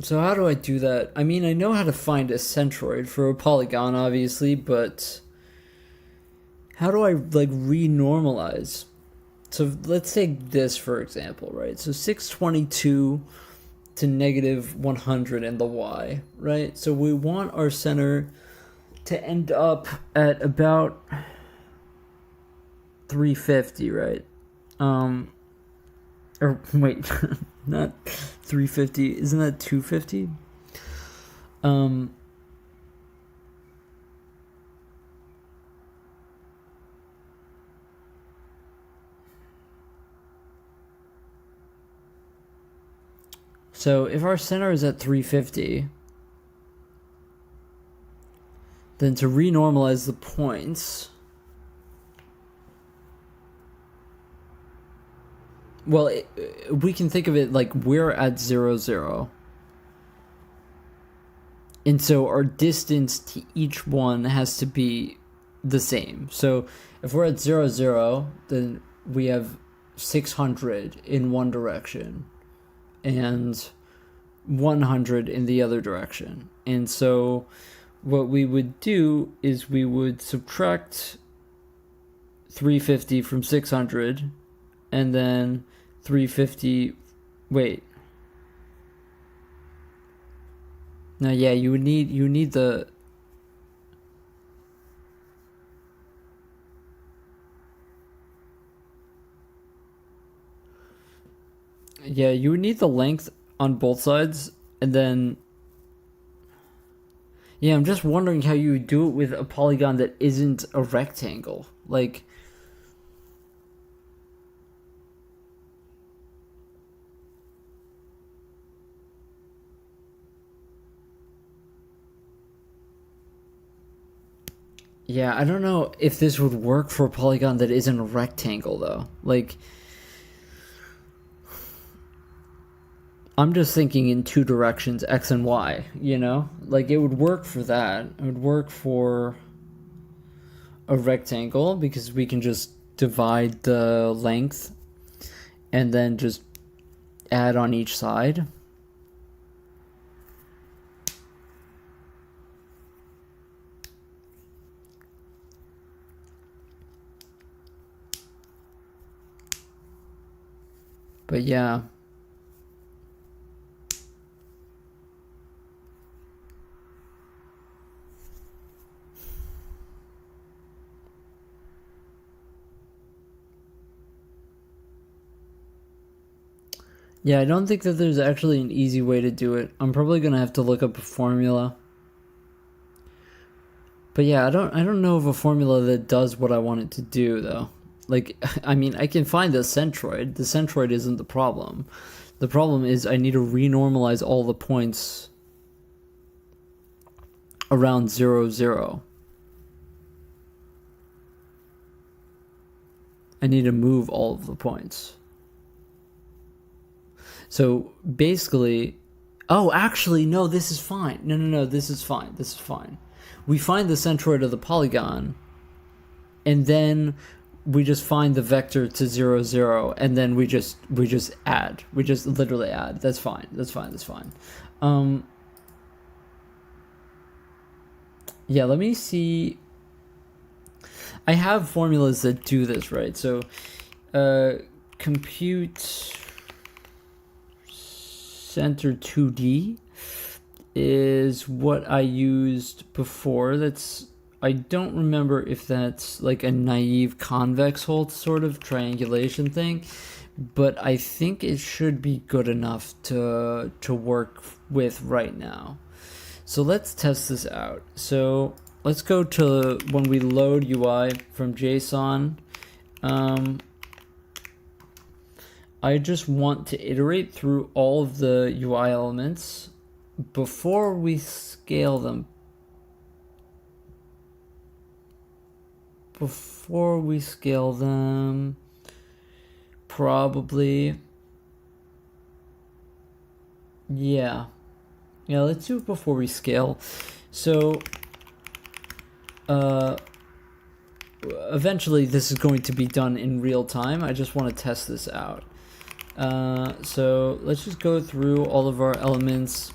So how do I do that? I mean, I know how to find a centroid for a polygon, obviously, but how do I like renormalize? So let's take this for example, right? So 622 to -100 in the y, right? So we want our center to end up at about 350, right? Or wait, not 350. Isn't that 250? So if our center is at 350, Then to renormalize the points, well, we can think of it like we're at 0, 0. And so our distance to each one has to be the same. So if we're at 0, 0, then we have 600 in one direction and 100 in the other direction. And so what we would do is we would subtract 350 from 600 and then 350, wait. Now, yeah, you need the, yeah, you would need the length on both sides, and then, yeah, I'm just wondering how you would do it with a polygon that isn't a rectangle. Like, yeah, I don't know if this would work for a polygon that isn't a rectangle, though. Like, I'm just thinking in two directions, X and Y, you know? Like, it would work for that. It would work for a rectangle because we can just divide the length and then just add on each side. But yeah. Yeah, I don't think that there's actually an easy way to do it. I'm probably gonna have to look up a formula. But yeah, I don't know of a formula that does what I want it to do, though. Like, I mean, I can find the centroid. The centroid isn't the problem. The problem is I need to renormalize all the points around 0, 0. I need to move all of the points. So basically, oh, actually, no, this is fine. No, this is fine. This is fine. We find the centroid of the polygon, and then we just find the vector to 0, 0, and then we just add. We just literally add. That's fine. That's fine. That's fine. Yeah, let me see. I have formulas that do this, right? So, compute center 2D is what I used before. I don't remember if that's like a naive convex hull sort of triangulation thing, but I think it should be good enough to work with right now. So let's test this out. So let's go to when we load UI from JSON. I just want to iterate through all of the UI elements before we scale them. Probably. Yeah, let's do it before we scale. So, eventually this is going to be done in real time. I just want to test this out. So let's just go through all of our elements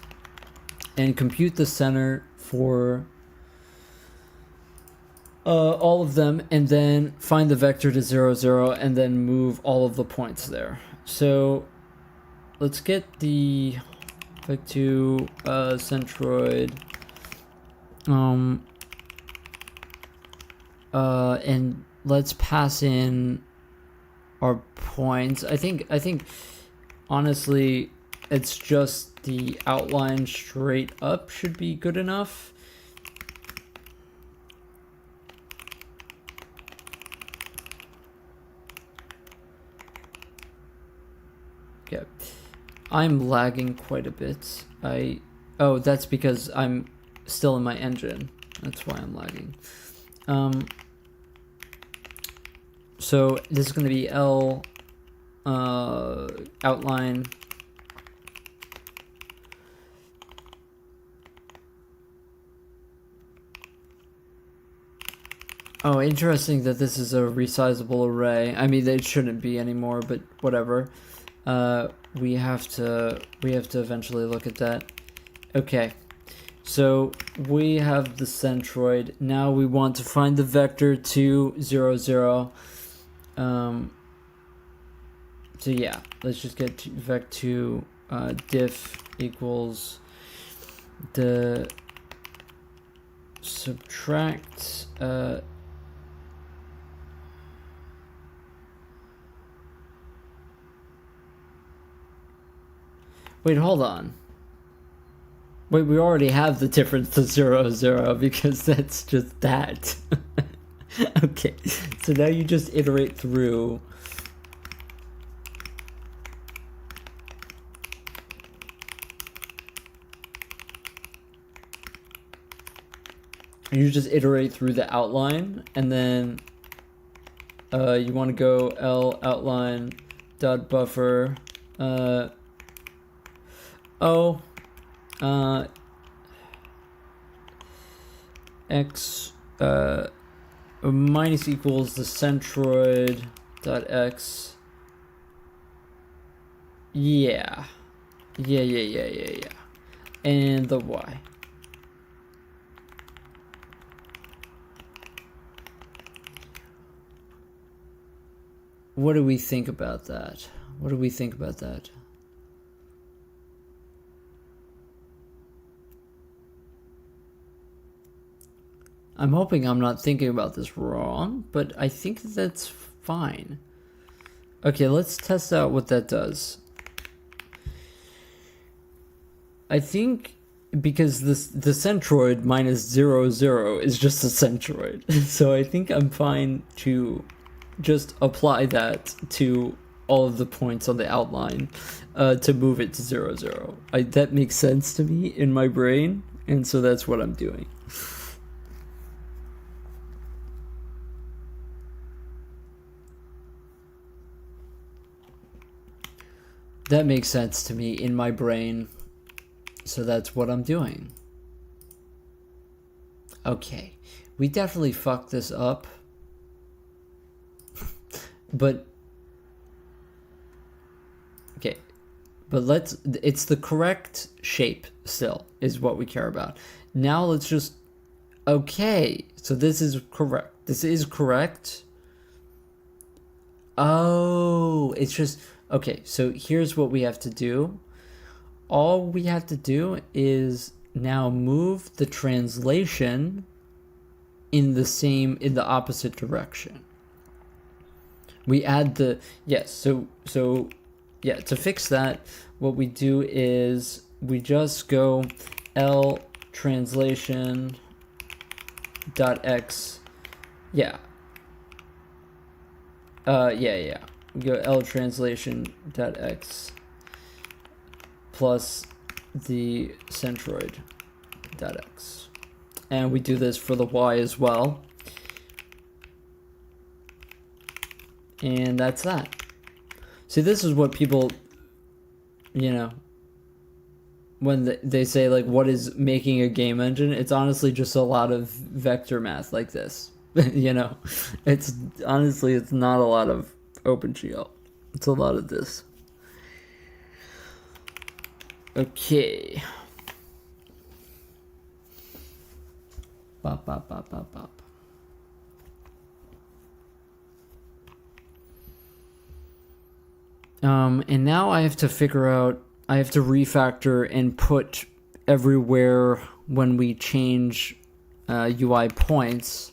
and compute the center for all of them, and then find the vector to 0, 0, and then move all of the points there. So let's get the vec2 centroid, and let's pass in our points. I think honestly it's just the outline straight up should be good enough. Okay, I'm lagging quite a bit. Oh, that's because I'm still in my engine. That's why I'm lagging. So this is going to be L outline. Oh, interesting that this is a resizable array. I mean, it shouldn't be anymore, but whatever. We have to eventually look at that. Okay. So we have the centroid. Now we want to find the vector 2, 0, 0. So yeah, let's just get vec2 diff equals the subtract wait, hold on. Wait, we already have the difference to 0, 0 because that's just that. Okay, so now you just iterate through. You just iterate through the outline, and then you want to go L outline dot buffer x minus equals the centroid dot x. Yeah, and the y. What do we think about that? What do we think about that? I'm hoping I'm not thinking about this wrong, but I think that's fine. Okay, let's test out what that does. I think because the centroid minus 0, 0 is just a centroid. So I think I'm fine to just apply that to all of the points on the outline to move it to 0, 0. That makes sense to me in my brain, and so that's what I'm doing. That makes sense to me in my brain, so that's what I'm doing. Okay, we definitely fucked this up, but okay, but it's the correct shape still is what we care about. Now let's just, okay, so this is correct. This is correct. Oh, it's just, okay, so here's what we have to do. All we have to do is now move the translation in the opposite direction. We add the, yes, so yeah, to fix that, what we do is we just go L translation dot X, yeah. We go L translation dot X plus the centroid dot X. And we do this for the Y as well. And that's that. See, this is what people, you know, when they say, like, what is making a game engine? It's honestly just a lot of vector math like this. You know, it's honestly, it's not a lot of OpenGL. It's a lot of this. Okay. Bop, bop, bop, bop, bop. And now I have to figure out, I have to refactor and put everywhere when we change UI points.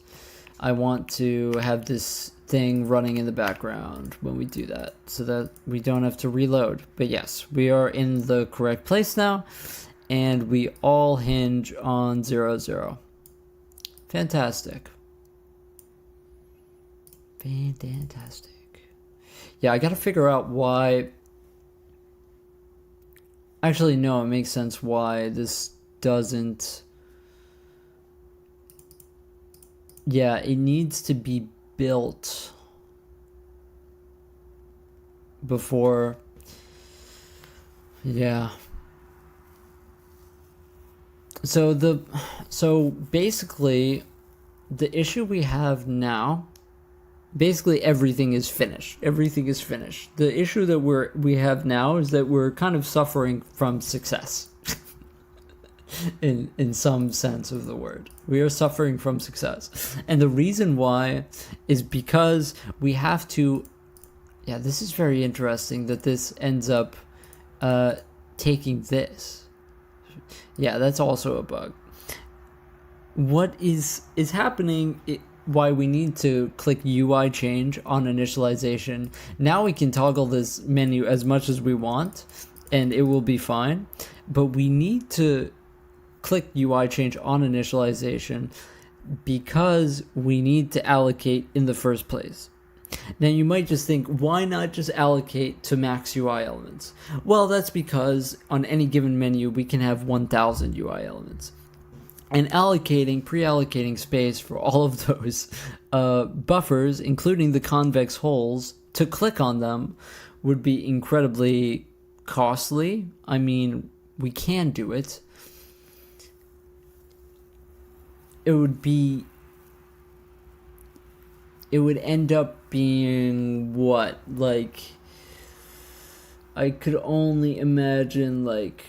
I want to have this thing running in the background when we do that so that we don't have to reload. But yes, we are in the correct place now, and we all hinge on 0, 0. Fantastic. Fantastic. Yeah, I gotta figure out why. Actually, no, it makes sense why this doesn't. Yeah, it needs to be built before. Yeah. So basically the issue we have now, basically everything is finished. Everything is finished. The issue that we have now is that we're kind of suffering from success. in some sense of the word. We are suffering from success. And the reason why is because we have to. Yeah, this is very interesting that this ends up taking this. Yeah, that's also a bug. What is happening, why we need to click UI change on initialization. Now we can toggle this menu as much as we want and it will be fine. But we need to click UI change on initialization because we need to allocate in the first place. Now you might just think, why not just allocate to max UI elements? Well, that's because on any given menu we can have 1000 UI elements. And pre-allocating space for all of those buffers, including the convex holes, to click on them would be incredibly costly. I mean, we can do it. It would end up being what? Like, I could only imagine, like,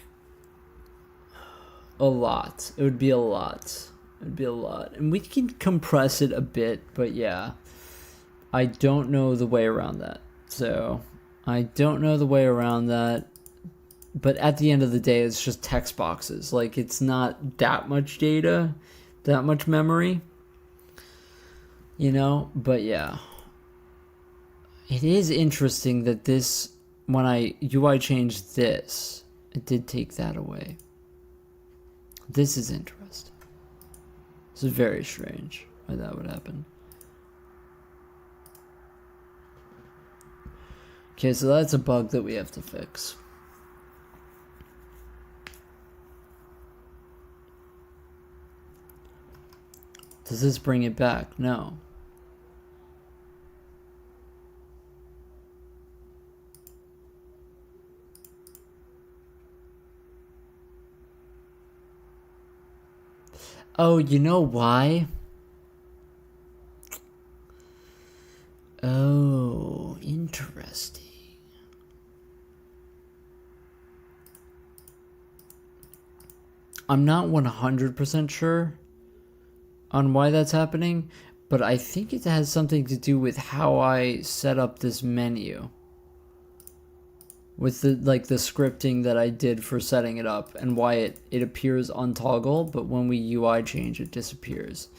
a lot. It would be a lot. And we can compress it a bit, but yeah. I don't know the way around that. But at the end of the day, it's just text boxes. Like, it's not that much data, that much memory. But yeah. It is interesting that this, when I UI changed this, it did take that away. This is interesting. This is very strange why that would happen. Okay, so that's a bug that we have to fix. Does this bring it back? No. Oh, you know why? Oh, interesting. I'm not 100% sure on why that's happening, but I think it has something to do with how I set up this menu. With the scripting that I did for setting it up and why it appears on toggle, but when we UI change it disappears.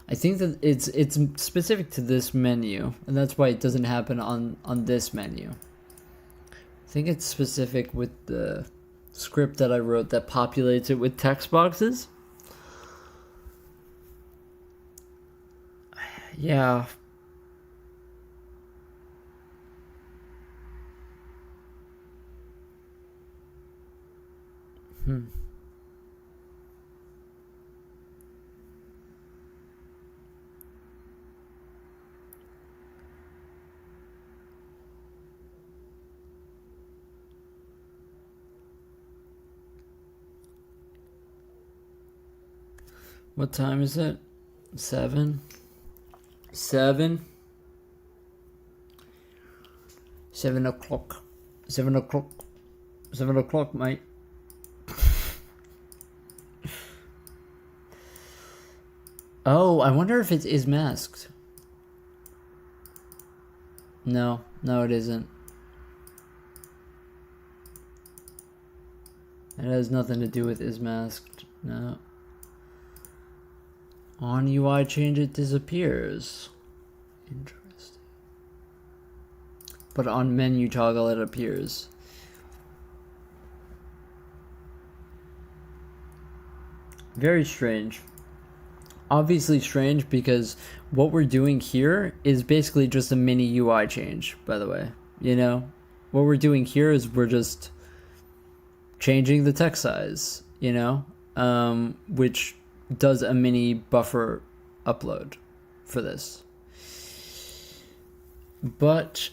I think that it's specific to this menu, and that's why it doesn't happen on this menu. I think it's specific with the script that I wrote that populates it with text boxes. Yeah. What time is it? 7? 7? 7 o'clock. 7 o'clock. 7 o'clock, mate. Oh, I wonder if it is masked. No, it isn't. It has nothing to do with is masked. No. On UI change it disappears. Interesting. But on menu toggle it appears. Very strange. Obviously strange because what we're doing here is basically just a mini UI change, by the way. What we're doing here is we're just changing the text size, which does a mini buffer upload. for this. But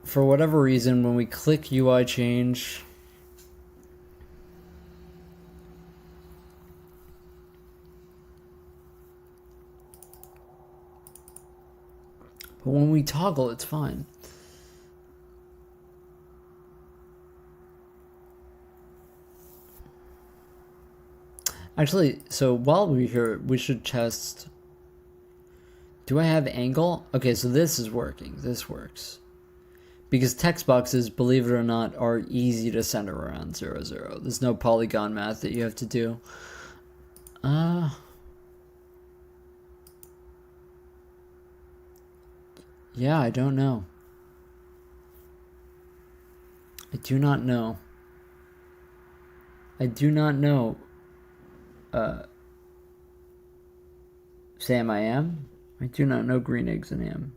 for whatever reason, when we click UI change, but when we toggle, it's fine. Actually, so while we're here, we should test. Do I have angle? Okay, so this is working. This works. Because text boxes, believe it or not, are easy to center around 0, 0. There's no polygon math that you have to do. Yeah, I don't know. I do not know. I do not know. Sam, I am? I do not know green eggs and ham.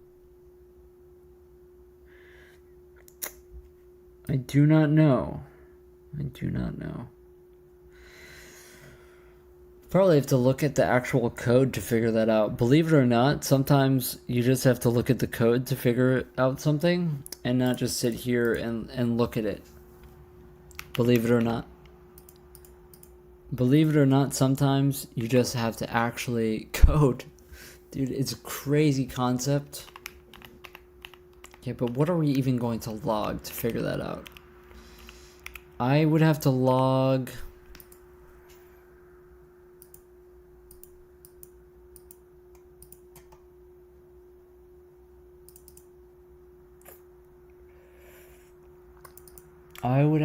I do not know. I do not know. Probably have to look at the actual code to figure that out. Believe it or not, sometimes you just have to look at the code to figure out something and not just sit here and look at it. Believe it or not. Believe it or not, sometimes you just have to actually code. Dude, it's a crazy concept. Yeah, but what are we even going to log to figure that out? I would have to log... what would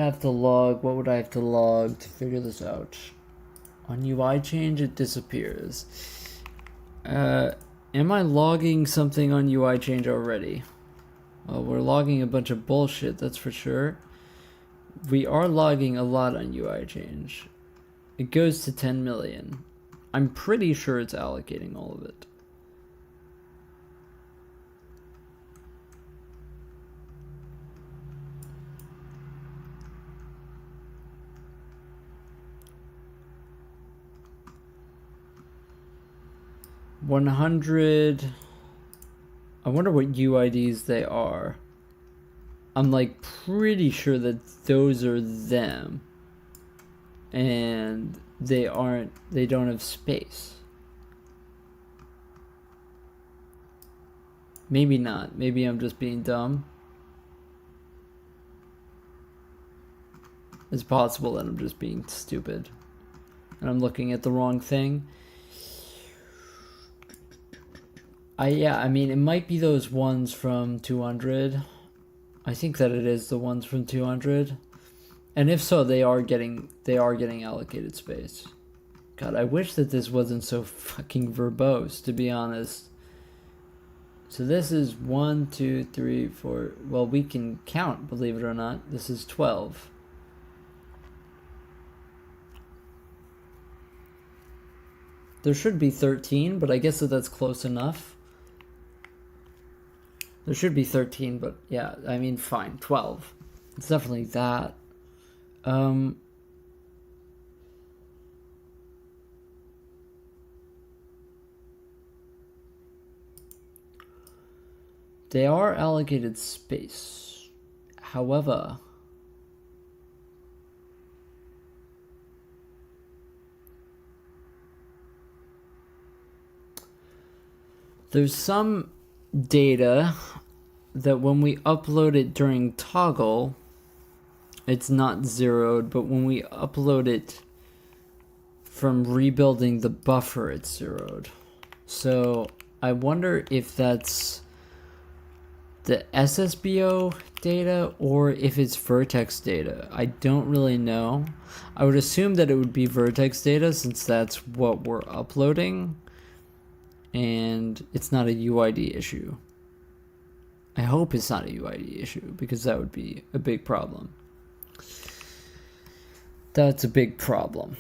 I have to log to figure this out? On UI change, it disappears. Am I logging something on UI change already? Well, we're logging a bunch of bullshit, that's for sure. We are logging a lot on UI change. It goes to 10 million. I'm pretty sure it's allocating all of it. $100. I wonder what UIDs they are. I'm like pretty sure that those are them. And they don't have space. Maybe not. Maybe I'm just being dumb. It's possible that I'm just being stupid. And I'm looking at the wrong thing. I mean, it might be those ones from 200. I think that it is the ones from 200. And if so, they are getting allocated space. God, I wish that this wasn't so fucking verbose, to be honest. So this is 1, 2, 3, 4. Well, we can count, believe it or not. This is 12. There should be 13, but I guess that's close enough. There should be 13, but yeah, I mean, fine, 12. It's definitely that. They are allocated space. However, there's some data that when we upload it during toggle, it's not zeroed, but when we upload it from rebuilding the buffer, it's zeroed. So I wonder if that's the SSBO data or if it's vertex data. I don't really know. I would assume that it would be vertex data since that's what we're uploading. And it's not a UID issue. I hope it's not a UID issue because that would be a big problem. That's a big problem.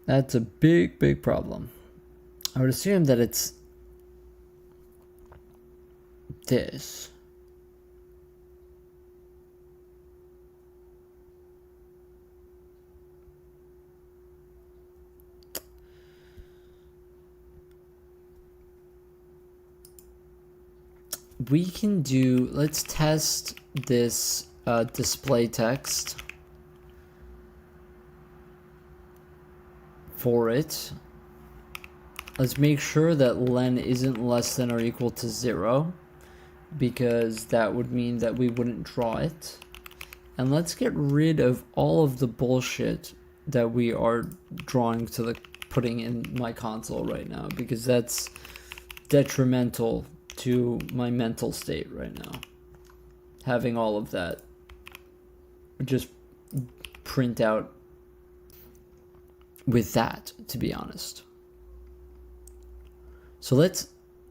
That's a big, big problem. I would assume that it's this. we can do, let's test this display text for it. Let's make sure that len isn't less than or equal to 0, because that would mean that we wouldn't draw it. And let's get rid of all of the bullshit that we are drawing to the putting in my console right now, because that's detrimental to my mental state right now. Having all of that just print out with that, to be honest. So let's,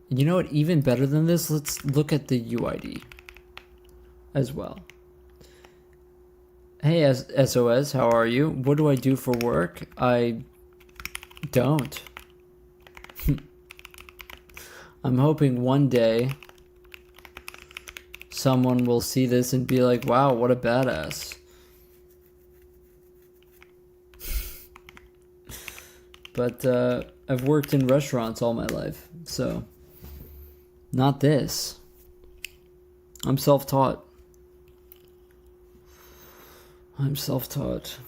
you know what, even better than this, let's look at the UID as well. Hey, SOS, how are you? What do I do for work? I don't. I'm hoping one day someone will see this and be like, wow, what a badass. But I've worked in restaurants all my life, so not this. I'm self-taught. I'm self-taught.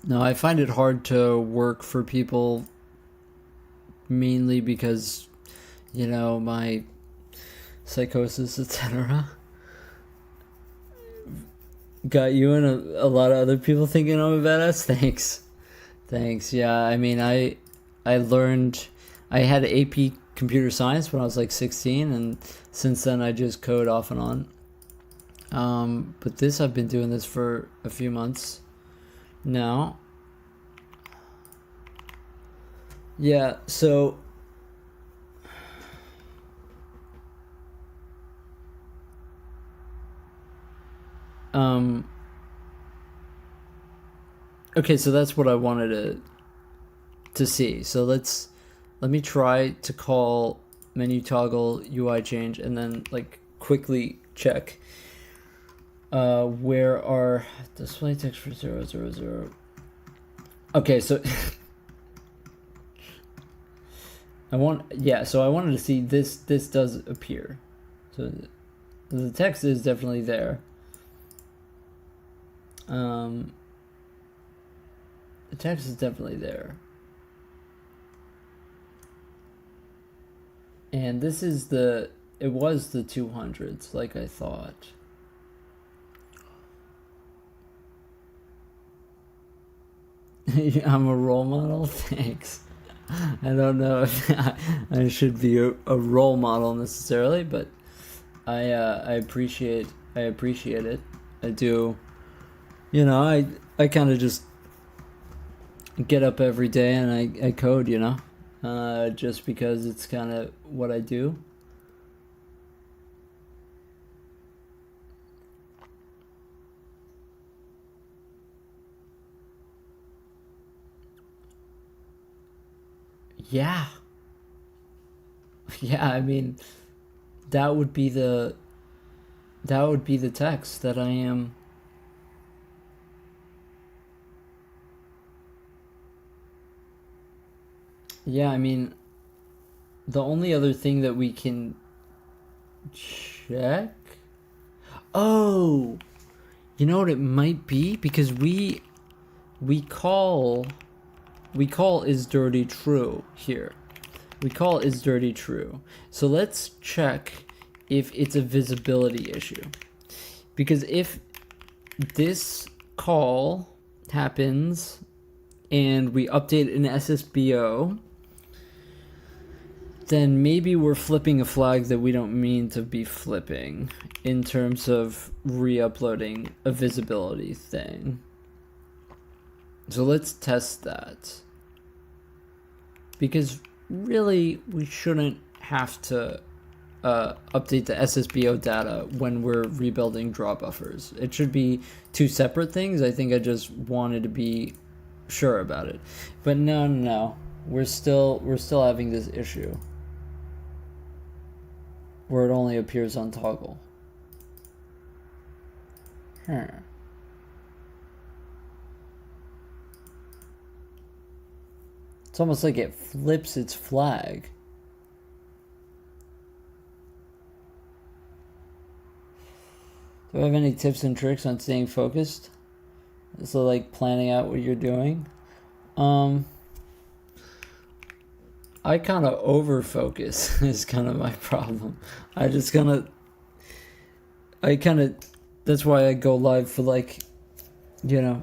No, I find it hard to work for people mainly because, you know, my psychosis, etc. got you and a lot of other people thinking I'm a badass. Thanks. Yeah, I mean, I learned, I had AP computer science when I was like 16, and since then I just code off and on. But this, I've been doing this for a few months now. Yeah, so okay, so that's what I wanted to see. So let me try to call menu toggle UI change and then like quickly check where our display text for 000. Okay, so I wanted to see this does appear. So the text is definitely there. The text is definitely there. And this is it was the 200s, like I thought. I'm a role model? Thanks. I don't know if I should be a role model necessarily, but I appreciate it. I do. You know, I kind of just get up every day and I code, you know, just because it's kind of what I do. Yeah. Yeah, I mean, that would be the text that I am. Yeah, I mean, the only other thing that we can check. Oh, you know what it might be? Because we call is dirty true here. We call is dirty true. So let's check if it's a visibility issue. Because if this call happens and we update an SSBO, then maybe we're flipping a flag that we don't mean to be flipping in terms of re-uploading a visibility thing. So let's test that. Because really, we shouldn't have to update the SSBO data when we're rebuilding draw buffers. It should be two separate things. I think I just wanted to be sure about it, but no, we're still having this issue where it only appears on toggle. It's almost like it flips its flag. Do I have any tips and tricks on staying focused? So like planning out what you're doing? I kind of over focus is kind of my problem. That's why I go live for like, the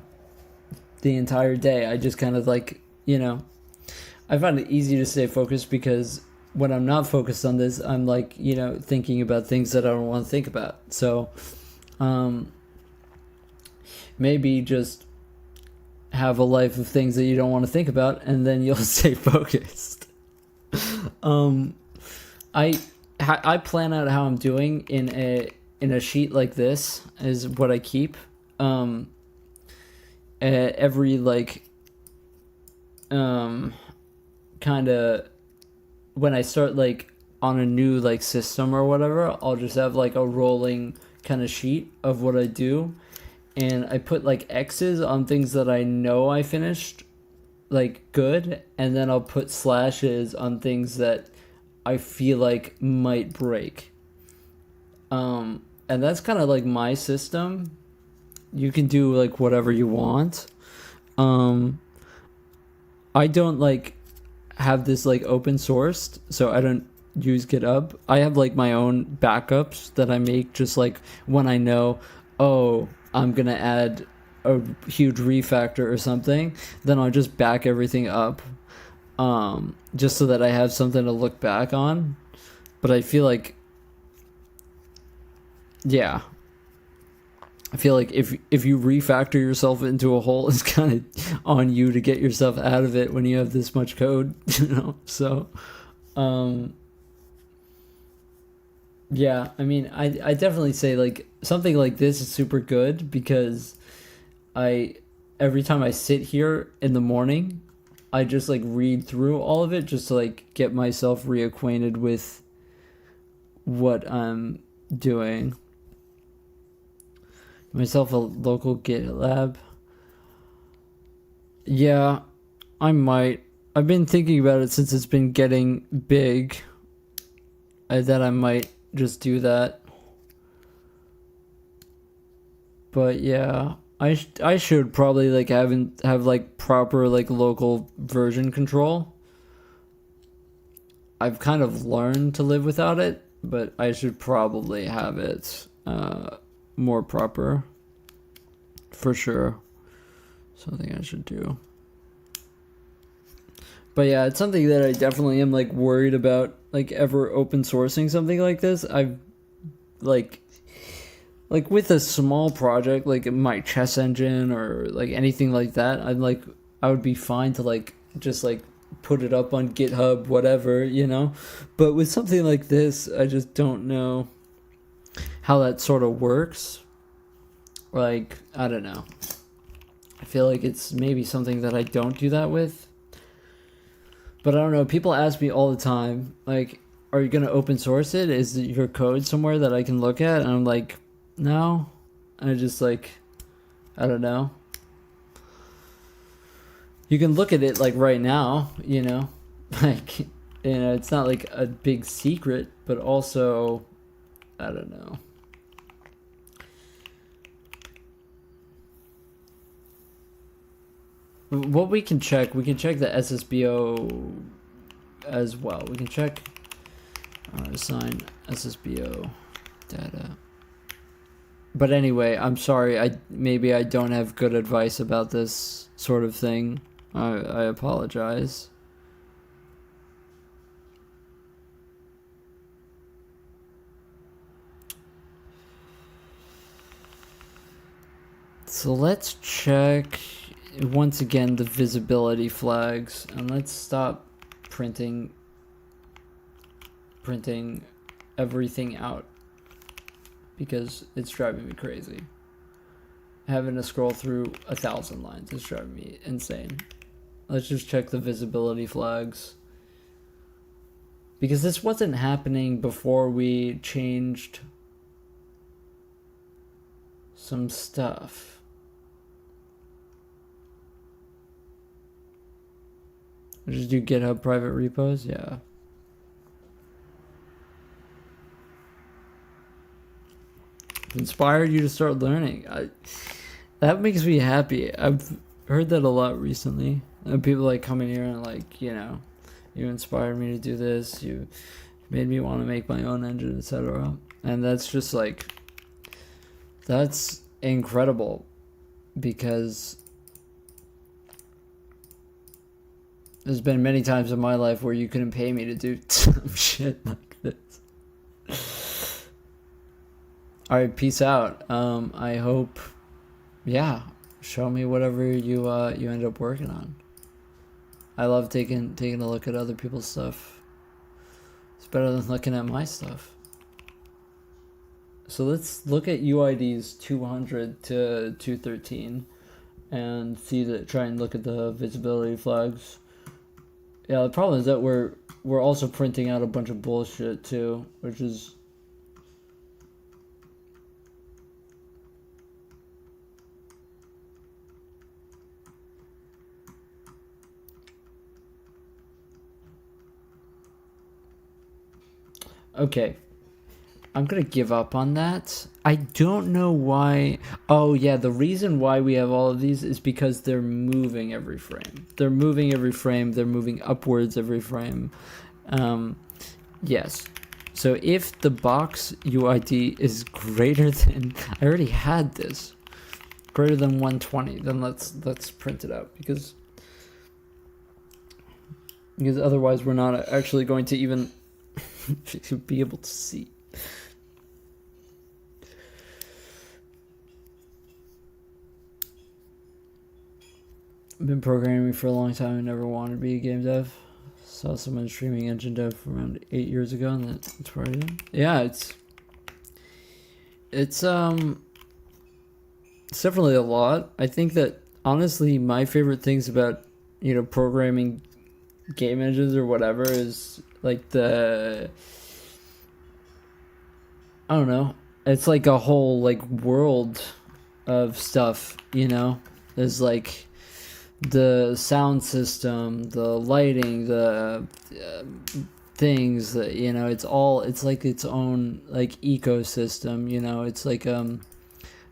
entire day. I just kind of like, I find it easy to stay focused because when I'm not focused on this, I'm like, thinking about things that I don't want to think about. So, maybe just have a life of things that you don't want to think about, and then you'll stay focused. I plan out how I'm doing in a sheet like this is what I keep. Every like kind of when I start like on a new like system or whatever, I'll just have like a rolling kind of sheet of what I do, and I put like X's on things that I know I finished like good, and then I'll put slashes on things that I feel like might break. And that's kind of like my system. You can do like whatever you want. I don't like have this like open sourced, so I don't use GitHub. I have like my own backups that I make just like when I know, oh, I'm gonna add a huge refactor or something, then I'll just back everything up, just so that I have something to look back on. But I feel like, yeah, I feel like if you refactor yourself into a hole, it's kind of on you to get yourself out of it when you have this much code, So, yeah, I mean, I definitely say like something like this is super good because every time I sit here in the morning, I just like read through all of it just to like get myself reacquainted with what I'm doing. Myself a local GitLab. Yeah, I might. I've been thinking about it since it's been getting big. That I might just do that. But yeah, I should probably like have like proper like local version control. I've kind of learned to live without it, but I should probably have it more proper, for sure. Something I should do. But yeah, it's something that I definitely am like worried about, like ever open sourcing something like this. I've like with a small project like my chess engine or like anything like that, I would be fine to like just like put it up on GitHub, whatever, But with something like this, I just don't know how that sort of works. Like, I don't know. I feel like it's maybe something that I don't do that with. But I don't know. People ask me all the time, like, are you going to open source it? Is your code somewhere that I can look at? And I'm like, no. I just like, I don't know. You can look at it like right now, like, it's not like a big secret, but also, I don't know. What we can check the SSBO as well. We can check assign SSBO data. But anyway, I'm sorry. Maybe I don't have good advice about this sort of thing. I apologize. So let's check once again the visibility flags, and let's stop printing everything out because it's driving me crazy. Having to scroll through 1,000 lines is driving me insane. Let's just check the visibility flags. Because this wasn't happening before we changed some stuff. Just do GitHub private repos? Yeah. Inspired you to start learning. That makes me happy. I've heard that a lot recently. And people like coming here and like, you know, you inspired me to do this. You made me want to make my own engine, etc. And that's just like, that's incredible because there's been many times in my life where you couldn't pay me to do some shit like this. All right, peace out. I hope, yeah, show me whatever you end up working on. I love taking a look at other people's stuff. It's better than looking at my stuff. So let's look at UIDs 200 to 213 and try and look at the visibility flags. Yeah, the problem is that we're also printing out a bunch of bullshit too, which is okay. I'm gonna give up on that. I don't know why. Oh yeah, the reason why we have all of these is because they're moving every frame. They're moving every frame. They're moving upwards every frame. Yes. So if the box UID is greater than, I already had this, greater than 120, then let's print it out because otherwise we're not actually going to even be able to see. I've been programming for a long time and never wanted to be a game dev. Saw someone streaming engine dev from around 8 years ago, and that's where I am. Yeah, it's definitely a lot. I think that honestly, my favorite things about programming game engines or whatever is like I don't know. It's like a whole like world of stuff. There's like the sound system, the lighting, the things that it's like its own like ecosystem. It's like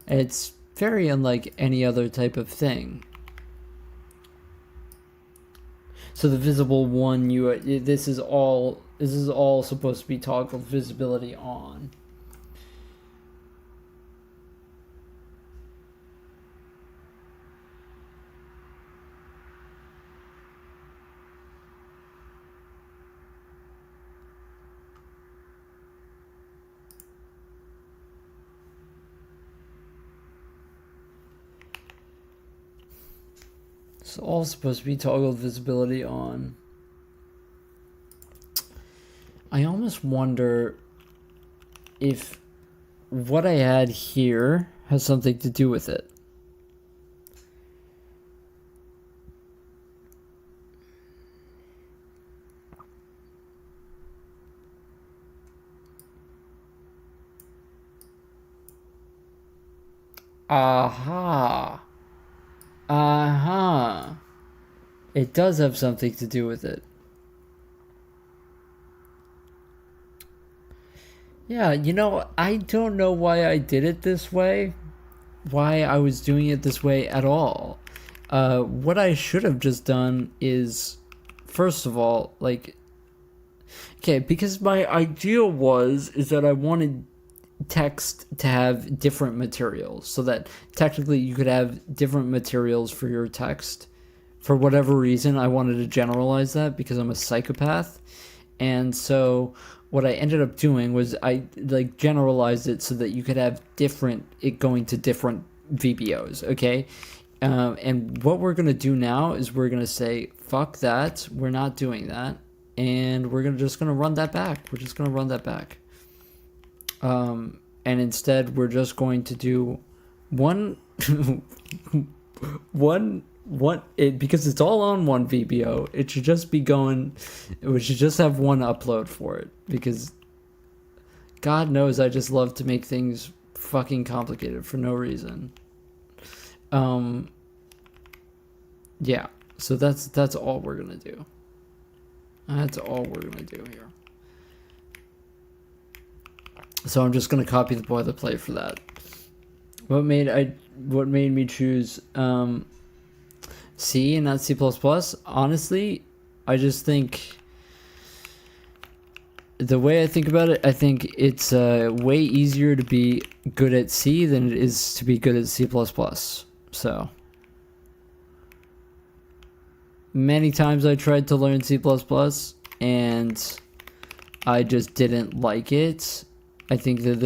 it's very unlike any other type of thing. So the visible one, this is all supposed to be toggled visibility on. It's all supposed to be toggled visibility on. I almost wonder if what I had here has something to do with it. Aha. Aha. It does have something to do with it. Yeah, I don't know why I did it this way. Why I was doing it this way at all. What I should have just done is, first of all, because my idea is that I wanted text to have different materials so that technically you could have different materials for your text. For whatever reason, I wanted to generalize that because I'm a psychopath. And so what I ended up doing was I generalized it so that you could have it going to different VBOs, okay? And what we're going to do now is we're going to say, fuck that, we're not doing that. And we're just going to run that back. We're just going to run that back. And instead we're just going to do one because it's all on one VBO. It should just be going. We should just have one upload for it, because God knows I just love to make things fucking complicated for no reason. Yeah. So that's all we're gonna do. That's all we're gonna do here. So I'm just gonna copy the boilerplate for that. What made me choose C and not C++? Honestly, I just think the way I think about it, I think it's way easier to be good at C than it is to be good at C++. So many times I tried to learn C++ and I just didn't like it. I think that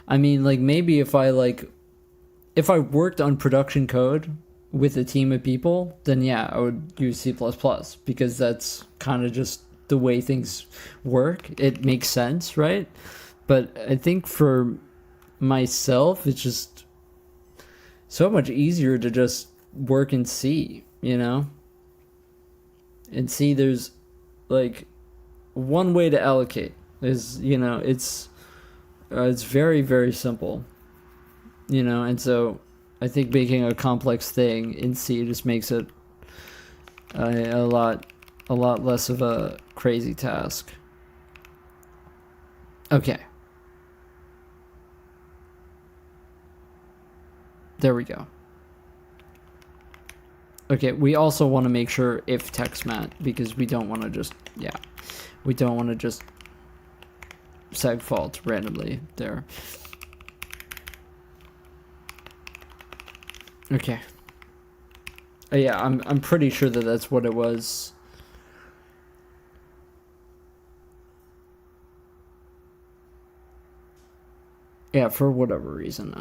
maybe if I worked on production code with a team of people, then yeah, I would use C++, because that's kind of just the way things work. It makes sense, right? But I think for myself, it's just so much easier to just work in C, In C, there's one way to allocate. It's very, very simple, and so I think making a complex thing in C just makes it a lot less of a crazy task. Okay. There we go. Okay, we also want to make sure if text mat, because we don't want to just segfault randomly there. Okay. Yeah, I'm pretty sure that that's what it was. Yeah, for whatever reason,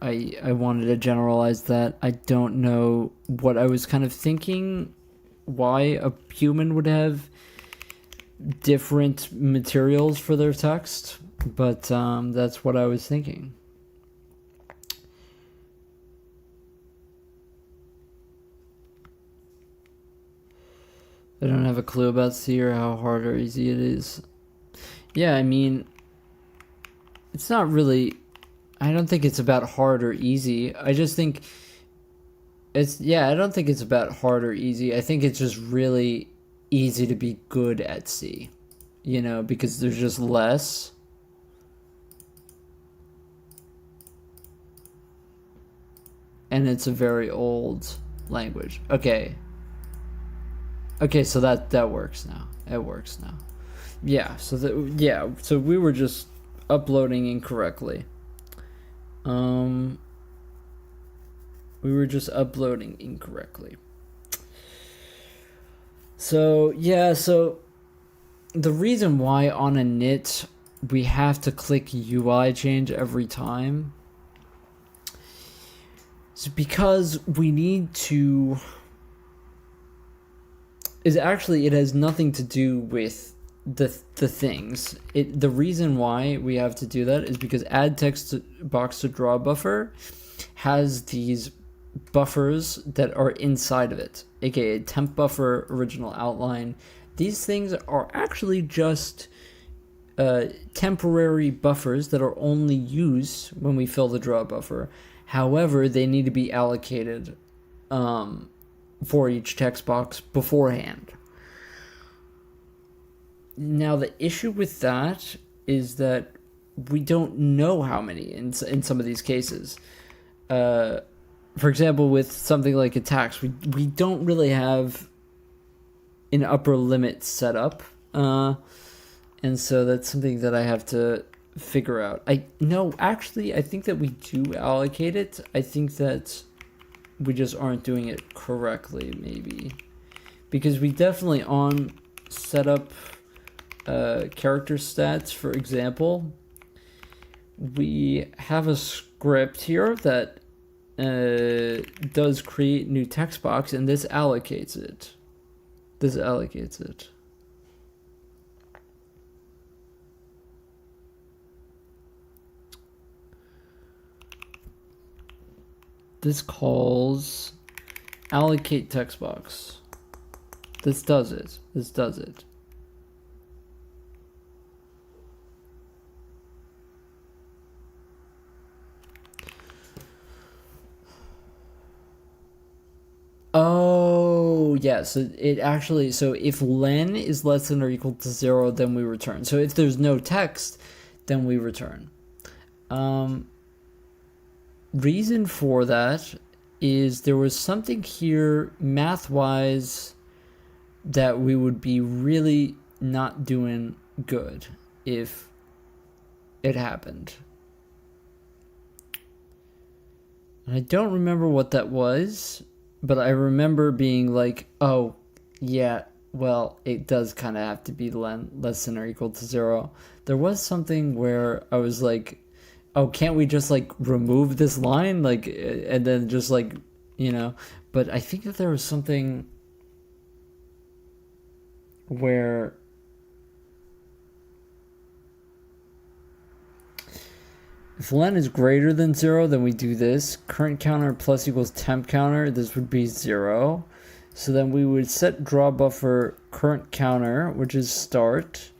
I wanted to generalize that. I don't know what I was kind of thinking, why a human would have different materials for their text, but that's what I was thinking. I don't have a clue about C or how hard or easy it is. Yeah, I mean, it's not really, I don't think it's about hard or easy. I just think I don't think it's about hard or easy. I think it's just really easy to be good at C, because there's just less. And it's a very old language. Okay, so that works now. It works now. Yeah, so we were just uploading incorrectly. We were just uploading incorrectly. So, so the reason why on a init we have to click UI change every time is because we need to... it has nothing to do with the things. The reason why we have to do that is because add text box to draw buffer has these buffers that are inside of it, aka temp buffer, original outline. These things are actually just temporary buffers that are only used when we fill the draw buffer. However, they need to be allocated for each text box beforehand. Now, the issue with that is that we don't know how many in some of these cases. For example, with something like attacks, we don't really have an upper limit set up. And so that's something that I have to figure out. I think that we do allocate it. I think that we just aren't doing it correctly, maybe. Because we definitely on setup character stats, for example, we have a script here that does create new text box, and this allocates it. This calls allocate text box. This does it. This does it. Oh, yeah, so it actually, so if len is less than or equal to 0, then we return. So if there's no text, then we return. Reason for that is there was something here math-wise that we would be really not doing good if it happened. And I don't remember what that was, but I remember being like, oh, yeah, well, it does kind of have to be less than or equal to 0. There was something where I was like, oh, can't we just like remove this line? Like, and then just like, you know, but I think that there was something where if len is greater than 0, then we do this. Current counter plus equals temp counter. This would be 0. So then we would set draw buffer current counter, which is start,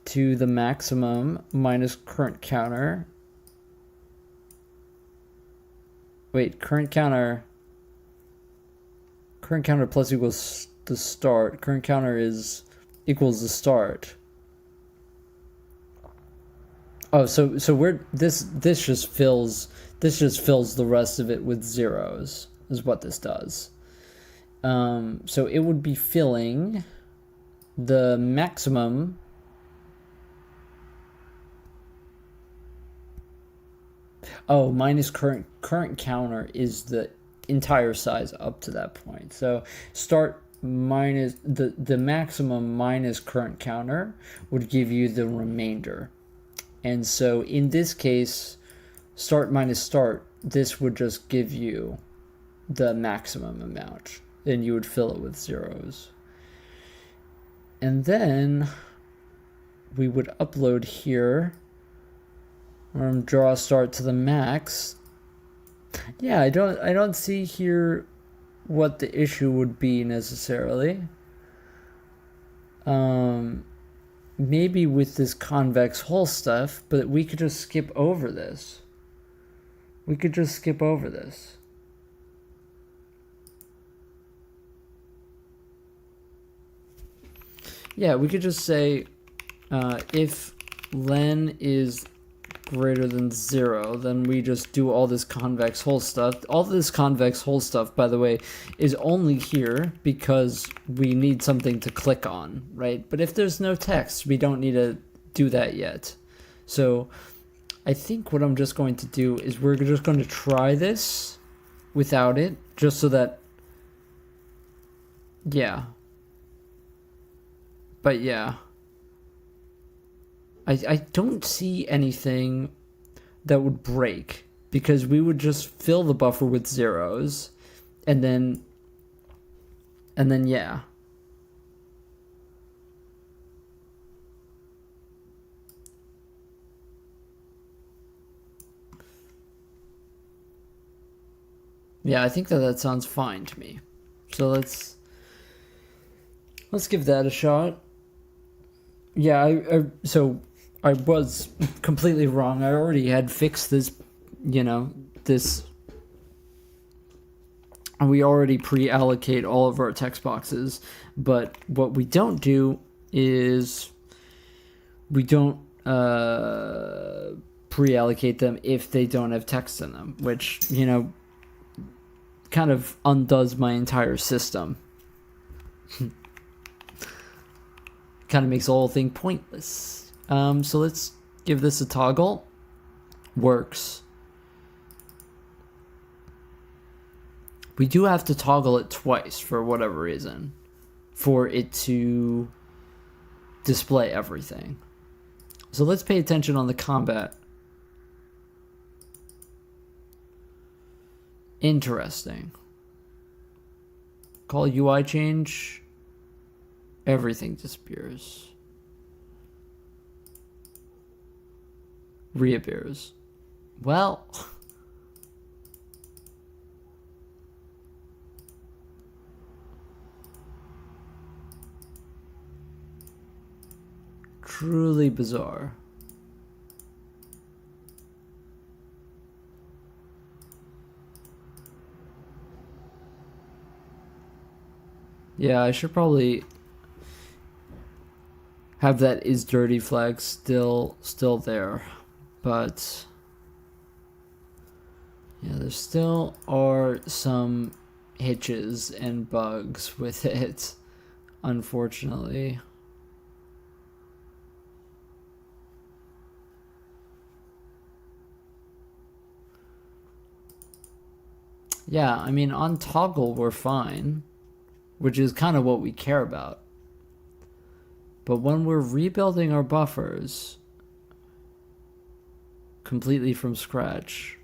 to the maximum minus current counter. Wait, current counter plus equals the start. Current counter equals the start. Oh, so we're this just fills the rest of it with zeros is what this does. So it would be filling the maximum minus current counter is the entire size up to that point. So start minus the maximum minus current counter would give you the remainder. And so in this case, start minus start, this would just give you the maximum amount. And you would fill it with zeros. And then we would upload here, draw start to the max. Yeah, I don't see here what the issue would be necessarily. Maybe with this convex hull stuff, but we could just skip over this. Yeah, we could just say if len is greater than 0, then we just do all this convex hull stuff. All this convex hull stuff, by the way, is only here because we need something to click on, right? But if there's no text, we don't need to do that yet. So I think what I'm just going to do is we're just going to try this without it, just so that, yeah. But yeah. I don't see anything that would break because we would just fill the buffer with zeros and then yeah. Yeah, I think that sounds fine to me. So let's give that a shot. Yeah, so I was completely wrong. I already had fixed this, this. We already pre-allocate all of our text boxes, but what we don't do is we don't pre-allocate them if they don't have text in them, which, kind of undoes my entire system. Kind of makes the whole thing pointless. So let's give this a toggle. Works. We do have to toggle it twice for whatever reason, for it to display everything. So let's pay attention on the combat. Interesting. Call UI change. Everything disappears. Reappears. Well, truly bizarre. Yeah, I should probably have that is dirty flag still there, but yeah, there still are some hitches and bugs with it, unfortunately. Yeah, I mean, on toggle we're fine, which is kind of what we care about. But when we're rebuilding our buffers completely from scratch,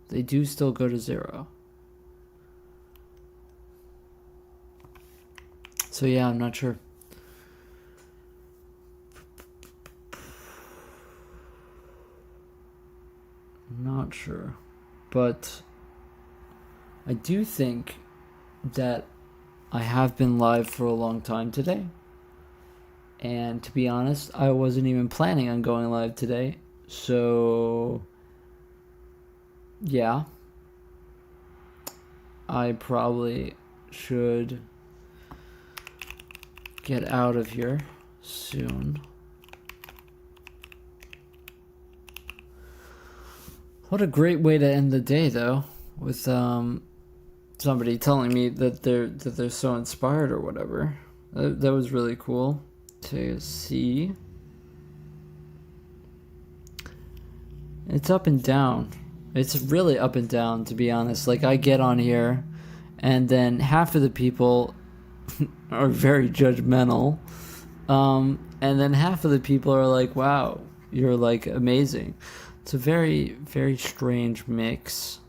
they do still go to 0. So yeah, I'm not sure. Not sure. But I do think that I have been live for a long time today. And to be honest, I wasn't even planning on going live today. So, yeah. I probably should get out of here soon. What a great way to end the day, though, with somebody telling me that they're so inspired or whatever. That was really cool to see. It's up and down. It's really up and down, to be honest. Like, I get on here, and then half of the people are very judgmental, and then half of the people are like, wow, you're, like, amazing. It's a very, very strange mix.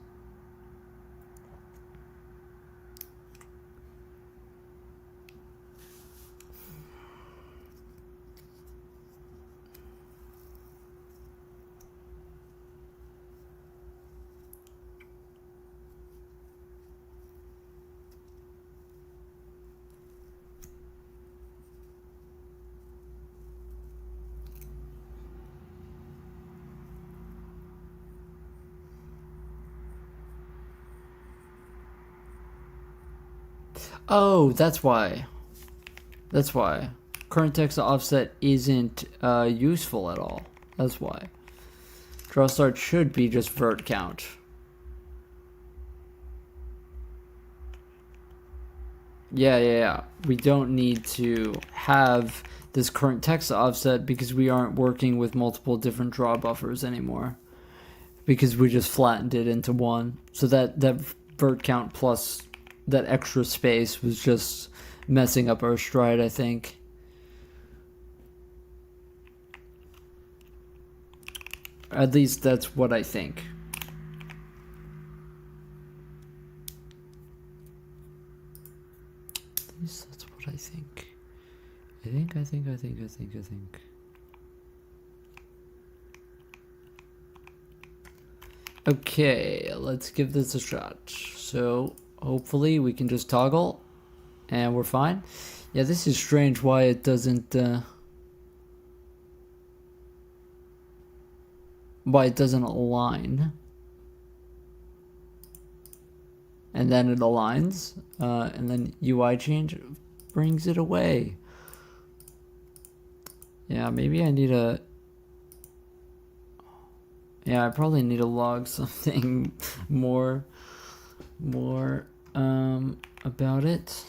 Oh, that's why. That's why. Current text offset isn't useful at all. That's why. Draw start should be just vert count. Yeah. We don't need to have this current text offset because we aren't working with multiple different draw buffers anymore. Because we just flattened it into one. So that vert count plus that extra space was just messing up our stride, I think. At least that's what I think. At least that's what I think. I think. Okay, let's give this a shot. So hopefully we can just toggle and we're fine. Yeah, this is strange why it doesn't align. And then it aligns, and then UI change brings it away. Yeah, maybe I need a... Yeah, I probably need to log something more about it.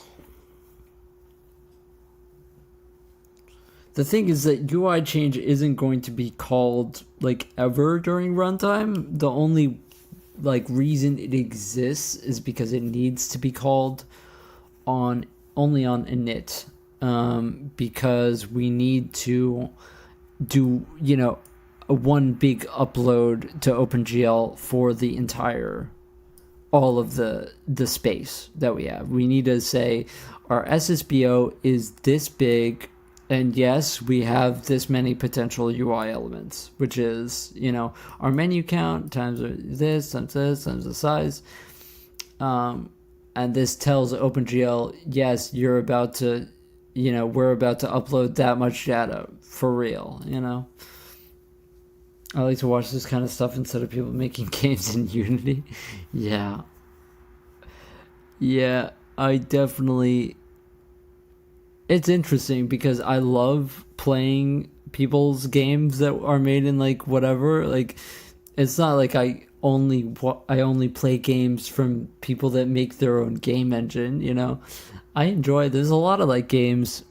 The thing is that UI change isn't going to be called like ever during runtime. The only like reason it exists is because it needs to be called only on init, because we need to do a one big upload to OpenGL for the entire all of the space that we have. We need to say our SSBO is this big, and yes, we have this many potential UI elements, which is, our menu count times this, times the size. And this tells OpenGL, yes, you're about to, you know, we're about to upload that much data for real, you know. I like to watch this kind of stuff instead of people making games in Unity. Yeah. Yeah, I definitely... It's interesting because I love playing people's games that are made in like whatever. Like, it's not like I only play games from people that make their own game engine, you know. I enjoy... There's a lot of like games,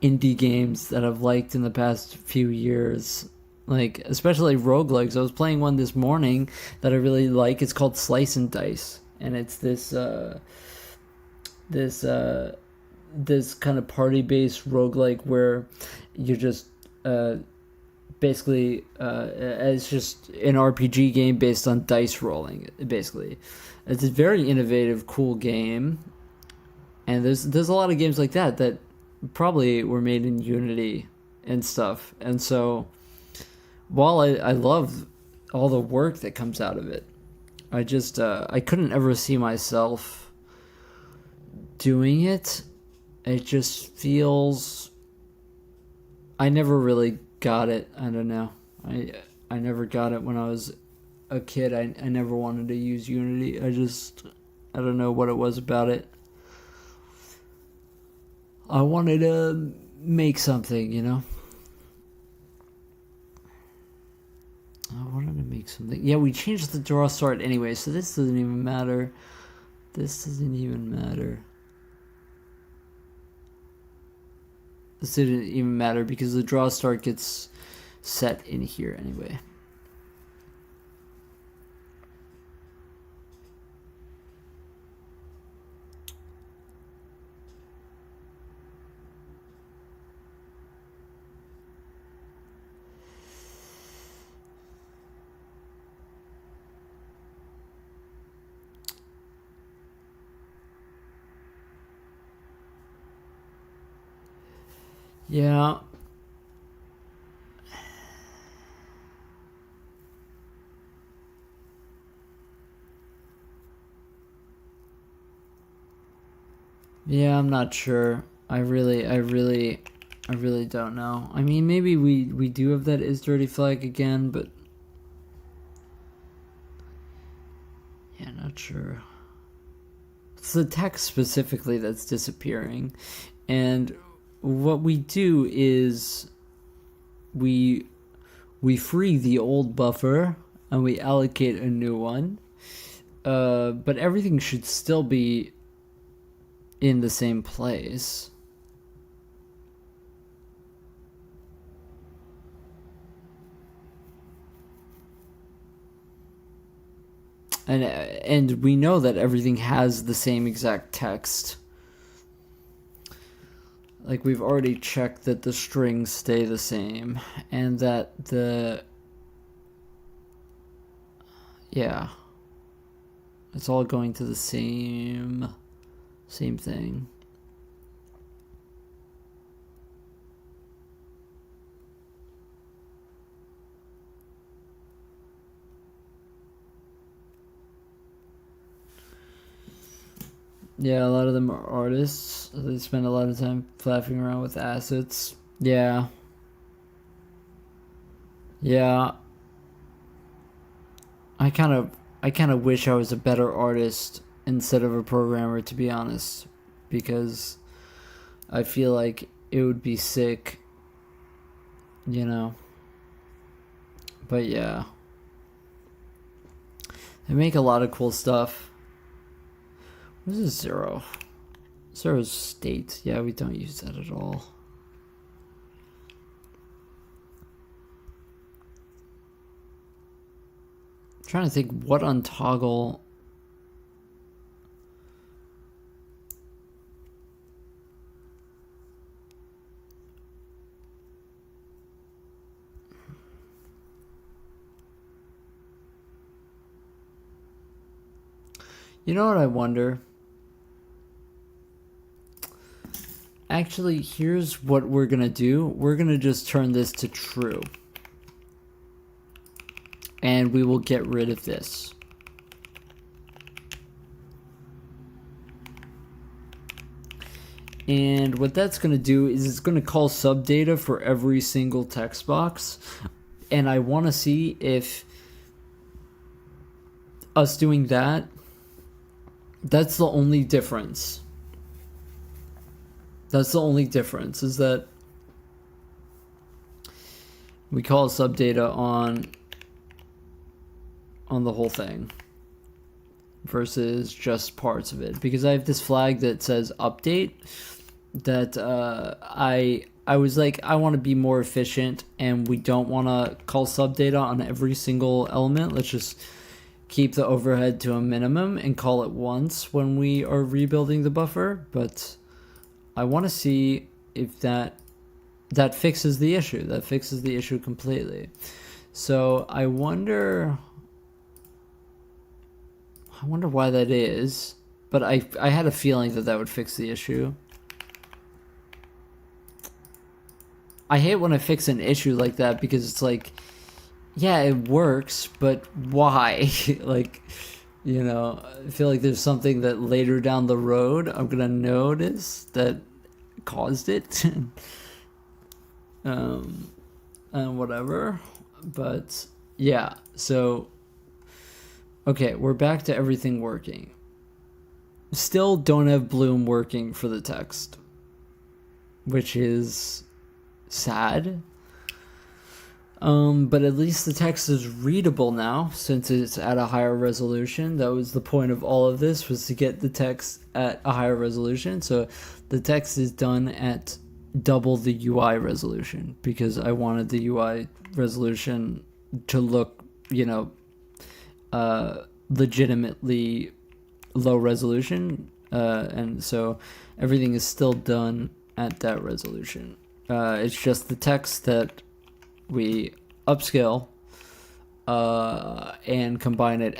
indie games that I've liked in the past few years. Like, especially roguelikes. I was playing one this morning that I really like. It's called Slice and Dice. And it's this kind of party-based roguelike where you're just basically it's just an RPG game based on dice rolling, basically. It's a very innovative, cool game. And there's a lot of games like that probably were made in Unity and stuff. And so while I love all the work that comes out of it, I just I couldn't ever see myself doing it. It just feels... I never really got it. I don't know. I never got it when I was a kid. I never wanted to use Unity. I don't know what it was about it. I wanted to make something, you know? I wanted to make something. Yeah, we changed the draw start anyway, so this doesn't even matter. This doesn't even matter. This didn't even matter because the draw start gets set in here anyway. Yeah. Yeah, I'm not sure. I really don't know. I mean, maybe we do have that is dirty flag again, but yeah, not sure. It's the text specifically that's disappearing, and what we do is we free the old buffer and we allocate a new one, but everything should still be in the same place. And we know that everything has the same exact text. Like, we've already checked that the strings stay the same, and that yeah, it's all going to the same thing. Yeah, a lot of them are artists. They spend a lot of time flapping around with assets. Yeah. Yeah. I kind of wish I was a better artist instead of a programmer, to be honest, because I feel like it would be sick, you know. But yeah. They make a lot of cool stuff. What is zero? Zero's state. Yeah, we don't use that at all. I'm trying to think what on toggle. You know what I wonder? Actually, here's what we're gonna do. We're gonna just turn this to true. And we will get rid of this. And what that's going to do is it's going to call subdata for every single text box. And I want to see if us doing that, that's the only difference. That's the only difference, is that we call subdata on the whole thing versus just parts of it. Because I have this flag that says update that I was like, I want to be more efficient and we don't want to call subdata on every single element. Let's just keep the overhead to a minimum and call it once when we are rebuilding the buffer. But I want to see if that fixes the issue. That fixes the issue completely. So I wonder why that is, but I had a feeling that would fix the issue. I hate when I fix an issue like that, because it's like, yeah, it works, but why? Like, you know, I feel like there's something that later down the road I'm gonna notice that caused it. And whatever. But yeah, so okay, we're back to everything working. Still don't have Bloom working for the text, which is sad. But at least the text is readable now, since it's at a higher resolution. That was the point of all of this, was to get the text at a higher resolution. So the text is done at double the UI resolution, because I wanted the UI resolution to look, you know, legitimately low resolution. And so everything is still done at that resolution. It's just the text that we upscale and combine it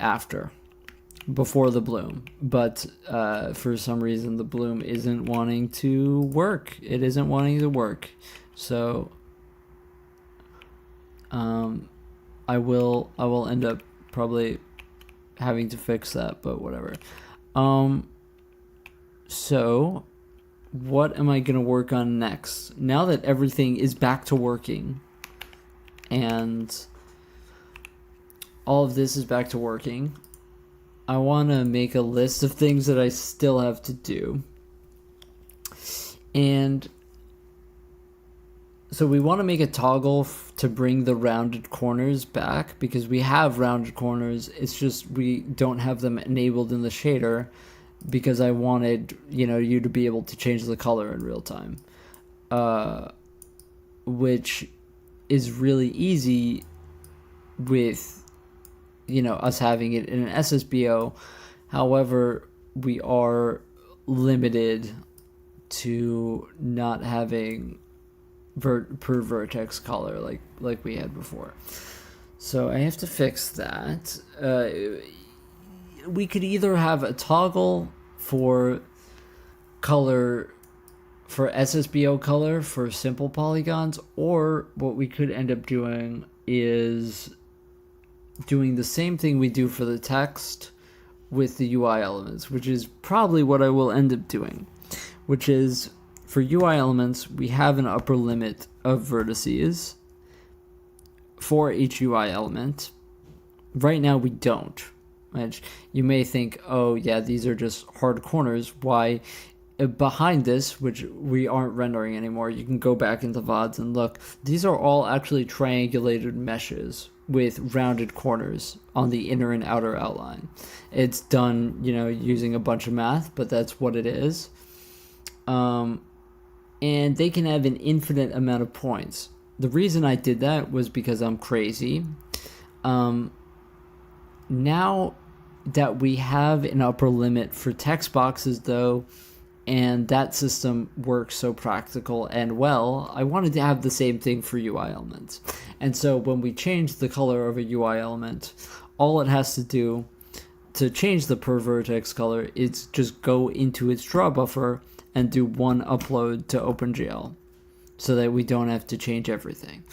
before the bloom. But for some reason the bloom isn't wanting to work. It isn't wanting to work. So I will end up probably having to fix that, but whatever. So what am I going to work on next? Now that everything is back to working and all of this is back to working, I want to make a list of things that I still have to do. And so we want to make a toggle to bring the rounded corners back, because we have rounded corners. It's just we don't have them enabled in the shader, because I wanted, you know, you to be able to change the color in real time, which is really easy with, you know, us having it in an SSBO. However, we are limited to not having per vertex color like we had before. So I have to fix that. We could either have a toggle for color, for SSBO color for simple polygons, or what we could end up doing is doing the same thing we do for the text with the UI elements, which is probably what I will end up doing, which is for UI elements, we have an upper limit of vertices for each UI element. Right now we don't. Which you may think, oh yeah, these are just hard corners. Why? Behind this, which we aren't rendering anymore, you can go back into VODs and look. These are all actually triangulated meshes with rounded corners on the inner and outer outline. It's done, you know, using a bunch of math, but that's what it is. And they can have an infinite amount of points. The reason I did that was because I'm crazy. Now that we have an upper limit for text boxes, though, and that system works so practical and well, I wanted to have the same thing for UI elements. And so when we change the color of a UI element, all it has to do to change the per vertex color is just go into its draw buffer and do one upload to opengl, so that we don't have to change everything.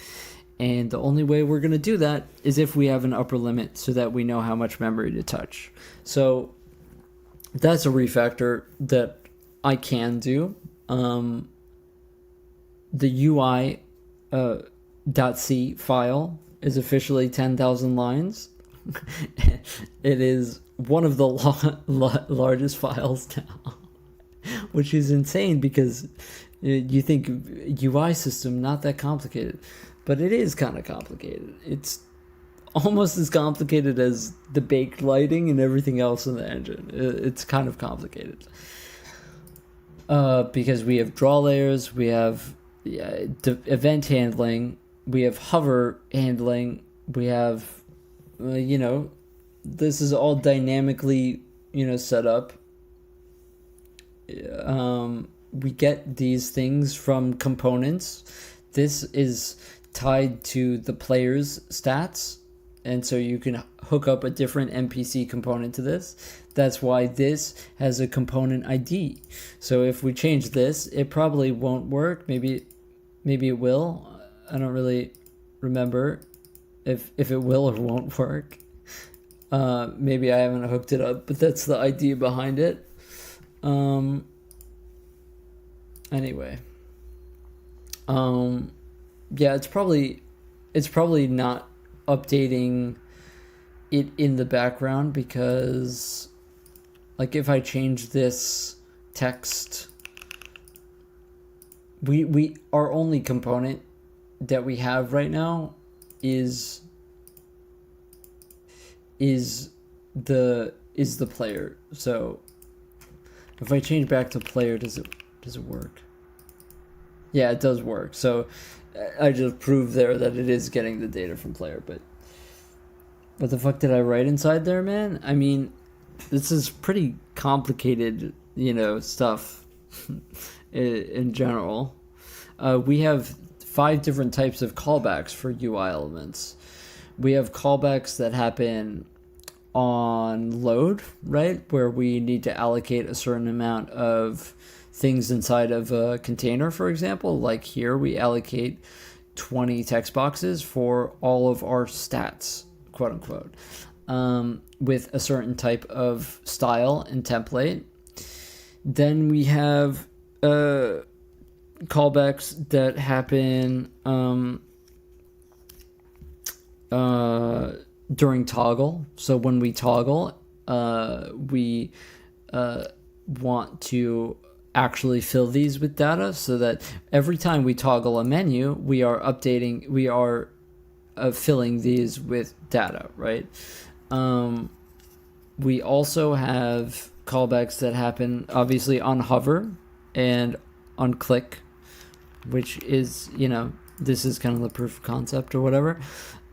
And the only way we're going to do that is if we have an upper limit, so that we know how much memory to touch. So that's a refactor that I can do. the UI .c file is officially 10,000 lines. It is one of the largest files now, which is insane because you think UI system not that complicated, but it is kind of complicated. It's almost as complicated as the baked lighting and everything else in the engine. It's kind of complicated because we have draw layers, we have event handling, we have hover handling, we have this is all dynamically set up. We get these things from components. This is tied to the player's stats, and so you can hook up a different NPC component to this. That's why this has a component ID. So if we change this, it probably won't work. Maybe it will. I don't really remember if it will or won't work. Maybe I haven't hooked it up, but that's the idea behind it. Anyway, yeah, it's probably not updating it in the background because, like, if I change this text, we our only component that we have right now is the player. So if I change back to player, does it work? Yeah, it does work. So I just proved there that it is getting the data from player. But what the fuck did I write inside there, man? I mean, this is pretty complicated, stuff in general. We have 5 different types of callbacks for UI elements. We have callbacks that happen on load, right? Where we need to allocate a certain amount of things inside of a container, for example. Like here, we allocate 20 text boxes for all of our stats, quote unquote, with a certain type of style and template. Then we have callbacks that happen during toggle. So when we toggle, we want to actually fill these with data, so that every time we toggle a menu, we are filling these with data, right? We also have callbacks that happen obviously on hover and on click, which is, this is kind of the proof of concept or whatever.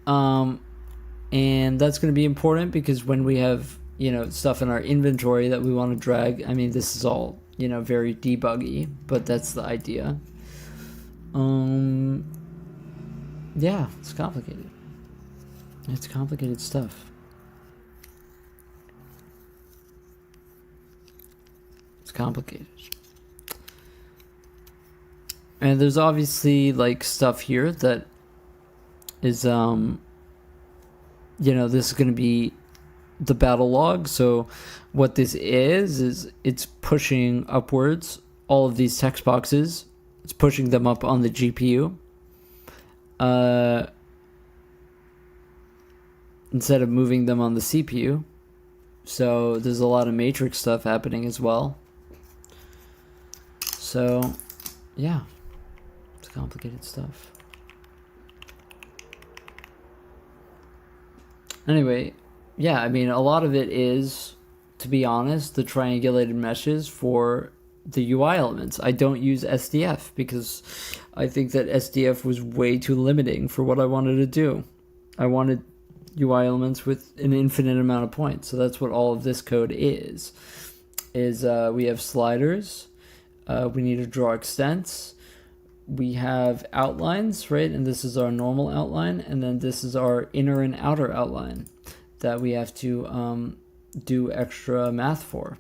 And that's going to be important because when we have, stuff in our inventory that we want to drag, I mean, this is all, very debuggy, but that's the idea. Yeah, it's complicated. It's complicated stuff. It's complicated. And there's obviously like stuff here that is, this is going to be the battle log. So what this is it's pushing upwards all of these text boxes. It's pushing them up on the GPU. Instead of moving them on the CPU. So there's a lot of matrix stuff happening as well. So, yeah. It's complicated stuff. Anyway, yeah, I mean, a lot of it is, to be honest, the triangulated meshes for the UI elements. I don't use SDF because I think that SDF was way too limiting for what I wanted to do. I wanted UI elements with an infinite amount of points. So that's what all of this code is we have sliders. We need to draw extents. We have outlines, right? And this is our normal outline. And then this is our inner and outer outline that we have to do extra math for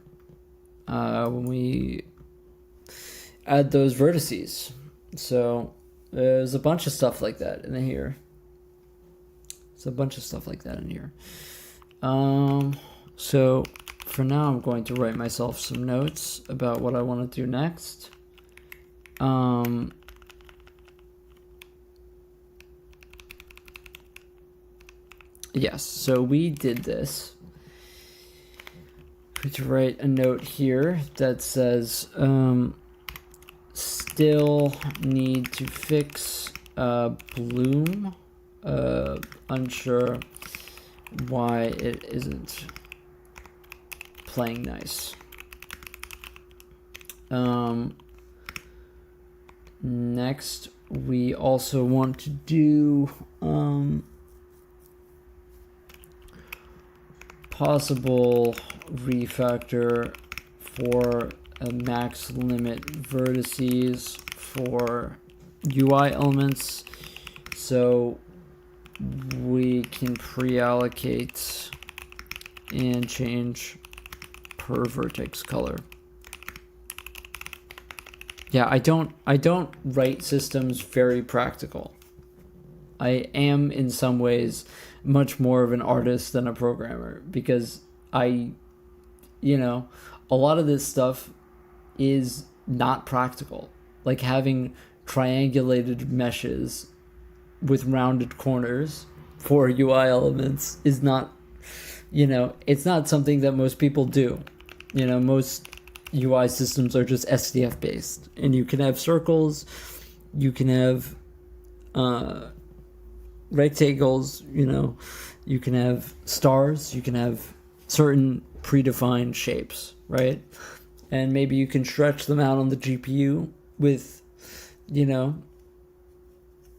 when we add those vertices. So there's a bunch of stuff like that in here. There's a bunch of stuff like that in here. So for now, I'm going to write myself some notes about what I want to do next. Yes, so we did this. We have to write a note here that says still need to fix bloom. Unsure why it isn't playing nice. Next, we also want to do possible refactor for a max limit vertices for UI elements, so we can pre-allocate and change per vertex color. Yeah, I don't write systems very practical. I am in some ways much more of an artist than a programmer, because a lot of this stuff is not practical. Like having triangulated meshes with rounded corners for UI elements is not, it's not something that most people do. Most UI systems are just SDF based, and you can have circles, you can have rectangles, you can have stars, you can have certain predefined shapes, right? And maybe you can stretch them out on the GPU with,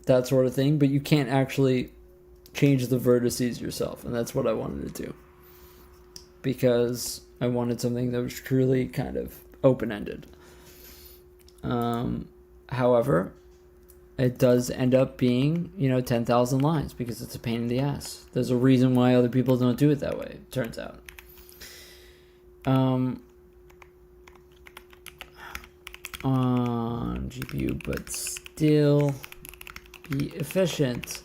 that sort of thing, but you can't actually change the vertices yourself, and that's what I wanted to do, because I wanted something that was truly kind of open-ended. However, it does end up being, 10,000 lines, because it's a pain in the ass. There's a reason why other people don't do it that way, it turns out. On GPU, but still be efficient.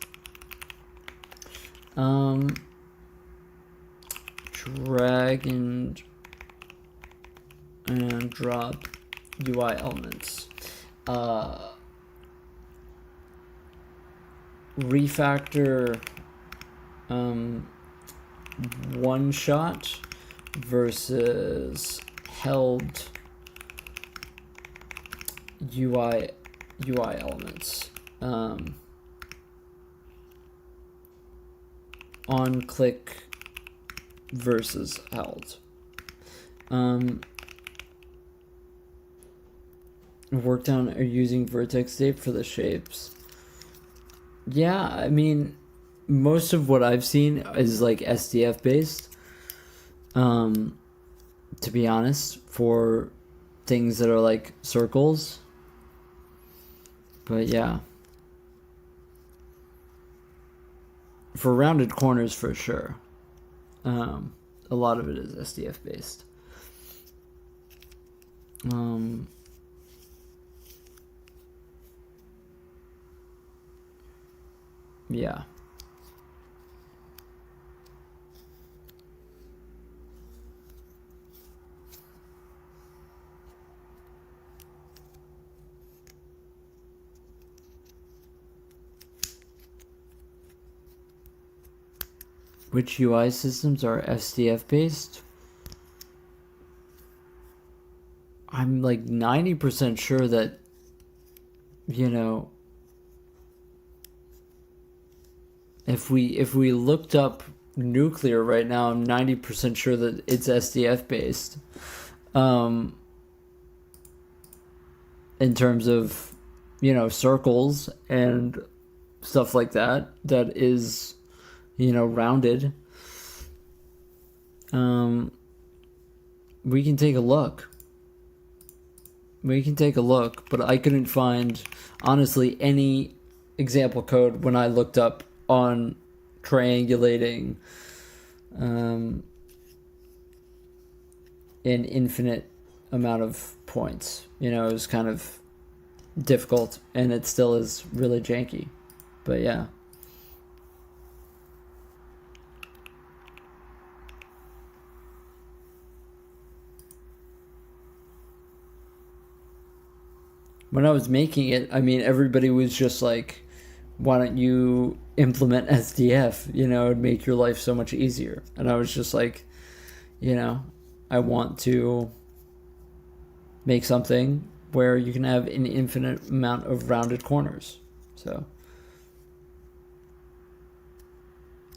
Drag and drop UI elements. Refactor one shot versus held UI elements. On click versus held. Worked on or using vertex tape for the shapes. Yeah, I mean, most of what I've seen is like SDF based. To be honest, for things that are like circles. But yeah. For rounded corners, for sure. A lot of it is SDF based. Yeah. Which UI systems are SDF based? I'm like 90% sure that, if we looked up nuclear right now, I'm 90% sure that it's SDF based. In terms of, circles and stuff like that is, rounded. We can take a look. But I couldn't find, honestly, any example code when I looked up on triangulating an infinite amount of points. It was kind of difficult, and it still is really janky. But yeah. when I was making it, I mean, everybody was just like, why don't you implement SDF? You know, it'd make your life so much easier. And I was just like, you know, I want to make something where you can have an infinite amount of rounded corners. So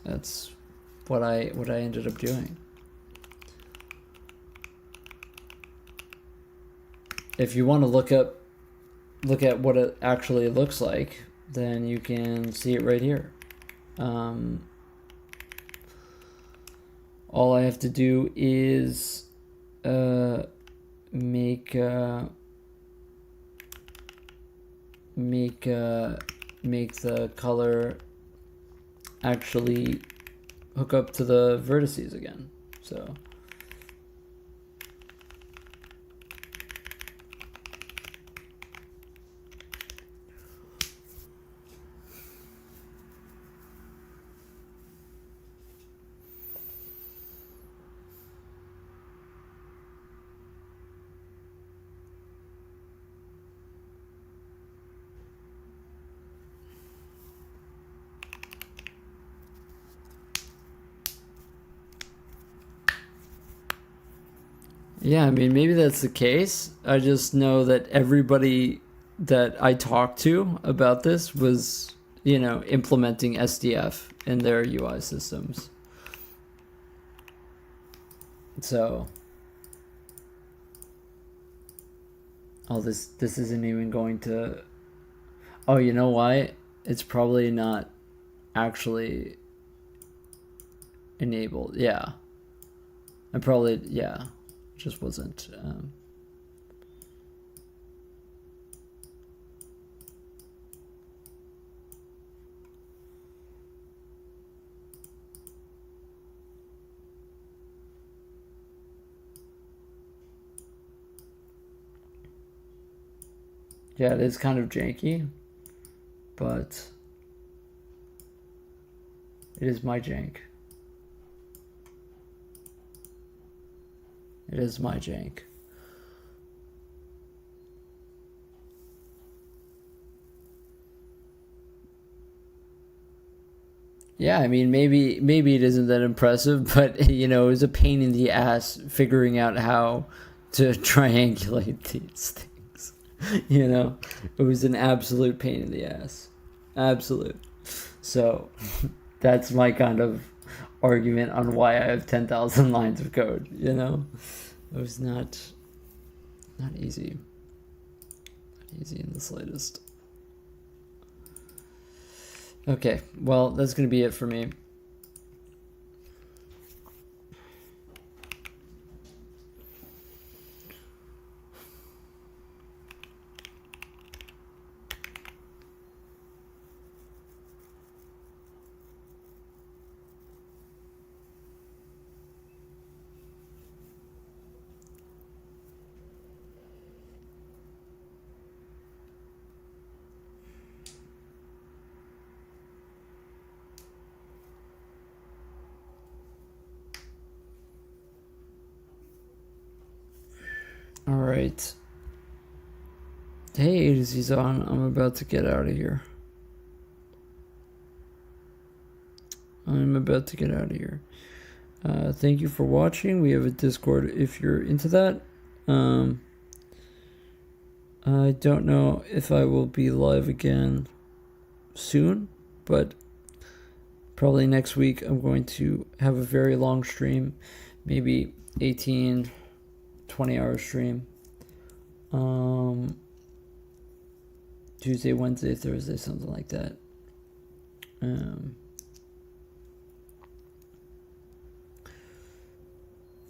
that's what I ended up doing. If you want to look at what it actually looks like, then you can see it right here. All I have to do is make the color actually hook up to the vertices again. So yeah, I mean, maybe that's the case. I just know that everybody that I talked to about this was, you know, implementing SDF in their UI systems. So, oh, this isn't even going to. Oh, you know why? It's probably not actually enabled. Yeah, I probably just wasn't. Yeah, it is kind of janky, but it is my jank. It is my jank. Yeah, I mean, maybe it isn't that impressive, but you know, it was a pain in the ass figuring out how to triangulate these things. You know, it was an absolute pain in the ass, absolute. So that's my kind of argument on why I have 10,000 lines of code. You know, it was not easy, not easy in the slightest. Okay, well, that's going to be it for me. All right. Hey, Zizan, I'm about to get out of here. Thank you for watching. We have a Discord if you're into that. I don't know if I will be live again soon, but probably next week I'm going to have a very long stream, maybe 18, 20-hour stream. Tuesday, Wednesday, Thursday, something like that.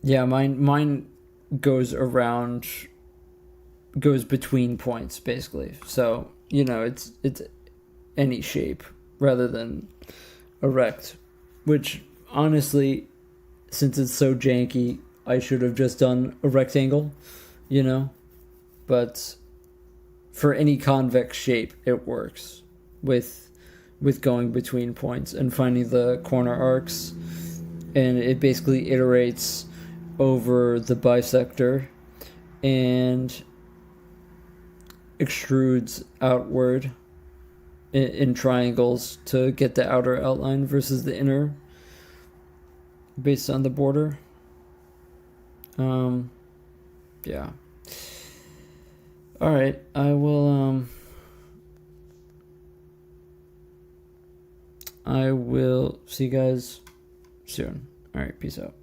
Yeah, mine goes between points basically. So, you know, it's any shape rather than a rect, which honestly, since it's so janky, I should have just done a rectangle, you know, but for any convex shape, it works with going between points and finding the corner arcs, and it basically iterates over the bisector, and extrudes outward in triangles to get the outer outline versus the inner based on the border. Yeah. All right, I will see you guys soon. All right, peace out.